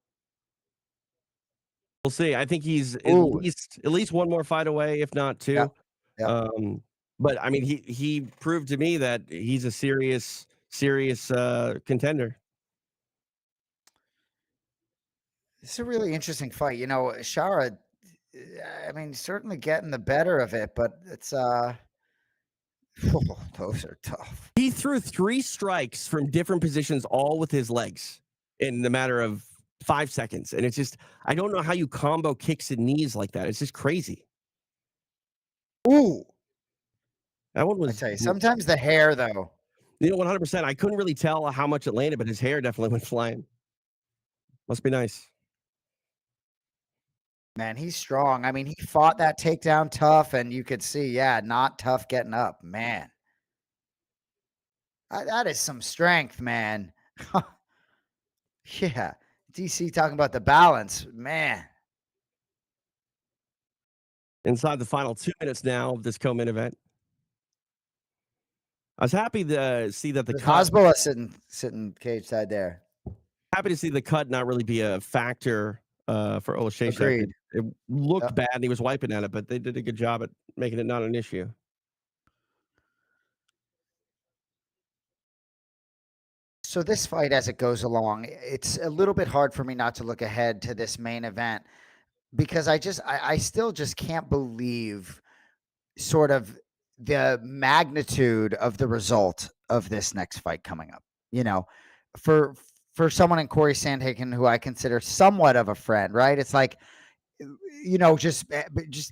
We'll see. I think he's
Ooh,
at least one more fight away, if not
yep,
two.
yep.
Um, But I mean, he proved to me that he's a serious contender.
It's a really interesting fight. Shara, I mean, certainly getting the better of it, but it's those are tough.
He threw 3 strikes from different positions, all with his legs, in the matter of 5 seconds, and it's just I don't know how you combo kicks and knees like that. It's just crazy.
Ooh,
That one
I
was,
tell you, sometimes the hair though.
100%. I couldn't really tell how much it landed, but his hair definitely went flying. Must be nice.
Man, he's strong. I mean, he fought that takedown tough, and you could see, yeah, not tough getting up. Man, that is some strength, man. Yeah, DC talking about the balance, man.
Inside the final 2 minutes now of this co-main event. I was happy to see that the
With
cut
Hasbulla sitting cage side there.
happy to see the cut not really be a factor, for Olszewski. It
Agreed.
it looked
Yep.
bad, and he was wiping at it, but they did a good job at making it not an issue.
So this fight, as it goes along, it's a little bit hard for me not to look ahead to this main event because I still just can't believe sort of the magnitude of the result of this next fight coming up. You know, for for someone in Corey Sandhagen who I consider somewhat of a friend, right? It's like just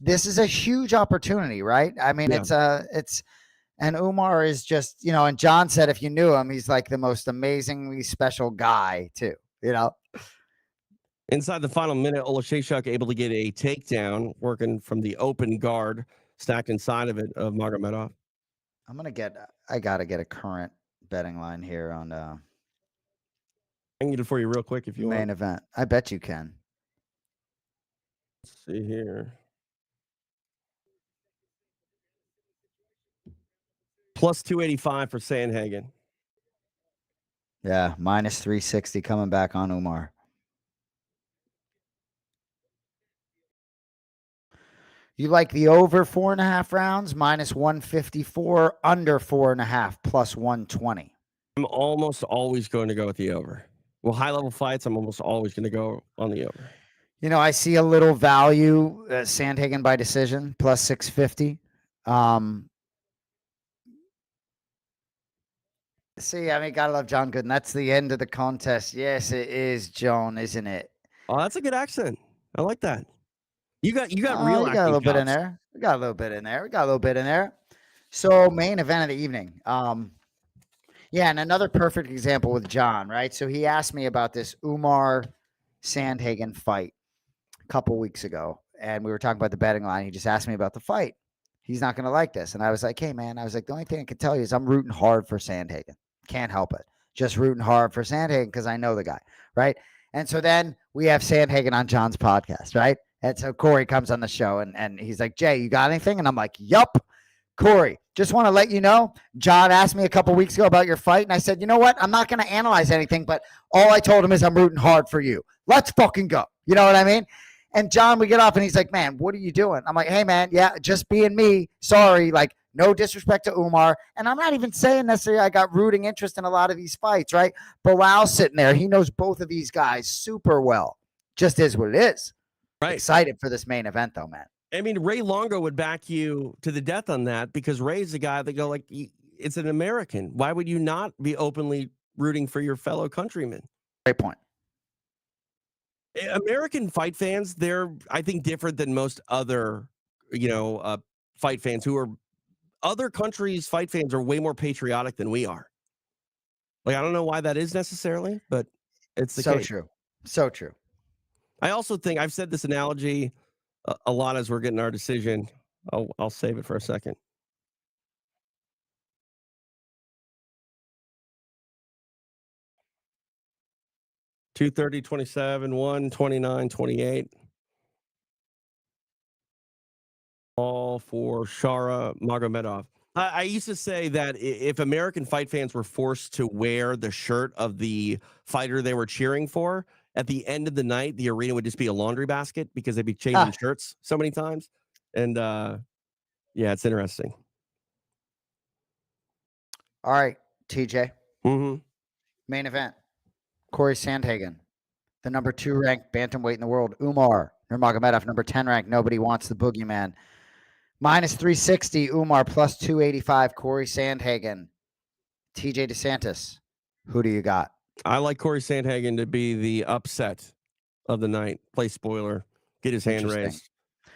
this is a huge opportunity, right? I mean,
Yeah.
it's and Umar is just, and John said if you knew him, he's like the most amazingly special guy too, you know.
Inside the final minute, Olszewski able to get a takedown, working from the open guard, stacked inside of it of Magomedov.
I gotta get a current betting line here on
I can get it for you real quick if
the
you want.
main event. I bet you can.
Let's see here. Plus 285 for Sandhagen.
Yeah, minus 360 coming back on Umar. You like the over 4.5 rounds, minus 154, under 4.5, plus 120.
I'm almost always going to go with the over. Well, high level fights, I'm almost always going to go on the over.
I see a little value, Sandhagen by decision, plus 650. See, I mean, gotta love John Gooden. That's the end of the contest. Yes, it is, John, isn't it?
Oh, that's a good accent. I like that. You got
Oh,
real
you got a
acting
little bit in
chops.
there. We got a little bit in there. We got a little bit in there. So, main event of the evening. Yeah, and another perfect example with John, right? So he asked me about this Umar Sandhagen fight a couple weeks ago, and we were talking about the betting line. He just asked me about the fight. He's not going to like this, and I was like, "Hey, man," I was like, "The only thing I can tell you is I'm rooting hard for Sandhagen. Can't help it. Just rooting hard for Sandhagen because I know the guy, right?" And so then we have Sandhagen on John's podcast, right? And so Corey comes on the show, and he's like, "Jay, you got anything?" And I'm like, "Yup." Corey, just want to let you know, John asked me a couple weeks ago about your fight, and I said, you know what? I'm not going to analyze anything, but all I told him is I'm rooting hard for you. Let's fucking go. You know what I mean? And John, we get off, and he's like, man, what are you doing? I'm like, hey, man, yeah, just being me. Sorry, like, no disrespect to Umar. And I'm not even saying necessarily I got rooting interest in a lot of these fights, right? Belal's sitting there. He knows both of these guys super well. Just is what it is.
Right.
Excited for this main event, though, man.
I mean, Ray Longo would back you to the death on that because Ray's the guy that go like, it's an American. Why would you not be openly rooting for your fellow countrymen?
Great point.
American fight fans, they're I think different than most other, fight fans who are other countries' fight fans are way more patriotic than we are. Like I don't know why that is necessarily, but it's the
So
case.
true. So true.
I also think I've said this analogy a lot as we're getting our decision. I'll save it for a second. Two 27, 1, 29, 28. All for Shara Magomedov. I used to say that if American fight fans were forced to wear the shirt of the fighter they were cheering for, at the end of the night, the arena would just be a laundry basket because they'd be changing
Ah,
shirts so many times. And yeah, it's interesting.
All right, TJ.
Hmm.
Main event. Corey Sandhagen, the number 2 ranked bantamweight in the world. Umar Nurmagomedov, number 10 ranked. Nobody wants the boogeyman. Minus 360. Umar plus 285. Corey Sandhagen. TJ DeSantis. Who do you got?
I like Corey Sandhagen to be the upset of the night. Play spoiler, get his hand
Interesting.
raised,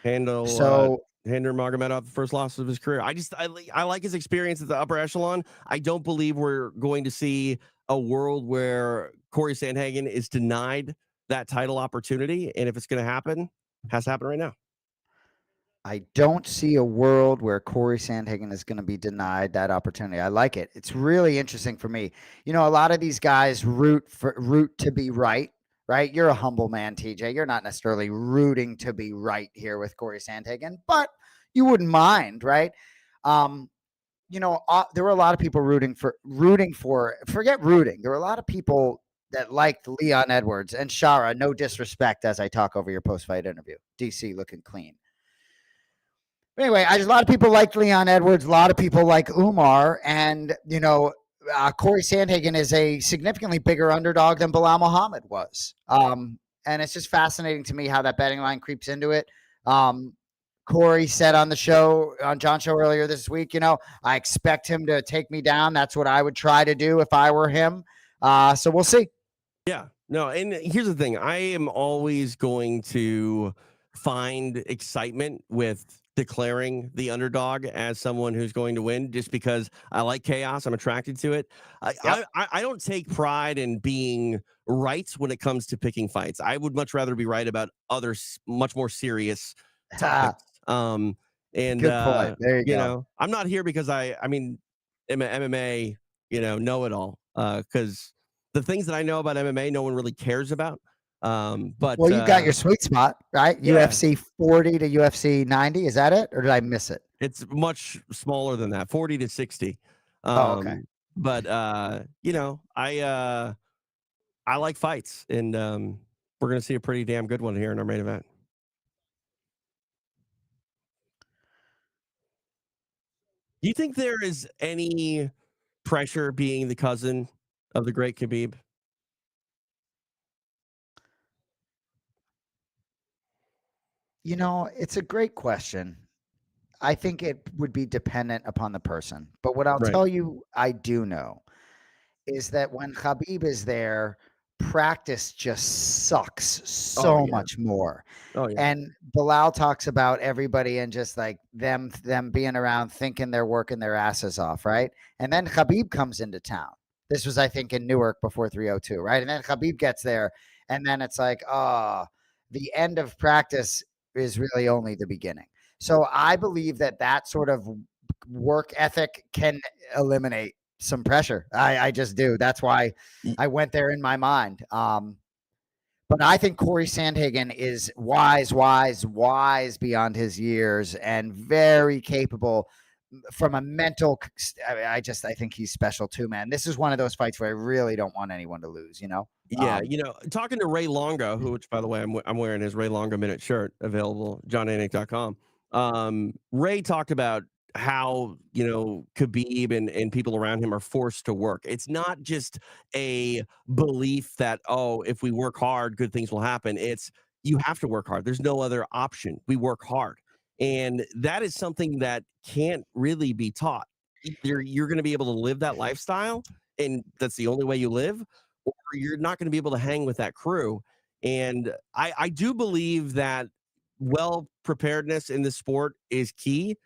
handle
So
Hander Magomedov the first loss of his career. I like his experience at the upper echelon. I don't believe we're going to see a world where Corey Sandhagen is denied that title opportunity. And if it's going to happen, it has to happen right now.
I don't see a world where Corey Sandhagen is going to be denied that opportunity. I like it. It's really interesting for me. You know, a lot of these guys root to be right. Right? You're a humble man, TJ. You're not necessarily rooting to be right here with Corey Sandhagen, but you wouldn't mind, right? You know, there were a lot of people rooting for. Forget rooting. There were a lot of people that liked Leon Edwards and Shara. No disrespect, as I talk over your post-fight interview. DC looking clean. Anyway, a lot of people liked Leon Edwards. A lot of people like Umar, and you know, Corey Sandhagen is a significantly bigger underdog than Belal Muhammad was. And it's just fascinating to me how that betting line creeps into it. Corey said on the show, on John's show earlier this week, you know, I expect him to take me down. That's what I would try to do if I were him. So we'll see.
Yeah, no, and here's the thing. I am always going to find excitement with declaring the underdog as someone who's going to win just because I like chaos. I'm attracted to it. I don't take pride in being right when it comes to picking fights. I would much rather be right about other much more serious topics. And
Good point. There you
you
go.
know, I'm not here because I mean, MMA, you know it all. Because the things that I know about MMA, no one really cares about. But
well, you got your sweet spot, right?
Yeah.
UFC 40 to UFC 90. Is that it, or did I miss it?
It's much smaller than that, 40 to 60.
Okay.
But you know, I like fights, and we're gonna see a pretty damn good one here in our main event. Do you think there is any pressure being the cousin of the great Khabib?
You know, it's a great question. I think it would be dependent upon the person. But what I'll
Right.
tell you, I do know is that when Khabib is there, practice just sucks
Oh,
so
yeah.
much more.
Oh, yeah.
And Bilal talks about everybody and just like them being around thinking they're working their asses off, right? And then Khabib comes into town. This was, I think, in Newark before 302, right? And then Khabib gets there, and then it's like, oh, the end of practice is really only the beginning. So I believe that sort of work ethic can eliminate some pressure. I just do. That's why I went there in my mind. But I think Corey Sandhagen is wise beyond his years and very capable from a mental. I think he's special too, man. This is one of those fights where I really don't want anyone to lose, you know?
Yeah, you know, talking to Ray Longo, which by the way, I'm wearing his Ray Longo minute shirt, available johnanik.com. Ray talked about how, you know, Khabib and people around him are forced to work. It's not just a belief that, oh, if we work hard, good things will happen. It's you have to work hard. There's no other option. We work hard. And that is something that can't really be taught. Either you're going to be able to live that lifestyle, and that's the only way you live, or you're not going to be able to hang with that crew. And I do believe that well preparedness in this sport is key.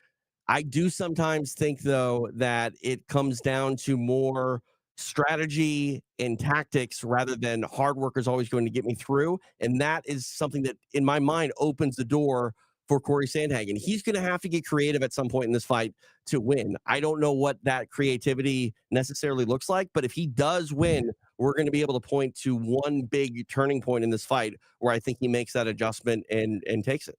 I do sometimes think, though, that it comes down to more strategy and tactics rather than hard work is always going to get me through. And that is something that, in my mind, opens the door for Corey Sandhagen. He's going to have to get creative at some point in this fight to win. I don't know what that creativity necessarily looks like, but if he does win, we're going to be able to point to one big turning point in this fight where I think he makes that adjustment and takes it.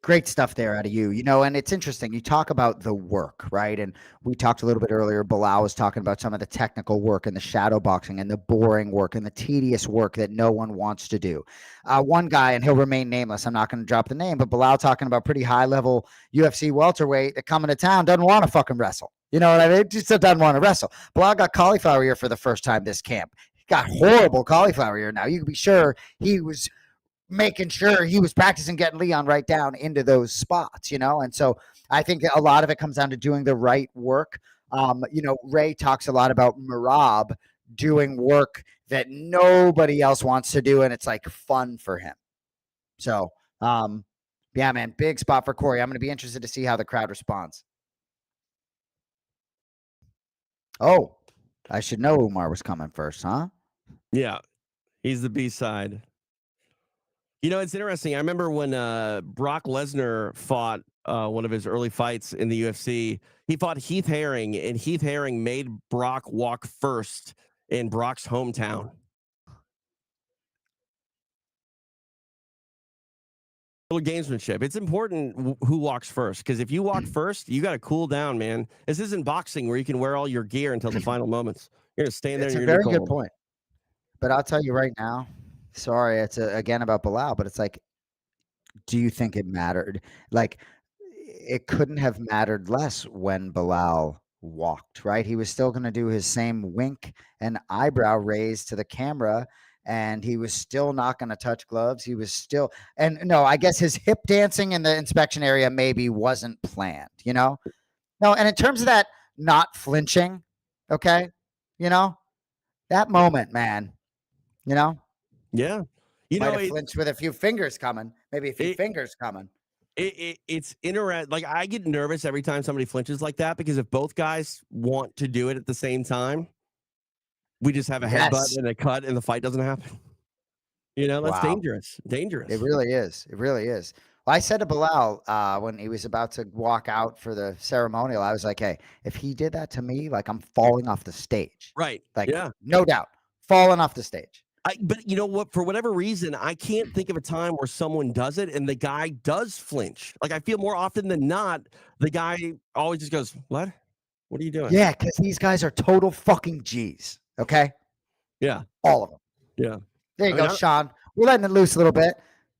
Great stuff there out of you, you know, and it's interesting. You talk about the work, right? And we talked a little bit earlier. Bilal was talking about some of the technical work and the shadow boxing and the boring work and the tedious work that no one wants to do. One guy, and he'll remain nameless, I'm not going to drop the name, but Bilal talking about pretty high level UFC welterweight that coming to town doesn't want to fucking wrestle. You know what I mean? Just doesn't want to wrestle. Belal got cauliflower ear for the first time this camp. He got horrible cauliflower ear now. You can be sure he was making sure he was practicing getting Leon right down into those spots, And so I think a lot of it comes down to doing the right work. Ray talks a lot about Merab doing work that nobody else wants to do, and it's like fun for him. So, yeah, man, big spot for Corey. I'm going to be interested to see how the crowd responds. Oh, I should know Umar was coming first, huh?
Yeah, he's the B-side. It's interesting. I remember when Brock Lesnar fought one of his early fights in the UFC. He fought Heath Herring, and Heath Herring made Brock walk first in Brock's hometown. Little gamesmanship. It's important who walks first, because if you walk first, you got to cool down, man. This isn't boxing where you can wear all your gear until the final moments. You're gonna stand there.
It's
and
a
you're
very good point. But I'll tell you right now. Sorry, it's again about Belal, but it's like, do you think it mattered? Like, it couldn't have mattered less when Belal walked, right? He was still going to do his same wink and eyebrow raise to the camera, and he was still not going to touch gloves. He was still, and no, I guess his hip dancing in the inspection area maybe wasn't planned, No, and in terms of that not flinching, okay, that moment, man,
Yeah.
Might have flinched with a few fingers coming, maybe a few fingers coming.
It's interesting. Like, I get nervous every time somebody flinches like that, because if both guys want to do it at the same time, we just have a headbutt and a cut and the fight doesn't happen. That's dangerous. Dangerous.
It really is. It really is. Well, I said to Belal when he was about to walk out for the ceremonial, I was like, hey, if he did that to me, like, I'm falling off the stage.
Right.
Like,
yeah.
No doubt. Falling off the stage.
But you know what? For whatever reason, I can't think of a time where someone does it and the guy does flinch. Like, I feel more often than not, the guy always just goes, "What? What are you doing?"
Yeah, because these guys are total fucking G's. Okay.
Yeah.
All of them.
Yeah.
There you go, Sean. We're letting it loose a little bit.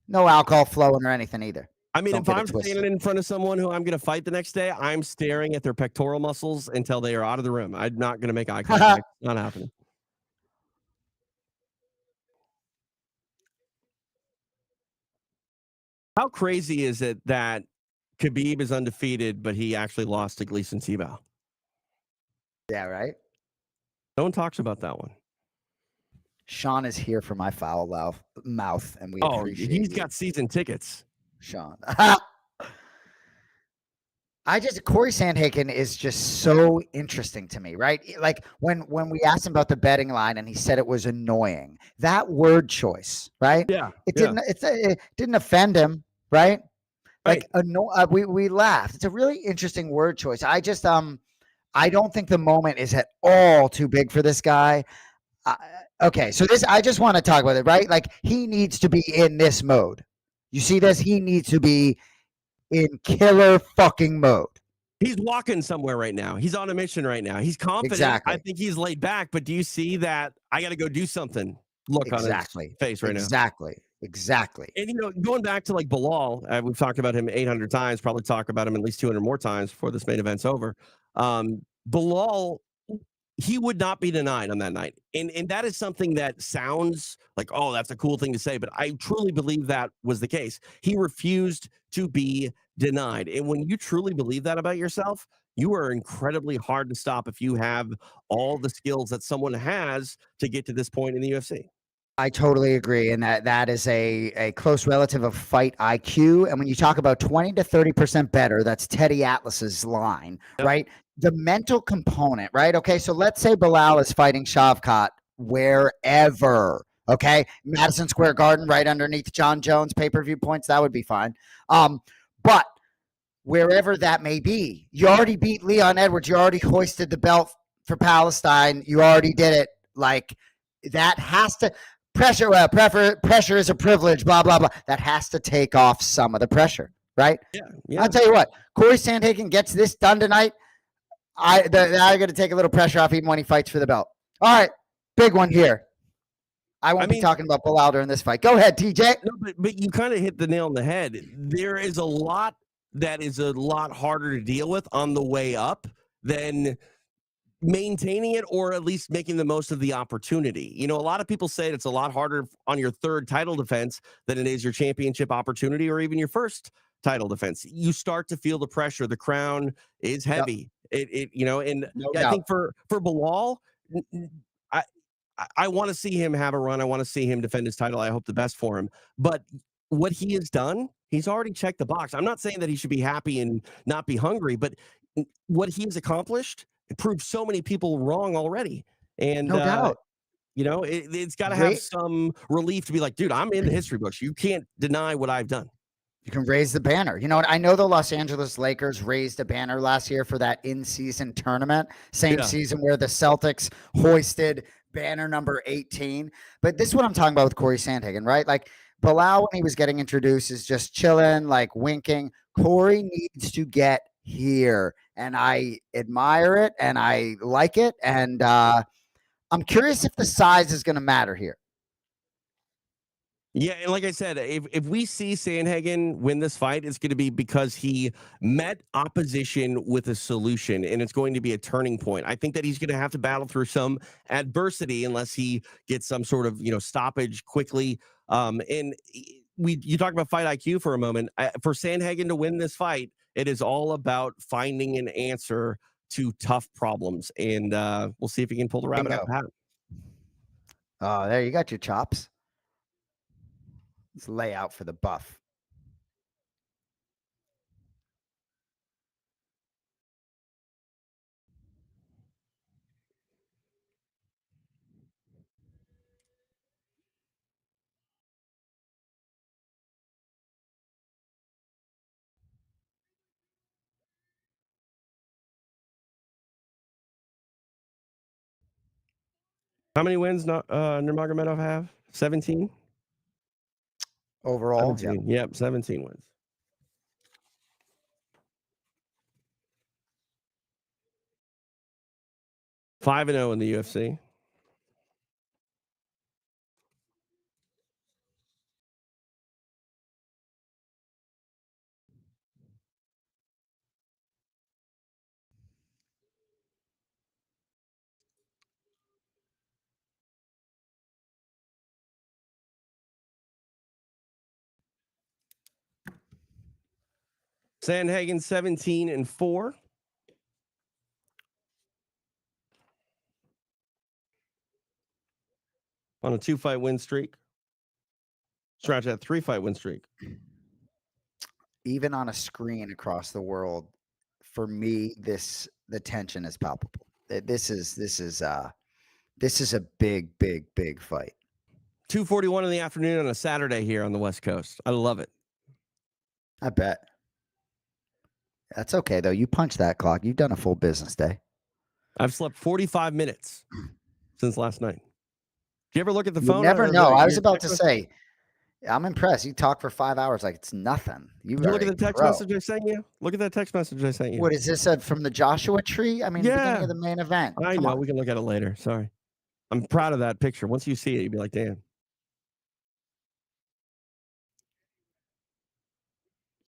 No alcohol flowing or anything either.
I mean, if I'm standing in front of someone who I'm going to fight the next day, I'm staring at their pectoral muscles until they are out of the room. I'm not going to make eye contact. Not happening. How crazy is it that Khabib is undefeated, but he actually lost to Gleason Tebow?
Yeah, right?
No one talks about that one.
Sean is here for my foul mouth, and we appreciate it.
He's got season tickets.
Sean. Corey Sandhagen is just so interesting to me, right? Like, when we asked him about the betting line and he said it was annoying, that word choice, right?
Yeah.
It didn't offend him, right? Like, we laughed. It's a really interesting word choice. I just, I don't think the moment is at all too big for this guy. Okay. So I just want to talk about it, right? Like, he needs to be in this mode. You see this? He needs to be in killer fucking mode.
He's walking somewhere right now. He's on a mission right now. He's confident.
Exactly.
I think he's laid back, but do you see that I got to go do something look on his face right now?
Exactly.
And, going back to like Belal, we've talked about him 800 times, probably talk about him at least 200 more times before this main event's over. Belal, he would not be denied on that night. And that is something that sounds like, oh, that's a cool thing to say, but I truly believe that was the case. He refused to be denied. And when you truly believe that about yourself, you are incredibly hard to stop if you have all the skills that someone has to get to this point in the UFC.
I totally agree. And that is a close relative of fight IQ. And when you talk about 20 to 30% better, that's Teddy Atlas's line, right? The mental component, right? Okay, so let's say Belal is fighting Shavkat wherever, okay? Madison Square Garden, right underneath John Jones, pay-per-view points, that would be fine. But wherever that may be, you already beat Leon Edwards. You already hoisted the belt for Palestine. You already did it. Like, that has to pressure is a privilege, blah, blah, blah. That has to take off some of the pressure, right? Yeah. I'll tell you what, Corey Sandhagen gets this done tonight. I got to take a little pressure off even when he fights for the belt. All right, big one here. I won't be talking about Belal during this fight. Go ahead, TJ.
No, but you kind of hit the nail on the head. There is a lot that is a lot harder to deal with on the way up than maintaining it or at least making the most of the opportunity. A lot of people say it's a lot harder on your third title defense than it is your championship opportunity or even your first title defense. You start to feel the pressure. The crown is
Yep,
heavy. And
no
I
doubt.
think for Bilal, I I want to see him have a run. I want to see him defend his title. I hope the best for him. But what he has done, he's already checked the box. I'm not saying that he should be happy and not be hungry, but what he's accomplished, it proved so many people wrong already. And
No doubt.
it's got to have
Ra-
some relief to be like, dude, I'm in the history books. You can't deny what I've done.
You can raise the banner. You know what? I know the Los Angeles Lakers raised a banner last year for that in-season tournament, same
Yeah.
season where the Celtics hoisted banner number 18. But this is what I'm talking about with Corey Sandhagen, right? Like Bilal, when he was getting introduced, is just chilling, like winking. Corey needs to get here. And I admire it and I like it. And I'm curious if the size is going to matter here.
Yeah, and like I said, if we see Sandhagen win this fight, it's going to be because he met opposition with a solution, and it's going to be a turning point. I think that he's going to have to battle through some adversity unless he gets some sort of stoppage quickly. And you talk about fight IQ for a moment. For Sandhagen to win this fight, it is all about finding an answer to tough problems, and we'll see if he can pull the rabbit out
Bingo.
the hat.
Oh, there you got your chops. Let's lay out for the buff.
How many wins not Nurmagomedov have? 17?
Overall, yeah.
17. Yep, 17 wins. 5-0 in the UFC. Sandhagen 17-4 on a 2-fight win streak. Stretch that 3-fight win streak.
Even on a screen across the world, for me, the tension is palpable. This is a big, big, big fight.
2:41 in the afternoon on a Saturday here on the West Coast. I love it.
I bet. That's okay though. You punch that clock. You've done a full business day.
I've slept 45 minutes since last night. Do you ever look at the
You
phone
never
or
know. I was
your
about
text
to
message?
say, I'm impressed. You talk for 5 hours like it's nothing. You
Did you
are
look at
a
the text
pro.
message I sent you? Look at that text message I sent you.
What is this from the Joshua tree? I mean, the beginning
Yeah,
of the main event.
I
Come
know.
on.
We can look at it later. Sorry. I'm proud of that picture. Once you see it, you'll be like, damn.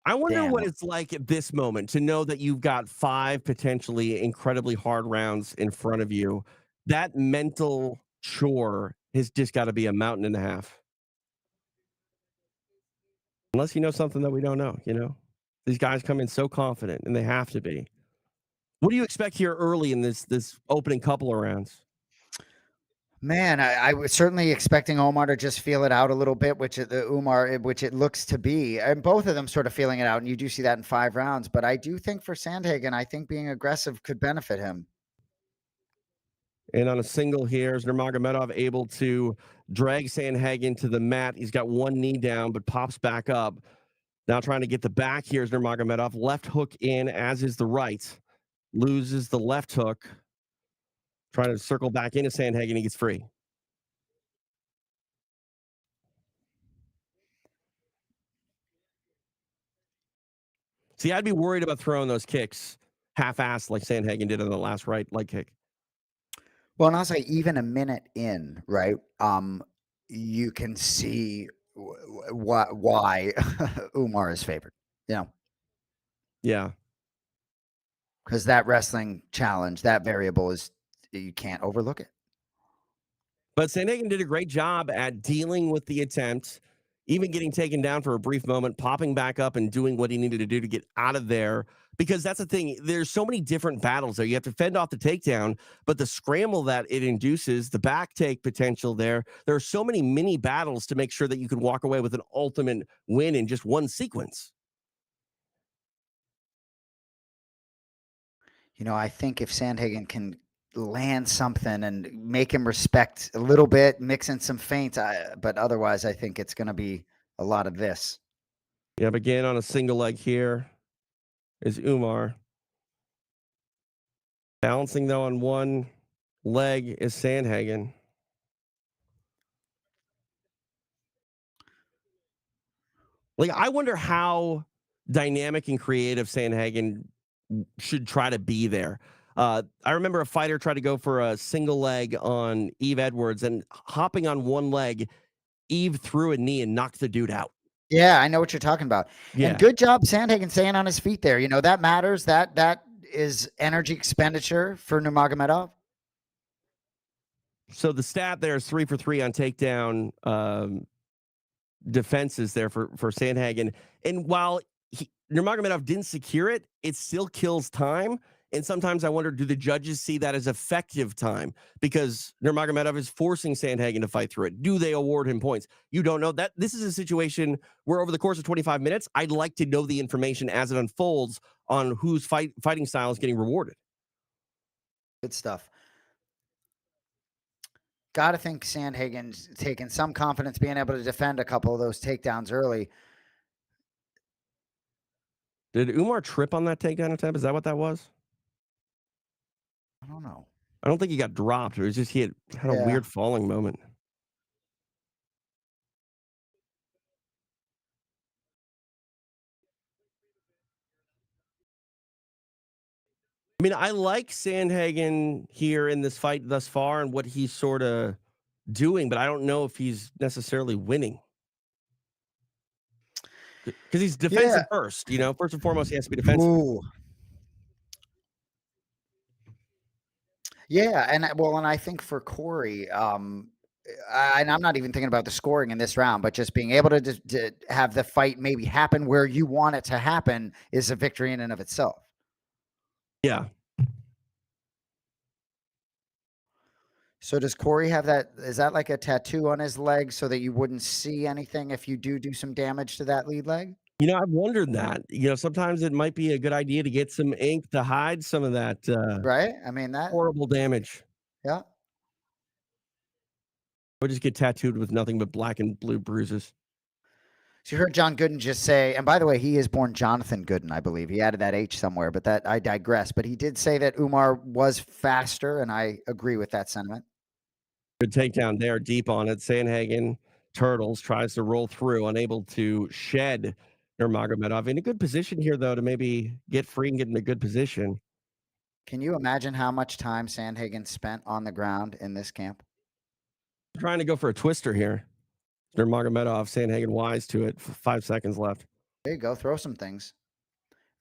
I wonder
Damn.
what it's like at this moment to know that you've got 5 potentially incredibly hard rounds in front of you. That mental chore has just got to be a mountain and a half. Unless you know something that we don't know. These guys come in so confident and they have to be. What do you expect here early in this opening couple of rounds?
Man, I was certainly expecting Omar to just feel it out a little bit, which it looks to be, and both of them sort of feeling it out. And you do see that in 5 rounds. But I do think for Sandhagen, I think being aggressive could benefit him.
And on a single here, is Nurmagomedov able to drag Sandhagen to the mat? He's got one knee down, but pops back up. Now trying to get the back here is Nurmagomedov. Left hook in, as is the right. Loses the left hook. Trying to circle back into Sandhagen. He gets free. See, I'd be worried about throwing those kicks half-assed like Sandhagen did on the last right leg kick.
Well, and I'll say even a minute in, right? You can see why Umar is favored. You know,
Yeah.
because that wrestling challenge, that variable is you can't overlook it.
But Sandhagen did a great job at dealing with the attempt, even getting taken down for a brief moment, popping back up and doing what he needed to do to get out of there. Because that's the thing, there's so many different battles there. You have to fend off the takedown, but the scramble that it induces, the back take potential there are so many mini battles to make sure that you can walk away with an ultimate win in just one sequence.
I think if Sandhagen can land something and make him respect a little bit, mix in some feints, but otherwise, I think it's going to be a lot of this.
Yeah, again on a single leg here is Umar. Balancing though on one leg is Sandhagen. Like, I wonder how dynamic and creative Sandhagen should try to be there. I remember a fighter tried to go for a single leg on Eve Edwards, and hopping on one leg, Eve threw a knee and knocked the dude out.
Yeah, I know what you're talking about. And
Yeah.
good job Sandhagen staying on his feet there. That matters. That is energy expenditure for Nurmagomedov.
So the stat there is 3 for 3 on takedown defenses there for Sandhagen. And while Nurmagomedov didn't secure it, it still kills time. And sometimes I wonder, do the judges see that as effective time? Because Nurmagomedov is forcing Sandhagen to fight through it. Do they award him points? You don't know that. This is a situation where over the course of 25 minutes, I'd like to know the information as it unfolds on whose fighting style is getting rewarded.
Good stuff. Got to think Sandhagen's taken some confidence being able to defend a couple of those takedowns early.
Did Umar trip on that takedown attempt? Is that what that was?
I don't know.
I don't think he got dropped. It was just he had a
Yeah.
weird falling moment. I mean, I like Sandhagen here in this fight thus far and what he's sort of doing, but I don't know if he's necessarily winning because he's
Yeah.
defensive first. First and foremost, he has to be defensive.
Ooh. Yeah, and I think for Corey, and I'm not even thinking about the scoring in this round, but just being able to have the fight maybe happen where you want it to happen is a victory in and of itself.
Yeah.
So does Corey have that? Is that like a tattoo on his leg so that you wouldn't see anything if you do some damage to that lead leg?
I've wondered that. Sometimes it might be a good idea to get some ink to hide some of that
Right? I mean that.
horrible damage.
Yeah.
Or just get tattooed with nothing but black and blue bruises.
So you heard John Gooden just say, and by the way, he is born Jonathan Gooden, I believe. He added that H somewhere, but that I digress. But he did say that Umar was faster, and I agree with that sentiment.
Good takedown there, deep on it. Sandhagen Turtles tries to roll through, unable to shed Nurmagomedov. In a good position here, though, to maybe get free and get in a good position.
Can you imagine how much time Sandhagen spent on the ground in this camp?
Trying to go for a twister here. Nurmagomedov, Sandhagen wise to it. 5 seconds left.
There you go. Throw some things.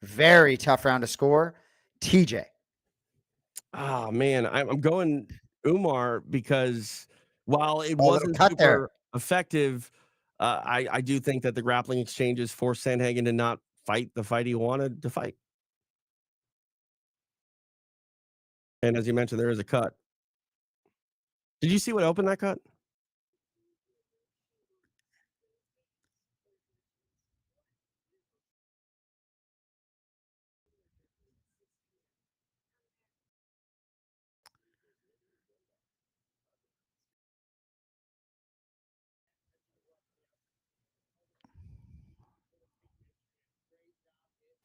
Very tough round to score. TJ.
Oh, man. I'm going Umar because while it
Oh, a little
wasn't
cut there.
super effective, I do think that the grappling exchanges forced Sandhagen to not fight the fight he wanted to fight. And as you mentioned, there is a cut. Did you see what opened that cut?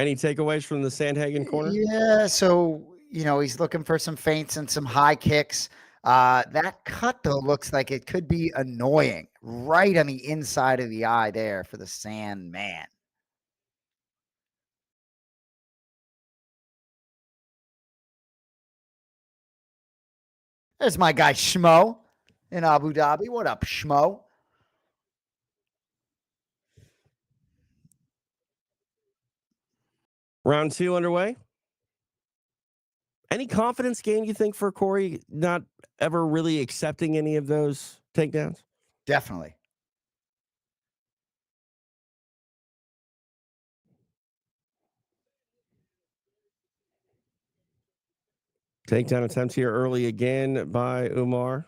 Any takeaways from the Sandhagen corner?
Yeah, so he's looking for some feints and some high kicks. That cut though looks like it could be annoying, right on the inside of the eye there for the Sandman. There's my guy Schmo in Abu Dhabi. What up, Schmo?
Round 2 underway. Any confidence gain you think for Corey not ever really accepting any of those takedowns?
Definitely.
Takedown attempts here early again by Umar.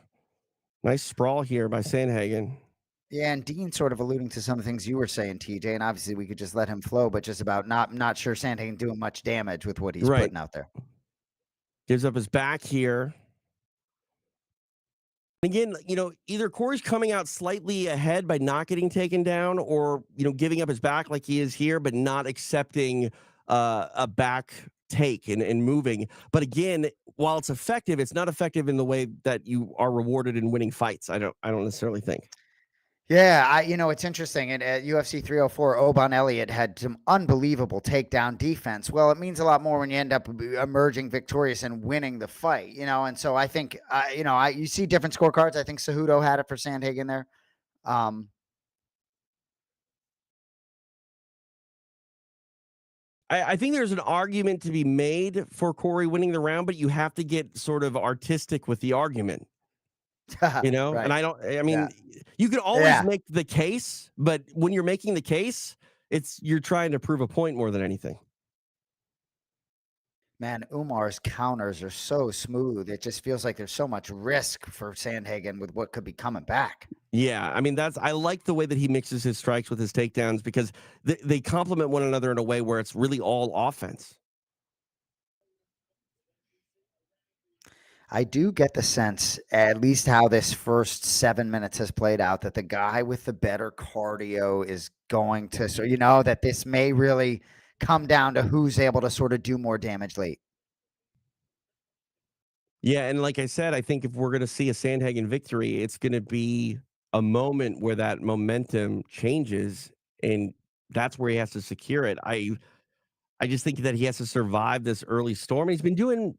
Nice sprawl here by Sandhagen.
Yeah, and Dean sort of alluding to some of the things you were saying, TJ, and obviously we could just let him flow, but just about not sure Sandhagen doing much damage with what he's
Right.
putting out there.
Gives up his back here. Again, either Corey's coming out slightly ahead by not getting taken down or, giving up his back like he is here, but not accepting a back take and moving. But again, while it's effective, it's not effective in the way that you are rewarded in winning fights. I don't necessarily think.
Yeah, it's interesting. And at UFC 304, Oban Elliott had some unbelievable takedown defense. Well, it means a lot more when you end up emerging victorious and winning the fight, And so I think, you see different scorecards. I think Cejudo had it for Sandhagen there. Um,
I think there's an argument to be made for Corey winning the round, but you have to get sort of artistic with the argument. And
right.
I
Yeah.
mean, you can always
Yeah.
make the case, but when you're making the case, you're trying to prove a point more than anything.
Man, Umar's counters are so smooth. It just feels like there's so much risk for Sandhagen with what could be coming back.
Yeah, I mean I like the way that he mixes his strikes with his takedowns because they complement one another in a way where it's really all offense.
I do get the sense, at least how this first 7 minutes has played out, that the guy with the better cardio is going to, so that this may really come down to who's able to sort of do more damage late.
Yeah, and like I said, I think if we're going to see a Sandhagen victory, it's going to be a moment where that momentum changes, and that's where he has to secure it. I just think that he has to survive this early storm. He's been doing,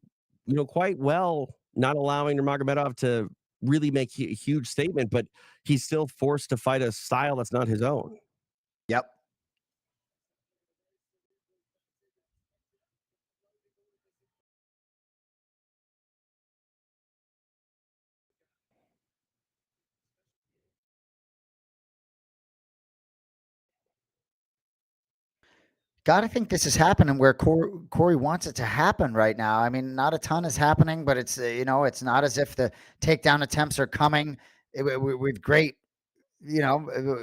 quite well, not allowing Nurmagomedov to really make a huge statement, but he's still forced to fight a style that's not his own.
Yep. 'Gotta think this is happening where Corey wants it to happen right now. I mean, not a ton is happening, but it's, it's not as if the takedown attempts are coming with great,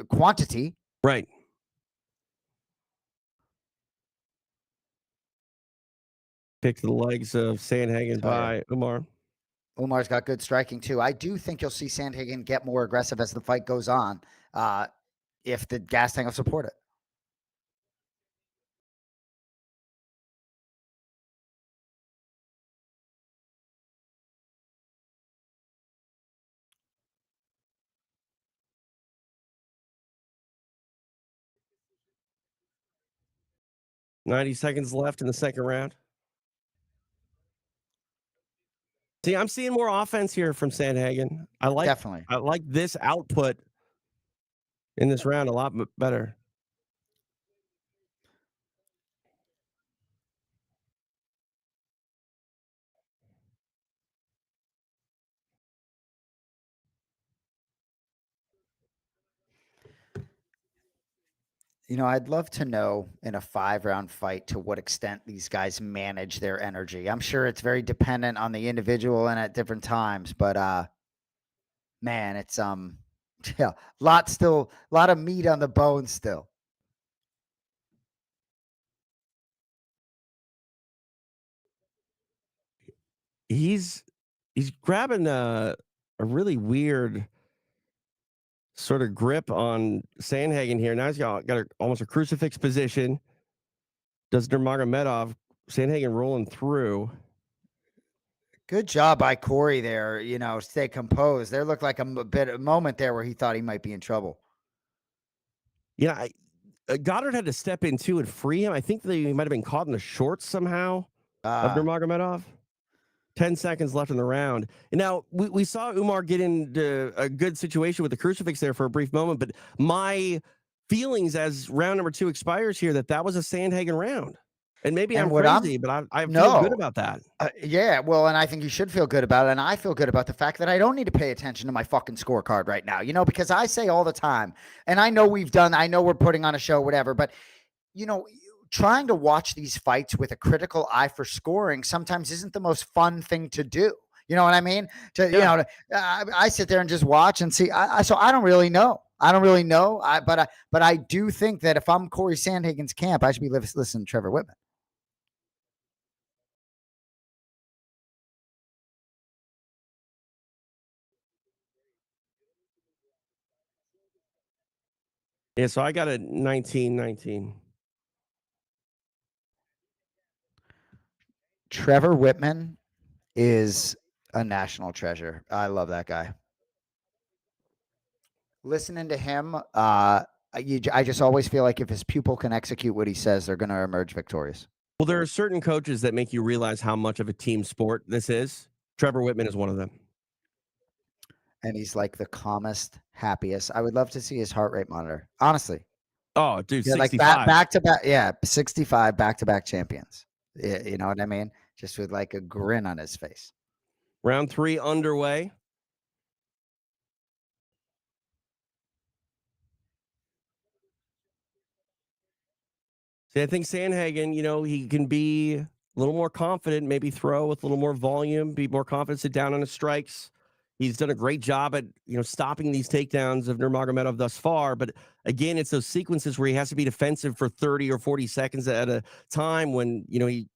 quantity.
Right. Kick to the legs of Sandhagen
Tell you,
by Umar.
Umar's got good striking too. I do think you'll see Sandhagen get more aggressive as the fight goes on, uh, if the gas tank will support it.
90 seconds left in the second round. See, I'm seeing more offense here from Sandhagen.
Definitely.
I like this output in this round a lot better.
I'd love to know in a 5-round fight to what extent these guys manage their energy. I'm sure it's very dependent on the individual and at different times, but man, it's yeah, lot of meat on the bone still.
He's he's grabbing a really weird sort of grip on Sandhagen here. Now he's got almost a crucifix position. Does Nurmagomedov Sandhagen rolling through?
Good job by Corey there, stay composed. There looked like a moment there where he thought he might be in trouble.
Yeah, Goddard had to step in too and free him. I think that he might have been caught in the shorts somehow of
Uh,
Nurmagomedov. 10 seconds left in the round. And now we saw Umar get into a good situation with the crucifix there for a brief moment, but my feelings as round number 2 expires here that was a Sandhagen round. And maybe
And
I'm
what I'm
crazy, but I feel good
no,
about that.
yeah, well, and I think you should feel good about it. And I feel good about the fact that I don't need to pay attention to my fucking scorecard right now, because I say all the time, and I know we're putting on a show, whatever, but you know, trying to watch these fights with a critical eye for scoring sometimes isn't the most fun thing to do. You know what I mean?
Yeah.
I sit there and just watch and see. So I don't really know. I don't really know. But I do think that if I'm Corey Sandhagen's camp, I should be listening to Trevor Whitman.
Yeah, so I got a 19-19.
Trevor Whitman is a national treasure. I love that guy. Listening to him, I just always feel like if his pupil can execute what he says, they're going to emerge victorious.
Well, there are certain coaches that make you realize how much of a team sport this is. Trevor Whitman is one of them.
And he's like the calmest, happiest. I would love to see his heart rate monitor. Honestly.
Oh, dude,
Yeah, like
65.
back to back, yeah, 65 back-to-back champions. You know what I mean? Just with like a grin on his face.
Round 3 underway. See, I think Sandhagen, he can be a little more confident, maybe throw with a little more volume, be more confident, sit down on his strikes. He's done a great job at, stopping these takedowns of Nurmagomedov thus far. But again, it's those sequences where he has to be defensive for 30 or 40 seconds at a time when, he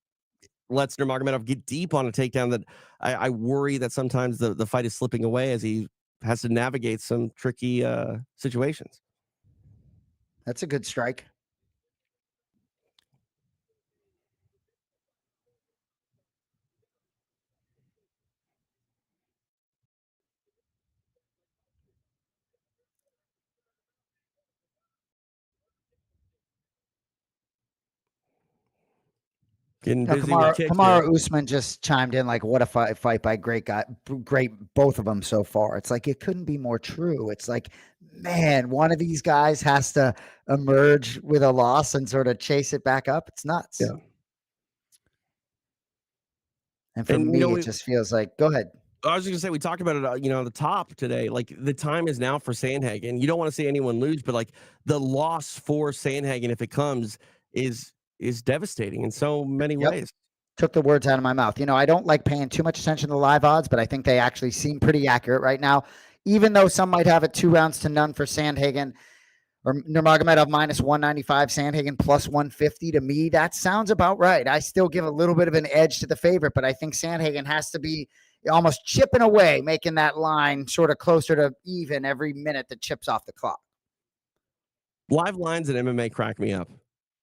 lets Nurmagomedov get deep on a takedown that I worry that sometimes the fight is slipping away as he has to navigate some tricky situations.
That's a good strike.
Getting
No,
busy with kicks here.
Kamaru Usman just chimed in like, "What a fight by great guy, great both of them so far." It's like it couldn't be more true. It's like, man, one of these guys has to emerge with a loss and sort of chase it back up. It's nuts.
Yeah.
And for
And,
me, it just feels like, go ahead.
I was just gonna say we talked about it, on the top today. Like the time is now for Sandhagen. You don't want to see anyone lose, but like the loss for Sandhagen, if it comes, is devastating in so many
Yep.
ways.
Took the words out of my mouth. I don't like paying too much attention to the live odds, but I think they actually seem pretty accurate right now. Even though some might have it 2-0 for Sandhagen or Nurmagomedov minus 195, Sandhagen plus 150. To me, that sounds about right. I still give a little bit of an edge to the favorite, but I think Sandhagen has to be almost chipping away, making that line sort of closer to even every minute that chips off the clock.
Live lines in MMA crack me up.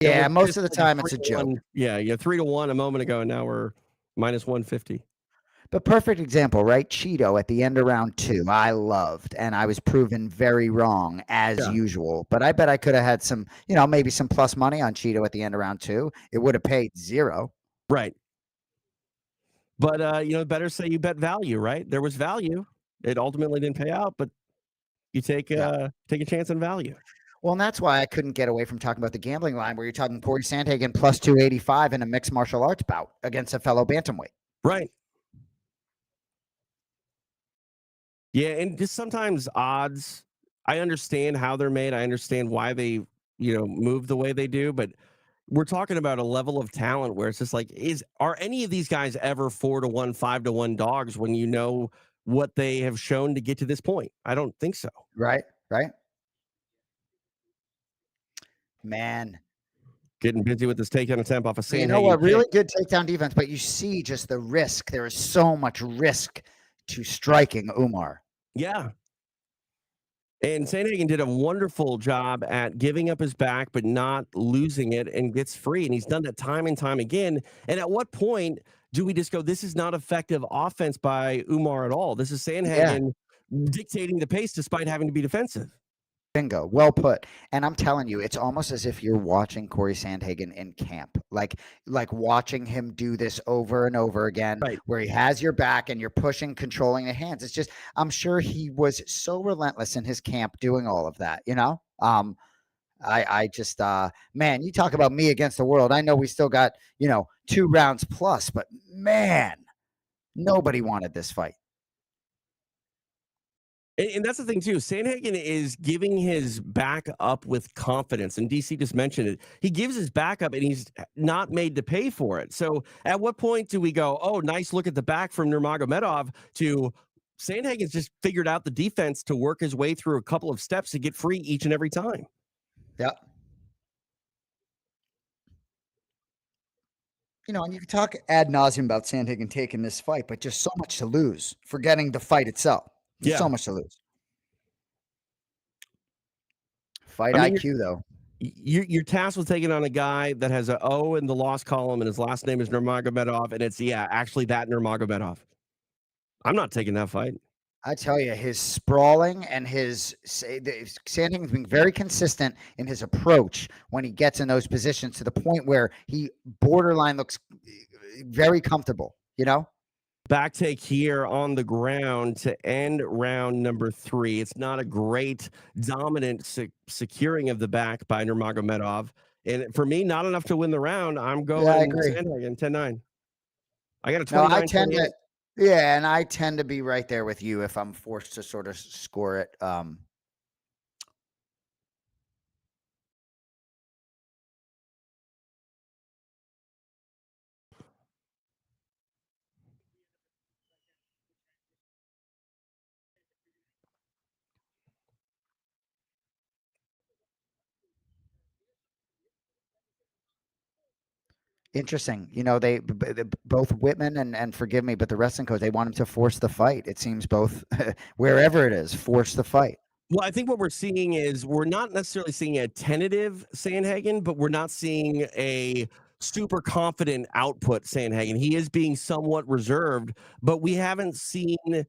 Yeah,
was
most
just
of the
like a
time it's a
3-1.
joke.
Yeah, 3-1 a moment ago, and now we're minus 150.
But perfect example, right? Cheeto at the end of round 2, I loved, and I was proven very wrong as
Yeah.
usual. But I bet I could have had some, maybe some plus money on Cheeto at the end of round 2. It would have paid 0.
Right. But better say you bet value, right? There was value. It ultimately didn't pay out, but you take
Yeah.
take a chance on value.
Well, and that's why I couldn't get away from talking about the gambling line where you're talking Corey Sandhagen plus 285 in a mixed martial arts bout against a fellow bantamweight.
Right. Yeah, and just sometimes odds, I understand how they're made. I understand why they, move the way they do, but we're talking about a level of talent where it's just like, are any of these guys ever 4-1, 5-1 dogs when you know what they have shown to get to this point? I don't think so.
Right. Man.
Getting busy with this takedown attempt off a
You know
Sandhagen
what?
kick.
Really good takedown defense, but you see just the risk. There is so much risk to striking Umar.
Yeah. And Sandhagen did a wonderful job at giving up his back, but not losing it and gets free. And he's done that time and time again. And at what point do we just go, this is not effective offense by Umar at all? This is Sandhagen dictating the pace despite having to be defensive.
Bingo. Well put. And I'm telling you, it's almost as if you're watching Corey Sandhagen in camp, like watching him do this over and over again,
Right.
where he has your back and you're pushing, controlling the hands. It's just, I'm sure he was so relentless in his camp doing all of that, I just man, you talk about me against the world. I know we still got, 2 rounds plus, but man, nobody wanted this fight.
And that's the thing too. Sandhagen is giving his back up with confidence, and DC just mentioned it. He gives his back up, and he's not made to pay for it. So, at what point do we go, "Oh, nice look at the back from Nurmagomedov"? To Sandhagen's just figured out the defense to work his way through a couple of steps to get free each and every time.
Yep. And you can talk ad nauseum about Sandhagen taking this fight, but just so much to lose, forgetting the fight itself. There's
Yeah,
so much to lose. Fight
I mean,
IQ, though.
you're tasked with taking on a guy that has a O in the loss column, and his last name is Nurmagomedov, and it's actually that Nurmagomedov. I'm not taking that fight.
I tell you, his sprawling and Sandhagen's being very consistent in his approach when he gets in those positions to the point where he borderline looks very comfortable,
Back take here on the ground to end round number 3. It's not a great dominant securing of the back by Nurmagomedov. And for me, not enough to win the round. I'm
Yeah, I
going
agree.
Sandhagen 10-9. I got a
No, I
29
tend
28.
to yeah, and I tend to be right there with you if I'm forced to sort of score it. Interesting. Both Whitman and forgive me, but the wrestling coach, they want him to force the fight. It seems both wherever it is, force the fight.
Well, I think what we're seeing is we're not necessarily seeing a tentative Sandhagen, but we're not seeing a super confident output Sandhagen. He is being somewhat reserved, but we haven't seen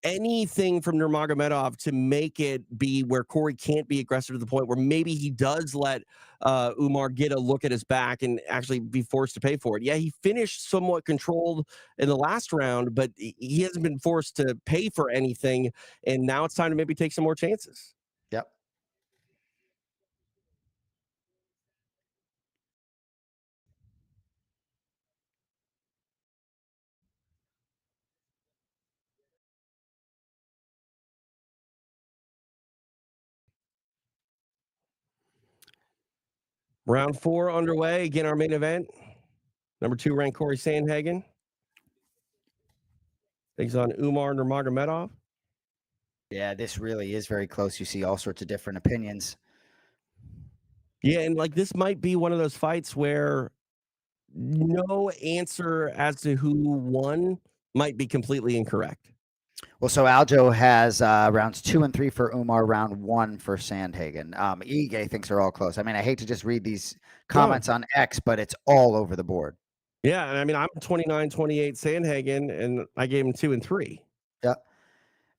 anything from Nurmagomedov to make it be where Corey can't be aggressive to the point where maybe he does let Umar get a look at his back and actually be forced to pay for it. Yeah, he finished somewhat controlled in the last round, but he hasn't been forced to pay for anything. And now it's time to maybe take some more chances.
Yep.
Round 4 underway. Again, our main event. Number 2 ranked Corey Sandhagen takes on Umar Nurmagomedov.
Yeah, this really is very close. You see all sorts of different opinions.
Yeah, and like this might be one of those fights where no answer as to who won might be completely incorrect.
Well, so Aljo has rounds 2 and 3 for Umar, round 1 for Sandhagen. Ige thinks they're all close. I mean, I hate to just read these
No.
comments on X, but it's all over the board.
Yeah, and I mean, I'm 29-28 Sandhagen, and I gave him 2 and 3.
Yeah.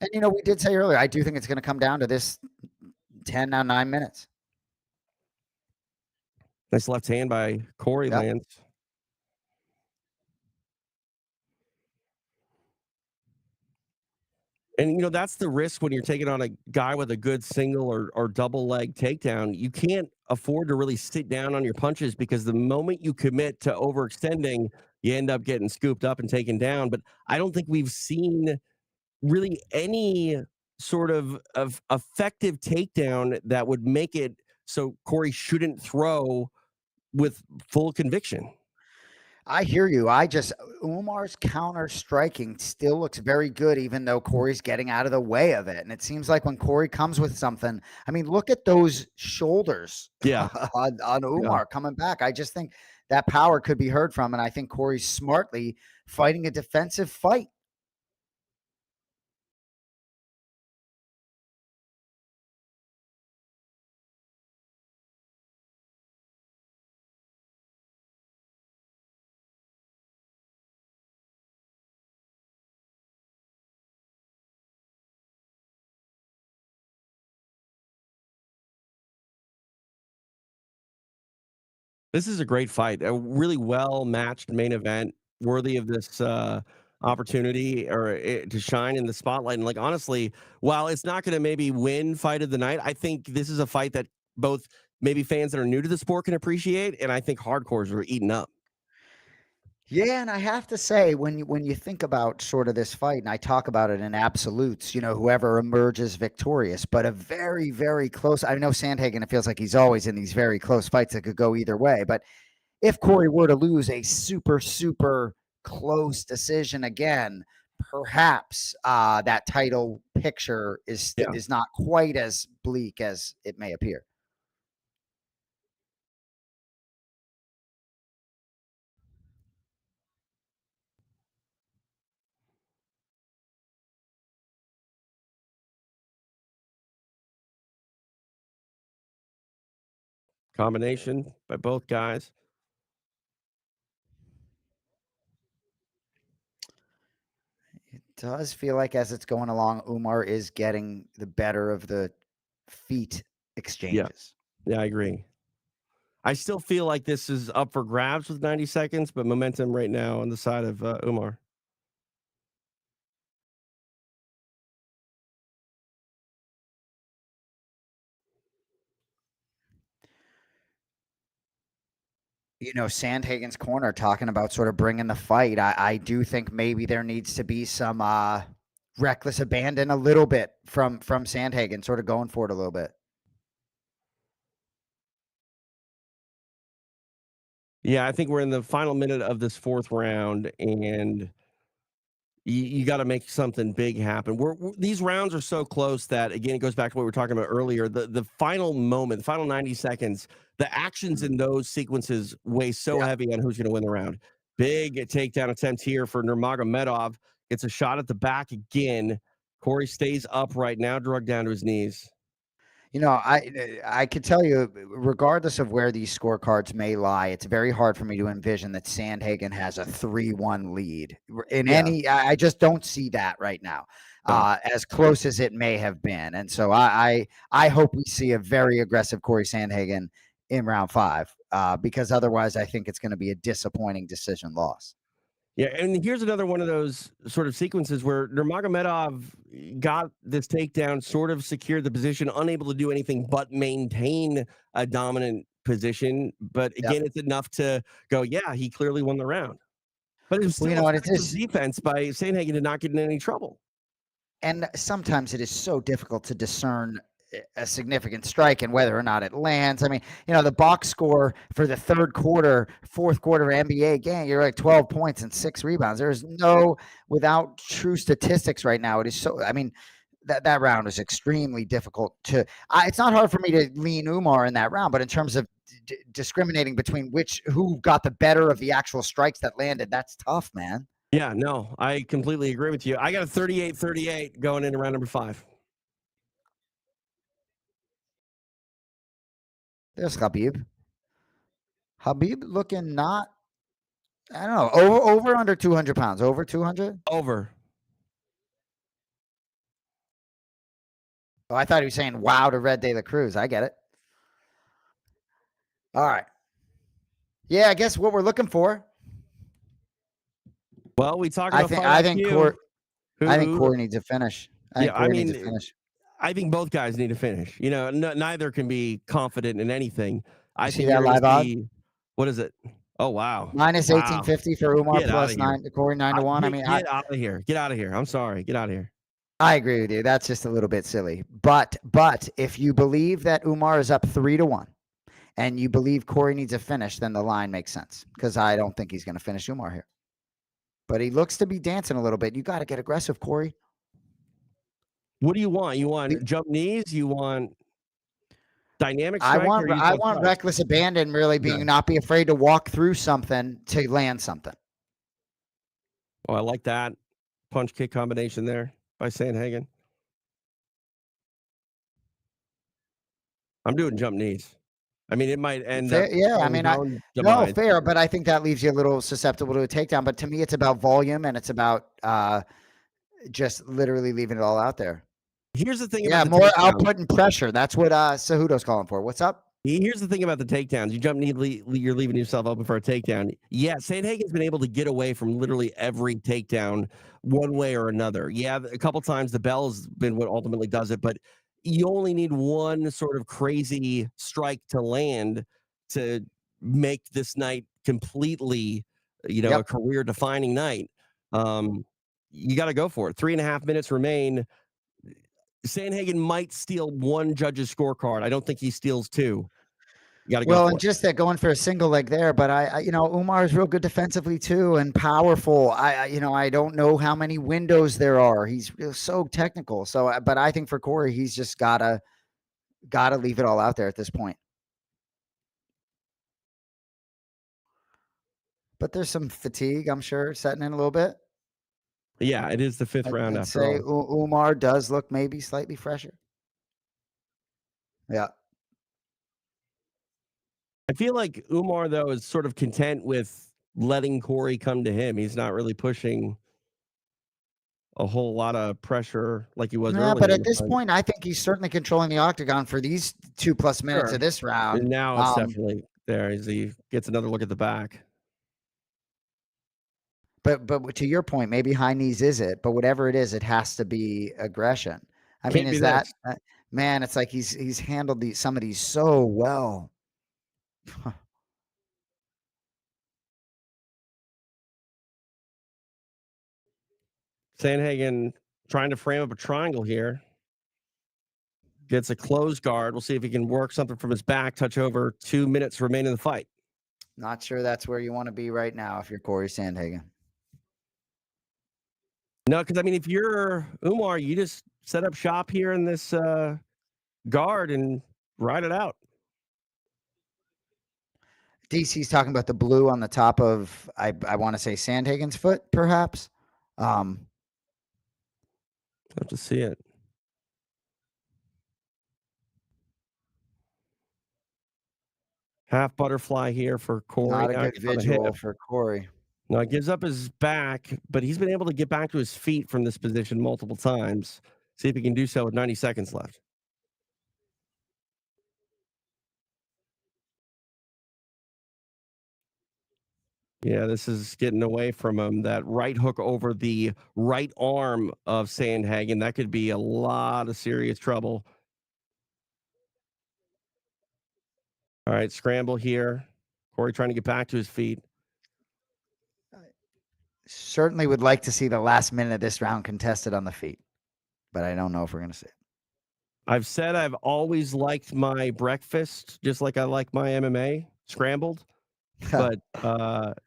And we did say earlier, I do think it's going to come down to this 10 now 9 minutes.
Nice left hand by Corey
Yeah.
lands. And that's the risk when you're taking on a guy with a good single or double leg takedown. You can't afford to really sit down on your punches because the moment you commit to overextending, you end up getting scooped up and taken down. But I don't think we've seen really any sort of effective takedown that would make it so Corey shouldn't throw with full conviction.
I hear you. Umar's counter striking still looks very good, even though Corey's getting out of the way of it. And it seems like when Corey comes with something, I mean, look at those shoulders
Yeah.
on
Yeah.
Umar coming back. I just think that power could be heard from. And I think Corey's smartly fighting a defensive fight.
This is a great fight. A really well matched main event, worthy of this opportunity to shine in the spotlight. And like honestly, while it's not going to maybe win fight of the night, I think this is a fight that both maybe fans that are new to the sport can appreciate, and I think hardcores are eaten up.
Yeah, and I have to say, when you think about sort of this fight, and I talk about it in absolutes, whoever emerges victorious, but a very, very close. I know Sandhagen. It feels like he's always in these very close fights that could go either way. But if Corey were to lose a super, super close decision again, perhaps that title picture
Yeah.
is not quite as bleak as it may appear.
Combination by both guys.
It does feel like as it's going along, Umar is getting the better of the feet
Yeah.
exchanges.
Yeah, I agree. I still feel like this is up for grabs with 90 seconds, but momentum right now on the side of Umar.
Sandhagen's corner talking about sort of bringing the fight. I do think maybe there needs to be some reckless abandon a little bit from Sandhagen, sort of going for it a little bit.
Yeah, I think we're in the final minute of this fourth round, and you got to make something big happen. These rounds are so close that again, it goes back to what we were talking about earlier. The final moment, the final 90 seconds, the actions in those sequences weigh so
Yeah.
heavy on who's going to win the round. Big takedown attempt here for Nurmagomedov. It's a shot at the back again. Corey stays upright, now drugged down to his knees.
I could tell you, regardless of where these scorecards may lie, it's very hard for me to envision that Sandhagen has a 3-1 lead in
Yeah.
any. I just don't see that right now,
No.
as close as it may have been. And so I hope we see a very aggressive Corey Sandhagen in round 5, because otherwise I think it's going to be a disappointing decision loss.
Yeah, and here's another one of those sort of sequences where Nurmagomedov got this takedown, sort of secured the position, unable to do anything but maintain a dominant position. But
Yep.
again, it's enough to go, yeah, he clearly won the round. But it was
Well,
still
and it
effective
is.
defense by Sandhagen to not get in any trouble.
And sometimes it is so difficult to discern a significant strike and whether or not it lands. I mean, the box score for the third quarter, fourth quarter NBA game, you're like 12 points and 6 rebounds. There's no, without true statistics right now, it is so, I mean, that round is extremely difficult to, it's not hard for me to lean Umar in that round, but in terms of discriminating between who got the better of the actual strikes that landed, that's tough, man.
Yeah, no, I completely agree with you. I got a 38-38 going into round number 5.
There's Habib. Habib looking not, I don't know, over under 200 pounds, over 200.
Over.
Oh, I thought he was saying wow to Red De La Cruz. I get it. All right. Yeah, I guess what we're looking for.
Well, we talk
I
about
think
fight
I think
IQ.
I think Corey needs to finish.
Yeah, I
Needs to
mean,
finish.
I think both guys need to finish. Neither can be confident in anything.
You
I
see
think
that
you're going
live
to
odd?
see what is it? Oh wow,
Minus
wow!
1850 for Umar,
Get out
plus
of here!
9 Corey 9-1. I mean,
Get out of here! Get out of here! I'm sorry. Get out of here.
I agree with you. That's just a little bit silly. But if you believe that Umar is up 3-1 and you believe Corey needs a finish, then the line makes sense because I don't think he's going to finish Umar here. But he looks to be dancing a little bit. You got to get aggressive, Corey.
What do you want? You want jump knees? You want dynamic strike? Or you
I
want
want
strikes?
reckless abandon, really being
Okay.
not be afraid to walk through something to land something.
Oh, I like that punch kick combination there by Sandhagen. I'm doing jump knees. I mean, it might end up
Fair, yeah, I
spelling his
mean,
own
no,
demise.
fair, but I think that leaves you a little susceptible to a takedown. But to me, it's about volume and it's about just literally leaving it all out there.
Here's the thing
Yeah,
about the
more
takedown.
output and pressure. That's what Cejudo's calling for. What's up?
Here's the thing about the takedowns. You jump knee, you're leaving yourself open for a takedown. Yeah, Sandhagen's been able to get away from literally every takedown one way or another. Yeah, a couple times the bell has been what ultimately does it, but you only need one sort of crazy strike to land to make this night completely, a
Yep.
career defining night. Um, you got to go for it. 3.5 minutes remain. Sandhagen might steal one judge's scorecard. I don't think he steals two. You got to go
Well, and
for it.
just that going for a single leg there, but Umar is real good defensively too and powerful. I don't know how many windows there are. He's so technical. So, but I think for Corey, he's just gotta leave it all out there at this point. But there's some fatigue, I'm sure, setting in a little bit.
Yeah, it is the fifth round
I'd
after
say
all.
Umar does look maybe slightly fresher. Yeah.
I feel like Umar, though, is sort of content with letting Corey come to him. He's not really pushing a whole lot of pressure like he was
Yeah, but
earlier in
at
the
this
fight.
point, I think he's certainly controlling the octagon for these 2+ minutes of
Sure.
this
And
round.
now it's definitely there as he gets another look at the back.
But to your point, maybe high knees is it, but whatever it is, it has to be aggression. I mean,
Can't be
is
this.
that man? It's like he's handled some of these so well.
Sandhagen trying to frame up a triangle here. Gets a closed guard. We'll see if he can work something from his back. Touch over 2 minutes remaining in the fight.
Not sure that's where you want to be right now if you're Corey Sandhagen.
No, because I mean, if you're Umar, you just set up shop here in this guard and ride it out.
DC's talking about the blue on the top of I want to say Sandhagen's foot, perhaps.
Love to see it. Half butterfly here for Corey.
Not a
Now
good
gets on the hip.
visual for Corey.
Now he gives up his back, but he's been able to get back to his feet from this position multiple times. See if he can do so with 90 seconds left. Yeah, this is getting away from him. That right hook over the right arm of Sandhagen. That could be a lot of serious trouble. All right, scramble here. Corey trying to get back to his feet.
Certainly would like to see the last minute of this round contested on the feet, but I don't know if we're going to see it.
I've said I've always liked my breakfast just like I like my MMA scrambled. But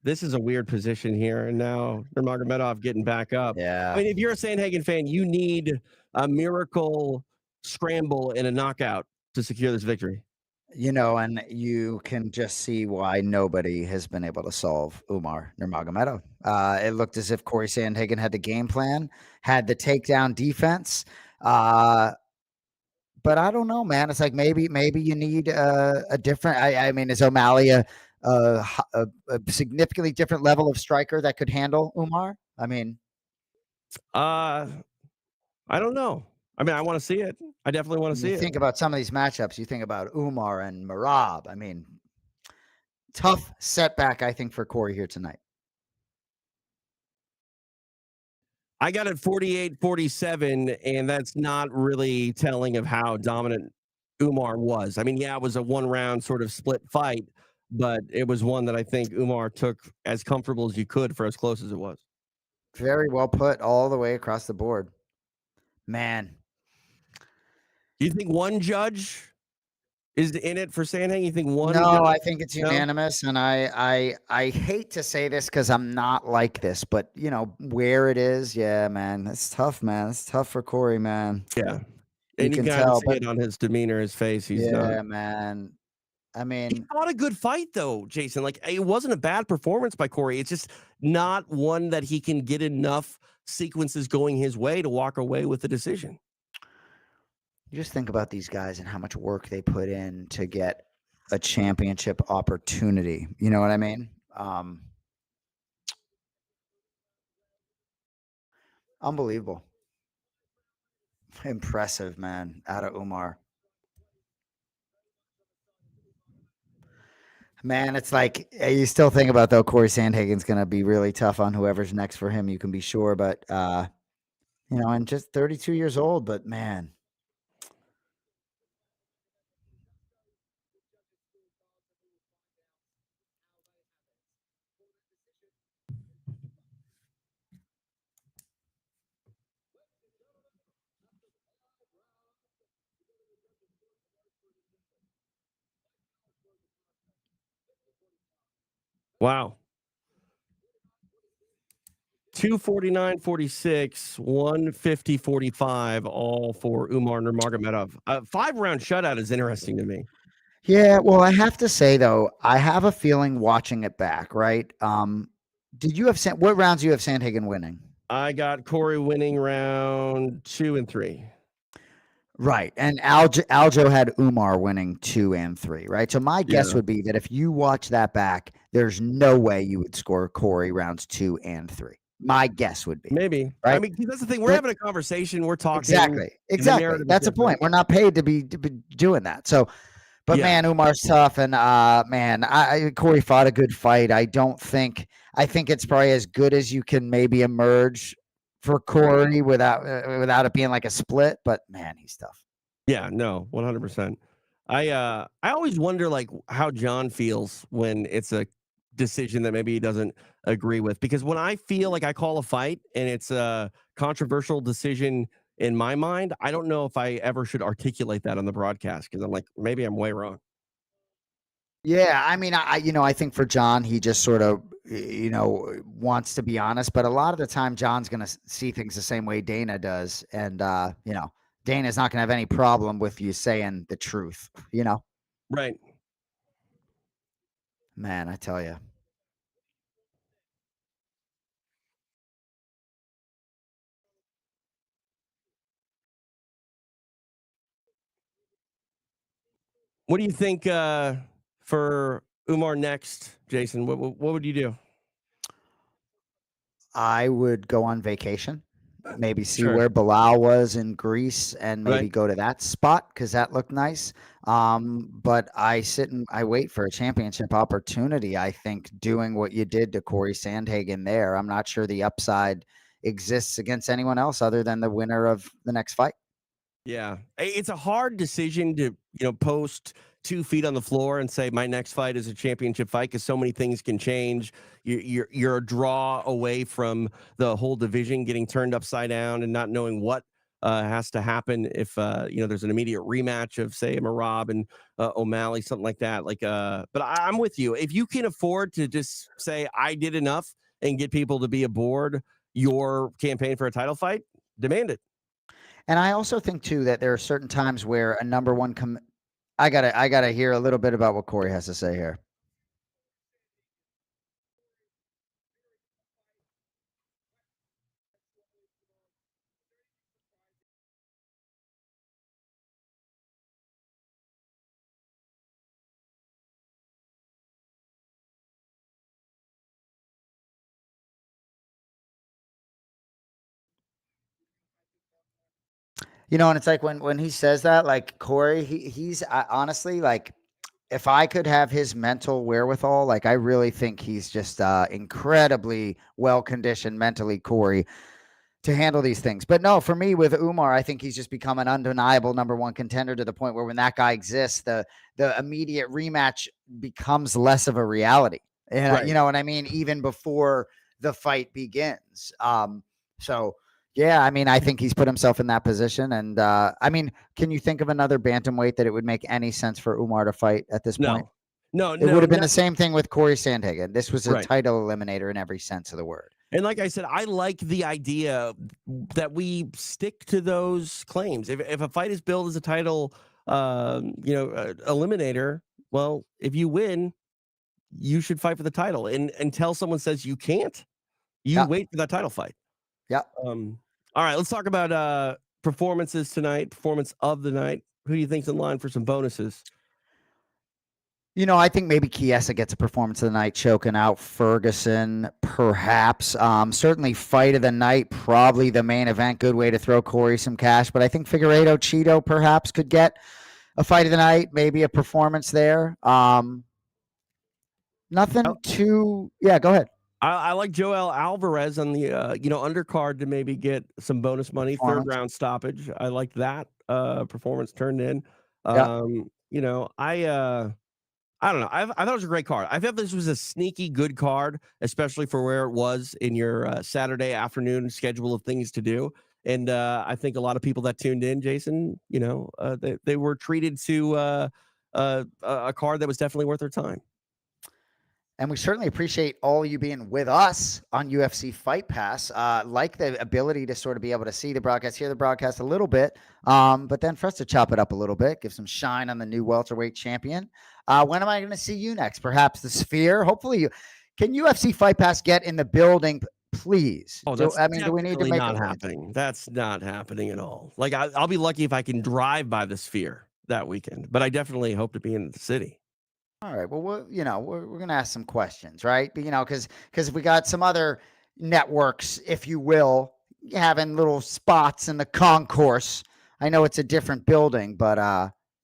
this is a weird position here. And now Nurmagomedov getting back up. I
Yeah.
mean, if you're a Sandhagen fan, you need a miracle scramble and a knockout to secure this victory.
And you can just see why nobody has been able to solve Umar Nurmagomedov. It looked as if Corey Sandhagen had the game plan, had the takedown defense. But I don't know, man. It's like maybe you need a different. I mean, is O'Malley a significantly different level of striker that could handle Umar? I mean,
I don't know. I mean, I want to see it. I definitely want to
you
see it.
think about some of these matchups. You think about Umar and Marab. I mean, tough setback, I think, for Corey here tonight.
I got it 48-47, and that's not really telling of how dominant Umar was. I mean, yeah, it was a one-round sort of split fight, but it was one that I think Umar took as comfortable as you could for as close as it was.
Very well put all the way across the board. Man.
Do you think one judge is in it for Sandhagen? You think one
No,
judge?
I think it's
No?
unanimous, and I hate to say this because I'm not like this, but where it is, yeah, man, it's tough, man. It's tough for Corey, man.
Yeah.
You
And you
can
kind of
tell,
see
but
it on his demeanor, his face. He's not.
yeah, man. I
He
mean,
fought a good fight, though, Jason. Like, it wasn't a bad performance by Corey. It's just not one that he can get enough sequences going his way to walk away with the decision.
you just think about these guys and how much work they put in to get a championship opportunity. You know what I mean? Unbelievable. Impressive, man, out of Umar. Man, it's like you still think about though Corey Sandhagen's going to be really tough on whoever's next for him, you can be sure, but and just 32 years old, but man,
Wow. 249-46, 150-45, all for Umar Nurmagomedov. 5-round shutout is interesting to me.
Yeah, well, I have to say though, I have a feeling watching it back, right? Did you have what rounds do you have Sandhagen winning?
I got Corey winning round 2 and 3.
Right. And Aljo had Umar winning 2 and 3, right? So my guess
Yeah,
would be that if you watch that back, there's no way you would score Corey rounds 2 and 3. My guess would be,
maybe. I
right?
mean, 'cause that's the thing. We're
That
having a conversation. We're talking,
exactly.
and the
Exactly.
narrative is
That's the
different.
point. We're not paid to be doing that. So, but
Yeah,
man, Umar's tough, and man, Corey fought a good fight. I think it's probably as good as you can maybe emerge for Corey without it being like a split. But man, he's tough.
yeah, no, 100%. I always wonder like how John feels when it's a decision that maybe he doesn't agree with, because when I feel like I call a fight and it's a controversial decision in my mind, I don't know if I ever should articulate that on the broadcast, because I'm like, maybe I'm way wrong.
Yeah, I mean, I think for John, he just sort of, wants to be honest. But a lot of the time, John's going to see things the same way Dana does, and Dana's not going to have any problem with you saying the truth.
Right.
Man, I tell you.
What do you think for Umar next, Jason? What would you do?
I would go on vacation, maybe see
Sure.
where Belal was in Greece and maybe
Right.
go to that spot because that looked nice. But I sit and I wait for a championship opportunity. I think doing what you did to Corey Sandhagen there, I'm not sure the upside exists against anyone else other than the winner of the next fight.
Yeah. It's a hard decision to, post 2 feet on the floor and say my next fight is a championship fight, because so many things can change. You're a draw away from the whole division getting turned upside down and not knowing what has to happen if there's an immediate rematch of, say, Marab and O'Malley, something like that. But I'm with you. If you can afford to just say I did enough and get people to be aboard your campaign for a title fight, demand it.
And I also think too that there are certain times where a number one I gotta hear a little bit about what Corey has to say here. And it's like when he says that, like Corey, he's honestly like, if I could have his mental wherewithal, like I really think he's just incredibly well conditioned mentally, Corey, to handle these things. But no, for me with Umar, I think he's just become an undeniable number one contender to the point where when that guy exists, the immediate rematch becomes less of a reality. And
Right.
you know what I mean? Even before the fight begins. So yeah, I mean, I think he's put himself in that position. And I mean, can you think of another bantamweight that it would make any sense for Umar to fight at this point?
No. No,
It would
no,
have been
no.
the same thing with Corey Sandhagen. This was a
Right.
title eliminator in every sense of the word.
And like I said, I like the idea that we stick to those claims. If a fight is billed as a title, eliminator, well, if you win, you should fight for the title. And until someone says you can't, you
Yeah.
wait for that title fight.
Yeah.
All right, let's talk about performances tonight. Performance of the night. Who do you think's in line for some bonuses?
I think maybe Chiesa gets a performance of the night, choking out Ferguson, perhaps. Certainly, fight of the night, probably the main event. Good way to throw Corey some cash. But I think Figueiredo Cheeto perhaps could get a fight of the night, maybe a performance there. Nothing too. Yeah, go ahead.
I like Joel Alvarez on the undercard to maybe get some bonus money. Third
Performance.
round stoppage. I like that performance turned in.
Yeah.
I don't know. I thought it was a great card. I thought this was a sneaky good card, especially for where it was in your Saturday afternoon schedule of things to do. And I think a lot of people that tuned in, Jason, they were treated to a card that was definitely worth their time.
And we certainly appreciate all you being with us on UFC Fight Pass. Like the ability to sort of be able to see the broadcast, hear the broadcast a little bit, but then for us to chop it up a little bit, give some shine on the new welterweight champion. When am I going to see you next? Perhaps the Sphere. Hopefully, you can UFC Fight Pass get in the building, please.
Oh,
Do
that's
I mean, do we need to
definitely
make
not
arrangements?
happening. That's not happening at all. Like I'll be lucky if I can drive by the Sphere that weekend, but I definitely hope to be in the city.
All right. Well, we're gonna ask some questions, right? Because we got some other networks, if you will, having little spots in the concourse. I know it's a different building, but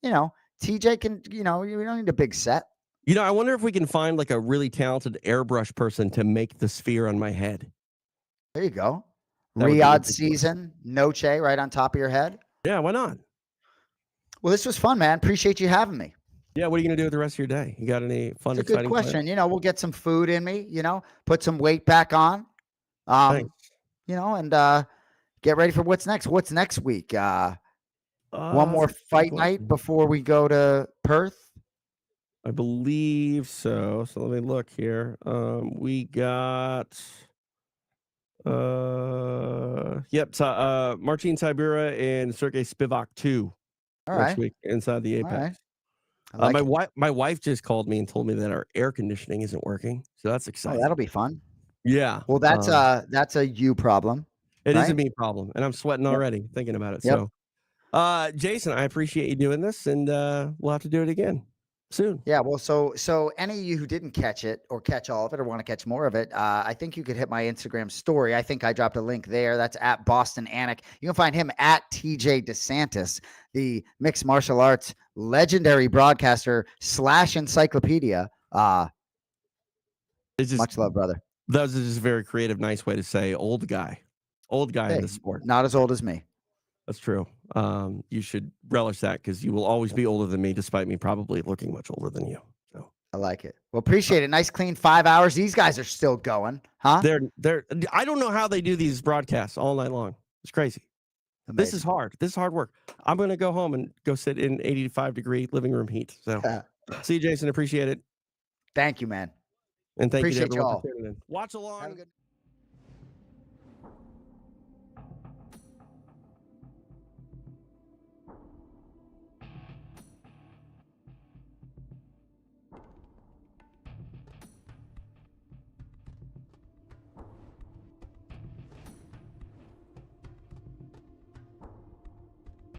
TJ can. We don't need a big set.
I wonder if we can find like a really talented airbrush person to make the sphere on my head.
There you go.
That would be
Riyadh
ridiculous.
season, Noche, right on top of your head.
Yeah, why not?
Well, this was fun, man. Appreciate you having me.
Yeah, what are you gonna do with the rest of your day? You got any fun,
It's a good
exciting plans?
question. We'll get some food in me. Put some weight back on.
Thanks.
And get ready for what's next. What's next week? One
That's
more
a good
fight night
question.
before we go to Perth.
I believe so. So let me look here. We got Marcin Tybura and Sergey Spivak 2
All
next
right.
week inside the
All right.
Apex.
I
My
like it.
wife just called me and told me that our air conditioning isn't working, so that's
Oh,
exciting.
that'll be fun.
Yeah,
Well, that's a you problem,
it is a
right?
me problem, and I'm sweating
Yep.
already thinking about it.
Yep.
So, Jason, I appreciate you doing this, and we'll have to do it again soon.
Yeah. Well, so any of you who didn't catch it or catch all of it or want to catch more of it, I think you could hit my Instagram story. I think I dropped a link there. That's at Boston Anik. You can find him at TJ DeSantis, the mixed martial arts legendary broadcaster / encyclopedia.
It's just
Much love, brother.
that was just a very creative, nice way to say old guy in
Hey,
the sport.
not as old as me.
That's true. You should relish that because you will always be older than me, despite me probably looking much older than you. So
I like it. Well, appreciate it. Nice, clean 5 hours. These guys are still going, huh?
they're. I don't know how they do these broadcasts all night long. It's crazy. This is
Amazing.
hard. This is hard work. I'm gonna go home and go sit in 85-degree living room heat. So, see you, Jason. Appreciate it,
Thank you, man.
and thank you to
Appreciate you
everyone for
all.
tuning in. Watch
Have a
along.
good